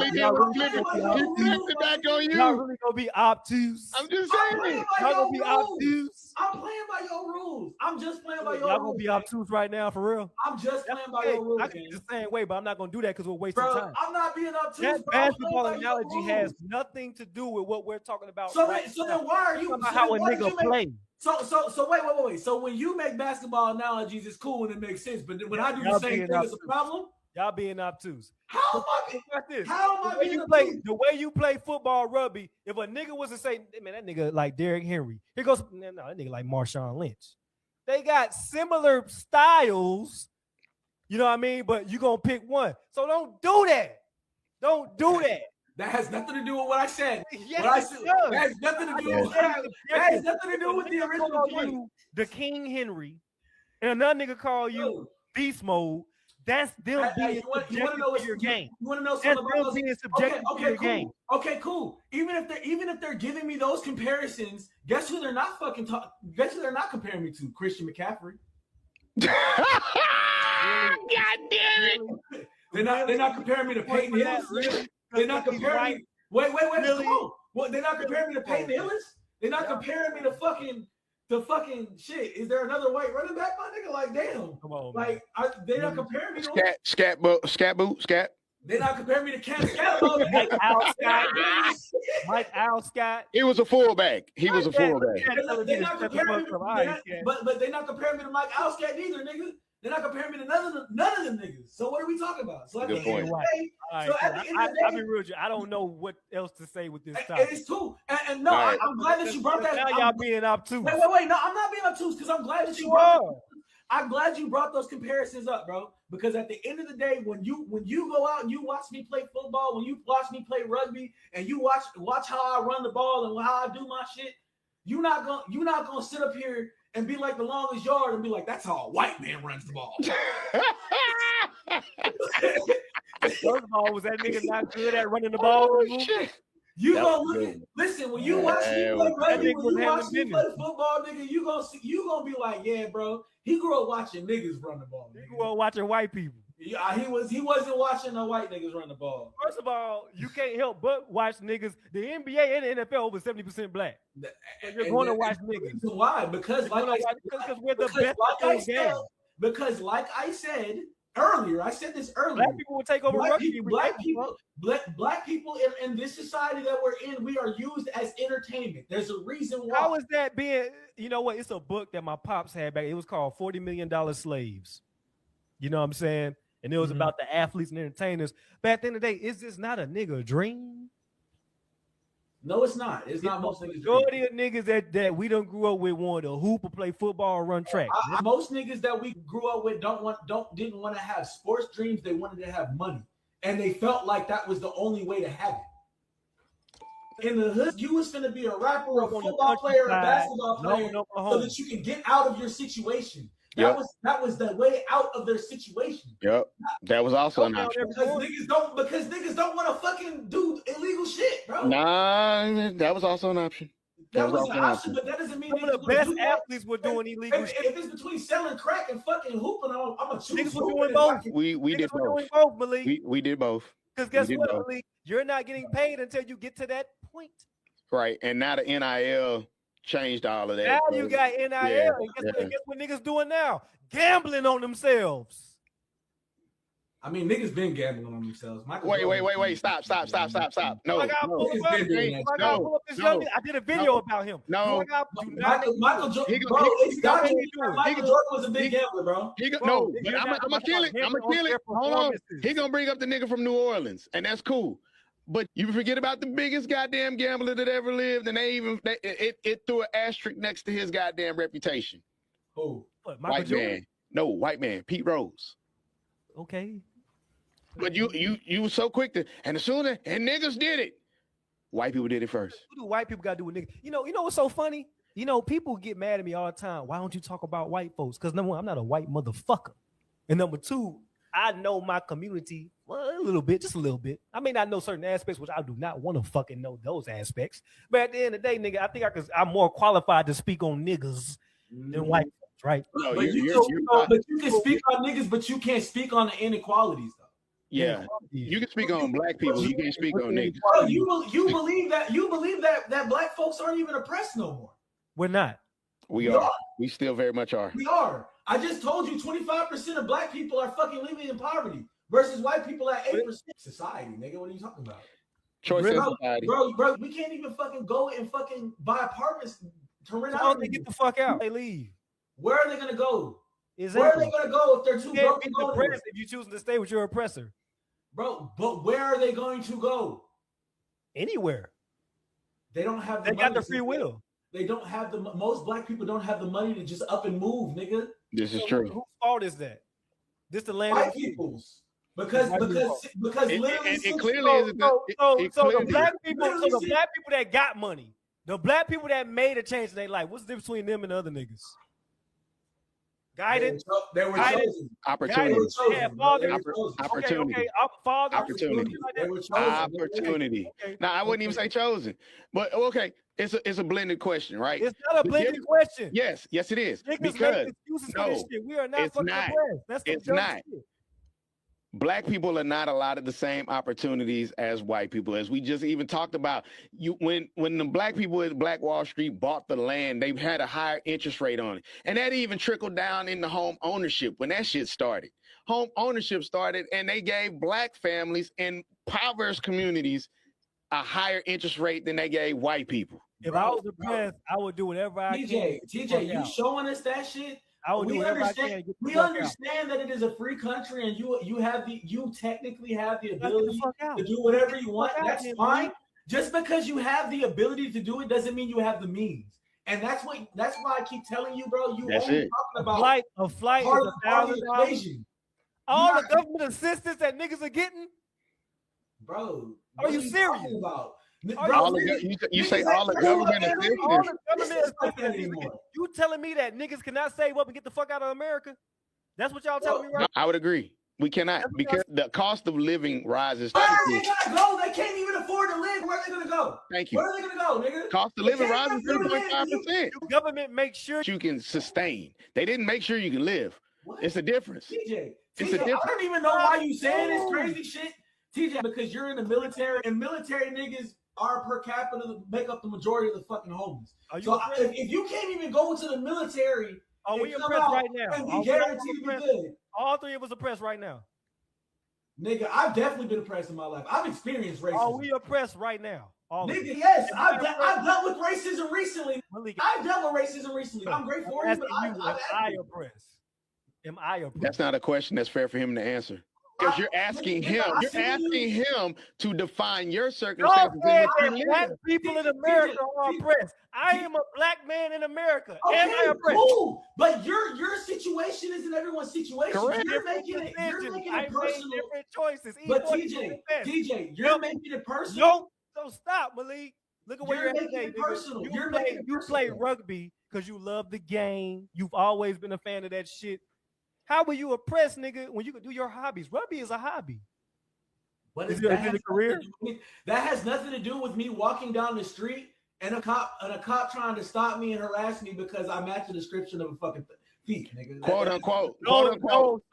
[SPEAKER 2] he did was flip it back on you.
[SPEAKER 3] Y'all really gonna be obtuse.
[SPEAKER 2] I'm just saying.
[SPEAKER 3] Y'all gonna be obtuse.
[SPEAKER 1] I'm playing by your rules. I'm just playing by your rules.
[SPEAKER 3] Y'all gonna be obtuse right now for real.
[SPEAKER 1] I'm just playing by your rules.
[SPEAKER 3] I can be the same way, but I'm not gonna do that because we're wasting time.
[SPEAKER 1] I'm not being obtuse.
[SPEAKER 3] That basketball analogy has nothing to do with what we're talking about.
[SPEAKER 1] So then why are you
[SPEAKER 3] about how a nigga play?
[SPEAKER 1] So wait. So when you make basketball analogies, it's cool when it makes sense. But when I do the same thing, it's a problem.
[SPEAKER 3] Y'all being obtuse.
[SPEAKER 1] How am I being
[SPEAKER 3] obtuse? The way you play football, rugby, if a nigga was to say, man, that nigga like Derrick Henry, here goes, no, that nigga like Marshawn Lynch. They got similar styles, you know what I mean? But you gonna pick one. So don't do that. Don't do that.
[SPEAKER 1] That has nothing to do with what I said.
[SPEAKER 3] Yes,
[SPEAKER 1] what I said. That has nothing to do with that has nothing to do with the original point.
[SPEAKER 3] The King Henry, and another nigga call you Beast Mode. That's them being subjective to your game.
[SPEAKER 1] You want to know something about those?
[SPEAKER 3] Being subjective to your
[SPEAKER 1] cool.
[SPEAKER 3] game.
[SPEAKER 1] Okay, cool. Even if they're giving me those comparisons, guess who they're not guess who they're not comparing me to? Christian McCaffrey.
[SPEAKER 2] God damn it!
[SPEAKER 1] They're not comparing me to Peyton Hillis.
[SPEAKER 3] Really?
[SPEAKER 1] They're not comparing me. Wait.
[SPEAKER 3] Really?
[SPEAKER 1] Come on. What? They're not comparing me to Peyton Hillis. They're not comparing me to fucking shit. Is there another white running back, my nigga? Like, damn. Come on, like, they're not comparing me to
[SPEAKER 2] Scat.
[SPEAKER 1] They're not comparing me to Cam Scott.
[SPEAKER 3] Mike Alscott.
[SPEAKER 2] He was a fullback. They're
[SPEAKER 1] not comparing me, but they're not comparing me to Mike Alscott either, nigga. They're not comparing me to none of them niggas. So what are we talking about? So
[SPEAKER 2] good point.
[SPEAKER 3] I'll be real with you. I don't know what else to say with this topic.
[SPEAKER 1] It's cool. And no, right. I'm glad that you brought that.
[SPEAKER 3] Now y'all being obtuse.
[SPEAKER 1] Wait. No, I'm not being obtuse because I'm glad that you brought. I'm glad you brought those comparisons up, bro. Because at the end of the day, when you go out and you watch me play football, when you watch me play rugby, and you watch how I run the ball and how I do my shit, you're not gonna sit up here and be like the longest yard and be like, that's how a white man runs the ball.
[SPEAKER 3] First of all, was that nigga not good at running the ball?
[SPEAKER 2] Oh,
[SPEAKER 3] in the movie?
[SPEAKER 2] shit.
[SPEAKER 1] You
[SPEAKER 2] That
[SPEAKER 1] gonna
[SPEAKER 2] was
[SPEAKER 1] look at,
[SPEAKER 2] good.
[SPEAKER 1] listen, when you watch me
[SPEAKER 2] Yeah,
[SPEAKER 1] play
[SPEAKER 2] that
[SPEAKER 1] rugby,
[SPEAKER 3] nigga
[SPEAKER 1] when
[SPEAKER 3] was
[SPEAKER 1] you watch
[SPEAKER 3] handling
[SPEAKER 1] me play
[SPEAKER 3] business.
[SPEAKER 1] football, nigga, you gonna be like, yeah, bro. He grew up watching niggas run the ball.
[SPEAKER 3] You
[SPEAKER 1] Nigga.
[SPEAKER 3] grew up watching white people.
[SPEAKER 1] Yeah, he wasn't watching no white niggas run the ball.
[SPEAKER 3] First of all, you can't help but watch niggas. The NBA and the NFL over 70% black. So you're going to watch niggas.
[SPEAKER 1] Why? Because like
[SPEAKER 3] because we're the
[SPEAKER 1] because
[SPEAKER 3] best
[SPEAKER 1] like
[SPEAKER 3] at
[SPEAKER 1] I
[SPEAKER 3] those
[SPEAKER 1] said,
[SPEAKER 3] games.
[SPEAKER 1] because like I said earlier, I said this earlier.
[SPEAKER 3] Black people will take over rugby.
[SPEAKER 1] Black people in this society that we're in, we are used as entertainment. There's a reason why.
[SPEAKER 3] How is that being? You know what? It's a book that my pops had back. It was called $40 Million Slaves. You know what I'm saying? And it was about the athletes and entertainers. But at the end of the day, is this not a nigga dream?
[SPEAKER 1] No, it's not. It's not most niggas.
[SPEAKER 3] Majority of niggas that we done grew up with wanted to hoop or play football or run track.
[SPEAKER 1] Most niggas that we grew up with didn't want to have sports dreams. They wanted to have money, and they felt like that was the only way to have it. In the hood, you was gonna be a rapper, a football player, a basketball player, so that you can get out of your situation. That was the way out of their situation.
[SPEAKER 2] Yep. That was also an option.
[SPEAKER 1] Because niggas don't want to fucking do illegal shit, bro.
[SPEAKER 2] Nah, that was also an option.
[SPEAKER 1] That was an option, but that doesn't mean
[SPEAKER 3] some of the best athletes were doing illegal shit.
[SPEAKER 1] If it's between selling crack and fucking hooping, I'm gonna choose.
[SPEAKER 3] Niggas were doing both.
[SPEAKER 2] We did both.
[SPEAKER 3] Doing both, Malik.
[SPEAKER 2] We did both.
[SPEAKER 3] Because guess what, Malik? You're not getting paid until you get to that point.
[SPEAKER 2] Right, and now the NIL changed all of that.
[SPEAKER 3] Now you got NIL. And guess what niggas doing now? Gambling on themselves.
[SPEAKER 1] I mean, niggas been gambling on themselves.
[SPEAKER 2] Wait. Stop. No.
[SPEAKER 3] I did a video about him.
[SPEAKER 2] No.
[SPEAKER 1] Michael Jordan. Bro, it's documented. Michael Jordan was a big gambler, bro.
[SPEAKER 2] But I'm gonna kill it. Hold on. He gonna bring up the nigga from New Orleans, and that's cool. But you forget about the biggest goddamn gambler that ever lived, and it threw an asterisk next to his goddamn reputation.
[SPEAKER 1] Who?
[SPEAKER 3] What, Michael
[SPEAKER 2] white
[SPEAKER 3] Jordan?
[SPEAKER 2] man. No, white man. Pete Rose.
[SPEAKER 3] Okay.
[SPEAKER 2] But you were so quick to, and as soon as niggas did it, white people did it first.
[SPEAKER 3] What do white people got to do with niggas? You know what's so funny? You know, people get mad at me all the time. Why don't you talk about white folks? Because number one, I'm not a white motherfucker. And number two, I know my community a little bit, just a little bit. I may not know certain aspects, which I do not want to fucking know those aspects. But at the end of the day, nigga, I think I'm more qualified to speak on niggas than white folks, right?
[SPEAKER 2] No,
[SPEAKER 1] but you can speak on niggas, but you can't speak on the inequalities, though.
[SPEAKER 2] Yeah, you can speak on black people. You can't speak on niggas.
[SPEAKER 1] Bro, you believe that black folks aren't even oppressed no more.
[SPEAKER 3] We're not.
[SPEAKER 2] We are. We still very much are.
[SPEAKER 1] We are. I just told you 25% of black people are fucking living in poverty versus white people at 8%. Society, nigga, what are you talking about?
[SPEAKER 2] Choice in society.
[SPEAKER 1] Bro, we can't even fucking go and fucking buy apartments to rent out.
[SPEAKER 3] They get the fuck out. They leave.
[SPEAKER 1] Where are they gonna go?
[SPEAKER 3] Exactly.
[SPEAKER 1] Where are they gonna go if they're too broke to go?
[SPEAKER 3] If you choose to stay with your oppressor.
[SPEAKER 1] Bro, but where are they going to go?
[SPEAKER 3] Anywhere.
[SPEAKER 1] They don't have.
[SPEAKER 3] They got the free will.
[SPEAKER 1] They don't have most black people don't have the money to just up and move, nigga.
[SPEAKER 2] This is true.
[SPEAKER 3] Whose fault is that? This the land
[SPEAKER 1] white people's. Because literally
[SPEAKER 2] it clearly isn't.
[SPEAKER 3] So the black people that got money, the black people that made a change in their life, what's the difference between them and the other niggas? Guidance.
[SPEAKER 1] They were chosen.
[SPEAKER 2] Opportunity.
[SPEAKER 3] Opportunity.
[SPEAKER 2] Opportunity. Now I wouldn't even say chosen, but okay, it's a blended question, right?
[SPEAKER 3] It's not a blended question.
[SPEAKER 2] Yes, it is.
[SPEAKER 3] Because no, we are not.
[SPEAKER 2] It's not. It's not. Black people are not allotted the same opportunities as white people, as we just even talked about. When the black people at Black Wall Street bought the land, they had a higher interest rate on it. And that even trickled down into home ownership when that shit started. Home ownership started, and they gave black families in impoverished communities a higher interest rate than they gave white people.
[SPEAKER 3] If I was oppressed, I would do whatever I can.
[SPEAKER 1] TJ, you showing us that shit?
[SPEAKER 3] I would do whatever I can.
[SPEAKER 1] We understand that it is a free country, and you technically have the ability to do whatever you want. That's fine. Just because you have the ability to do it doesn't mean you have the means. And that's why I keep telling you, bro. You only talking about
[SPEAKER 3] a flight is $1,000. All the government assistance that niggas are getting,
[SPEAKER 1] bro.
[SPEAKER 3] Are you serious?
[SPEAKER 2] You say all the government assistance.
[SPEAKER 3] You telling me that niggas cannot save up and get the fuck out of America? That's what y'all telling me, right?
[SPEAKER 2] I would agree. We cannot, because the cost of living rises.
[SPEAKER 1] Where are they gonna go? They can't even afford to live. Where are they gonna go?
[SPEAKER 2] Thank you.
[SPEAKER 1] Where are they gonna go, nigga?
[SPEAKER 2] Cost of living rises 3.5%.
[SPEAKER 3] The government makes sure
[SPEAKER 2] You can sustain. They didn't make sure you can live.
[SPEAKER 1] What?
[SPEAKER 2] It's a difference.
[SPEAKER 1] TJ,
[SPEAKER 2] It's a
[SPEAKER 1] I
[SPEAKER 2] difference.
[SPEAKER 1] don't even know why you saying this crazy shit, TJ. Because you're in the military, and military niggas are per capita make up the majority of the fucking homeless. So if you can't even go into the military,
[SPEAKER 3] are we oppressed right now?
[SPEAKER 1] And be guaranteed to be good.
[SPEAKER 3] All three of us oppressed right now.
[SPEAKER 1] Nigga, I've definitely been oppressed in my life. I've experienced racism.
[SPEAKER 3] Are we oppressed right now?
[SPEAKER 1] Nigga, yes. I've dealt with racism recently. I've dealt with racism recently. I'm grateful for you, but
[SPEAKER 3] am I oppressed? Am I oppressed?
[SPEAKER 2] That's not a question that's fair for him to answer. Because you're asking him to define your circumstances.
[SPEAKER 3] Black people in America are oppressed. I am a black man in America.
[SPEAKER 1] Okay,
[SPEAKER 3] am I oppressed?
[SPEAKER 1] Cool. But your situation isn't everyone's situation.
[SPEAKER 2] Correct.
[SPEAKER 1] You're making it personal.
[SPEAKER 3] Different choices.
[SPEAKER 1] But TJ, you're making it personal.
[SPEAKER 3] So stop, Malik. Look at where you're at today.
[SPEAKER 1] Personal.
[SPEAKER 3] You play rugby because you love the game. You've always been a fan of that shit. How were you oppressed, nigga, when you could do your hobbies? Rugby is a hobby.
[SPEAKER 1] But is that a career? That has nothing to do with me walking down the street and a cop trying to stop me and harass me because I match the description of a fucking thief, nigga.
[SPEAKER 2] Quote unquote.
[SPEAKER 3] No,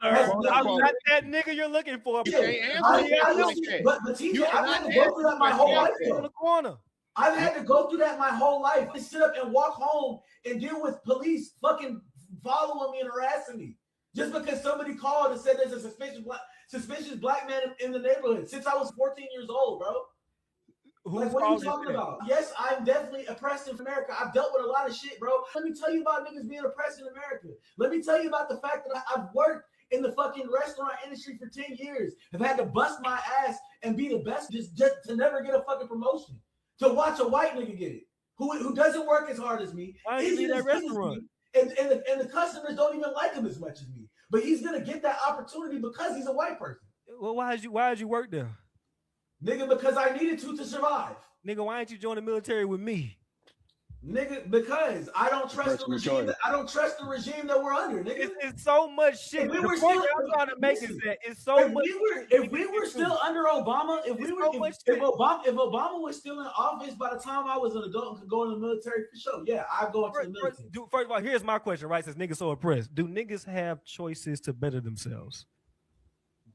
[SPEAKER 3] sir. I'm not that nigga you're looking for.
[SPEAKER 1] But TJ, I've had to go through that my whole life.
[SPEAKER 3] On the corner.
[SPEAKER 1] I've had to go through that my whole life and sit up and walk home and deal with police fucking following me and harassing me. Just because somebody called and said there's a suspicious black man in the neighborhood since I was 14 years old, bro. Like, what are you talking about? Yes, I'm definitely oppressed in America. I've dealt with a lot of shit, bro. Let me tell you about niggas being oppressed in America. Let me tell you about the fact that I've worked in the fucking restaurant industry for 10 years. I've had to bust my ass and be the best just to never get a fucking promotion. To watch a white nigga get it, who doesn't work as hard as me.
[SPEAKER 3] Why is he in that restaurant?
[SPEAKER 1] And the customers don't even like him as much as me. But he's gonna get that opportunity because he's a white person.
[SPEAKER 3] Well, why did you work there?
[SPEAKER 1] Nigga, because I needed to survive.
[SPEAKER 3] Nigga, why didn't you join the military with me?
[SPEAKER 1] Nigga, because I don't trust the regime. I don't trust the regime that we're under, nigga.
[SPEAKER 3] It's so much shit. The point I'm trying to make is that it's so much.
[SPEAKER 1] If we were still under Obama, if Obama was still in office by the time I was an adult and could go in the military, for sure, yeah, I'd go into the military.
[SPEAKER 3] First of all, here's my question, right? Since niggas so oppressed, do niggas have choices to better themselves?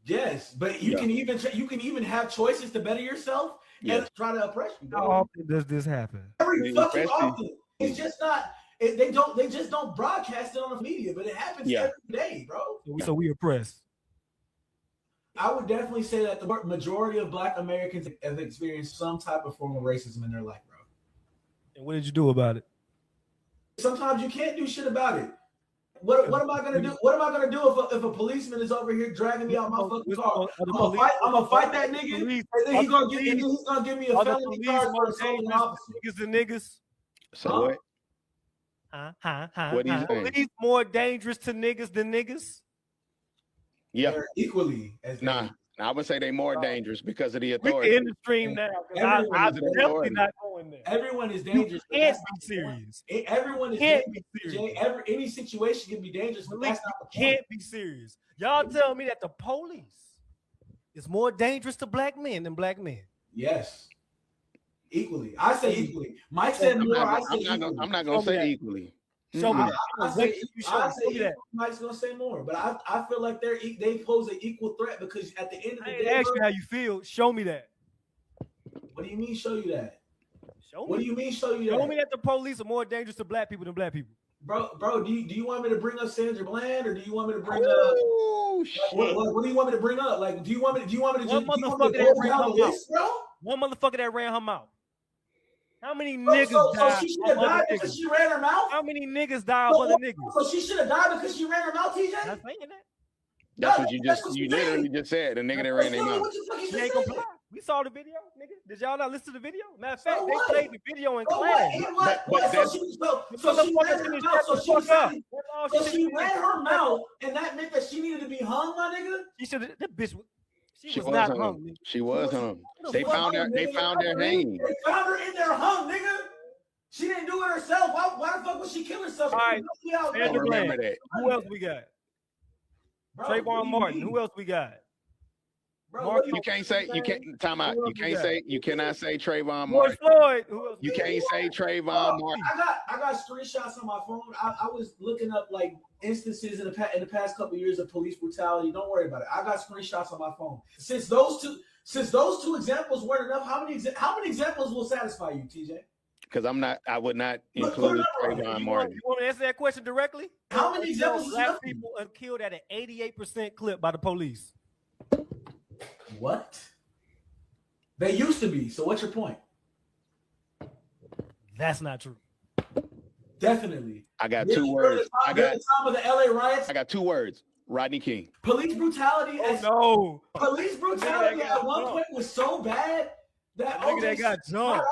[SPEAKER 1] Yes, but you can even have choices to better yourself and try to oppress you.
[SPEAKER 3] How often does this happen?
[SPEAKER 1] Every fucking often. It's just not. They just don't broadcast it on the media, but it happens every day, bro.
[SPEAKER 3] So we oppressed.
[SPEAKER 1] I would definitely say that the majority of Black Americans have experienced some type of form of racism in their life, bro.
[SPEAKER 3] And what did you do about it?
[SPEAKER 1] Sometimes you can't do shit about it. What am I gonna do? What am I gonna do if a policeman is over here dragging me out my fucking car? I'm gonna fight that nigga, and then he's gonna give me a felony charge for assaulting an officer.
[SPEAKER 3] Niggas and niggas.
[SPEAKER 2] So what? What are you saying?
[SPEAKER 3] Police more dangerous to niggas than niggas?
[SPEAKER 2] Yeah,
[SPEAKER 1] they're equally as dangerous.
[SPEAKER 2] I would say they're more dangerous because of the authority.
[SPEAKER 3] We can in the stream now. I'm definitely not going there.
[SPEAKER 1] Everyone is dangerous.
[SPEAKER 3] You can't be serious.
[SPEAKER 1] Everyone is
[SPEAKER 3] can't
[SPEAKER 1] dangerous.
[SPEAKER 3] be serious.
[SPEAKER 1] Any situation can be dangerous, but that's not the point.
[SPEAKER 3] Can't be serious. Y'all tell me that the police is more dangerous to black men than black men.
[SPEAKER 1] Yes. Equally. I say equally. Mike said more.
[SPEAKER 2] I'm not gonna say equally.
[SPEAKER 3] Show me
[SPEAKER 1] that. Mike's gonna say more, but I feel like they pose an equal threat because at the end of the day,
[SPEAKER 3] ask you how you feel. Show me that.
[SPEAKER 1] What do you mean? Show you that? What do you mean? Show you that?
[SPEAKER 3] Show me that the police are more dangerous to black people than black people.
[SPEAKER 1] Bro, do you want me to bring up Sandra Bland or do you want me to bring up? What do you want me to bring up? Like, do you want me to?
[SPEAKER 3] One motherfucker that ran her mouth. How many niggas died?
[SPEAKER 1] So she should have died because she ran her mouth?
[SPEAKER 3] How many niggas died of other niggas?
[SPEAKER 1] So she should have died because she ran her mouth, TJ?
[SPEAKER 3] Not saying that.
[SPEAKER 2] That's what you literally just said. The nigga that ran their mouth.
[SPEAKER 3] She ain't comply. We saw the video, nigga. Did y'all not listen to the video? Matter of fact, they played the video in class.
[SPEAKER 1] So she ran her mouth, and that meant that she needed to be hung, my nigga?
[SPEAKER 3] She should have. That bitch. She was not hung.
[SPEAKER 2] She was hung. They found her hanging.
[SPEAKER 1] They found her in there hung, nigga. She didn't do it herself. Why the fuck would she kill herself?
[SPEAKER 3] All right.
[SPEAKER 2] I remember that.
[SPEAKER 3] Who else we got?
[SPEAKER 1] Bro,
[SPEAKER 3] Trayvon
[SPEAKER 1] what do
[SPEAKER 3] Martin.
[SPEAKER 1] mean?
[SPEAKER 3] Who else we got?
[SPEAKER 1] Bro,
[SPEAKER 3] Mark-
[SPEAKER 1] what do
[SPEAKER 2] You can't say you can't time out. You can't say you cannot say Trayvon
[SPEAKER 3] George
[SPEAKER 2] Martin.
[SPEAKER 3] Floyd. Who else?
[SPEAKER 2] You can't say Trayvon Martin.
[SPEAKER 1] I got screenshots on my phone. I was looking up like instances in the past couple of years of police brutality. Don't worry about it. I got screenshots on my phone. Since those two examples weren't enough, how many examples will satisfy you, TJ?
[SPEAKER 2] Because I would not
[SPEAKER 1] Look,
[SPEAKER 2] include
[SPEAKER 1] put a number on it.
[SPEAKER 2] Trayvon
[SPEAKER 3] You
[SPEAKER 2] Martin.
[SPEAKER 3] want to answer that question directly?
[SPEAKER 1] How many examples is
[SPEAKER 3] Black
[SPEAKER 1] enough?
[SPEAKER 3] people are killed at an 88% clip by the police.
[SPEAKER 1] What? They used to be. So what's your point?
[SPEAKER 3] That's not true.
[SPEAKER 1] Definitely.
[SPEAKER 2] I got two words.
[SPEAKER 1] At the time of the LA riots,
[SPEAKER 2] I got 2 words. Rodney King.
[SPEAKER 1] police brutality.
[SPEAKER 3] Oh, no.
[SPEAKER 1] Police brutality
[SPEAKER 3] got
[SPEAKER 1] at one
[SPEAKER 3] jumped.
[SPEAKER 1] point was so bad that
[SPEAKER 3] A nigga that got jumped.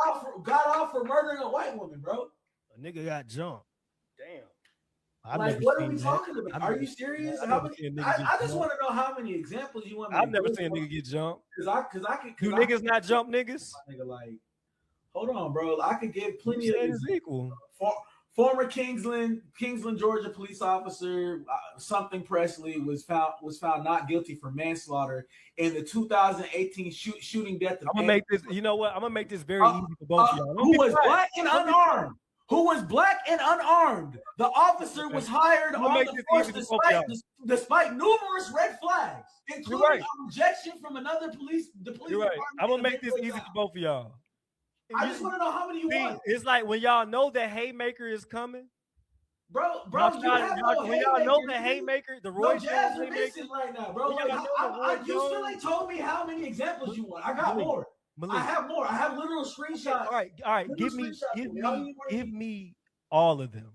[SPEAKER 1] got off for murdering a white woman, bro.
[SPEAKER 3] A nigga got jumped. Damn. I've
[SPEAKER 1] Like,
[SPEAKER 3] never
[SPEAKER 1] what are
[SPEAKER 3] seen
[SPEAKER 1] we
[SPEAKER 3] that.
[SPEAKER 1] talking about?
[SPEAKER 3] I've
[SPEAKER 1] Are
[SPEAKER 3] never-
[SPEAKER 1] you serious?
[SPEAKER 3] I've
[SPEAKER 1] How
[SPEAKER 3] never
[SPEAKER 1] many-
[SPEAKER 3] seen a nigga
[SPEAKER 1] I
[SPEAKER 3] get
[SPEAKER 1] just
[SPEAKER 3] jumped.
[SPEAKER 1] want to know how many examples you want me
[SPEAKER 3] I've
[SPEAKER 1] to
[SPEAKER 3] never
[SPEAKER 1] give
[SPEAKER 3] seen a
[SPEAKER 1] for-
[SPEAKER 3] nigga get jumped.
[SPEAKER 1] Cause I could.
[SPEAKER 3] Do niggas not jump niggas?
[SPEAKER 1] Nigga, like, hold on, bro. I could give plenty
[SPEAKER 3] You
[SPEAKER 1] of
[SPEAKER 3] said it's equal.
[SPEAKER 1] former Kingsland, Georgia police officer something Presley was found not guilty for manslaughter in the 2018 shooting death of.
[SPEAKER 3] I'm gonna make this. You know what? I'm gonna make this very easy for both of y'all. Don't
[SPEAKER 1] Who
[SPEAKER 3] be
[SPEAKER 1] was
[SPEAKER 3] quiet.
[SPEAKER 1] black and unarmed? Who was black and unarmed? The officer was hired
[SPEAKER 3] I'm gonna
[SPEAKER 1] on
[SPEAKER 3] make
[SPEAKER 1] the
[SPEAKER 3] this
[SPEAKER 1] force
[SPEAKER 3] easy for both y'all.
[SPEAKER 1] despite numerous red flags, including
[SPEAKER 3] right.
[SPEAKER 1] a rejection from the police.
[SPEAKER 3] You're right.
[SPEAKER 1] department
[SPEAKER 3] I'm gonna
[SPEAKER 1] and
[SPEAKER 3] make this
[SPEAKER 1] their
[SPEAKER 3] easy
[SPEAKER 1] job.
[SPEAKER 3] for both of y'all.
[SPEAKER 1] I just want to know how many you
[SPEAKER 3] See,
[SPEAKER 1] want,
[SPEAKER 3] it's like when y'all know that haymaker is coming.
[SPEAKER 1] bro.
[SPEAKER 3] Y'all
[SPEAKER 1] You have no
[SPEAKER 3] when y'all know the
[SPEAKER 1] haymaker,
[SPEAKER 3] haymaker, the
[SPEAKER 1] no
[SPEAKER 3] Roy
[SPEAKER 1] jabs
[SPEAKER 3] Jones
[SPEAKER 1] are
[SPEAKER 3] haymaker.
[SPEAKER 1] missing right now, bro.
[SPEAKER 3] When
[SPEAKER 1] Like,
[SPEAKER 3] y'all know the Roy
[SPEAKER 1] you still
[SPEAKER 3] Jones-
[SPEAKER 1] ain't told me how many examples you want. I got
[SPEAKER 3] Malik,
[SPEAKER 1] more.
[SPEAKER 3] Malik.
[SPEAKER 1] I have more. I have literal screenshots.
[SPEAKER 3] All right.
[SPEAKER 1] Little
[SPEAKER 3] Give me,
[SPEAKER 1] screenshots
[SPEAKER 3] give
[SPEAKER 1] for me. How many
[SPEAKER 3] me,
[SPEAKER 1] more you
[SPEAKER 3] give
[SPEAKER 1] need?
[SPEAKER 3] me all of them.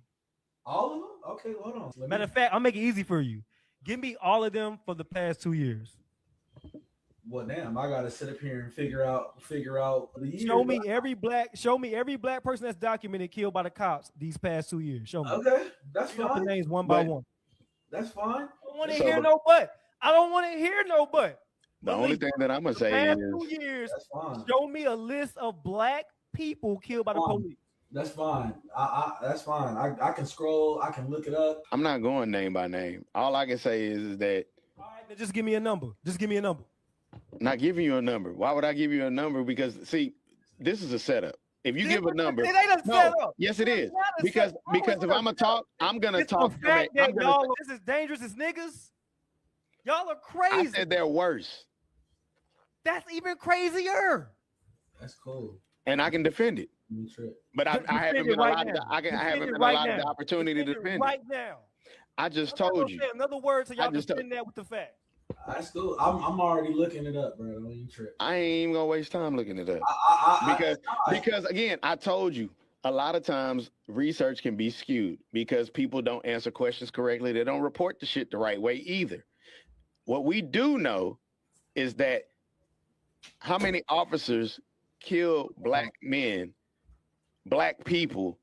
[SPEAKER 1] All of them? Okay, hold on. Let me-
[SPEAKER 3] Matter of fact, I'll make it easy for you. Give me all of them for the past 2 years.
[SPEAKER 1] Well, damn, I gotta sit up here and figure out the years.
[SPEAKER 3] Show me every black person that's documented killed by the cops these past 2 years. Show me.
[SPEAKER 1] Okay, that's
[SPEAKER 3] Drop the
[SPEAKER 1] fine.
[SPEAKER 3] names one by one.
[SPEAKER 1] That's fine.
[SPEAKER 3] I don't want to
[SPEAKER 2] So-
[SPEAKER 3] hear no but. I don't want to hear no but.
[SPEAKER 2] The only thing that I'm gonna
[SPEAKER 3] The
[SPEAKER 2] say
[SPEAKER 3] past
[SPEAKER 2] is
[SPEAKER 3] 2 years,
[SPEAKER 1] That's fine.
[SPEAKER 3] show me a list of black people killed by the police.
[SPEAKER 1] That's fine. That's fine. I can scroll. I can look it up.
[SPEAKER 2] I'm not going name by name. All I can say is that
[SPEAKER 3] All right, then just give me a number. Just give me a number.
[SPEAKER 2] I'm not giving you a number. Why would I give you a number? Because see, this is a setup. If you give a number,
[SPEAKER 3] It ain't a
[SPEAKER 2] no,
[SPEAKER 3] setup.
[SPEAKER 2] yes, it is.
[SPEAKER 3] It's not a
[SPEAKER 2] Because
[SPEAKER 3] setup.
[SPEAKER 2] because if
[SPEAKER 3] It's a
[SPEAKER 2] I'm gonna talk, I'm gonna
[SPEAKER 3] It's
[SPEAKER 2] talk.
[SPEAKER 3] the
[SPEAKER 2] From it.
[SPEAKER 3] fact that
[SPEAKER 2] I'm gonna,
[SPEAKER 3] y'all are just as dangerous as niggas. Y'all are
[SPEAKER 2] I
[SPEAKER 3] crazy.
[SPEAKER 2] said they're worse,
[SPEAKER 3] That's even crazier.
[SPEAKER 1] That's cool.
[SPEAKER 2] and I can defend it.
[SPEAKER 1] Let me trip.
[SPEAKER 2] But I
[SPEAKER 3] Defend
[SPEAKER 2] haven't
[SPEAKER 3] it
[SPEAKER 2] been
[SPEAKER 3] right
[SPEAKER 2] allowed.
[SPEAKER 3] now.
[SPEAKER 2] I
[SPEAKER 3] Defend
[SPEAKER 2] haven't
[SPEAKER 3] it
[SPEAKER 2] been
[SPEAKER 3] right
[SPEAKER 2] allowed the
[SPEAKER 3] now.
[SPEAKER 2] opportunity to
[SPEAKER 3] Defend it
[SPEAKER 2] defend
[SPEAKER 3] right
[SPEAKER 2] it.
[SPEAKER 3] now.
[SPEAKER 2] I just
[SPEAKER 3] I'm not
[SPEAKER 2] told
[SPEAKER 3] gonna
[SPEAKER 2] you.
[SPEAKER 3] say another word so y'all
[SPEAKER 2] I just
[SPEAKER 3] defend that with the fact.
[SPEAKER 1] That's cool. I'm already looking it up, bro. Don't even trip.
[SPEAKER 2] I ain't even gonna waste time looking it up
[SPEAKER 1] I-
[SPEAKER 2] because again, I told you a lot of times research can be skewed because people don't answer questions correctly. They don't report the shit the right way either. What we do know is that how many officers kill black men, black people,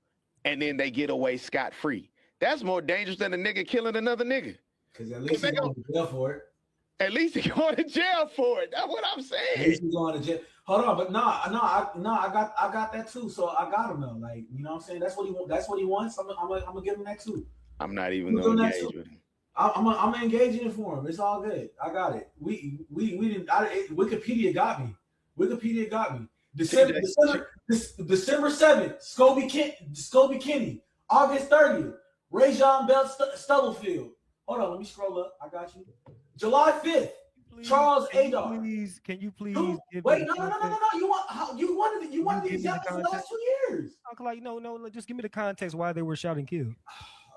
[SPEAKER 2] and then they get away scot-free. That's more dangerous than a nigga killing another nigga.
[SPEAKER 1] Because at least he's going to jail for it.
[SPEAKER 2] At least he going to jail for it. That's what I'm
[SPEAKER 1] At least
[SPEAKER 2] saying.
[SPEAKER 1] he's going to jail. Hold on, but I got that too. So I got him though. Like, you know what I'm saying? That's what he wants. That's what he wants. I'm gonna give him that too.
[SPEAKER 2] I'm not even going to engage with him.
[SPEAKER 1] I'm engaging it for him. It's all good. I got it. We didn't. Wikipedia got me. Wikipedia got me. December 7th, Scobie Kenny. August 30th, Rajon Bell Stubblefield. Hold on, let me scroll up. I got you. July 5th, Charles Adar.
[SPEAKER 3] Can you please give
[SPEAKER 1] Wait,
[SPEAKER 3] me
[SPEAKER 1] no. You wanted the
[SPEAKER 3] give me the
[SPEAKER 1] examples for the last
[SPEAKER 3] context?
[SPEAKER 1] 2 years.
[SPEAKER 3] Uncle, like, no, just give me the context why they were shouting kill.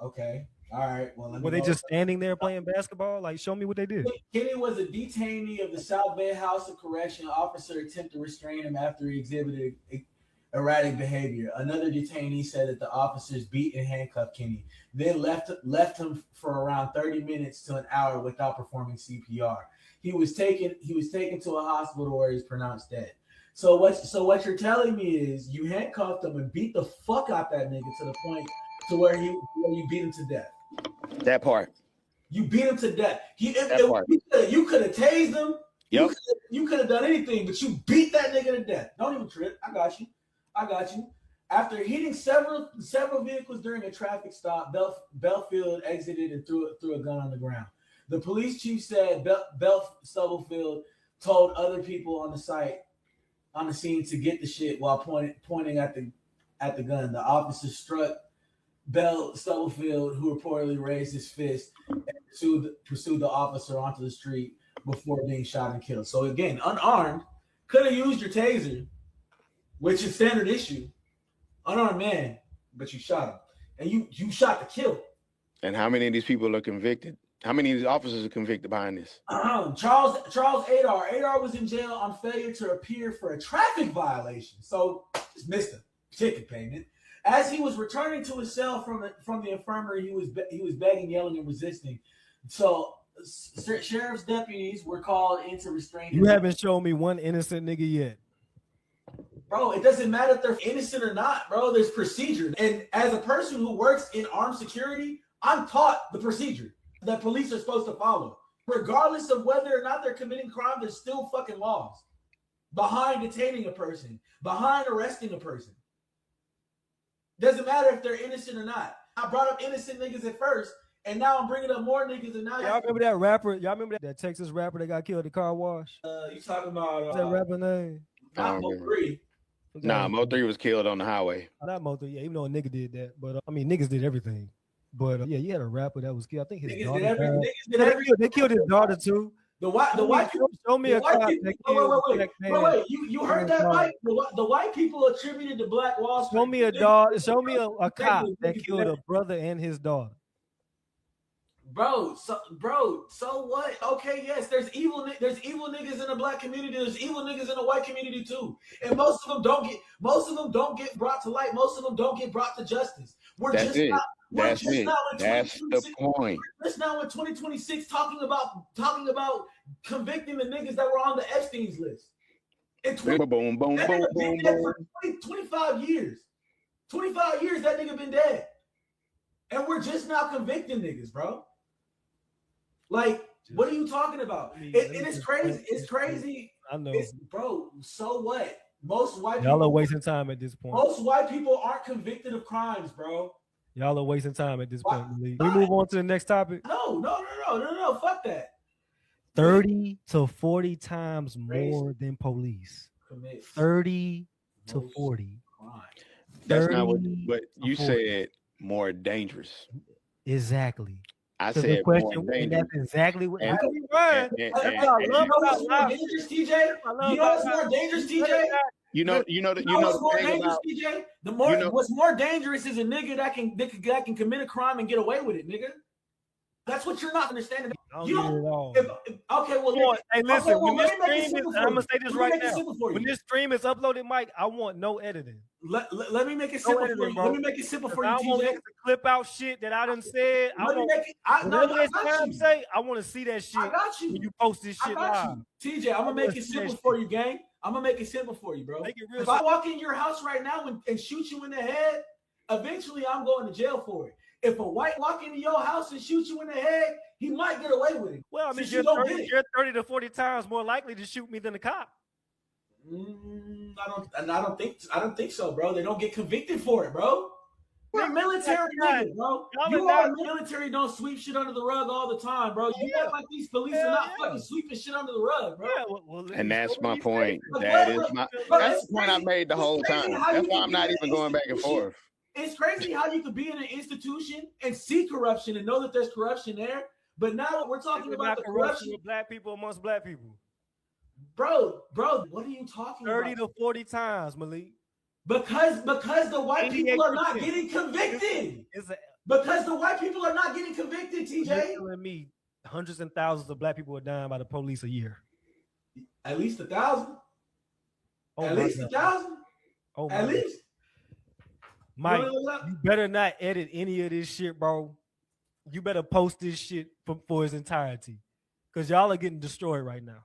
[SPEAKER 1] Okay. All right. Well, let me
[SPEAKER 3] Were they
[SPEAKER 1] go.
[SPEAKER 3] just standing there playing basketball? Like, show me what they did.
[SPEAKER 1] Kenny was a detainee of the South Bay House of Correction. Officer attempted to restrain him after he exhibited erratic behavior. Another detainee said that the officers beat and handcuffed Kenny, then left him for around 30 minutes to an hour without performing CPR. He was taken to a hospital where he's pronounced dead. So what you're telling me is you handcuffed him and beat the fuck out that nigga to the point to where you beat him to death.
[SPEAKER 2] That part.
[SPEAKER 1] You beat him to death. You could have tased him.
[SPEAKER 2] Yep.
[SPEAKER 1] You could have done anything, but you beat that nigga to death. Don't even trip. I got you. After hitting several vehicles during a traffic stop, Belfield exited and threw a gun on the ground. The police chief said Bell Stubblefield told other people on the scene to get the shit while pointing at the gun. The officer struck Bell Stubblefield, who reportedly raised his fist and pursued the officer onto the street before being shot and killed. So again, unarmed, could have used your taser, which is standard issue. Unarmed man, but you shot him. And you shot to kill.
[SPEAKER 2] And how many of these people are convicted? How many of these officers are convicted behind this?
[SPEAKER 1] Charles Adar. Adar was in jail on failure to appear for a traffic violation. So just missed a ticket payment. As he was returning to his cell from the infirmary, he was begging, yelling, and resisting. So sheriff's deputies were called in to restrain him.
[SPEAKER 3] You haven't shown me one innocent nigga yet.
[SPEAKER 1] Bro, it doesn't matter if they're innocent or not, bro. There's procedure. And as a person who works in armed security, I'm taught the procedure that police are supposed to follow. Regardless of whether or not they're committing crime, there's still fucking laws behind detaining a person, behind arresting a person. Doesn't matter if they're innocent or not. I brought up innocent niggas at first, and now I'm bringing up more niggas. And now
[SPEAKER 3] y'all remember that rapper? Y'all remember that Texas rapper that got killed at the car wash?
[SPEAKER 1] You talking about
[SPEAKER 3] What's that rapper name?
[SPEAKER 1] Not Mo3.
[SPEAKER 2] Nah, Mo3 was killed on the highway.
[SPEAKER 3] Not Mo3, yeah, even though a nigga did that. But I mean, niggas did everything. But yeah, you had a rapper that was killed. I think his daughter died. They killed his daughter too.
[SPEAKER 1] The white people.
[SPEAKER 3] Show me a cop that killed black man.
[SPEAKER 1] Wait. You heard that, Mike? The white people attributed to Black Wall Street.
[SPEAKER 3] Show me a daughter. Show me a cop that killed a brother and his daughter.
[SPEAKER 1] Bro, so what? Okay, yes, there's evil niggas in the black community. There's evil niggas in the white community too, and most of them don't get brought to light. Most of them don't get brought to justice.
[SPEAKER 2] That's the point.
[SPEAKER 1] We're just now in 2026 talking about convicting the niggas that were on the Epstein's list. And 25 years. 25 years that nigga been dead. And we're just now convicting niggas, bro. Like, what are you talking about? It's crazy. It's crazy.
[SPEAKER 3] I know.
[SPEAKER 1] Bro, so what? Most white
[SPEAKER 3] Y'all
[SPEAKER 1] people
[SPEAKER 3] are wasting time at this point.
[SPEAKER 1] Most white people aren't convicted of crimes, bro.
[SPEAKER 3] Y'all are wasting time at this point. We move on to the next topic.
[SPEAKER 1] No. Fuck that.
[SPEAKER 3] 30 to 40 times more than police. 30 to 40.
[SPEAKER 2] That's not what you said. More dangerous.
[SPEAKER 3] Exactly.
[SPEAKER 2] I said more dangerous.
[SPEAKER 3] That's exactly what.
[SPEAKER 1] You know what's more dangerous, TJ? You know what's more dangerous, TJ? What's more dangerous is a nigga that can commit a crime and get away with it, nigga. That's what you're not understanding.
[SPEAKER 3] You don't.
[SPEAKER 1] Okay, well,
[SPEAKER 3] hey, listen.
[SPEAKER 1] Okay, well,
[SPEAKER 3] when this stream is, I'm gonna say this right now. When this stream is uploaded, Mike, I want no editing.
[SPEAKER 1] Let me make it simple for you. Let me make it simple for you, TJ.
[SPEAKER 3] I want to clip out shit that I done said. I want to see that shit.
[SPEAKER 1] I got you.
[SPEAKER 3] When you post this shit live.
[SPEAKER 1] TJ, I'm gonna make it simple for you, gang. I'm gonna make it simple for you, bro. If I walk in your house right now and shoot you in the head, eventually I'm going to jail for it. If a white walk into your house and shoot you in the head, he might get away with it.
[SPEAKER 3] Well, I mean, you're 30 to 40 times more likely to shoot me than a cop.
[SPEAKER 1] I don't think so, bro. They don't get convicted for it, bro. We're military niggas, bro. You are military, don't sweep shit under the rug all the time, bro. You act like these police are not fucking sweeping shit under the rug, bro.
[SPEAKER 2] And that's my point. That's the point I made the whole time. That's why I'm not even going back and forth.
[SPEAKER 1] It's crazy how you could be in an institution and see corruption and know that there's corruption there, but now we're talking about the corruption
[SPEAKER 3] with black people amongst black people.
[SPEAKER 1] Bro, what are you talking
[SPEAKER 3] 30 to 40 times, Malik.
[SPEAKER 1] Because the white people are not getting convicted. Because the white people are not getting convicted, TJ.
[SPEAKER 3] You're telling me hundreds and thousands of black people are dying by the police a year.
[SPEAKER 1] At least 1,000. At least 1,000. At least.
[SPEAKER 3] Mike, you better not edit any of this shit, bro. You better post this shit for its entirety. Because y'all are getting destroyed right now.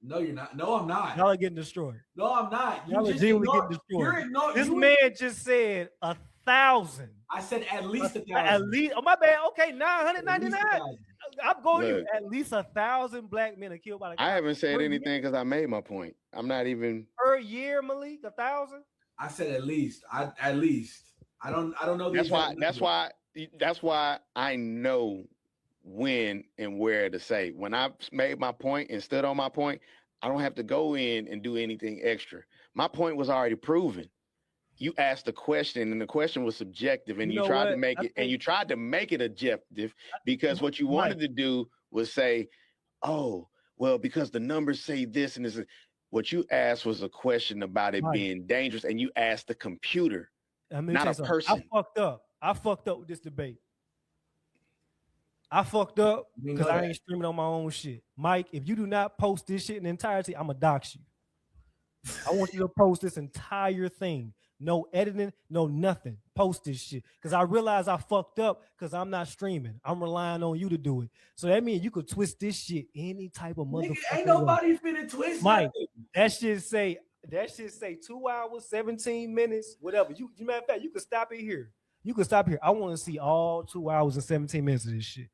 [SPEAKER 1] No, you're not. No, I'm not.
[SPEAKER 3] Y'all are getting destroyed.
[SPEAKER 1] No, I'm not.
[SPEAKER 3] Y'all are genuinely getting destroyed. This man just said 1,000.
[SPEAKER 1] I said at least 1,000.
[SPEAKER 3] At least. Oh, my bad. Okay, 999. I'm going you. At least 1,000 black men are killed by the cops.
[SPEAKER 2] I haven't said anything because I made my point. I'm not even
[SPEAKER 3] per year, Malik. 1,000.
[SPEAKER 1] I said at least. At least. I don't know.
[SPEAKER 2] That's why I know when and where to say. When I made my point and stood on my point, I don't have to go in and do anything extra. My point was already proven. You asked a question and the question was subjective, and you tried to make it, and you tried to make it objective, because what you wanted to do was say, oh, well, because the numbers say this and this. What you asked was a question about it being dangerous, and you asked the computer, not a person.
[SPEAKER 3] I fucked up with this debate. I fucked up because I ain't streaming on my own shit. Mike, if you do not post this shit in entirety, I'm gonna dox you. I want you to post this entire thing. No editing, no nothing. Post this shit. Because I realize I fucked up because I'm not streaming. I'm relying on you to do it. So that means you could twist this shit any type of motherfucker.
[SPEAKER 1] Ain't nobody finna twist
[SPEAKER 3] Mike,
[SPEAKER 1] nothing.
[SPEAKER 3] that shit say 2 hours, 17 minutes, whatever. Matter of fact, you could stop it here. You could stop here. I want to see all 2 hours and 17 minutes of this shit.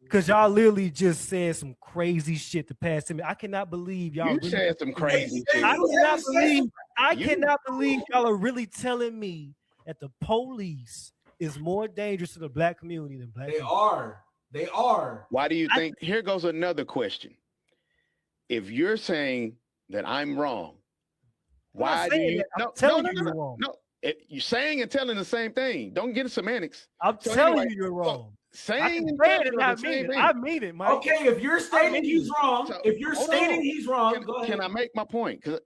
[SPEAKER 3] Because y'all literally just said some crazy shit to pass to me. I cannot believe y'all.
[SPEAKER 2] You said some crazy shit.
[SPEAKER 3] I cannot believe y'all are really telling me that the police is more dangerous to the black community than black people.
[SPEAKER 1] They are.
[SPEAKER 2] Why do you think? Here goes another question. If you're saying that I'm wrong, why do you?
[SPEAKER 3] I'm telling you you're wrong.
[SPEAKER 2] No, you're saying and telling the same thing. Don't get semantics.
[SPEAKER 3] I'm telling you you're wrong.
[SPEAKER 2] Saying
[SPEAKER 3] I mean it, Mike.
[SPEAKER 1] Okay, if you're stating he's wrong, go ahead.
[SPEAKER 2] Can I make my point? Because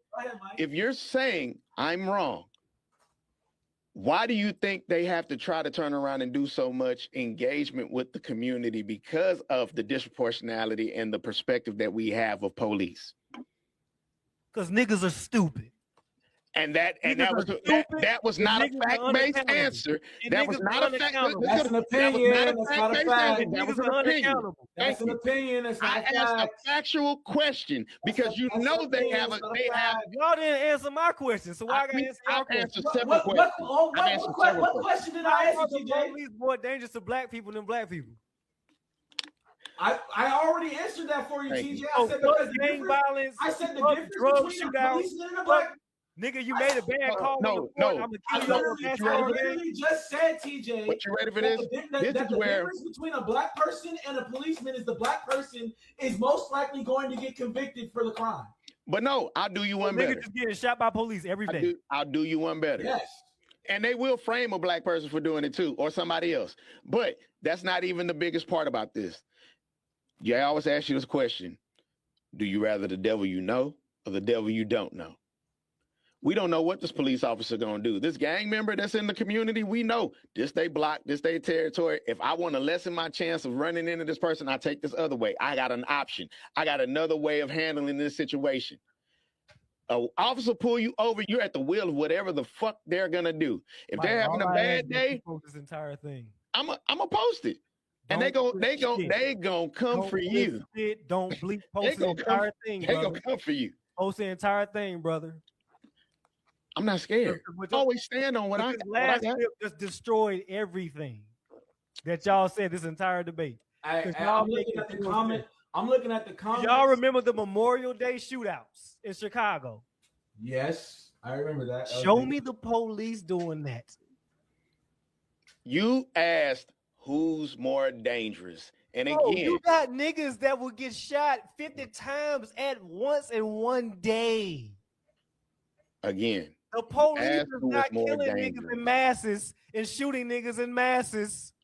[SPEAKER 2] if you're saying I'm wrong, why do you think they have to try to turn around and do so much engagement with the community because of the disproportionality and the perspective that we have of police?
[SPEAKER 3] Because niggas are stupid.
[SPEAKER 2] And that was not a fact-based answer. That was not a fact.
[SPEAKER 1] That's an opinion. That's not a fact.
[SPEAKER 2] That was an opinion.
[SPEAKER 1] That's an opinion. That's not a fact.
[SPEAKER 2] I asked a factual question because you know they have.
[SPEAKER 3] Y'all didn't answer my question, so why I gotta answer your question?
[SPEAKER 1] What question did I ask you, TJ?
[SPEAKER 3] Police more dangerous to black people than black people.
[SPEAKER 1] I already answered that for you, TJ. I said
[SPEAKER 3] because gang violence.
[SPEAKER 1] I said the difference between a policeman and a black.
[SPEAKER 3] Nigga, you made a bad call.
[SPEAKER 1] I literally just said, TJ.
[SPEAKER 2] But you ready for this?
[SPEAKER 1] The difference between a black person and a policeman is the black person is most likely going to get convicted for the crime.
[SPEAKER 2] But no, I'll do you one better.
[SPEAKER 3] Nigga just getting shot by police every day.
[SPEAKER 2] I'll do you one better.
[SPEAKER 1] Yes.
[SPEAKER 2] And they will frame a black person for doing it too, or somebody else. But that's not even the biggest part about this. Yeah, I always ask you this question. Do you rather the devil you know or the devil you don't know? We don't know what this police officer gonna do. This gang member that's in the community, we know this they block, this they territory. If I want to lessen my chance of running into this person, I take this other way. I got an option. I got another way of handling this situation. An officer pull you over, you're at the will of whatever the fuck they're gonna do. If they're having a bad day,
[SPEAKER 3] this entire thing.
[SPEAKER 2] I'm a post it. And they gonna come for you.
[SPEAKER 3] Don't bleep post the entire thing.
[SPEAKER 2] They gonna come for you.
[SPEAKER 3] Post the entire thing, brother.
[SPEAKER 2] I'm not scared. Always stand on what I got.
[SPEAKER 3] Just destroyed everything that y'all said this entire debate.
[SPEAKER 1] I'm looking at the comment. I'm looking at the comments.
[SPEAKER 3] Y'all remember the Memorial Day shootouts in Chicago?
[SPEAKER 1] Yes, I remember that.
[SPEAKER 3] Show me the police doing that.
[SPEAKER 2] You asked who's more dangerous. And again,
[SPEAKER 3] you got niggas that will get shot 50 times at once in one day.
[SPEAKER 2] Again,
[SPEAKER 3] the police is not killing niggas in masses and shooting niggas in masses.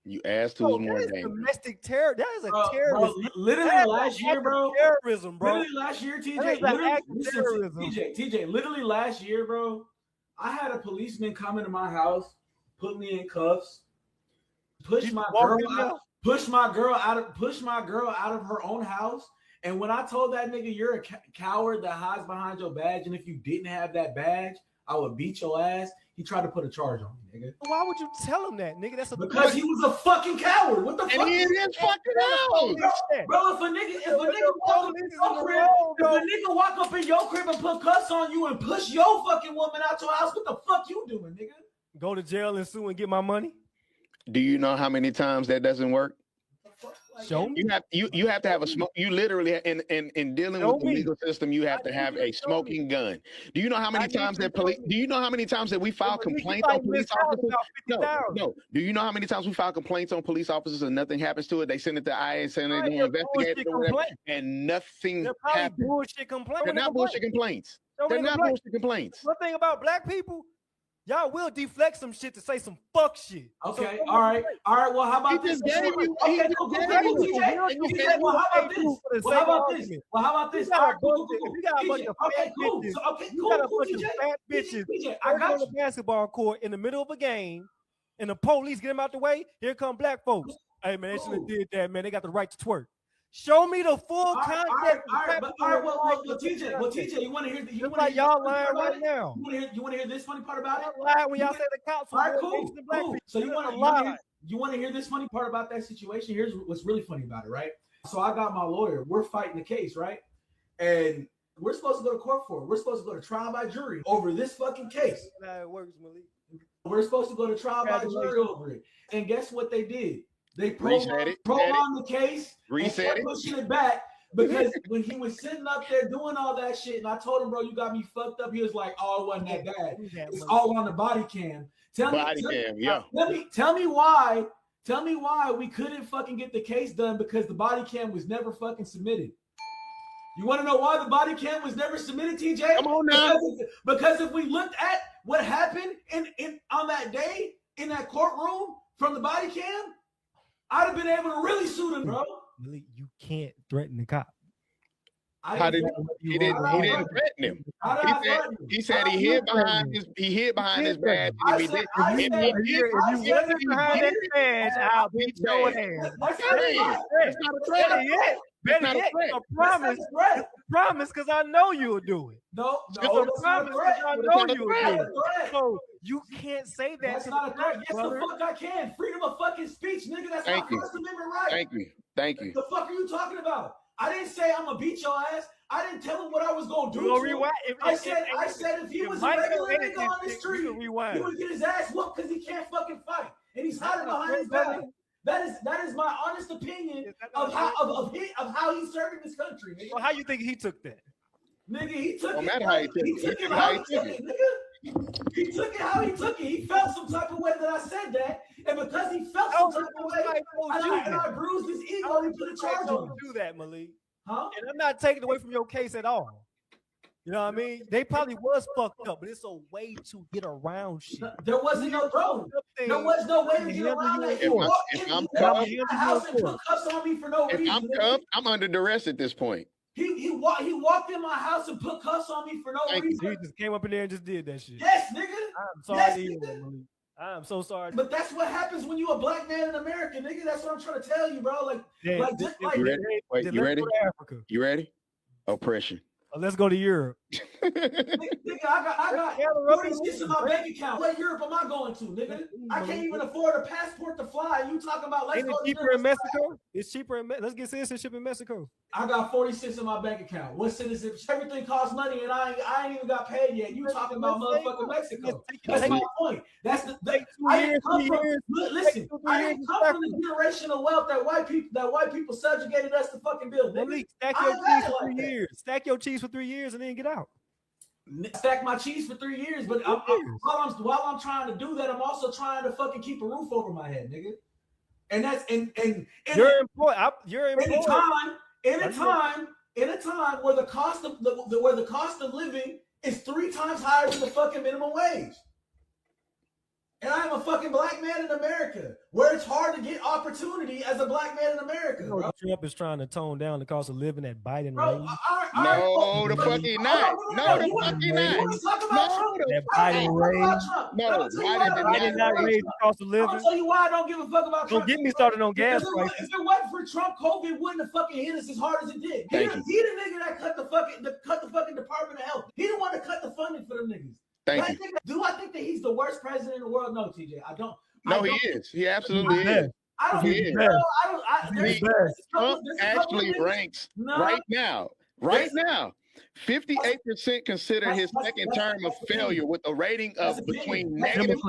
[SPEAKER 2] You asked who's more dangerous.
[SPEAKER 3] Domestic terror. That is a terrorism.
[SPEAKER 1] Literally last year, bro.
[SPEAKER 3] Terrorism, bro.
[SPEAKER 1] Literally last year, TJ. TJ. Literally last year, bro. I had a policeman come into my house, put me in cuffs, push my girl out of her own house. And when I told that nigga you're a coward that hides behind your badge, and if you didn't have that badge, I would beat your ass. He tried to put a charge on me, nigga.
[SPEAKER 3] Why would you tell him that, nigga? That's
[SPEAKER 1] because he was a fucking coward. What the fuck?
[SPEAKER 2] And he is fucking out.
[SPEAKER 1] Bro, if a nigga walk up in your crib and put cuffs on you and push your fucking woman out your house, what the fuck you doing, nigga?
[SPEAKER 3] Go to jail and sue and get my money?
[SPEAKER 2] Do you know how many times that doesn't work?
[SPEAKER 3] Show me.
[SPEAKER 2] You have to have a smoke. You literally in dealing
[SPEAKER 3] Show
[SPEAKER 2] with the
[SPEAKER 3] me.
[SPEAKER 2] legal system, you have to have a smoking gun. Do you know how many times that police? Do you know how many times that we file complaints on police officers? No. Do you know how many times we file complaints on police officers and nothing happens to it? They send it to IA and send it to investigate it or whatever, and nothing happens.
[SPEAKER 3] Bullshit complaints.
[SPEAKER 2] They're not bullshit complaints. They're not bullshit complaints.
[SPEAKER 3] One thing about black people, y'all will deflect some shit to say some fuck shit.
[SPEAKER 1] Okay, all right. Well, how about this? Okay, cool, TJ. Well, how about this? Well, how about this? All right, cool.
[SPEAKER 3] You got a bunch of fat bitches. You got a bunch of fat bitches. I got on the basketball court in the middle of a game, and the police get them out the way. Here come black folks. Hey man, they should have did that, man. They got the right to twerk. Show me the full context.
[SPEAKER 1] Well, TJ, you want to hear the? You want to
[SPEAKER 3] y'all lying right now?
[SPEAKER 1] You want to hear this funny part about it?
[SPEAKER 3] Lie when y'all say the cops.
[SPEAKER 1] All right, cool. So you want to hear this funny part about that situation? Here's what's really funny about it, right? So I got my lawyer. We're fighting the case, right? And we're supposed to go to court for it. We're supposed to go to trial by jury over this fucking case.
[SPEAKER 3] That's how it works, Malik.
[SPEAKER 1] We're supposed to go to trial by jury over it. And guess what they did? They prolonged the case and kept pushing it back because when he was sitting up there doing all that shit, and I told him, bro, you got me fucked up. He was like, oh, it wasn't that bad. It's all on the body cam. Tell me why we couldn't fucking get the case done because the body cam was never fucking submitted. You want to know why the body cam was never submitted, TJ?
[SPEAKER 2] Come on now.
[SPEAKER 1] Because if we looked at what happened in on that day in that courtroom from the body cam, I'd have been able to really sue him, bro.
[SPEAKER 3] Malik, you can't threaten the cop.
[SPEAKER 2] He didn't threaten him. He said he hid behind his badge.
[SPEAKER 3] If you wasn't behind that badge, I'll beat your ass.
[SPEAKER 2] That's not a threat. That's not a threat.
[SPEAKER 3] Promise, because I know you'll do it.
[SPEAKER 1] No,
[SPEAKER 3] it's a promise because I know you'll do it. So you can't say that.
[SPEAKER 1] That's not a threat. Yes, the fuck I can. Freedom of fucking speech, nigga. That's my First Amendment right.
[SPEAKER 2] Thank you.
[SPEAKER 1] The fuck are you talking about? I didn't say I'm gonna beat your ass. I didn't tell him what I was gonna do. I said if he was a regular nigga on the street, he would get his ass whooped because he can't fucking fight, and he's hiding behind his back. That is my honest opinion of how he's serving this country. Nigga.
[SPEAKER 3] Well, how you think he took that?
[SPEAKER 1] Nigga, he took it.
[SPEAKER 2] He took it how he took it.
[SPEAKER 1] Nigga. He took it how he took it. He felt some type of way that I said that, and because he felt some type of way, and I bruised his ego, he put a charge on him.
[SPEAKER 3] Do that, Malik.
[SPEAKER 1] Huh?
[SPEAKER 3] And I'm not taking away from your case at all. You know what I mean? They probably was fucked up, but it's a way to get around shit.
[SPEAKER 1] There wasn't no road. There was no way to get around that.
[SPEAKER 2] If I'm cuffed, I'm under duress at this point.
[SPEAKER 1] He walked in my house and put cuffs on me for no reason.
[SPEAKER 3] He just came up in there and just did that shit.
[SPEAKER 1] Yes, nigga.
[SPEAKER 3] I'm sorry to hear that, Malik. I'm so sorry.
[SPEAKER 1] But that's what happens when you a black man in America, nigga. That's what I'm trying to tell you, bro.
[SPEAKER 2] You ready? Wait, you ready? You ready? Oppression.
[SPEAKER 3] Let's go to Europe.
[SPEAKER 1] Nigga, I got 46 in my bank account. What Europe am I going to, nigga? I can't even afford a passport to fly. You talking about let's go to
[SPEAKER 3] cheaper in Mexico? It's cheaper in let's get citizenship in Mexico.
[SPEAKER 1] I got 46 in my bank account. What citizenship? Everything costs money, and I ain't even got paid yet. You talking about motherfucking Mexico? That's my point. That's I didn't come from the generational wealth that white people subjugated us to fucking build.
[SPEAKER 3] Malik, stack your cheese for 3 years. Stack your cheese for 3 years and then get out.
[SPEAKER 1] Stack my cheese for 3 years, but while I'm trying to do that, I'm also trying to fucking keep a roof over my head, nigga. And that's
[SPEAKER 3] you're employed.
[SPEAKER 1] In a time where the cost of living is 3 times higher than the fucking minimum wage. And I am a fucking black man in America, where it's hard to get opportunity as a black man in America. Bro.
[SPEAKER 3] Trump is trying to tone down the cost of living at Biden.
[SPEAKER 2] No, the fuck he not. No, the fuck he not.
[SPEAKER 3] That Biden raise.
[SPEAKER 2] No,
[SPEAKER 3] Biden did not raise the cost of living.
[SPEAKER 1] I'll tell you why I don't give a fuck about Trump.
[SPEAKER 3] Don't get me started on gas prices.
[SPEAKER 1] If it wasn't for Trump, COVID wouldn't have fucking hit us as hard as it did. He the nigga that cut the fucking Department of Health. He the one that cut the funding for them niggas. Do I think that he's the worst president in the world? No, TJ. I don't.
[SPEAKER 2] No, he is. He absolutely is.
[SPEAKER 1] I don't.
[SPEAKER 2] He is.
[SPEAKER 1] I don't.
[SPEAKER 2] Trump actually ranks right now. 58% consider his second term a failure with a rating of between negative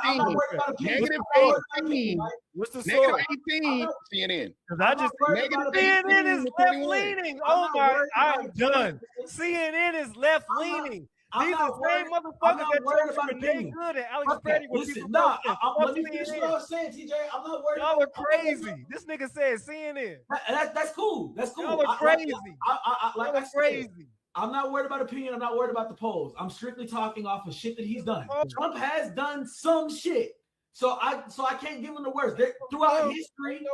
[SPEAKER 1] I'm not
[SPEAKER 2] 18,
[SPEAKER 1] worried about opinion.
[SPEAKER 2] negative
[SPEAKER 1] I'm not worried about
[SPEAKER 2] 18,
[SPEAKER 1] opinion, right?
[SPEAKER 3] What's the
[SPEAKER 2] negative
[SPEAKER 3] source?
[SPEAKER 2] 18, CNN.
[SPEAKER 3] Because I
[SPEAKER 1] I'm
[SPEAKER 3] just
[SPEAKER 1] not worried
[SPEAKER 2] negative
[SPEAKER 1] about
[SPEAKER 3] CNN
[SPEAKER 1] opinion.
[SPEAKER 3] is
[SPEAKER 2] 18 to
[SPEAKER 3] left
[SPEAKER 2] 21.
[SPEAKER 3] leaning.
[SPEAKER 1] I'm
[SPEAKER 3] Oh
[SPEAKER 1] not
[SPEAKER 3] my,
[SPEAKER 1] worried
[SPEAKER 3] I
[SPEAKER 1] about
[SPEAKER 3] am done.
[SPEAKER 1] opinion.
[SPEAKER 3] CNN is left leaning.
[SPEAKER 1] I'm
[SPEAKER 3] These are
[SPEAKER 1] not
[SPEAKER 3] the same
[SPEAKER 1] worried. I'm
[SPEAKER 3] motherfuckers
[SPEAKER 1] not
[SPEAKER 3] that
[SPEAKER 1] worried
[SPEAKER 3] told you
[SPEAKER 1] about
[SPEAKER 3] Renee
[SPEAKER 1] opinion.
[SPEAKER 3] Good and Alex
[SPEAKER 1] Fuck that.
[SPEAKER 3] Freddie were
[SPEAKER 1] Listen,
[SPEAKER 3] people
[SPEAKER 1] nah,
[SPEAKER 3] first.
[SPEAKER 1] let me finish what I was saying, TJ. I'm not worried
[SPEAKER 3] Y'all
[SPEAKER 1] about
[SPEAKER 3] are crazy. This nigga said CNN.
[SPEAKER 1] That's cool. That's cool.
[SPEAKER 3] Y'all are crazy.
[SPEAKER 1] Like
[SPEAKER 3] Y'all
[SPEAKER 1] I
[SPEAKER 3] are
[SPEAKER 1] said,
[SPEAKER 3] crazy.
[SPEAKER 1] I'm not worried about opinion. I'm not worried about the polls. I'm strictly talking off of shit that he's done. Trump has done some shit. So I can't give him the worst. Throughout history,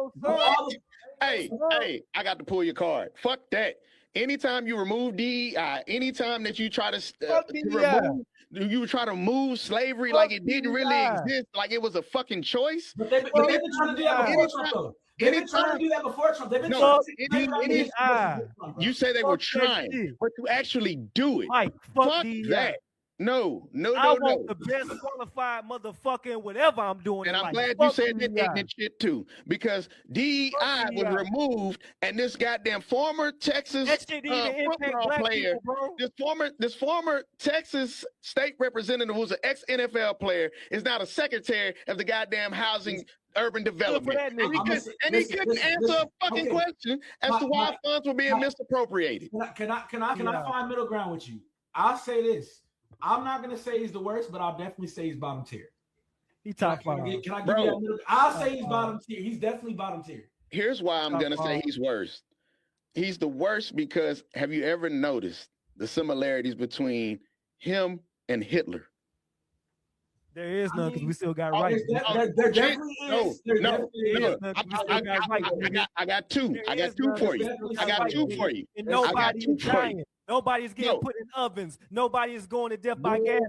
[SPEAKER 2] Hey, I got to pull your card. Fuck that. Anytime you remove DEI, anytime that you try to move slavery like it didn't really exist, like it was a fucking choice.
[SPEAKER 1] But they've been trying to do that before Trump, though. They've been trying to do that before Trump. They've been trying to
[SPEAKER 2] you say they were trying, but to actually do it.
[SPEAKER 3] Mike,
[SPEAKER 2] fuck that. No.
[SPEAKER 3] I want the best qualified motherfucking whatever I'm doing.
[SPEAKER 2] And I'm glad you said that ignorant shit too, because DEI was removed, and this goddamn former Texas football player, this former Texas state representative who's an ex-NFL player, is now the secretary of the goddamn housing urban development. And he couldn't answer a fucking question as to why funds were being misappropriated.
[SPEAKER 1] Can I find middle ground with you? I'll say this. I'm not gonna say he's the worst, but I'll definitely say he's bottom tier.
[SPEAKER 3] He top five.
[SPEAKER 1] Can I give you that middle? I'll say he's bottom tier. He's definitely bottom tier.
[SPEAKER 2] Here's why I'm gonna say he's worst. He's the worst because have you ever noticed the similarities between him and Hitler?
[SPEAKER 3] There is none because we still got rights.
[SPEAKER 1] There definitely is.
[SPEAKER 2] I got two. I got two for you.
[SPEAKER 3] And nobody's dying. Nobody's getting put in ovens. Nobody is going to death by gas.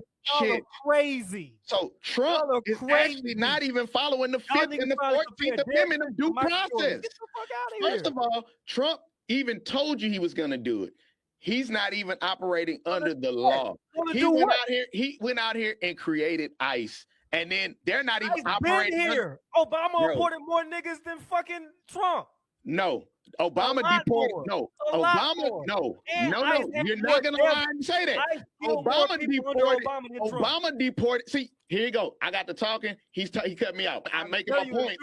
[SPEAKER 3] Y'all are crazy.
[SPEAKER 2] So Trump is actually not even following the 5th and the 14th Amendment of due process.
[SPEAKER 3] Get the fuck out of here.
[SPEAKER 2] First of all, Trump even told you he was going to do it. He's not even operating under the law. He went out here and created ICE. And then they're not even operating
[SPEAKER 3] here. Obama reported more niggas than fucking Trump.
[SPEAKER 2] No. Obama deported. No. Obama. No. You're not gonna lie and say that. Obama deported. See, here you go. I got to talking. He cut me out. I'm making my point,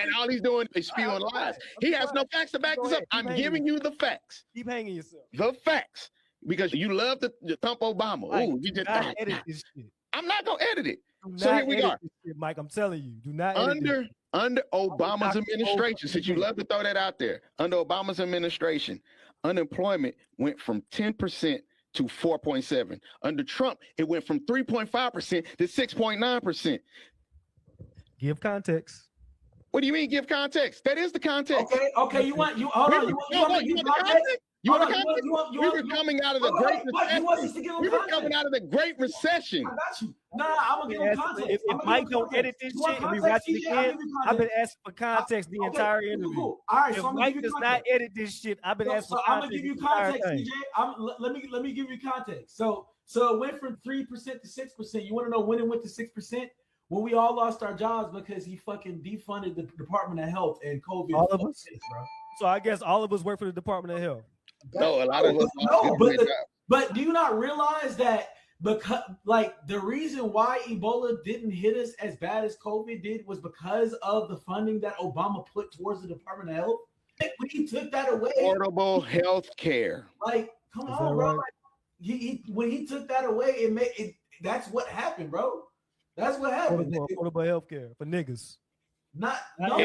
[SPEAKER 2] and all he's doing is spewing lies. He has no facts to back this up. I'm giving you the facts.
[SPEAKER 3] Keep hanging yourself.
[SPEAKER 2] The facts, because you love to thump Obama. Ooh, you just
[SPEAKER 3] edit this shit.
[SPEAKER 2] I'm not gonna edit it. So here we are,
[SPEAKER 3] Mike. I'm telling you, do not
[SPEAKER 2] under Obama's administration, since you love to throw that out there, under Obama's administration, unemployment went from 10% to 4.7%. Under Trump, it went from 3.5% to 6.9%.
[SPEAKER 3] Give context.
[SPEAKER 2] What do you mean give context? That is the context.
[SPEAKER 1] Okay. You want the context?
[SPEAKER 2] We were coming out of the Great Recession. We were coming out of the Great Recession.
[SPEAKER 1] I got you. No, I'm gonna give him context.
[SPEAKER 3] If Mike don't edit this shit and we watch it again, I've been asking for context the entire interview.
[SPEAKER 1] All right,
[SPEAKER 3] if
[SPEAKER 1] so
[SPEAKER 3] Mike does not edit this shit, I've been asking for context.
[SPEAKER 1] I'm gonna give you context, TJ. Let me give you context. So it went from 3% to 6%. You want to know when it went to 6%? When we all lost our jobs because he fucking defunded the Department of Health and COVID.
[SPEAKER 3] All of us, bro. So I guess all of us work for the Department of Health.
[SPEAKER 2] No, a lot of us.
[SPEAKER 1] But do you not realize that because the reason why Ebola didn't hit us as bad as COVID did was because of the funding that Obama put towards the Department of Health? When he took that away,
[SPEAKER 2] affordable health care.
[SPEAKER 1] Come on, bro. When he took that away, that's what happened, bro. That's what happened.
[SPEAKER 3] Affordable health care for niggas.
[SPEAKER 2] I love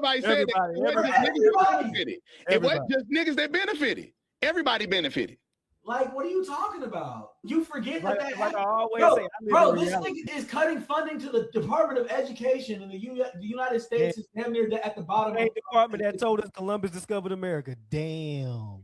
[SPEAKER 2] how you said it. It wasn't just niggas that benefited. Everybody benefited.
[SPEAKER 1] What are you talking about? You forget that happened.
[SPEAKER 3] I always say,
[SPEAKER 1] this nigga is cutting funding to the Department of Education in the United States. Is damn near at the bottom.
[SPEAKER 3] The department that told us Columbus discovered America. Damn.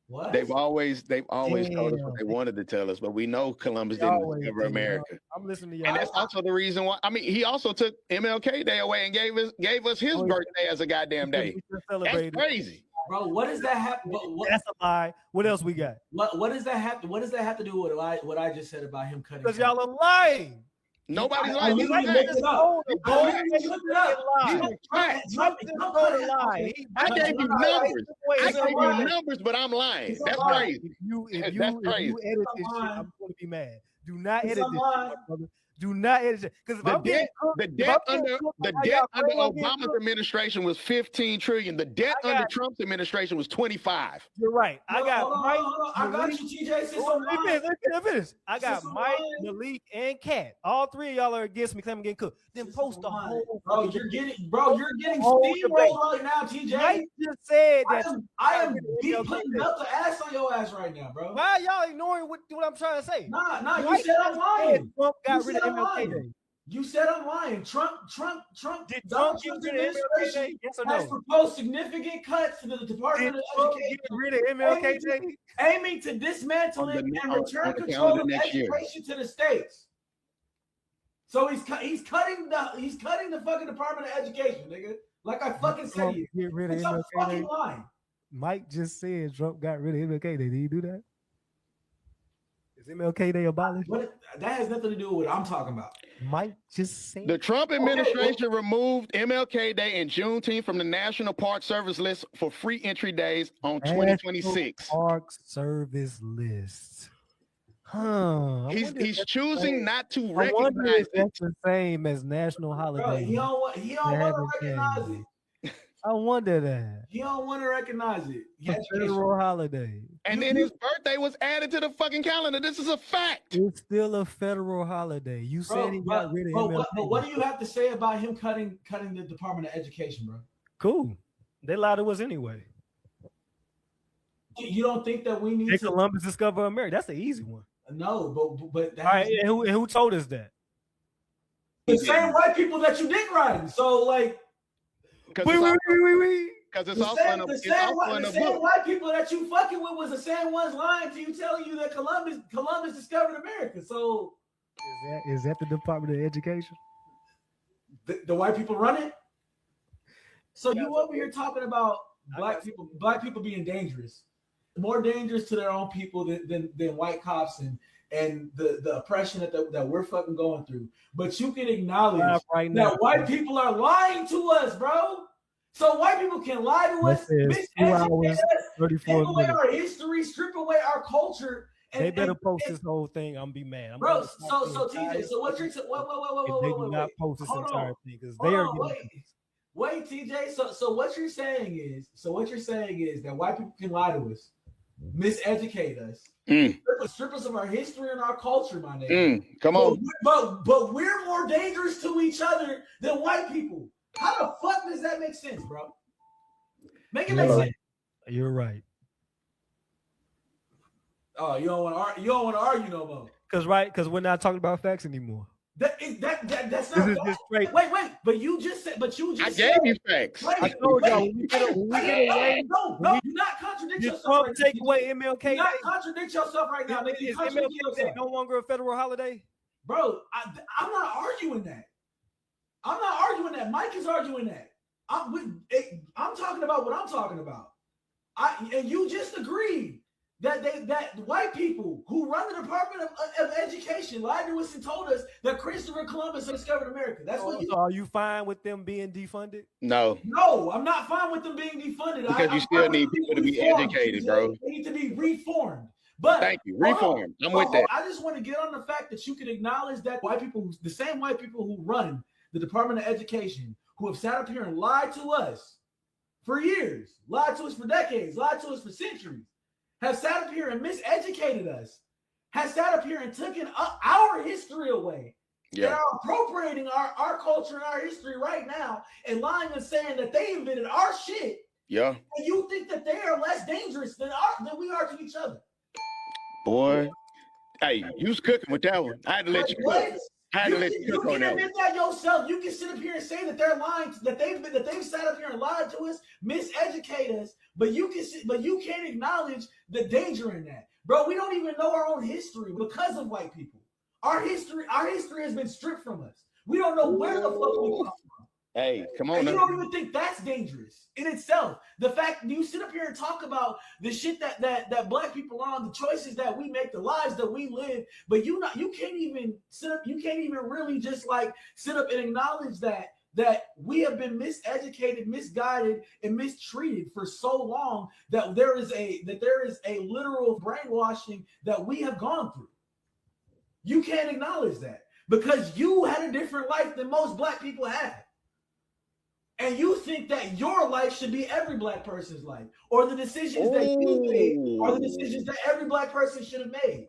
[SPEAKER 1] What?
[SPEAKER 2] They've always told us what they wanted to tell us, but we know Columbus didn't discover America.
[SPEAKER 3] I'm listening to you.
[SPEAKER 2] And that's also the reason why. I mean, he also took MLK Day away and gave us his birthday as a goddamn day. That's crazy,
[SPEAKER 1] bro. What does that have?
[SPEAKER 3] That's a lie. What else we got?
[SPEAKER 1] What does that have? What does that have to do with what I just said about him cutting?
[SPEAKER 3] Because y'all are lying.
[SPEAKER 2] Nobody's
[SPEAKER 1] I
[SPEAKER 2] lying.
[SPEAKER 1] literally looked it up. I literally looked it up.
[SPEAKER 2] I gave you numbers. I gave you numbers, but I'm lying. That's crazy.
[SPEAKER 3] If you
[SPEAKER 2] That's crazy.
[SPEAKER 3] edit this shit, I'm going to be mad. Do not edit this shit, my brother. Do not edit it. Because
[SPEAKER 2] the debt under Obama's administration was 15 trillion. The debt under Trump's administration was 25.
[SPEAKER 3] You're right. I got Mike.
[SPEAKER 1] I got you, TJ.
[SPEAKER 3] Finish. I got Mike, Malik, and Kat. All three of y'all are against me because I'm getting cooked. Then post the whole.
[SPEAKER 1] You're getting steamrolled right now, TJ.
[SPEAKER 3] Mike just said that
[SPEAKER 1] I am putting up the ass on your ass right now, bro.
[SPEAKER 3] Why y'all ignoring what I'm trying to say?
[SPEAKER 1] Nah, you said I'm lying.
[SPEAKER 3] Trump got rid of MLK Day.
[SPEAKER 1] You said I'm lying. Trump.
[SPEAKER 3] Did Trump get rid of MLK Day? Yes or no?
[SPEAKER 1] Has proposed significant cuts to the Department of Education.
[SPEAKER 3] Get rid of MLK Day,
[SPEAKER 1] aiming to dismantle it and return control of education to the states. So he's cutting the fucking Department of Education, nigga. Like I fucking said,
[SPEAKER 3] get rid of
[SPEAKER 1] MLK fucking line.
[SPEAKER 3] Mike just said Trump got rid of MLK Day. Did he do that? Is MLK Day abolished?
[SPEAKER 1] That has nothing to do with what I'm talking about.
[SPEAKER 3] Mike just said
[SPEAKER 2] the Trump administration removed MLK Day and Juneteenth from the National Park Service list for free entry days on 2026.
[SPEAKER 3] Park Service list. Huh.
[SPEAKER 2] He's choosing not to
[SPEAKER 3] recognize. I wonder if that's
[SPEAKER 2] it.
[SPEAKER 3] The same as national holiday.
[SPEAKER 1] He don't want to recognize it.
[SPEAKER 3] I wonder that.
[SPEAKER 1] He don't want to recognize it.
[SPEAKER 3] It's a federal holiday.
[SPEAKER 2] And then his birthday was added to the fucking calendar. This is a fact.
[SPEAKER 3] It's still a federal holiday. You said he got rid of him.
[SPEAKER 1] But what do you have to say about him cutting the Department of Education, bro?
[SPEAKER 3] Cool. They lied to us anyway.
[SPEAKER 1] You don't think that we need
[SPEAKER 3] to Columbus discover America? That's the easy one.
[SPEAKER 1] No, but
[SPEAKER 3] all right. And who told us that?
[SPEAKER 1] The same white people that you didn't write. So like.
[SPEAKER 2] Because it's also in
[SPEAKER 1] the same white people that you fucking with was the same ones lying to you, telling you that Columbus discovered America. So
[SPEAKER 3] is that the Department of Education?
[SPEAKER 1] The white people run it. So you over here talking about black people being dangerous, more dangerous to their own people than white cops and the oppression that we're fucking going through. But you can acknowledge that white people are lying to us, bro. So white people can lie to us, miseducate us, take away our history, strip away our culture. And
[SPEAKER 3] they better post this whole thing. I'm be mad.
[SPEAKER 1] Bro, so TJ, so what you're
[SPEAKER 3] they do not post this entire thing because they are
[SPEAKER 1] wait, TJ. So what you're saying is that white people can lie to us, miseducate us, strip us of our history and our culture, my nigga.
[SPEAKER 2] Come on.
[SPEAKER 1] But we're more dangerous to each other than white people. How the fuck does that make sense, bro? Make it make sense.
[SPEAKER 3] You're right.
[SPEAKER 1] Oh, you don't want to argue no more.
[SPEAKER 3] Because we're not talking about facts anymore.
[SPEAKER 1] That's not.
[SPEAKER 3] This is just straight.
[SPEAKER 1] Wait. But you just said. I
[SPEAKER 2] gave you facts.
[SPEAKER 3] I told y'all when we get away.
[SPEAKER 1] No, do not contradict yourself.
[SPEAKER 3] Trump take away MLK Day.
[SPEAKER 1] Do not contradict yourself right now.
[SPEAKER 3] Is MLK Day no longer a federal holiday?
[SPEAKER 1] Bro, I'm not arguing that. Mike is arguing that. I'm talking about what I'm talking about. And you just agreed that white people who run the Department of Education lied to us and told us that Christopher Columbus discovered America. That's what.
[SPEAKER 3] So are you fine with them being defunded?
[SPEAKER 2] No,
[SPEAKER 1] I'm not fine with them being defunded.
[SPEAKER 2] Because you still need people to be educated, bro.
[SPEAKER 1] They need to be reformed. But
[SPEAKER 2] thank you, reform. I'm with that.
[SPEAKER 1] I just want to get on the fact that you can acknowledge that the same white people who run the Department of Education, who have sat up here and lied to us for years, lied to us for decades, lied to us for centuries, have sat up here and miseducated us, has sat up here and taken our history away. They are appropriating our culture and our history right now and lying and saying that they invented our shit.
[SPEAKER 2] Yeah.
[SPEAKER 1] And you think that they are less dangerous than we are to each other.
[SPEAKER 2] Boy. Hey, you was cooking with that one. I had to let you cook. You can admit
[SPEAKER 1] that yourself. You can sit up here and say that they're lying, that they've sat up here and lied to us, miseducate us, but you can't acknowledge the danger in that. Bro, we don't even know our own history because of white people. Our history has been stripped from us. We don't know where the fuck we come from.
[SPEAKER 2] Hey, come on
[SPEAKER 1] And you
[SPEAKER 2] now.
[SPEAKER 1] don't even think that's dangerous in itself. The fact you sit up here and talk about the shit that black people are on, the choices that we make, the lives that we live, but you can't even really just like sit up and acknowledge that we have been miseducated, misguided, and mistreated for so long that there is a literal brainwashing that we have gone through. You can't acknowledge that because you had a different life than most black people have. And you think that your life should be every black person's life, or the decisions that you made are the decisions that every black person should have made.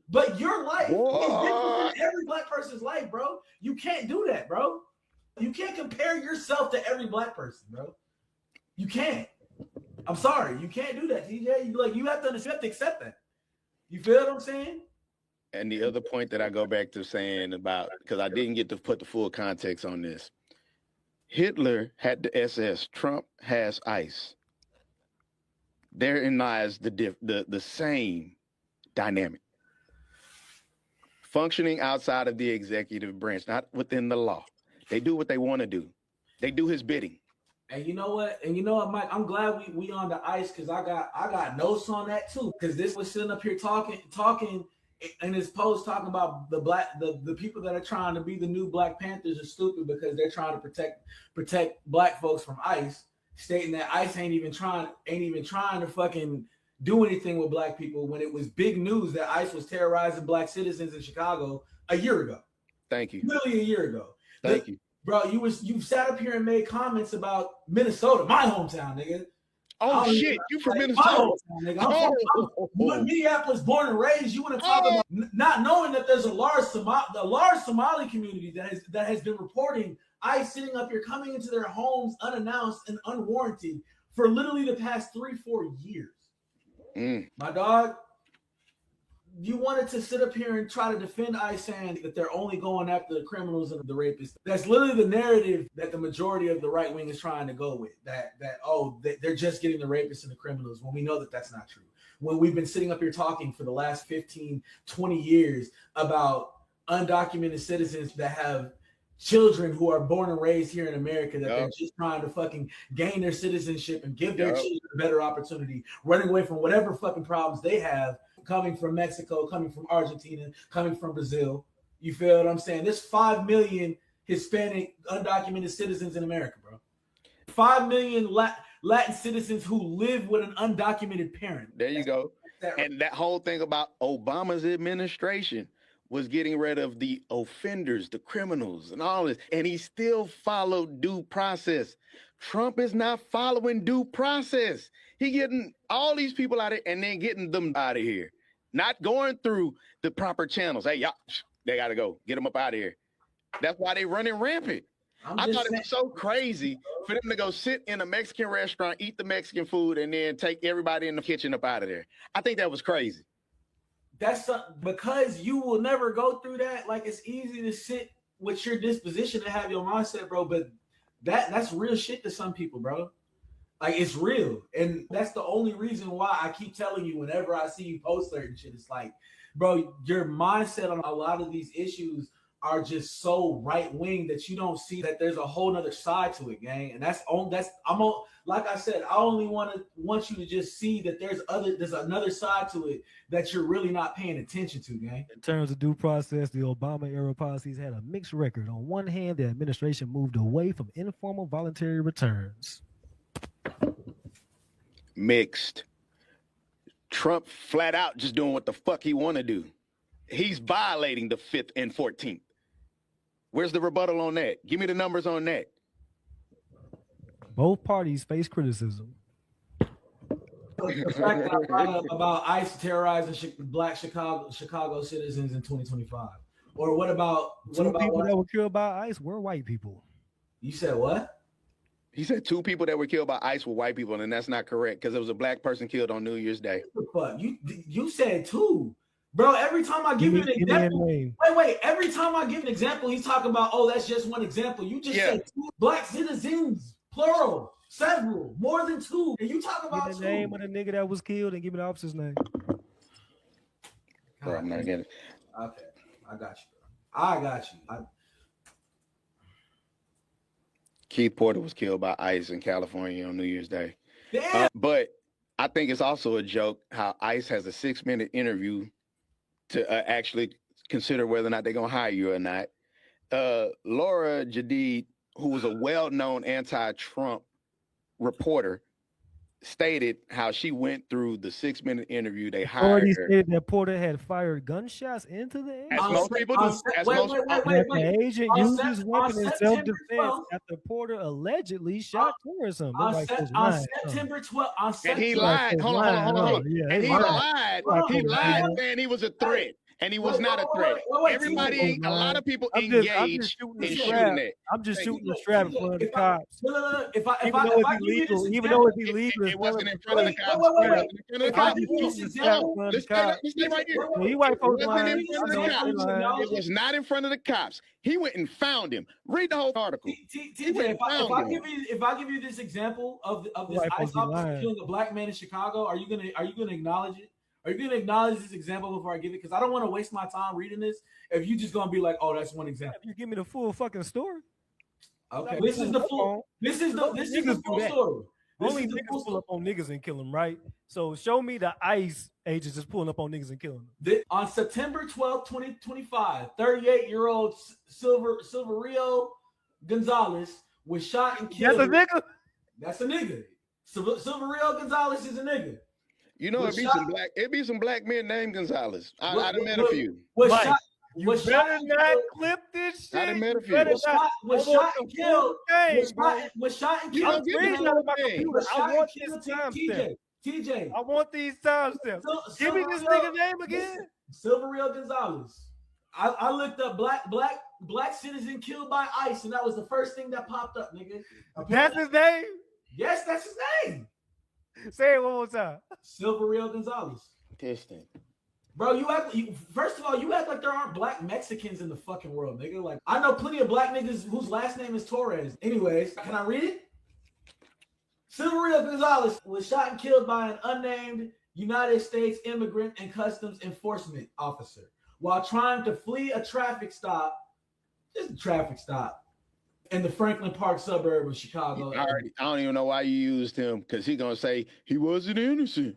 [SPEAKER 1] But your life is different than every black person's life, bro. You can't do that, bro. You can't compare yourself to every black person, bro. You can't. I'm sorry, you can't do that, TJ. You have to accept that. You feel what I'm saying?
[SPEAKER 2] And the other point that I go back to saying about, because I didn't get to put the full context on this. Hitler had the SS. Trump has ICE. Therein lies the same dynamic. Functioning outside of the executive branch, not within the law. They do what they want to do. They do his bidding.
[SPEAKER 1] And you know what? Mike, I'm glad we on the ICE because I got notes on that too. Because this was sitting up here talking in his post talking about the people that are trying to be the new Black Panthers are stupid because they're trying to protect black folks from ICE, stating that ICE ain't even trying to fucking do anything with black people when it was big news that ICE was terrorizing black citizens in Chicago a year ago.
[SPEAKER 2] Thank you.
[SPEAKER 1] Literally a year ago.
[SPEAKER 2] Thank you.
[SPEAKER 1] Bro, you sat up here and made comments about Minnesota, my hometown, nigga.
[SPEAKER 2] Oh shit, you from Minnesota?
[SPEAKER 1] I'm from Minneapolis, born and raised. You want to talk about not knowing that there's a large Somali community that has been reporting ICE sitting up here, coming into their homes unannounced and unwarranted for literally the past 3-4 years. My dog, you wanted to sit up here and try to defend ICE saying that they're only going after the criminals and the rapists. That's literally the narrative that the majority of the right wing is trying to go with. That they're just getting the rapists and the criminals, when we know that that's not true. When we've been sitting up here talking for the last 15, 20 years about undocumented citizens that have children who are born and raised here in America, that they're just trying to fucking gain their citizenship and give their children a better opportunity, running away from whatever fucking problems they have, coming from Mexico, coming from Argentina, coming from Brazil. You feel what I'm saying? There's 5 million Hispanic undocumented citizens in America, bro. 5 million Latin citizens who live with an undocumented parent.
[SPEAKER 2] There you go. And that whole thing about Obama's administration was getting rid of the offenders, the criminals, and all this. And he still followed due process. Trump is not following due process. He getting all these people out of here and then getting them out of here. Not going through the proper channels. Hey, y'all, they got to go. Get them up out of here. That's why they running rampant. I thought it was so crazy for them to go sit in a Mexican restaurant, eat the Mexican food, and then take everybody in the kitchen up out of there. I think that was crazy.
[SPEAKER 1] That's because you will never go through that. Like, it's easy to sit with your disposition and have your mindset, bro. But that's real shit to some people, bro. Like, it's real. And that's the only reason why I keep telling you whenever I see you post certain shit, it's like, bro, your mindset on a lot of these issues are just so right wing that you don't see that there's a whole nother side to it, gang. And like I said, I only want you to just see that there's another side to it that you're really not paying attention to, gang.
[SPEAKER 3] In terms of due process, the Obama era policies had a mixed record. On one hand, the administration moved away from informal voluntary returns.
[SPEAKER 2] Mixed. Trump flat out just doing what the fuck he want to do. He's violating the 5th and 14th. Where's the rebuttal on that? Give me the numbers on that.
[SPEAKER 3] Both parties face criticism.
[SPEAKER 1] The fact that I brought up about ICE terrorizing black Chicago citizens in 2025, or what about
[SPEAKER 3] people that were killed by ICE were white people?
[SPEAKER 1] You said what?
[SPEAKER 2] He said 2 people that were killed by ICE were white people, and that's not correct because there was a black person killed on New Year's Day.
[SPEAKER 1] What the fuck? You said 2. Bro, every time I give you an example, wait. Every time I give an example, he's talking about, oh, that's just one example. You just said 2 black citizens, plural, several, more than 2, and you talk about
[SPEAKER 3] the name of the nigga that was killed and give me the officer's name.
[SPEAKER 2] Bro, I'm not getting it.
[SPEAKER 1] Okay, I got you, bro. I got you.
[SPEAKER 2] Keith Porter was killed by ICE in California on New Year's Day.
[SPEAKER 1] Damn.
[SPEAKER 2] But I think it's also a joke how ICE has a 6-minute interview to actually consider whether or not they're going to hire you or not. Laura Jadid, who was a well-known anti-Trump reporter, stated how she went through the 6-minute interview. They hired
[SPEAKER 3] Already
[SPEAKER 2] her.
[SPEAKER 3] stated that Porter had fired gunshots into the air.
[SPEAKER 2] As most people do.
[SPEAKER 3] The agent
[SPEAKER 1] On
[SPEAKER 3] used
[SPEAKER 1] Sep-
[SPEAKER 3] his
[SPEAKER 1] on
[SPEAKER 3] weapon in
[SPEAKER 1] September
[SPEAKER 3] self-defense
[SPEAKER 1] 12th,
[SPEAKER 3] after Porter allegedly shot towards him.
[SPEAKER 1] on,
[SPEAKER 3] Nobody
[SPEAKER 1] Sep-
[SPEAKER 3] was
[SPEAKER 1] on
[SPEAKER 3] lying.
[SPEAKER 1] September 12th, on
[SPEAKER 2] And
[SPEAKER 1] September,
[SPEAKER 2] he lied. Hold on.
[SPEAKER 3] Yeah,
[SPEAKER 2] And he
[SPEAKER 3] lied.
[SPEAKER 2] lied.
[SPEAKER 1] Hold
[SPEAKER 2] He
[SPEAKER 1] on,
[SPEAKER 2] lied
[SPEAKER 1] man.
[SPEAKER 2] saying he was a threat. And he was
[SPEAKER 1] Wait,
[SPEAKER 2] not a
[SPEAKER 1] wait,
[SPEAKER 2] threat.
[SPEAKER 1] wait,
[SPEAKER 2] Everybody,
[SPEAKER 3] TJ,
[SPEAKER 2] a lot of people
[SPEAKER 3] I'm just
[SPEAKER 2] engage
[SPEAKER 3] shooting
[SPEAKER 2] in
[SPEAKER 3] the
[SPEAKER 2] shooting
[SPEAKER 3] strap.
[SPEAKER 2] that.
[SPEAKER 3] I'm just
[SPEAKER 2] Hey,
[SPEAKER 3] shooting the strap in front of the cops.
[SPEAKER 1] No. If I
[SPEAKER 3] Even though
[SPEAKER 1] give
[SPEAKER 3] it's
[SPEAKER 1] you this
[SPEAKER 3] illegal, even
[SPEAKER 1] example-
[SPEAKER 3] though it's illegal,
[SPEAKER 2] It wasn't in front of the
[SPEAKER 1] Wait,
[SPEAKER 2] cops.
[SPEAKER 1] wait, wait,
[SPEAKER 2] It
[SPEAKER 1] wait.
[SPEAKER 2] wasn't in front of the
[SPEAKER 1] If I
[SPEAKER 2] cops.
[SPEAKER 1] give you this
[SPEAKER 3] Shooting the strap
[SPEAKER 1] example,
[SPEAKER 3] in front of
[SPEAKER 2] Let's
[SPEAKER 3] the cops.
[SPEAKER 2] stay right here.
[SPEAKER 3] Yeah, you white folks
[SPEAKER 2] It wasn't
[SPEAKER 3] lying.
[SPEAKER 2] in front of
[SPEAKER 3] I
[SPEAKER 2] the
[SPEAKER 3] know
[SPEAKER 2] cops.
[SPEAKER 3] they lying.
[SPEAKER 2] It was not in front of the cops. He went and found him. Read the whole article.
[SPEAKER 1] TJ, if I give you this example of this
[SPEAKER 3] White
[SPEAKER 1] ICE
[SPEAKER 3] folks be
[SPEAKER 1] officer
[SPEAKER 3] lying.
[SPEAKER 1] killing a black man in Chicago, are you gonna acknowledge it? Are you gonna acknowledge this example before I give it? Because I don't want to waste my time reading this. If you just gonna be like, oh, that's one example.
[SPEAKER 3] You give me the full fucking story.
[SPEAKER 1] Okay, this is the full. This is the full story.
[SPEAKER 3] Only niggas pull up on niggas and kill them, right? So show me the ICE agents just pulling up on niggas and killing them.
[SPEAKER 1] On September 12th, 2025, 38-year-old Silverio Gonzalez was shot and killed.
[SPEAKER 3] That's a nigga.
[SPEAKER 1] That's a nigga. Silverio Gonzalez is a nigga.
[SPEAKER 2] You know, it'd be some black men named Gonzalez. I done met a few.
[SPEAKER 1] Was
[SPEAKER 3] Mike,
[SPEAKER 1] shot.
[SPEAKER 3] You
[SPEAKER 1] Was
[SPEAKER 3] better
[SPEAKER 1] shot and
[SPEAKER 3] not
[SPEAKER 1] killed.
[SPEAKER 3] clip this shit.
[SPEAKER 2] I done met a
[SPEAKER 3] You
[SPEAKER 2] few.
[SPEAKER 3] better
[SPEAKER 1] Was
[SPEAKER 3] not-
[SPEAKER 1] shot. Was
[SPEAKER 3] I want
[SPEAKER 1] shot
[SPEAKER 3] the
[SPEAKER 1] and killed.
[SPEAKER 3] full thing,
[SPEAKER 1] Was shot and
[SPEAKER 2] You
[SPEAKER 1] killed.
[SPEAKER 2] don't get the
[SPEAKER 3] Read
[SPEAKER 2] full
[SPEAKER 3] out of my
[SPEAKER 2] thing.
[SPEAKER 3] computer.
[SPEAKER 1] Was
[SPEAKER 3] I
[SPEAKER 1] shot
[SPEAKER 3] want
[SPEAKER 1] and
[SPEAKER 3] this
[SPEAKER 1] killed.
[SPEAKER 3] timestamp.
[SPEAKER 1] TJ.
[SPEAKER 3] I want these timestamps. Give me this nigga name again.
[SPEAKER 1] Silverio Gonzalez. I looked up black citizen killed by ICE, and that was the first thing that popped up, nigga.
[SPEAKER 3] That's his name.
[SPEAKER 1] Yes, that's his name.
[SPEAKER 3] Say it one more time.
[SPEAKER 1] Silverio Gonzalez.
[SPEAKER 2] Distant.
[SPEAKER 1] Bro, first of all, you act like there aren't black Mexicans in the fucking world, nigga. Like, I know plenty of black niggas whose last name is Torres. Anyways, can I read it? Silverio Gonzalez was shot and killed by an unnamed United States Immigrant and Customs Enforcement officer while trying to flee a traffic stop. Just a traffic stop in the Franklin Park suburb of Chicago.
[SPEAKER 2] I don't even know why you used him, because he's gonna say he wasn't innocent.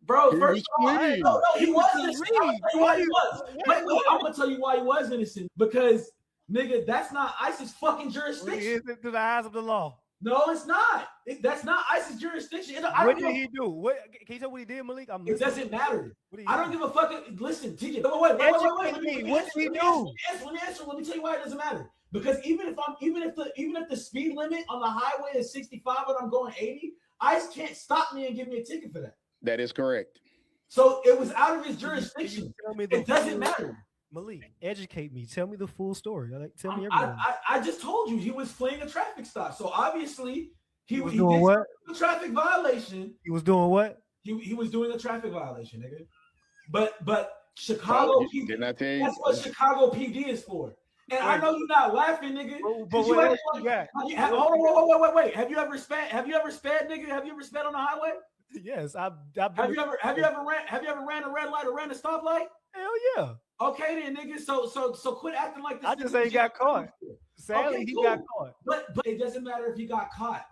[SPEAKER 1] Bro,
[SPEAKER 2] He
[SPEAKER 1] first of all,
[SPEAKER 2] was
[SPEAKER 1] no, he was innocent. I'm gonna tell you why he was. Wait, I'm gonna tell you why he was innocent. Because, nigga, that's not ICE's fucking jurisdiction.
[SPEAKER 3] Is it to the eyes of the law?
[SPEAKER 1] No, it's not. That's not ICE's jurisdiction.
[SPEAKER 3] What did he do? What can you tell what he did, Malik?
[SPEAKER 1] It doesn't matter.
[SPEAKER 3] What did he
[SPEAKER 1] I don't
[SPEAKER 3] do?
[SPEAKER 1] give a fucking. Listen, TJ. Wait. Let me answer. Let me tell you why it doesn't matter. Because even if the speed limit on the highway is 65 and I'm going 80, ICE can't stop me and give me a ticket for that.
[SPEAKER 2] That is correct.
[SPEAKER 1] So it was out of his jurisdiction. It doesn't matter.
[SPEAKER 3] Malik, educate me. Tell me the full story. Tell me everything.
[SPEAKER 1] I just told you he was fleeing a traffic stop. So obviously he
[SPEAKER 3] was doing what?
[SPEAKER 1] A traffic violation.
[SPEAKER 3] He was doing what?
[SPEAKER 1] He was doing a traffic violation, nigga. But Chicago PD,
[SPEAKER 2] didn't I tell you?
[SPEAKER 1] that's what Chicago PD is for. And I know you're not laughing, nigga.
[SPEAKER 3] But
[SPEAKER 1] Hold
[SPEAKER 3] wait.
[SPEAKER 1] on, wait. Have you ever sped, nigga? Have you ever sped on the highway?
[SPEAKER 3] Yes, I've
[SPEAKER 1] Have you ever ran a red light or ran a stoplight?
[SPEAKER 3] Hell yeah.
[SPEAKER 1] Okay then, nigga. So quit acting like this.
[SPEAKER 3] I just ain't got caught. Sadly,
[SPEAKER 1] Okay,
[SPEAKER 3] he
[SPEAKER 1] cool.
[SPEAKER 3] got caught.
[SPEAKER 1] But it doesn't matter if he got caught.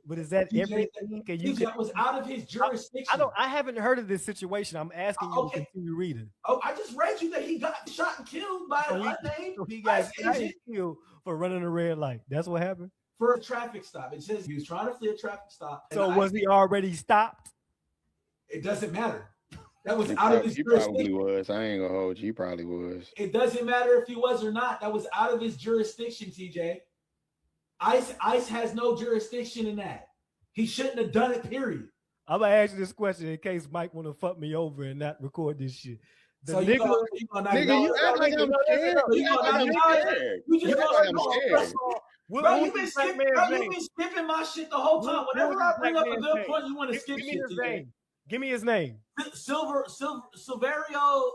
[SPEAKER 3] But is that everything?
[SPEAKER 1] That was out of his jurisdiction.
[SPEAKER 3] I haven't heard of this situation. I'm asking you to continue reading.
[SPEAKER 1] Oh, I just read you that he got shot and killed by an unnamed.
[SPEAKER 3] So he got shot and killed for running a red light. That's what happened?
[SPEAKER 1] For a traffic stop. It says he was trying to flee a traffic stop.
[SPEAKER 3] So was he already stopped?
[SPEAKER 1] It doesn't matter. That was out of his jurisdiction.
[SPEAKER 2] He probably was. I ain't gonna hold you. He probably was.
[SPEAKER 1] It doesn't matter if he was or not. That was out of his jurisdiction, TJ. ICE has no jurisdiction in that. He shouldn't have done it, period.
[SPEAKER 3] I'm gonna ask you this question in case Mike want to fuck me over and not record this shit.
[SPEAKER 2] Nigga, you act like I'm scared. You act like I'm scared.
[SPEAKER 1] You
[SPEAKER 2] act like I'm scared.
[SPEAKER 1] Bro, you've been skipping my shit the whole time. Whenever I bring up a good point, you want to skip shit.
[SPEAKER 3] Give me his name.
[SPEAKER 1] Silverio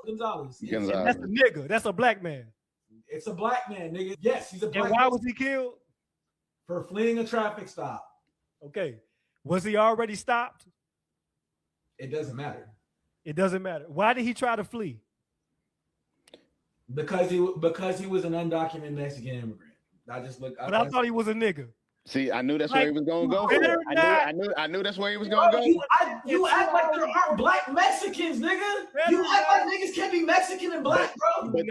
[SPEAKER 1] Gonzalez.
[SPEAKER 3] That's a nigga. That's a black man.
[SPEAKER 1] It's a black man, nigga. Yes, he's a black man.
[SPEAKER 3] And why was he killed?
[SPEAKER 1] For fleeing a traffic stop.
[SPEAKER 3] Okay. Was he already stopped?
[SPEAKER 1] It doesn't matter.
[SPEAKER 3] It doesn't matter. Why did he try to flee?
[SPEAKER 1] Because he was an undocumented Mexican immigrant. I thought he was a nigga.
[SPEAKER 2] See, I knew that's where he was gonna go.
[SPEAKER 3] better
[SPEAKER 2] For.
[SPEAKER 3] not-
[SPEAKER 2] I knew that's where he was gonna go.
[SPEAKER 1] You act like there aren't black Mexicans, nigga. You act like niggas can't be Mexican and black, bro.
[SPEAKER 2] But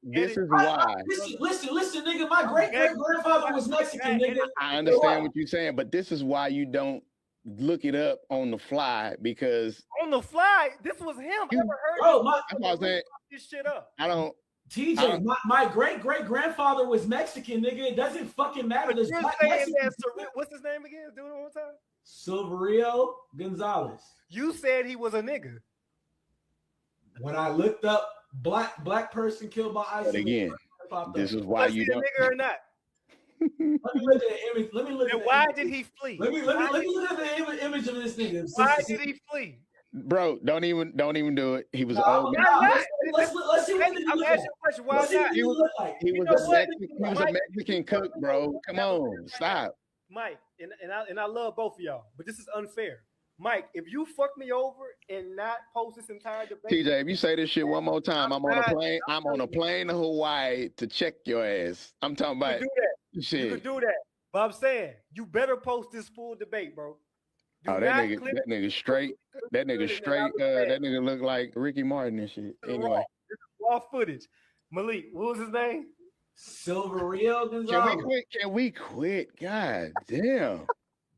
[SPEAKER 2] this is why.
[SPEAKER 1] Listen, nigga. My great grandfather was Mexican, nigga.
[SPEAKER 2] I understand what you're saying, but this is why you don't look it up on the fly, because
[SPEAKER 3] on the fly, this was him. I never heard
[SPEAKER 1] Bro,
[SPEAKER 2] that's what I'm saying.
[SPEAKER 3] this shit up.
[SPEAKER 2] I don't.
[SPEAKER 1] TJ, my great grandfather was Mexican, nigga. It doesn't fucking matter. There's black Mexicans.
[SPEAKER 3] What's his name again? Do it one more time.
[SPEAKER 1] Silverio Gonzalez.
[SPEAKER 3] You said he was a nigga.
[SPEAKER 1] When I looked up black person killed by ISIS,
[SPEAKER 2] But again, this is why you don't.
[SPEAKER 3] Nigga or not?
[SPEAKER 1] Let me look at the image. Let me look.
[SPEAKER 3] And why did he flee?
[SPEAKER 1] Let me look at the image of this nigga.
[SPEAKER 3] Why did he flee?
[SPEAKER 2] Bro, don't even do it. He was an old guy.
[SPEAKER 1] Let's see what
[SPEAKER 3] I'm asking a question. Why not?
[SPEAKER 2] He was a Mexican cook, bro. Come on, stop.
[SPEAKER 3] Mike, and I love both of y'all, but this is unfair. Mike, if you fuck me over and not post this entire debate,
[SPEAKER 2] TJ, if you say this shit one more time, I'm on a plane to Hawaii to check your ass. I'm talking about shit.
[SPEAKER 3] You can do that. But I'm saying you better post this full debate, bro.
[SPEAKER 2] That nigga straight. That nigga look like Ricky Martin and shit. Anyway,
[SPEAKER 3] raw footage. Malik, what was his name?
[SPEAKER 1] Silverio Gonzalez.
[SPEAKER 2] Can we quit? God damn.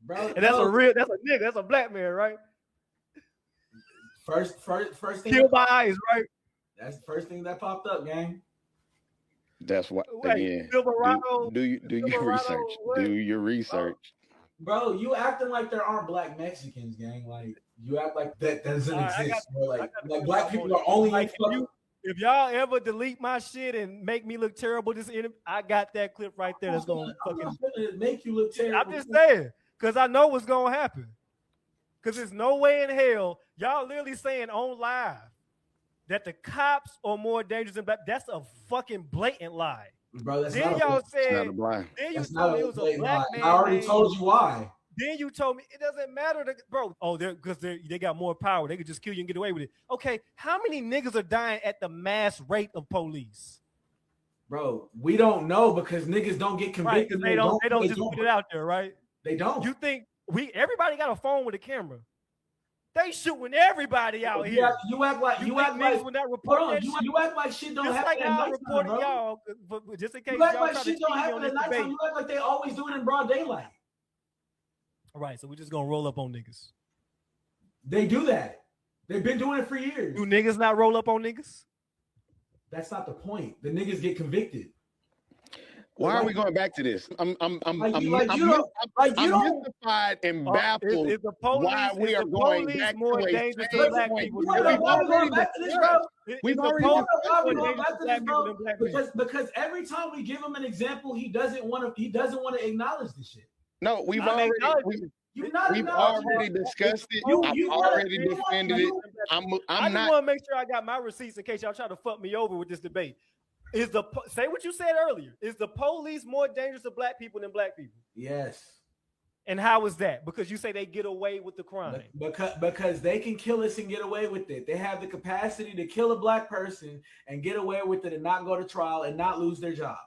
[SPEAKER 1] Bro,
[SPEAKER 3] and that's a nigga. That's a black man, right?
[SPEAKER 1] First thing.
[SPEAKER 3] Killed by eyes, right?
[SPEAKER 1] That's the first thing that popped up, gang.
[SPEAKER 2] That's what. Again, do your research.
[SPEAKER 3] What?
[SPEAKER 2] Do your research.
[SPEAKER 1] Bro, you acting like there aren't black Mexicans, gang. Like you act like that doesn't exist. Like black people are only
[SPEAKER 3] like if y'all ever delete my shit and make me look terrible, I got that clip right there. That's gonna fucking
[SPEAKER 1] make you look terrible.
[SPEAKER 3] I'm just saying, because I know what's gonna happen. Because there's no way in hell y'all literally saying on live that the cops are more dangerous than black. That's a fucking blatant lie.
[SPEAKER 1] Bro, that's
[SPEAKER 3] then
[SPEAKER 1] not
[SPEAKER 3] y'all
[SPEAKER 1] a,
[SPEAKER 3] said,
[SPEAKER 2] not a blind.
[SPEAKER 3] then you told me it was a black man.
[SPEAKER 1] I already told you why.
[SPEAKER 3] Then you told me it doesn't matter, bro. Oh, because they got more power. They could just kill you and get away with it. Okay, how many niggas are dying at the mass rate of police?
[SPEAKER 1] Bro, we don't know because niggas don't get convicted.
[SPEAKER 3] Right, they don't just put it out there, right?
[SPEAKER 1] They don't.
[SPEAKER 3] You think everybody got a phone with a camera? They shooting everybody out here.
[SPEAKER 1] You act like
[SPEAKER 3] when that report
[SPEAKER 1] you act like shit don't happen at nighttime, bro.
[SPEAKER 3] Y'all, but just in case
[SPEAKER 1] you act like shit don't happen at nighttime. You act like they always do it in broad daylight.
[SPEAKER 3] All right, so we're just gonna roll up on niggas.
[SPEAKER 1] They do that. They've been doing it for years.
[SPEAKER 3] Do niggas not roll up on niggas?
[SPEAKER 1] That's not the point. The niggas get convicted.
[SPEAKER 2] Why are we going back to this? I'm mystified and baffled why we are going back to a dangerous to black people.
[SPEAKER 1] We've already because every time we give him an example, he doesn't want to acknowledge this shit.
[SPEAKER 2] No, we've already discussed it. I've already defended it.
[SPEAKER 3] I just want to make sure I got my receipts in case y'all try to fuck me over with this debate. Say what you said earlier. Is the police more dangerous to black people than black people?
[SPEAKER 1] Yes.
[SPEAKER 3] And how is that? Because you say they get away with the crime.
[SPEAKER 1] Because they can kill us and get away with it. They have the capacity to kill a black person and get away with it and not go to trial and not lose their job.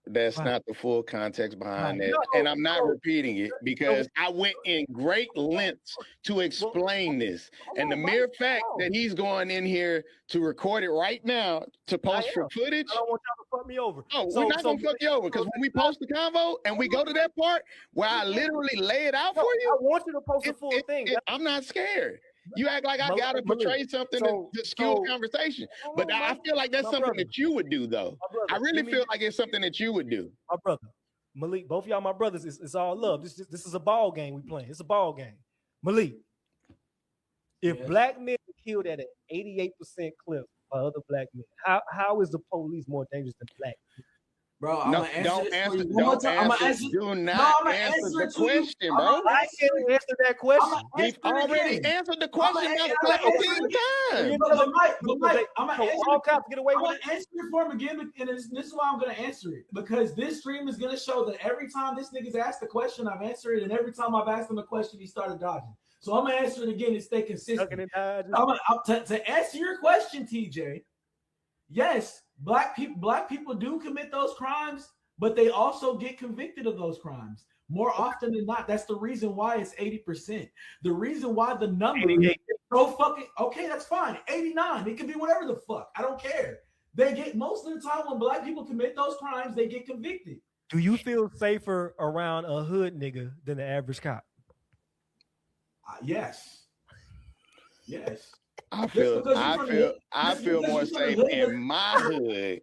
[SPEAKER 2] That's not the full context behind that. And I'm not repeating it because I went in great lengths to explain this. And the mere fact that he's going in here to record it right now to post for footage.
[SPEAKER 3] I don't want y'all to fuck me over.
[SPEAKER 2] No, we're not going to fuck you over because when we post the convo and we go to that part where I literally lay it out for you.
[SPEAKER 3] I want you to post the full thing.
[SPEAKER 2] I'm not scared. You act like I gotta portray something to skew conversation, but I feel like that's something that you would do, though. I really feel like it's something that you would do.
[SPEAKER 3] My brother, Malik, both of y'all, my brothers, it's all love. This is a ball game we playing. It's a ball game. Malik, if black men are killed at an 88% clip by other black men, how is the police more dangerous than black people?
[SPEAKER 1] Bro,
[SPEAKER 2] do not answer the question, bro.
[SPEAKER 3] I can't answer that question.
[SPEAKER 2] We've already answered the question about 15 times.
[SPEAKER 1] I'm going to answer it for him again, and this is why I'm going to answer it. Because this stream is going to show that every time this nigga's asked a question, I've answered it, and every time I've asked him a question, he started dodging. So I'm going to answer it again and stay consistent. To answer your question, TJ, yes, black people do commit those crimes, but they also get convicted of those crimes. More often than not, that's the reason why it's 80%. The reason why the number
[SPEAKER 3] 88.
[SPEAKER 1] is so fucking okay, that's fine. 89, it can be whatever the fuck. I don't care. They get most of the time when black people commit those crimes, they get convicted.
[SPEAKER 3] Do you feel safer around a hood nigga than the average cop?
[SPEAKER 1] Yes. Yes.
[SPEAKER 2] I feel more safe in my hood.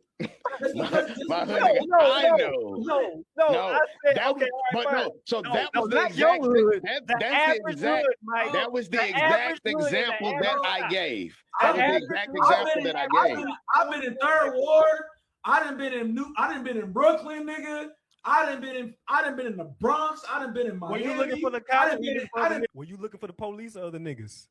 [SPEAKER 2] My hood nigga, I know.
[SPEAKER 3] No.
[SPEAKER 2] No,
[SPEAKER 3] I said,
[SPEAKER 2] that
[SPEAKER 3] okay,
[SPEAKER 2] was, but
[SPEAKER 3] all right,
[SPEAKER 2] no. So
[SPEAKER 3] no,
[SPEAKER 2] that
[SPEAKER 3] no,
[SPEAKER 2] was the
[SPEAKER 3] not your
[SPEAKER 2] exact.
[SPEAKER 3] hood.
[SPEAKER 2] That's
[SPEAKER 3] The
[SPEAKER 2] the
[SPEAKER 3] average
[SPEAKER 2] exact.
[SPEAKER 3] hood, Mike.
[SPEAKER 2] That was the
[SPEAKER 3] The
[SPEAKER 2] exact
[SPEAKER 3] average hood and the
[SPEAKER 2] example that
[SPEAKER 3] average
[SPEAKER 2] I
[SPEAKER 3] cop.
[SPEAKER 2] gave.
[SPEAKER 3] The
[SPEAKER 2] That was the
[SPEAKER 3] average
[SPEAKER 2] exact
[SPEAKER 3] hood-
[SPEAKER 2] example that I gave.
[SPEAKER 1] I've been in Third Ward. I done been in Brooklyn, nigga. I done been in the Bronx. I done been in
[SPEAKER 3] Were
[SPEAKER 1] Miami.
[SPEAKER 3] you looking for the cops? Were you looking for the police or other niggas?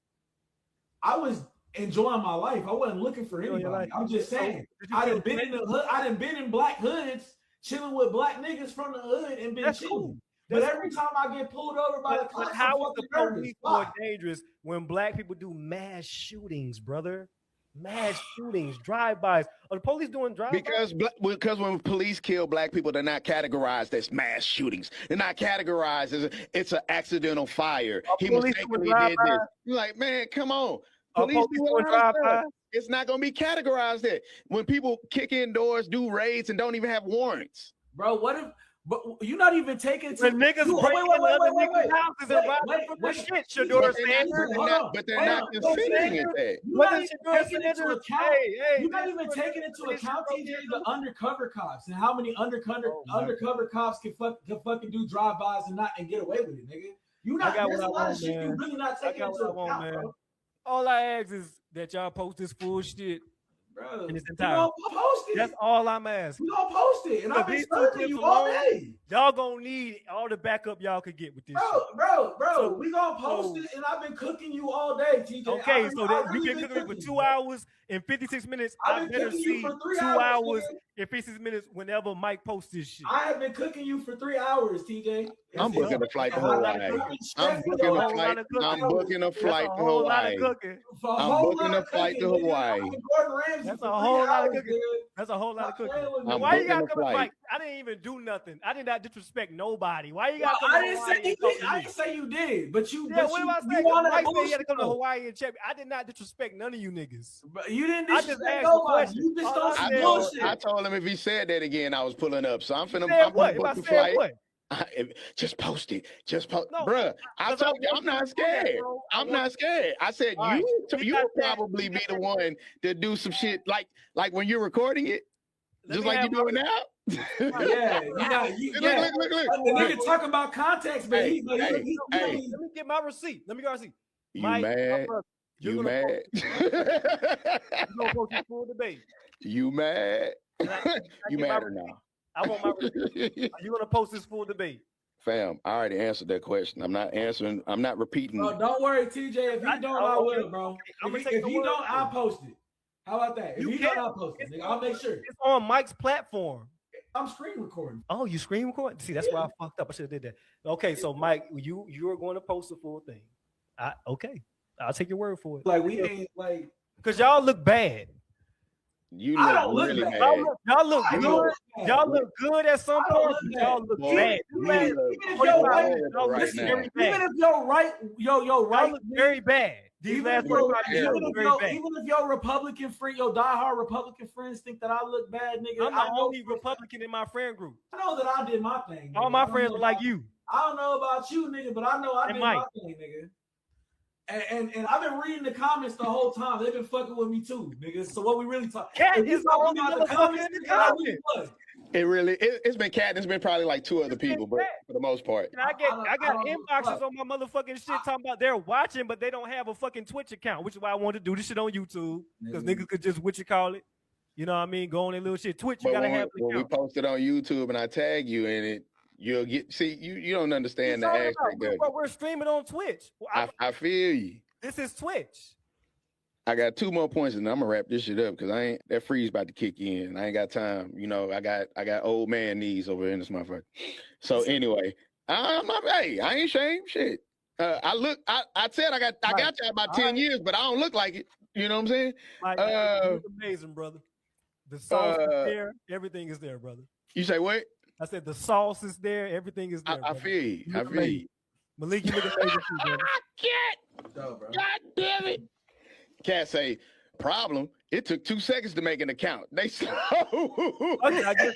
[SPEAKER 1] I was enjoying my life. I wasn't looking for
[SPEAKER 3] Enjoying your
[SPEAKER 1] anybody.
[SPEAKER 3] life.
[SPEAKER 1] I'm just saying.
[SPEAKER 3] Did you
[SPEAKER 1] I
[SPEAKER 3] feel
[SPEAKER 1] done been in the hood. I done been in black hoods, chilling with black niggas from the hood and been
[SPEAKER 3] That's
[SPEAKER 1] chilling.
[SPEAKER 3] cool.
[SPEAKER 1] But
[SPEAKER 3] That's
[SPEAKER 1] every time I get pulled over by the
[SPEAKER 3] But
[SPEAKER 1] cops,
[SPEAKER 3] how
[SPEAKER 1] I'm
[SPEAKER 3] is the
[SPEAKER 1] fucking nervous.
[SPEAKER 3] police
[SPEAKER 1] Why?
[SPEAKER 3] more dangerous when black people do mass shootings, brother? Mass shootings, drive-bys. Are the police doing drive-bys?
[SPEAKER 2] Because when police kill black people, they're not categorized as mass shootings. They're not categorized as it's an accidental fire. He
[SPEAKER 3] police
[SPEAKER 2] mistakenly
[SPEAKER 3] doing
[SPEAKER 2] did this.
[SPEAKER 3] drive-bys?
[SPEAKER 2] You're like, man, come on.
[SPEAKER 3] Are
[SPEAKER 2] Police
[SPEAKER 3] police
[SPEAKER 2] do a
[SPEAKER 3] doing
[SPEAKER 2] lot of stuff.
[SPEAKER 3] drive-bys?
[SPEAKER 2] It's not going to be categorized that. When people kick in doors, do raids, and don't even have warrants.
[SPEAKER 1] Bro, what if? But you're not even taking
[SPEAKER 3] When niggas break in other niggas' houses and rob them for shit, Shador Sanders.
[SPEAKER 2] But they're not considering it that.
[SPEAKER 1] You're not
[SPEAKER 3] What is
[SPEAKER 1] even
[SPEAKER 3] Shador
[SPEAKER 1] taking into
[SPEAKER 3] Sanders?
[SPEAKER 1] account.
[SPEAKER 3] Hey,
[SPEAKER 1] You're not even taking into account, TJ, the undercover cops and how many undercover cops can fucking do drive-bys and get away with it, nigga. You not. There's a lot of shit you really not taking into account, bro.
[SPEAKER 3] All I ask is that y'all post this full shit
[SPEAKER 1] Bro,
[SPEAKER 3] in its
[SPEAKER 1] we
[SPEAKER 3] entirety.
[SPEAKER 1] gonna post it.
[SPEAKER 3] That's all I'm asking.
[SPEAKER 1] We gonna post it, and I've been
[SPEAKER 3] These two
[SPEAKER 1] serving
[SPEAKER 3] clips
[SPEAKER 1] you all
[SPEAKER 3] alone,
[SPEAKER 1] day.
[SPEAKER 3] Y'all gonna need all the backup y'all could get with this shit.
[SPEAKER 1] Bro,
[SPEAKER 3] So-
[SPEAKER 1] we gonna post it, and I've been cooking you all day, TJ.
[SPEAKER 3] Okay, so that
[SPEAKER 1] I've
[SPEAKER 3] you
[SPEAKER 1] really
[SPEAKER 3] been cooking me for
[SPEAKER 1] you.
[SPEAKER 3] 2 hours and 56 minutes. I
[SPEAKER 1] I've been
[SPEAKER 3] better
[SPEAKER 1] cooking you
[SPEAKER 3] see
[SPEAKER 1] for 3
[SPEAKER 3] 2
[SPEAKER 1] hours,
[SPEAKER 3] hours
[SPEAKER 1] nigga.
[SPEAKER 3] and 56 minutes whenever Mike posts this shit.
[SPEAKER 1] I have been cooking you for 3 hours, TJ.
[SPEAKER 2] I'm booking a flight to Hawaii. I'm booking a flight to Hawaii. I'm booking a flight to Hawaii.
[SPEAKER 3] That's a whole lot of cooking. That's a whole lot of cooking.
[SPEAKER 2] I'm
[SPEAKER 3] Why you got
[SPEAKER 2] booking a
[SPEAKER 3] to come,
[SPEAKER 2] flight.
[SPEAKER 3] Mike? I didn't even do nothing. I did not disrespect nobody. Why you got to come
[SPEAKER 1] I
[SPEAKER 3] to
[SPEAKER 1] didn't
[SPEAKER 3] Hawaii
[SPEAKER 1] say you
[SPEAKER 3] and talk
[SPEAKER 1] did.
[SPEAKER 3] to
[SPEAKER 1] I
[SPEAKER 3] me?
[SPEAKER 1] didn't say you did, but you.
[SPEAKER 3] Yeah,
[SPEAKER 1] but
[SPEAKER 3] what
[SPEAKER 1] you,
[SPEAKER 3] am I
[SPEAKER 1] you
[SPEAKER 3] saying?
[SPEAKER 1] wanted
[SPEAKER 3] Mike
[SPEAKER 1] to
[SPEAKER 3] said he had to come to
[SPEAKER 1] bullshit.
[SPEAKER 3] Hawaii and check me. I did not disrespect none of you niggas.
[SPEAKER 1] But you didn't
[SPEAKER 3] I just
[SPEAKER 1] disrespect
[SPEAKER 3] asked the
[SPEAKER 1] nobody.
[SPEAKER 3] question.
[SPEAKER 1] You just
[SPEAKER 3] All
[SPEAKER 1] don't
[SPEAKER 3] I
[SPEAKER 1] say
[SPEAKER 3] said
[SPEAKER 1] bullshit.
[SPEAKER 2] I told him if he said that again, I was pulling up. So I'm
[SPEAKER 3] Said
[SPEAKER 2] gonna
[SPEAKER 3] what? If
[SPEAKER 2] book
[SPEAKER 3] I
[SPEAKER 2] the
[SPEAKER 3] said
[SPEAKER 2] flight.
[SPEAKER 3] what?
[SPEAKER 2] Just post it. Just post,
[SPEAKER 3] No,
[SPEAKER 2] bruh. I
[SPEAKER 3] because I
[SPEAKER 2] told you, I'm
[SPEAKER 3] want you
[SPEAKER 2] not
[SPEAKER 3] to do that,
[SPEAKER 2] scared.
[SPEAKER 3] bro.
[SPEAKER 2] I'm not scared. I said
[SPEAKER 3] All right, we
[SPEAKER 2] you
[SPEAKER 3] got
[SPEAKER 2] will
[SPEAKER 3] that.
[SPEAKER 2] probably
[SPEAKER 3] We
[SPEAKER 2] be
[SPEAKER 3] got
[SPEAKER 2] the
[SPEAKER 3] that.
[SPEAKER 2] one to do some shit like when you're recording it,
[SPEAKER 3] Let
[SPEAKER 2] just
[SPEAKER 3] me
[SPEAKER 2] like
[SPEAKER 3] have
[SPEAKER 2] you're doing now.
[SPEAKER 1] Yeah, you got.
[SPEAKER 2] Look.
[SPEAKER 1] The nigga talk about context, but
[SPEAKER 2] Hey,
[SPEAKER 1] he.
[SPEAKER 2] hey,
[SPEAKER 3] Let me get my receipt. Let me get my receipt.
[SPEAKER 2] You
[SPEAKER 3] Mike, my
[SPEAKER 2] mad?
[SPEAKER 3] brother, you're
[SPEAKER 2] You
[SPEAKER 3] gonna
[SPEAKER 2] mad?
[SPEAKER 3] You're gonna post this full debate.
[SPEAKER 2] You mad?
[SPEAKER 3] I
[SPEAKER 2] You
[SPEAKER 3] get my
[SPEAKER 2] mad or not?
[SPEAKER 3] I want my receipt. Are you gonna post this full debate?
[SPEAKER 2] Fam, I already answered that question. I'm not answering. I'm not repeating.
[SPEAKER 1] Bro, don't worry, TJ. If you don't, I will, bro.
[SPEAKER 3] I'm gonna
[SPEAKER 1] If
[SPEAKER 3] take
[SPEAKER 1] you
[SPEAKER 3] the word
[SPEAKER 1] don't,
[SPEAKER 3] for
[SPEAKER 1] I'll
[SPEAKER 3] it.
[SPEAKER 1] post it. How about that? If
[SPEAKER 3] You
[SPEAKER 1] you
[SPEAKER 3] can.
[SPEAKER 1] don't, I'll post it. Nigga. I'll make sure.
[SPEAKER 3] It's on Mike's platform.
[SPEAKER 1] I'm screen recording.
[SPEAKER 3] Oh, you screen record? See, that's why I fucked up. I should have did that. Okay, so Mike, you are going to post the full thing. Okay, I'll take your word for it.
[SPEAKER 1] Like we ain't like.
[SPEAKER 3] Because y'all look bad.
[SPEAKER 2] You
[SPEAKER 1] I
[SPEAKER 2] look
[SPEAKER 1] don't look
[SPEAKER 2] really
[SPEAKER 1] bad.
[SPEAKER 2] bad.
[SPEAKER 3] Y'all look
[SPEAKER 1] I
[SPEAKER 3] good.
[SPEAKER 1] don't look bad.
[SPEAKER 3] Y'all look good at some
[SPEAKER 1] I don't
[SPEAKER 3] point.
[SPEAKER 1] look
[SPEAKER 3] but Y'all
[SPEAKER 1] bad.
[SPEAKER 3] look
[SPEAKER 2] Boy,
[SPEAKER 3] bad.
[SPEAKER 2] you
[SPEAKER 3] You
[SPEAKER 2] look
[SPEAKER 1] Even if
[SPEAKER 3] y'all
[SPEAKER 1] you're right,
[SPEAKER 3] look
[SPEAKER 2] right
[SPEAKER 3] listen,
[SPEAKER 2] now.
[SPEAKER 3] very bad.
[SPEAKER 1] even if you're right, y'all right.
[SPEAKER 3] look very bad. These
[SPEAKER 1] Even
[SPEAKER 3] last
[SPEAKER 1] if, your,
[SPEAKER 3] 45 years,
[SPEAKER 1] even,
[SPEAKER 3] look
[SPEAKER 1] if
[SPEAKER 3] very
[SPEAKER 1] your,
[SPEAKER 3] bad.
[SPEAKER 1] even if your Republican friend, your diehard Republican friends think that I look bad, nigga,
[SPEAKER 3] I'm the
[SPEAKER 1] I know,
[SPEAKER 3] only Republican in my friend group.
[SPEAKER 1] I know that I did my thing.
[SPEAKER 3] All
[SPEAKER 1] nigga.
[SPEAKER 3] my
[SPEAKER 1] I don't
[SPEAKER 3] friends
[SPEAKER 1] know
[SPEAKER 3] are like
[SPEAKER 1] about-
[SPEAKER 3] you.
[SPEAKER 1] I don't know about you, nigga, but I know I
[SPEAKER 3] And
[SPEAKER 1] did
[SPEAKER 3] Mike.
[SPEAKER 1] my thing, nigga. And I've been reading the comments the whole time. They've been fucking with me too, nigga. So what we really talking?
[SPEAKER 3] Cat
[SPEAKER 1] If we
[SPEAKER 3] is the
[SPEAKER 1] talking
[SPEAKER 3] only
[SPEAKER 1] about the
[SPEAKER 3] motherfucker
[SPEAKER 1] comments,
[SPEAKER 3] in the
[SPEAKER 1] nigga, I really
[SPEAKER 3] comments.
[SPEAKER 1] was.
[SPEAKER 2] It really. It's been Cat. It's been probably like 2 other people, but for the most part.
[SPEAKER 3] And I got
[SPEAKER 1] I don't give a
[SPEAKER 3] inboxes
[SPEAKER 1] fuck.
[SPEAKER 3] on my motherfucking shit talking about they're watching, but they don't have a fucking Twitch account, which is why I wanted to do this shit on YouTube. Because niggas could just what you call it. You know what I mean? Go on their little shit. Twitch, you
[SPEAKER 2] But
[SPEAKER 3] gotta
[SPEAKER 2] when,
[SPEAKER 3] have an
[SPEAKER 2] when we
[SPEAKER 3] account.
[SPEAKER 2] post it on YouTube and I tag you in it, you'll get. See, you don't understand the aspect of it.
[SPEAKER 3] We're streaming on Twitch.
[SPEAKER 2] I feel you.
[SPEAKER 3] This is Twitch.
[SPEAKER 2] I got 2 more points and I'm gonna wrap this shit up because that freeze about to kick in. I ain't got time. You know, I got old man knees over in this motherfucker. So anyway, I ain't ashamed. Shit. I said I got you about 10 years, but I don't look like it. You know what I'm saying?
[SPEAKER 3] Like, it's amazing, brother. The sauce is there. Everything is there, brother.
[SPEAKER 2] You say what?
[SPEAKER 3] I said the sauce is there. Everything is there.
[SPEAKER 2] I feel you. I feel you.
[SPEAKER 3] Malik, you look amazing too, brother.
[SPEAKER 2] God damn it. Cat say, problem, it took 2 seconds to make an account. They slow.
[SPEAKER 3] Okay, I guess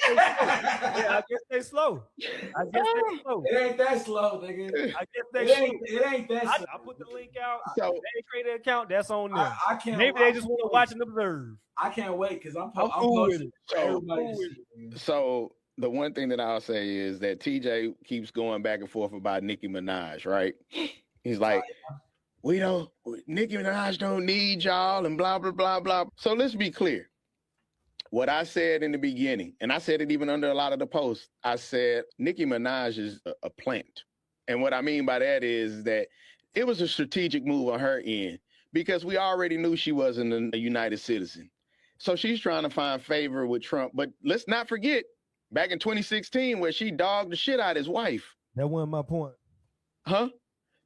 [SPEAKER 3] they slow. Yeah, I guess they slow.
[SPEAKER 1] It ain't that slow, nigga.
[SPEAKER 3] I guess they slow.
[SPEAKER 1] It ain't that slow.
[SPEAKER 3] I put the link out.
[SPEAKER 2] So
[SPEAKER 3] They create an account. That's on them.
[SPEAKER 1] I can't.
[SPEAKER 3] Maybe they just want to watch and observe.
[SPEAKER 1] I can't wait because I'm
[SPEAKER 3] cool with
[SPEAKER 1] posting
[SPEAKER 3] it.
[SPEAKER 1] for everybody to see, man.
[SPEAKER 2] So the one thing that I'll say is that TJ keeps going back and forth about Nicki Minaj, right? He's like, Nicki Minaj don't need y'all and blah, blah, blah, blah. So let's be clear. What I said in the beginning, and I said it even under a lot of the posts, I said Nicki Minaj is a plant. And what I mean by that is that it was a strategic move on her end because we already knew she wasn't a United citizen. So she's trying to find favor with Trump. But let's not forget, back in 2016, where she dogged the shit out of his wife.
[SPEAKER 3] That wasn't my point.
[SPEAKER 2] Huh?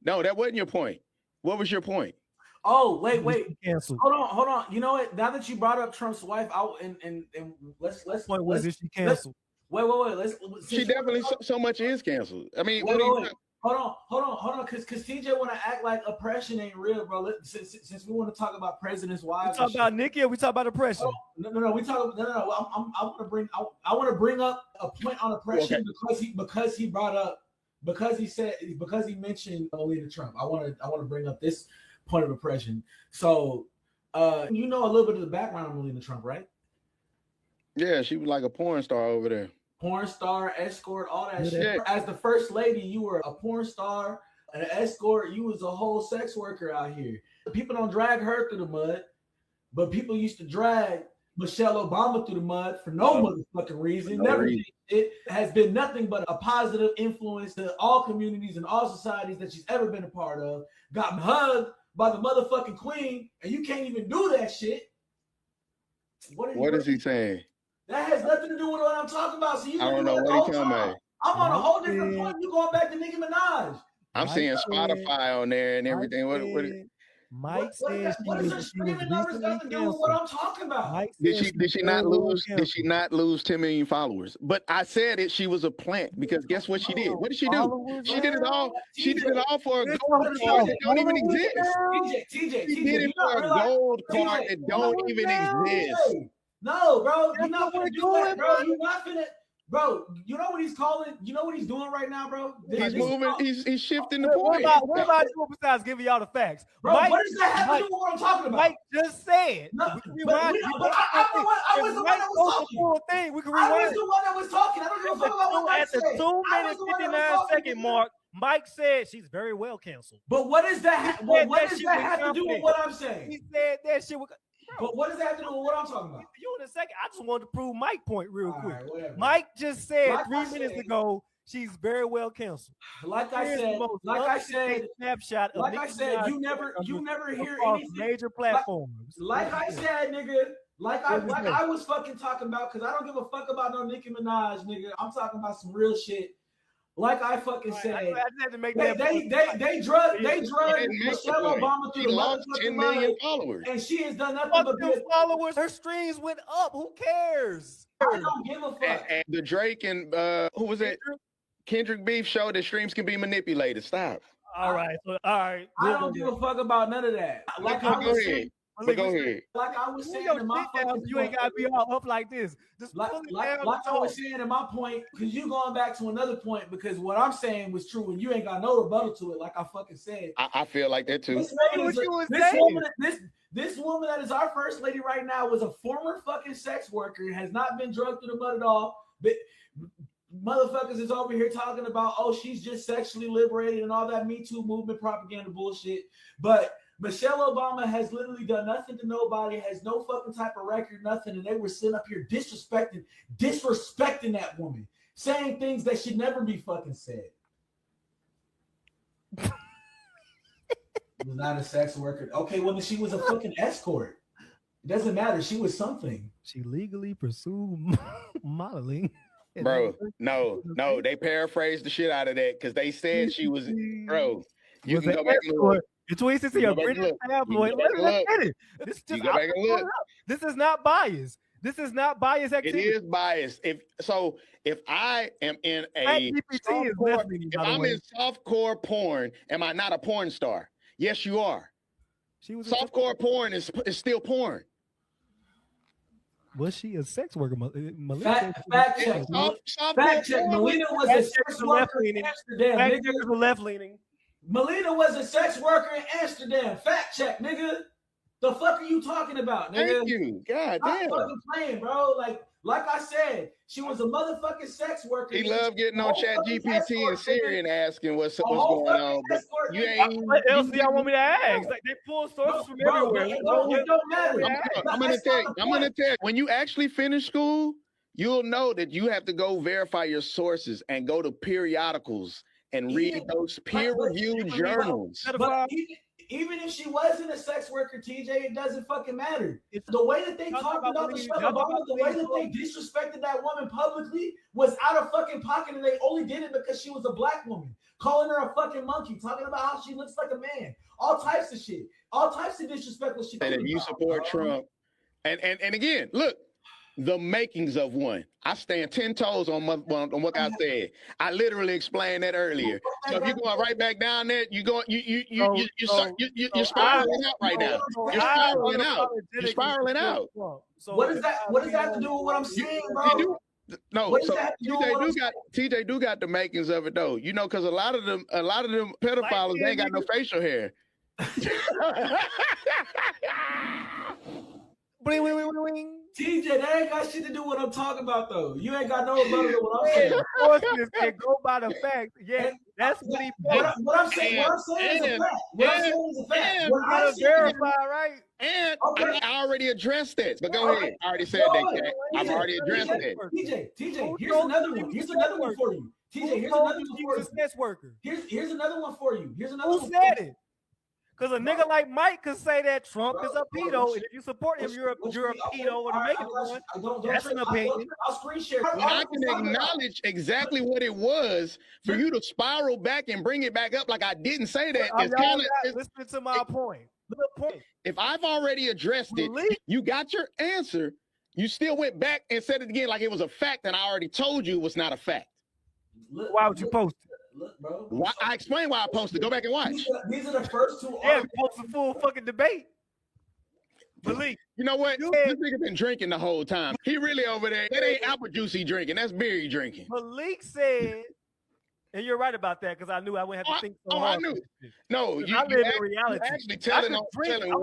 [SPEAKER 2] No, that wasn't your point. What was your point?
[SPEAKER 1] Oh, wait.
[SPEAKER 3] Canceled.
[SPEAKER 1] Hold on. You know what? Now that you brought up Trump's wife, let's
[SPEAKER 3] Point was that she canceled.
[SPEAKER 1] Wait.
[SPEAKER 2] She definitely so much is canceled. I mean,
[SPEAKER 1] wait. Hold on, because TJ want to act like oppression ain't real, bro. Since we want to talk about presidents' wives,
[SPEAKER 3] We talk about Nicki, or we talk about oppression.
[SPEAKER 1] No. We talk. No. I want to bring up a point on oppression because he brought up because he mentioned Melania Trump. I want to bring up this point of oppression. So, you know a little bit of the background of Melania Trump, right?
[SPEAKER 2] Yeah, she was like a porn star over there.
[SPEAKER 1] Porn star, escort, all that shit. As the first lady, you were a porn star, an escort. You was a whole sex worker out here. People don't drag her through the mud, but people used to drag Michelle Obama through the mud for no motherfucking reason. It has been nothing but a positive influence to all communities and all societies that she's ever been a part of. Got hugged by the motherfucking queen, and you can't even do that shit.
[SPEAKER 2] What is he saying?
[SPEAKER 1] That has nothing to do with what I'm talking about. So you
[SPEAKER 2] I don't know what he's talking about.
[SPEAKER 1] I'm on a whole different point. You going back to Nicki Minaj.
[SPEAKER 2] I'm seeing Spotify on there and everything.
[SPEAKER 3] Mike said
[SPEAKER 1] what does her screaming numbers got to do with what I'm talking about?
[SPEAKER 2] Did she not lose 10 million followers? But I said it. She was a plant because guess what she did? What did she do? She did it all. She did it all for a gold card that don't even exist.
[SPEAKER 1] TJ,
[SPEAKER 2] she did it for a gold card that don't even exist.
[SPEAKER 1] No, bro, you're not gonna do that, bro. You're not gonna. Bro, you know what he's calling? You know what he's doing right now, bro?
[SPEAKER 2] He's moving. He's shifting the point.
[SPEAKER 3] What about you besides giving y'all the facts?
[SPEAKER 1] Bro,
[SPEAKER 3] Mike,
[SPEAKER 1] what does that have to do with what I'm talking about?
[SPEAKER 3] Mike just said.
[SPEAKER 1] No, I was the one that was talking.
[SPEAKER 3] We can rewind.
[SPEAKER 1] I was the one that was talking. I don't give a fuck about what Mike said.
[SPEAKER 3] At the 2:59 mark, Mike said she's very well canceled.
[SPEAKER 1] But what does that? What does that have to do with what I'm saying?
[SPEAKER 3] He said that shit was.
[SPEAKER 1] But what does that have to do with what I'm talking about?
[SPEAKER 3] You in a second. I just wanted to prove Mike's point real quick.
[SPEAKER 1] Right,
[SPEAKER 3] Mike just said 3 minutes ago she's very well canceled.
[SPEAKER 1] Like I said,
[SPEAKER 3] snapshot.
[SPEAKER 1] Like I said, you never hear anything.
[SPEAKER 3] Major platforms.
[SPEAKER 1] Like I said, nigga. Like I was fucking talking about, because I don't give a fuck about no Nicki Minaj, nigga. I'm talking about some real shit. Like I fucking said,
[SPEAKER 3] I just had to make
[SPEAKER 1] they drugged Michelle Obama through the
[SPEAKER 2] lost 10 million followers,
[SPEAKER 1] and she has done nothing but
[SPEAKER 3] followers. Her streams went up. Who cares?
[SPEAKER 1] I don't give a fuck.
[SPEAKER 2] And the Drake and who was it? Kendrick beef showed that streams can be manipulated. Stop.
[SPEAKER 3] All right.
[SPEAKER 1] I don't give a fuck about none of that.
[SPEAKER 2] Like go ahead. Go ahead.
[SPEAKER 1] Like I was saying in my fucking
[SPEAKER 3] you ain't gotta be all up like this. Just
[SPEAKER 1] like I was saying in my point, because you going back to another point, because what I'm saying was true and you ain't got no rebuttal to it, like I fucking said.
[SPEAKER 2] I feel like that too.
[SPEAKER 1] This woman that is our first lady right now was a former fucking sex worker, has not been drugged through the mud at all. But motherfuckers is over here talking about, oh, she's just sexually liberated and all that Me Too movement propaganda bullshit. But Michelle Obama has literally done nothing to nobody, has no fucking type of record, nothing, and they were sitting up here disrespecting that woman, saying things that should never be fucking said. Was not a sex worker. Okay, well, then she was a fucking escort. It doesn't matter. She was something.
[SPEAKER 3] She legally pursued modeling.
[SPEAKER 2] Bro, no, they paraphrased the shit out of that because they said she was, bro. You can go back and look.
[SPEAKER 3] You tweets to a British tabloid. This is not biased. This is not bias
[SPEAKER 2] It
[SPEAKER 3] activity.
[SPEAKER 2] is biased. If I am in a
[SPEAKER 3] GPT is
[SPEAKER 2] softcore,
[SPEAKER 3] left-leaning,
[SPEAKER 2] if
[SPEAKER 3] by the
[SPEAKER 2] I'm
[SPEAKER 3] way.
[SPEAKER 2] in softcore porn, am I not a porn star? Yes, you are.
[SPEAKER 3] She was
[SPEAKER 2] Softcore porn is still porn.
[SPEAKER 3] Was she a sex worker?
[SPEAKER 1] Fact check.
[SPEAKER 2] Softcore
[SPEAKER 1] Fact check.
[SPEAKER 2] porn
[SPEAKER 1] Melina was a sex worker in Amsterdam,
[SPEAKER 3] Fact
[SPEAKER 1] nigga.
[SPEAKER 3] checkers are left-leaning.
[SPEAKER 1] Melina was a sex worker in Amsterdam. Fact check, nigga. The fuck are you talking about, nigga?
[SPEAKER 2] Thank you. God
[SPEAKER 1] Stop
[SPEAKER 2] damn.
[SPEAKER 1] fucking playing, bro. Like I said, she was a motherfucking sex worker.
[SPEAKER 2] He loved getting on Chat GPT and Siri and asking what's going on, but you ain't.
[SPEAKER 3] What else do y'all want me to ask? Like they pull sources from everywhere.
[SPEAKER 1] It don't matter.
[SPEAKER 2] I'm gonna tell you. When you actually finish school, you'll know that you have to go verify your sources and go to periodicals and read those peer-reviewed journals.
[SPEAKER 1] But even if she wasn't a sex worker, TJ, it doesn't fucking matter. The way that they talked about Michelle Obama, the way that they disrespected that woman publicly was out of fucking pocket, and they only did it because she was a black woman. Calling her a fucking monkey, talking about how she looks like a man, all types of shit, all types of disrespectful shit.
[SPEAKER 2] And if you support Trump, and again, look, the makings of one. I stand 10 toes on what I said. I literally explained that earlier. So if you're going right back down there, you're spiraling out right now. You're spiraling out. You're spiraling out.
[SPEAKER 1] So what does that have to do with what I'm saying, bro?
[SPEAKER 2] No, so TJ do got the makings of it though. You know, because a lot of them pedophiles, they ain't got no facial hair.
[SPEAKER 1] TJ, that ain't got shit to do with what I'm talking about, though. You ain't got no better than what I'm saying.
[SPEAKER 3] And go by the fact. Yeah, that's what he said.
[SPEAKER 1] What I'm saying is a fact. What I'm saying is a fact.
[SPEAKER 3] We're gonna verify, right?
[SPEAKER 2] And I already addressed that. But go ahead. I already said that, Kat. I've already addressed that.
[SPEAKER 1] TJ, here's another one. Here's another one for you. TJ, here's another one for you.
[SPEAKER 3] Sex worker.
[SPEAKER 1] Here's another one for you. Here's another
[SPEAKER 3] one.
[SPEAKER 1] Who
[SPEAKER 3] said it? Because a nigga like Mike could say that Trump is a pedo, and if you support him, you're a pedo or to make it one. That's an opinion.
[SPEAKER 1] I'll screen share.
[SPEAKER 2] When I can acknowledge exactly what it was, for you to spiral back and bring it back up like I didn't say that, it's kind of
[SPEAKER 3] listen to my point.
[SPEAKER 2] If I've already addressed it, you got your answer. You still went back and said it again like it was a fact, and I already told you it was not a fact.
[SPEAKER 3] Why would you post it?
[SPEAKER 1] Look, bro.
[SPEAKER 2] I explained why I posted. Go back and watch.
[SPEAKER 1] These are the first two.
[SPEAKER 3] Yeah, we post a full fucking debate. Malik,
[SPEAKER 2] you know what? This nigga been drinking the whole time. He really over there. That ain't apple juice he drinking. That's beer he drinking.
[SPEAKER 3] Malik said, and you're right about that because I knew I wouldn't have to think so hard.
[SPEAKER 2] I knew. No,
[SPEAKER 3] I live in reality.
[SPEAKER 2] You actually telling
[SPEAKER 1] I'm living in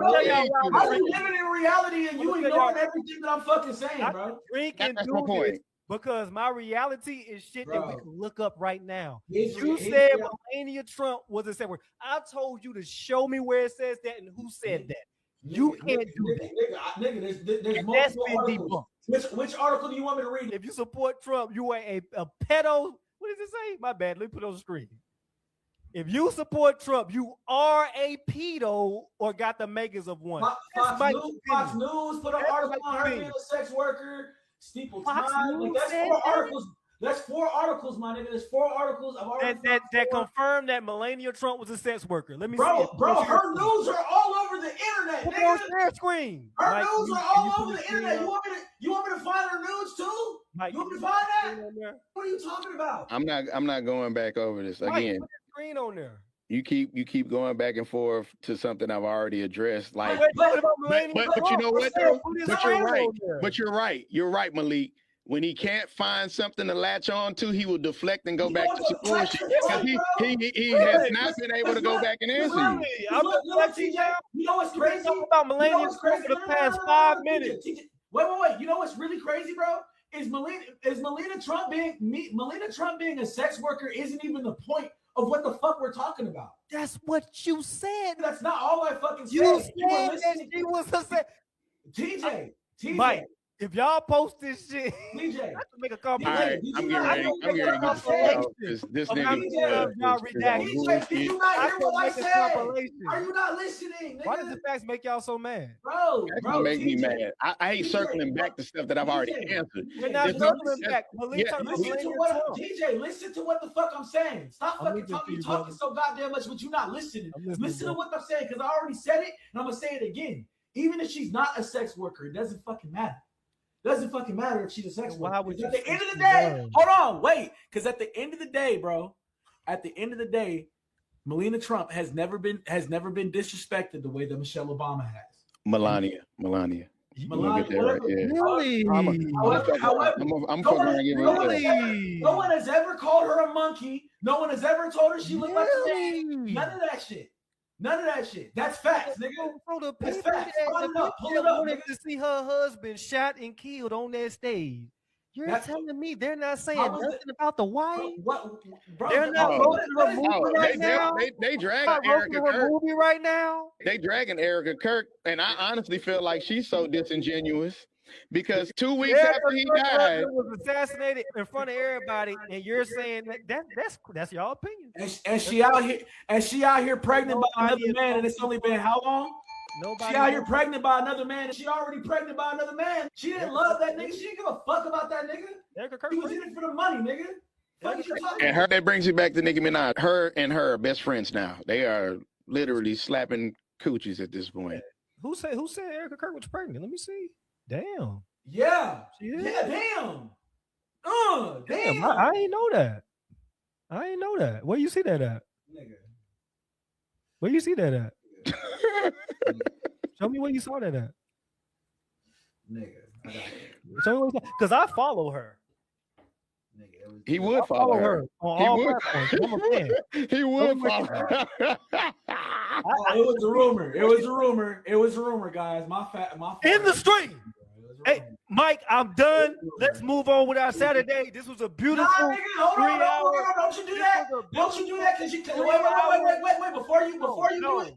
[SPEAKER 1] reality, and you ignoring everything that I'm fucking saying, bro.
[SPEAKER 3] Drink and do this. Because my reality is shit that we can look up right now. You said Melania Trump was a sex worker. I told you to show me where it says that and who said that. You can't do that.
[SPEAKER 1] Nigga, there's multiple articles. Which article do you want me to read?
[SPEAKER 3] If you support Trump, you are a pedo. What does it say? My bad. Let me put it on the screen. If you support Trump, you are a pedo or got the makings of one.
[SPEAKER 1] Fox News put an article on her being a sex worker. Steeple time. Like, that's 4 articles. That's 4 articles, my nigga. There's 4 articles. I've already
[SPEAKER 3] that confirmed that Melania Trump was a sex worker. Let me see it.
[SPEAKER 1] Bro, her news are all over the internet.
[SPEAKER 3] Put on share screen.
[SPEAKER 1] Her news are all over the internet. You want me to find her news too?
[SPEAKER 3] Mike,
[SPEAKER 1] you want me to find that? What are you talking about?
[SPEAKER 2] I'm not going back over this again.
[SPEAKER 3] Put the screen on there.
[SPEAKER 2] You keep going back and forth to something I've already addressed. Like,
[SPEAKER 3] but
[SPEAKER 2] you know what though? But you're right. But you're right. You're right, Malik. When he can't find something to latch on to, he will deflect and go back to some bullshit. Because he has not been able to go back and answer you.
[SPEAKER 1] You know what's crazy?
[SPEAKER 3] Talking about Melania Trump for the past 5 minutes.
[SPEAKER 1] Wait. You know what's really crazy, bro? Is Melania Trump being a sex worker isn't even the point of what the fuck we're talking about.
[SPEAKER 3] That's what you said.
[SPEAKER 1] That's not all I fucking said.
[SPEAKER 3] You said that she was a sex.
[SPEAKER 1] TJ.
[SPEAKER 3] Mike, if y'all post this shit,
[SPEAKER 1] TJ,
[SPEAKER 3] I have to make a compilation.
[SPEAKER 2] I'm getting ready to get this nigga.
[SPEAKER 1] Y'all redacted. Did you not hear what I said? Are you not listening?
[SPEAKER 3] Why does the facts make y'all so mad?
[SPEAKER 1] Bro,
[SPEAKER 2] make me mad. I hate circling back to stuff that I've already answered.
[SPEAKER 3] We're not circling back.
[SPEAKER 1] Listen to what the fuck I'm saying. Stop fucking talking so goddamn much, but you're not listening. Listen to what I'm saying, because I already said it, and I'm gonna say it again. Even if she's not a sex worker, it doesn't fucking matter. Doesn't fucking matter if she's a sex
[SPEAKER 3] Why
[SPEAKER 1] worker.
[SPEAKER 3] would
[SPEAKER 1] 'Cause
[SPEAKER 3] you
[SPEAKER 1] at the
[SPEAKER 3] say
[SPEAKER 1] end of the
[SPEAKER 3] she
[SPEAKER 1] day,
[SPEAKER 3] was?
[SPEAKER 1] hold on, wait. Because at the end of the day, bro, at the end of the day, Melania Trump has never been disrespected the way that Michelle Obama has.
[SPEAKER 2] Melania.
[SPEAKER 1] Melania,
[SPEAKER 2] Right. Yeah.
[SPEAKER 3] Really?
[SPEAKER 2] I'm fucking around and give her a
[SPEAKER 3] Really?
[SPEAKER 1] no one has ever called her a monkey. No one has ever told her she looked like a man.
[SPEAKER 3] Really?
[SPEAKER 1] None of that shit. None of that shit. That's facts, nigga.
[SPEAKER 3] So the
[SPEAKER 1] That's
[SPEAKER 3] people
[SPEAKER 1] facts.
[SPEAKER 3] that,
[SPEAKER 1] Pull
[SPEAKER 3] the
[SPEAKER 1] it
[SPEAKER 3] people
[SPEAKER 1] up. Pull
[SPEAKER 3] that
[SPEAKER 1] it up,
[SPEAKER 3] wanted
[SPEAKER 1] nigga.
[SPEAKER 3] to see her husband shot and killed on that stage, you're
[SPEAKER 1] That's-
[SPEAKER 3] telling me they're not saying
[SPEAKER 1] How was
[SPEAKER 3] nothing
[SPEAKER 1] it-
[SPEAKER 3] about the
[SPEAKER 1] Bro,
[SPEAKER 3] wife?
[SPEAKER 1] what, bro?
[SPEAKER 3] They're not
[SPEAKER 2] Oh.
[SPEAKER 3] roasting her movie right now.
[SPEAKER 2] They dragging
[SPEAKER 3] Not roasting
[SPEAKER 2] Erica
[SPEAKER 3] her
[SPEAKER 2] Kirk.
[SPEAKER 3] movie right now.
[SPEAKER 2] They dragging Erica Kirk, and I honestly feel like she's so disingenuous because 2 weeks
[SPEAKER 3] Erica
[SPEAKER 2] after he
[SPEAKER 3] Kirk's
[SPEAKER 2] died,
[SPEAKER 3] husband was assassinated in front of everybody, and you're saying that's your opinion.
[SPEAKER 1] And she out here pregnant by
[SPEAKER 3] Nobody
[SPEAKER 1] another
[SPEAKER 3] is
[SPEAKER 1] man, and it's only been how long?
[SPEAKER 3] Nobody.
[SPEAKER 1] She out here pregnant by another man, and she already pregnant by another man. She didn't love that nigga. She didn't give a fuck about that nigga.
[SPEAKER 3] Erica Kirk
[SPEAKER 1] She was in it for the money, nigga. Fuck you talking
[SPEAKER 2] and her that brings you back to Nicki Minaj. Her and her are best friends now. They are literally slapping coochies at this point.
[SPEAKER 3] Who said Erica Kirk was pregnant? Let me see. Damn.
[SPEAKER 1] Yeah.
[SPEAKER 3] She is?
[SPEAKER 1] Yeah, damn. Damn.
[SPEAKER 3] I ain't know that. I ain't know that. Where you see that at?
[SPEAKER 1] Nigga.
[SPEAKER 3] Where you see that at? Show me where you saw that at.
[SPEAKER 1] Nigga. I got you.
[SPEAKER 3] Show me where you saw, because I follow her.
[SPEAKER 1] Nigga, it was,
[SPEAKER 2] He would follow her.
[SPEAKER 3] on
[SPEAKER 2] He
[SPEAKER 3] all
[SPEAKER 2] would.
[SPEAKER 3] platforms. I'm a fan.
[SPEAKER 2] He would follow her.
[SPEAKER 1] it was a rumor. It was a rumor. It was a rumor, guys. My
[SPEAKER 3] In the stream. Hey, Mike, I'm done. Let's move on with our Saturday. This was a beautiful
[SPEAKER 1] nigga, hold on,
[SPEAKER 3] 3 hour.
[SPEAKER 1] don't you do that. Don't you do that because you wait, before you do it.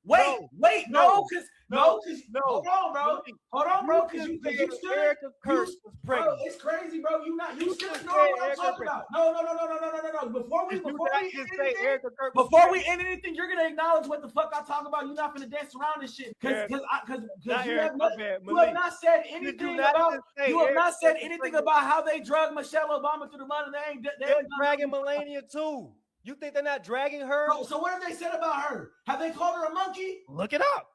[SPEAKER 1] Wait, no, because hold on, bro, because you still
[SPEAKER 3] Erica Kirk was
[SPEAKER 1] bro,
[SPEAKER 3] pregnant.
[SPEAKER 1] it's crazy, bro. You still
[SPEAKER 3] just
[SPEAKER 1] know
[SPEAKER 3] said
[SPEAKER 1] what I'm
[SPEAKER 3] Erica
[SPEAKER 1] talking about. No. Before we
[SPEAKER 3] Erica Kirk was pregnant.
[SPEAKER 1] end anything, you're gonna acknowledge what the fuck I talk about. You're not gonna dance around this shit because you have not said anything about how they drug Michelle Obama through the mud, and
[SPEAKER 3] They're dragging Melania too. You think they're not dragging her?
[SPEAKER 1] So what have they said about her? Have they called her a monkey?
[SPEAKER 3] Look it up.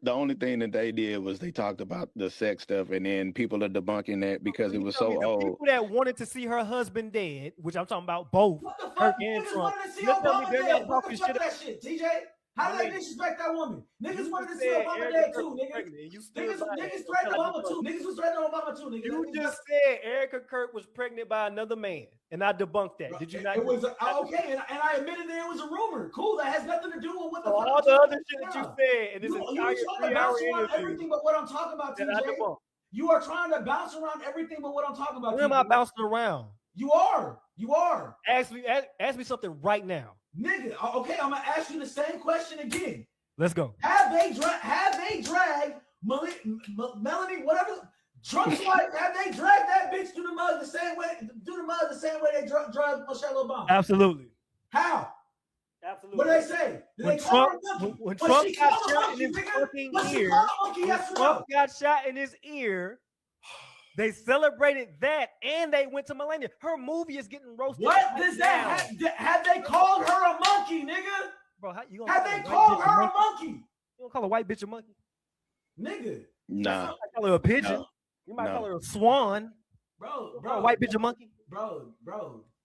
[SPEAKER 2] The only thing that they did was they talked about the sex stuff, and then people are debunking that because it was so
[SPEAKER 3] the
[SPEAKER 2] old.
[SPEAKER 3] people that wanted to see her husband dead, which I'm talking about both.
[SPEAKER 1] What the
[SPEAKER 3] Kirk
[SPEAKER 1] fuck?
[SPEAKER 3] and
[SPEAKER 1] Niggas
[SPEAKER 3] Trump.
[SPEAKER 1] wanted to see
[SPEAKER 3] You're telling me
[SPEAKER 1] Obama
[SPEAKER 3] they're
[SPEAKER 1] dead.
[SPEAKER 3] not
[SPEAKER 1] What
[SPEAKER 3] talking
[SPEAKER 1] the fuck
[SPEAKER 3] shit
[SPEAKER 1] that shit, TJ? How do they disrespect that woman? Niggas wanted to see Obama dead too, nigga. Niggas threatened Obama too. Niggas was threatening Obama too, nigga.
[SPEAKER 3] You just said Erica Kirk was pregnant by another man, and I debunked that. Did you not?
[SPEAKER 1] It was okay, and I admitted that it was a rumor. Cool, that has nothing to do with what the fuck.
[SPEAKER 3] All the other shit that you said in this
[SPEAKER 1] You
[SPEAKER 3] entire
[SPEAKER 1] trying to
[SPEAKER 3] 3 hour
[SPEAKER 1] bounce around
[SPEAKER 3] interview.
[SPEAKER 1] everything but what I'm talking about,
[SPEAKER 3] that I
[SPEAKER 1] TJ.
[SPEAKER 3] debunked.
[SPEAKER 1] You are trying to bounce around everything but what I'm talking about.
[SPEAKER 3] Where am I
[SPEAKER 1] TJ.
[SPEAKER 3] bouncing around?
[SPEAKER 1] You are.
[SPEAKER 3] Ask me something right now.
[SPEAKER 1] Nigga, okay, I'm gonna ask you the same question again.
[SPEAKER 3] Let's go.
[SPEAKER 1] Have they dragged Melanie, whatever, Trump's wife? Have they dragged that bitch through the mud the same way they dragged Michelle Obama?
[SPEAKER 3] Absolutely.
[SPEAKER 1] How?
[SPEAKER 3] Absolutely.
[SPEAKER 1] What do they say? Did
[SPEAKER 3] When
[SPEAKER 1] they call
[SPEAKER 3] Trump,
[SPEAKER 1] her a monkey?
[SPEAKER 3] when
[SPEAKER 1] Was
[SPEAKER 3] Trump
[SPEAKER 1] she
[SPEAKER 3] got
[SPEAKER 1] called a
[SPEAKER 3] shot in
[SPEAKER 1] monkey,
[SPEAKER 3] his
[SPEAKER 1] nigga?
[SPEAKER 3] fucking
[SPEAKER 1] Was she
[SPEAKER 3] ear,
[SPEAKER 1] called a monkey?
[SPEAKER 3] when
[SPEAKER 1] Yes or
[SPEAKER 3] Trump
[SPEAKER 1] no?
[SPEAKER 3] got shot in his ear, they celebrated that and they went to Melania. Her movie is getting roasted.
[SPEAKER 1] What
[SPEAKER 3] right
[SPEAKER 1] does
[SPEAKER 3] now.
[SPEAKER 1] that have they called her a monkey, nigga?
[SPEAKER 3] Bro, how you gonna
[SPEAKER 1] Have
[SPEAKER 3] call
[SPEAKER 1] they
[SPEAKER 3] a white
[SPEAKER 1] called
[SPEAKER 3] bitch
[SPEAKER 1] her a
[SPEAKER 3] monkey?
[SPEAKER 1] monkey?
[SPEAKER 3] You don't call a white bitch a monkey?
[SPEAKER 1] Nigga.
[SPEAKER 2] Nah.
[SPEAKER 3] You might call her a pigeon.
[SPEAKER 2] No.
[SPEAKER 3] You might
[SPEAKER 2] No.
[SPEAKER 3] call her a swan.
[SPEAKER 1] Bro,
[SPEAKER 3] A white bitch a monkey.
[SPEAKER 1] Bro,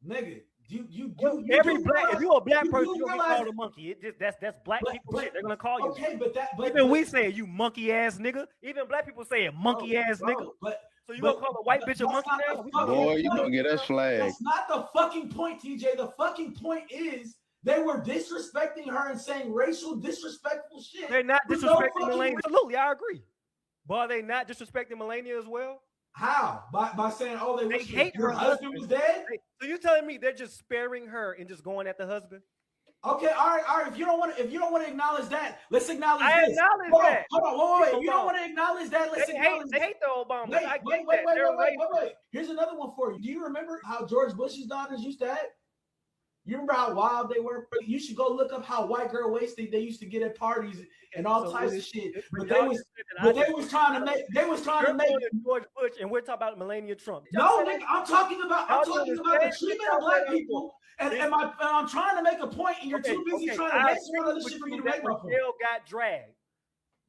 [SPEAKER 1] nigga. You
[SPEAKER 3] Every
[SPEAKER 1] do
[SPEAKER 3] black,
[SPEAKER 1] realize-
[SPEAKER 3] if you're a black
[SPEAKER 1] you
[SPEAKER 3] person,
[SPEAKER 1] do
[SPEAKER 3] you're gonna be
[SPEAKER 1] realize-
[SPEAKER 3] called a monkey. It just that's black people shit. They're gonna call you.
[SPEAKER 1] Okay, but
[SPEAKER 3] Even we say it, you monkey ass nigga. Even black people say it, monkey ass nigga. So you gonna call a white bitch a monkey now?
[SPEAKER 2] Boy, you gonna get us flagged.
[SPEAKER 1] That's not the fucking point, TJ. The fucking point is they were disrespecting her and saying racial disrespectful shit.
[SPEAKER 3] They're not
[SPEAKER 1] with no
[SPEAKER 3] disrespecting
[SPEAKER 1] fucking
[SPEAKER 3] Melania.
[SPEAKER 1] reason.
[SPEAKER 3] Absolutely, I agree. But are they not disrespecting Melania as well?
[SPEAKER 1] How? By saying, oh, they wish
[SPEAKER 3] hate
[SPEAKER 1] your
[SPEAKER 3] her
[SPEAKER 1] husband was dead?
[SPEAKER 3] So you telling me they're just sparing her and just going at the husband?
[SPEAKER 1] Okay, all right. If you don't want to acknowledge that, let's acknowledge
[SPEAKER 3] I
[SPEAKER 1] this.
[SPEAKER 3] acknowledge
[SPEAKER 1] Hold on,
[SPEAKER 3] that.
[SPEAKER 1] Hold on, wait.
[SPEAKER 3] Hold
[SPEAKER 1] You don't
[SPEAKER 3] on.
[SPEAKER 1] want to acknowledge that? Let's acknowledge
[SPEAKER 3] They hate the Obama.
[SPEAKER 1] Wait,
[SPEAKER 3] I get
[SPEAKER 1] wait,
[SPEAKER 3] that. They're racist.
[SPEAKER 1] wait. Here's another one for you. Do you remember how George Bush's daughters used to act? You remember how wild they were? You should go look up how white girl wasted they used to get at parties and all types of shit. But they was trying to make
[SPEAKER 3] George Bush, and we're talking about Melania Trump.
[SPEAKER 1] No, nigga, I'm talking about the treatment of black people, and I'm trying to make a point, and you're too busy trying to mess around other shit for you to make my point.
[SPEAKER 3] Michelle got dragged.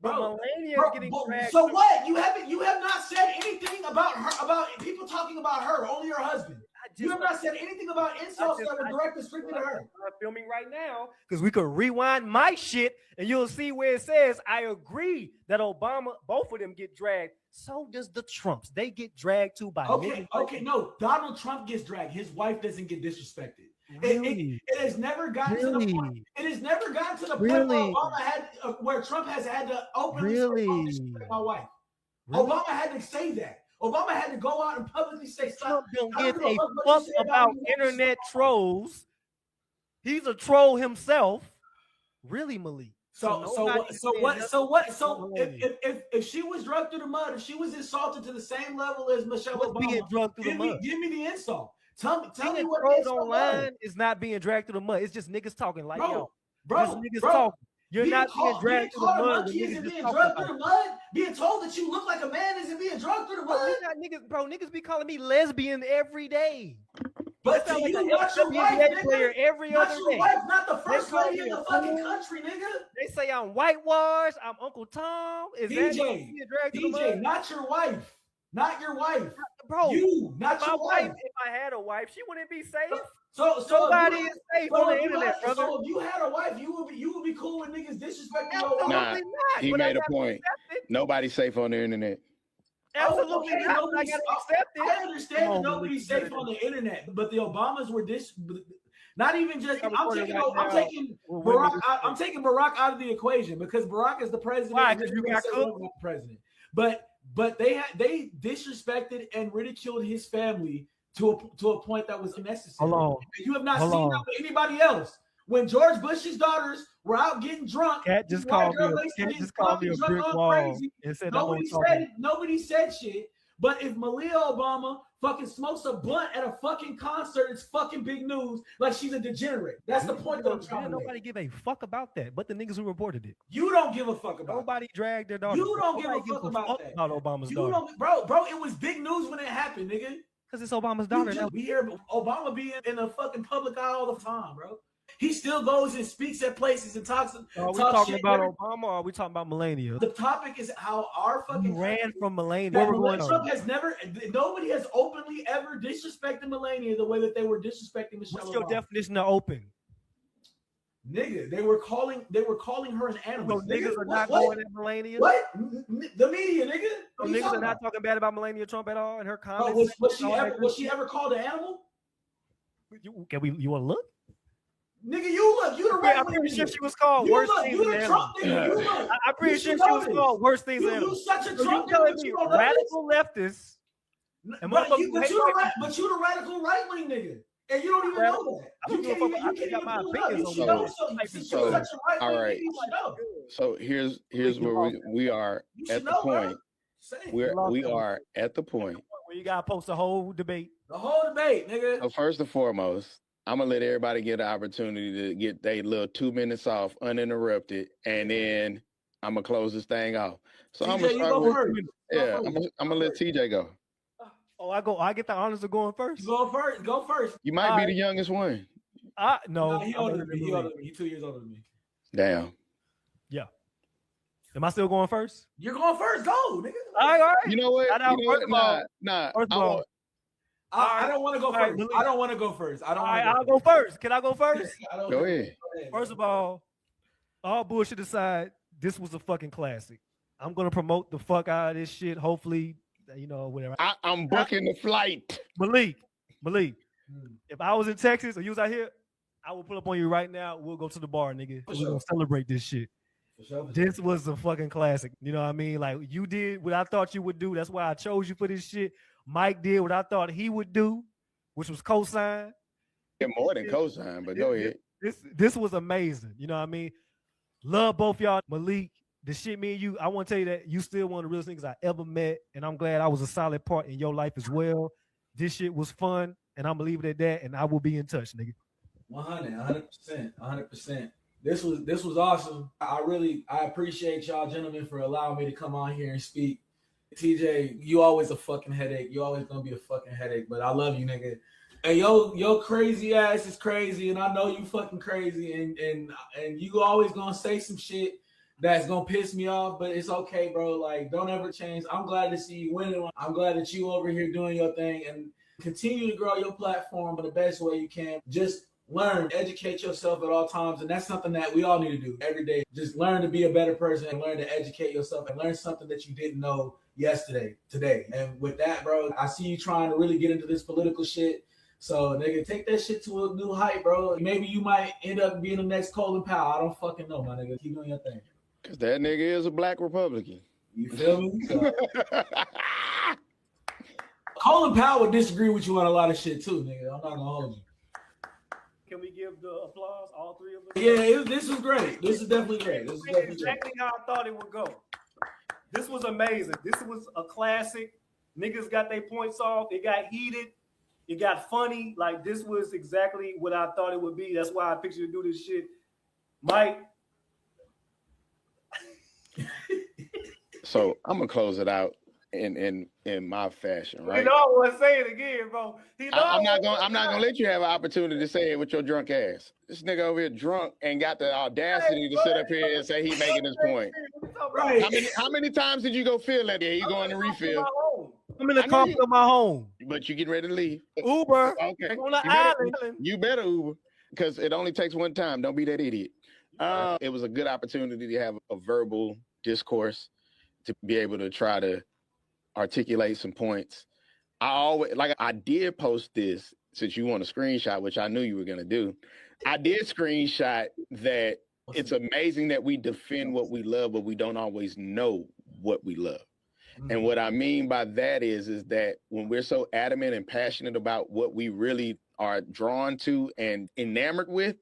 [SPEAKER 1] Bro,
[SPEAKER 3] Melania
[SPEAKER 1] bro,
[SPEAKER 3] getting
[SPEAKER 1] bro,
[SPEAKER 3] dragged.
[SPEAKER 1] so what? You have not said anything about her, about people talking about her, only her husband. You have not said anything about insults that were directed strictly to her.
[SPEAKER 3] I'm filming right now because we could rewind my shit and you'll see where it says I agree that Obama, both of them get dragged. So does the Trumps. They get dragged too by
[SPEAKER 1] Okay,
[SPEAKER 3] niggas.
[SPEAKER 1] okay, no. Donald Trump gets dragged. His wife doesn't get disrespected.
[SPEAKER 3] Really?
[SPEAKER 1] It has never gotten to the point. It has never gotten to the point where Obama had, where Trump has had to openly say, "Oh, disrespect my wife." Obama had to say that. Obama had to go out and publicly say,
[SPEAKER 3] "Trump don't give a fuck about internet trolls. He's a troll himself." Really, Malik?
[SPEAKER 1] So if she was drugged through the mud, if she was insulted to the same level as Michelle Obama,
[SPEAKER 3] being drugged through the mud?
[SPEAKER 1] Give me the insult. Tell me what
[SPEAKER 3] the insult online is not being dragged through the mud. It's just niggas talking like yo.
[SPEAKER 1] Bro,
[SPEAKER 3] niggas talking. You're not being dragged through the mud.
[SPEAKER 1] Isn't being drugged through the mud. Being told that you look like a man isn't being drugged through the mud.
[SPEAKER 3] Niggas be calling me lesbian every day.
[SPEAKER 1] But to you, not your wife,
[SPEAKER 3] player every other day.
[SPEAKER 1] Wife, not the first lady in the fucking country, nigga.
[SPEAKER 3] They say I'm whitewashed. I'm Uncle Tom. Is that being dragged through the mud?
[SPEAKER 1] Not your wife. Not your wife.
[SPEAKER 3] Bro,
[SPEAKER 1] you, not your wife.
[SPEAKER 3] If I had a wife, she wouldn't be safe.
[SPEAKER 1] So
[SPEAKER 3] nobody is safe on the internet, brother.
[SPEAKER 1] So if you had a wife, you would be cool with niggas disrespecting your wife.
[SPEAKER 2] Nah, he made a point. Nobody's safe on the internet.
[SPEAKER 3] Absolutely not. I gotta accept it.
[SPEAKER 1] I understand that nobody's safe on the internet, but the Obamas were not even just. I'm taking Barack out of the equation because Barack is the president.
[SPEAKER 3] Why? Because you got cooked.
[SPEAKER 1] President, but they disrespected and ridiculed his family to a point that was unnecessary.
[SPEAKER 3] Hold on.
[SPEAKER 1] You have not seen that with anybody else. When George Bush's daughters were out getting drunk,
[SPEAKER 3] Cat just called me a brick wall and said
[SPEAKER 1] nobody said shit. But if Malia Obama fucking smokes a blunt at a fucking concert, it's fucking big news. Like she's a degenerate. That's the point that I'm trying to make.
[SPEAKER 3] Nobody give a fuck about that, but the niggas who reported it.
[SPEAKER 1] You don't give a fuck about.
[SPEAKER 3] Nobody dragged their daughter.
[SPEAKER 1] You don't give a fuck about that.
[SPEAKER 3] About Obama's daughter.
[SPEAKER 1] Bro, it was big news when it happened, nigga.
[SPEAKER 3] Because it's Obama's daughter.
[SPEAKER 1] We hear Obama being in the fucking public eye all the time, bro. He still goes and speaks at places and talks.
[SPEAKER 3] Are we talking about Obama or are we talking about Melania?
[SPEAKER 1] The topic is how our fucking
[SPEAKER 3] ran from Melania. Where we're going
[SPEAKER 1] Trump has nobody has openly ever disrespected Melania the way that they were disrespecting Michelle Obama.
[SPEAKER 3] What's your definition of open?
[SPEAKER 1] Nigga, they were calling her an animal.
[SPEAKER 3] So niggas are not going at Melania?
[SPEAKER 1] What? The media, nigga.
[SPEAKER 3] So niggas are not talking bad about Melania Trump at all in her comments?
[SPEAKER 1] Was she ever called an animal?
[SPEAKER 3] You want to look?
[SPEAKER 1] Nigga, you look. You the right.
[SPEAKER 3] I'm pretty sure she was called worse things than animals. I'm pretty sure she was called worse things than animals.
[SPEAKER 1] You such a Trump
[SPEAKER 3] nigga. Radical leftists.
[SPEAKER 1] But you the radical right wing nigga. And you don't even know that. You got my opinions on that.
[SPEAKER 2] All right. So here's where we are at the point. We are at the point
[SPEAKER 3] where you gotta post the whole debate.
[SPEAKER 1] The whole debate, nigga.
[SPEAKER 2] So first and foremost, I'm gonna let everybody get an opportunity to get their little 2 minutes off uninterrupted, and then I'm gonna close this thing off. So I'm gonna start with I'm gonna let TJ go.
[SPEAKER 3] Oh, I get the honors of going first.
[SPEAKER 1] Go first.
[SPEAKER 2] You might be the youngest one.
[SPEAKER 3] No,
[SPEAKER 1] he older than me. He's 2 years older than me.
[SPEAKER 2] Damn.
[SPEAKER 3] Yeah. Am I still going first?
[SPEAKER 1] You're going first. Go, nigga.
[SPEAKER 3] All right.
[SPEAKER 2] You know what?
[SPEAKER 3] Nah.
[SPEAKER 1] I don't want to go first. I don't want to go first.
[SPEAKER 3] I'll go first. Can I go first?
[SPEAKER 2] Go ahead.
[SPEAKER 3] First of all bullshit aside, this was a fucking classic. I'm gonna promote the fuck out of this shit. Hopefully, whatever.
[SPEAKER 2] I'm booking the flight.
[SPEAKER 3] Malik. If I was in Texas or you was out here, I will pull up on you right now. We'll go to the bar, nigga. We're gonna celebrate this shit. This was a fucking classic. You know what I mean? Like you did what I thought you would do. That's why I chose you for this shit. Mike did what I thought he would do, which was co-sign.
[SPEAKER 2] Yeah, more than co-sign, but go ahead.
[SPEAKER 3] This was amazing. You know what I mean? Love both y'all. Malik, the shit me and you, I want to tell you that you still one of the realest niggas I ever met, and I'm glad I was a solid part in your life as well. This shit was fun, and I'm gonna leave it at that, and I will be in touch, nigga.
[SPEAKER 1] 100%. This was awesome. I appreciate y'all gentlemen for allowing me to come on here and speak. TJ, you always a fucking headache. You always gonna be a fucking headache, but I love you, nigga. And yo crazy ass is crazy, and I know you fucking crazy, and you always gonna say some shit that's gonna piss me off, but it's okay, bro. Like, don't ever change. I'm glad to see you winning. I'm glad that you over here doing your thing and continue to grow your platform in the best way you can. Just learn, educate yourself at all times. And that's something that we all need to do every day. Just learn to be a better person and learn to educate yourself and learn something that you didn't know yesterday, today. And with that, bro, I see you trying to really get into this political shit. So, nigga, take that shit to a new height, bro. Maybe you might end up being the next Colin Powell. I don't fucking know, my nigga. Keep doing your thing.
[SPEAKER 2] Because that nigga is a black Republican.
[SPEAKER 1] You feel me? So, Colin Powell would disagree with you on a lot of shit, too, nigga. I'm not going to hold you.
[SPEAKER 3] Can we give the applause, all three of us?
[SPEAKER 1] Yeah, this was great. This is definitely great. This is definitely
[SPEAKER 3] exactly how I thought it would go. This was amazing. This was a classic. Niggas got their points off. It got heated. It got funny. Like, this was exactly what I thought it would be. That's why I pictured you do this shit. Mike.
[SPEAKER 2] So I'm gonna close it out in my fashion, right?
[SPEAKER 3] You know I want to say it again, bro.
[SPEAKER 2] I'm not gonna let you have an opportunity to say it with your drunk ass. This nigga over here drunk and got the audacity to sit up here and say he making his point.
[SPEAKER 1] Right.
[SPEAKER 2] How many times did you go feel that? Yeah, you going to refill.
[SPEAKER 3] I'm in the comfort of my home.
[SPEAKER 2] But you getting ready to leave.
[SPEAKER 3] Uber.
[SPEAKER 2] Okay.
[SPEAKER 3] On the island.
[SPEAKER 2] You better Uber, because it only takes one time. Don't be that idiot. It was a good opportunity to have a verbal discourse, to be able to try to articulate some points. I did post this, since you want a screenshot, which I knew you were gonna do. I did screenshot that it's amazing that we defend what we love, but we don't always know what we love. And what I mean by that is that when we're so adamant and passionate about what we really are drawn to and enamored with,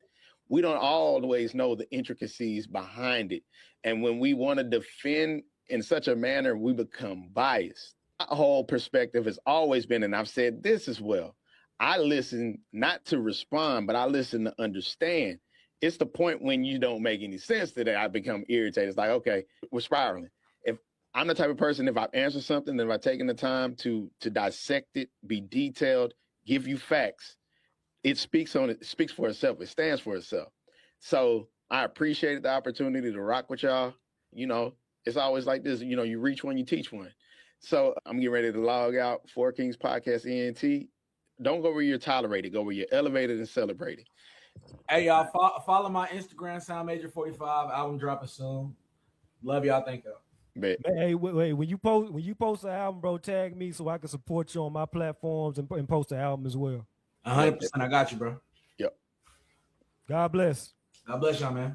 [SPEAKER 2] we don't always know the intricacies behind it. And when we want to defend in such a manner, we become biased. My whole perspective has always been, and I've said this as well, I listen not to respond, but I listen to understand. It's the point when you don't make any sense that I become irritated. It's like, okay, we're spiraling. If I'm the type of person, if I've answered something, if I've taken the time to dissect it, be detailed, give you facts, it speaks for itself. It stands for itself. So I appreciated the opportunity to rock with y'all. You know, it's always like this. You know, you reach one, you teach one. So I'm getting ready to log out. Four Kings Podcast ENT. Don't go where you're tolerated. Go where you're elevated and celebrated.
[SPEAKER 1] Hey, y'all, follow my Instagram, SoundMajor45. Album dropping soon. Love y'all. Thank y'all.
[SPEAKER 2] Bet.
[SPEAKER 3] Hey, wait. When you post the album, bro, tag me so I can support you on my platforms and post the album as well.
[SPEAKER 1] 100%. I got you, bro.
[SPEAKER 2] Yep.
[SPEAKER 3] God bless.
[SPEAKER 1] God bless y'all, man.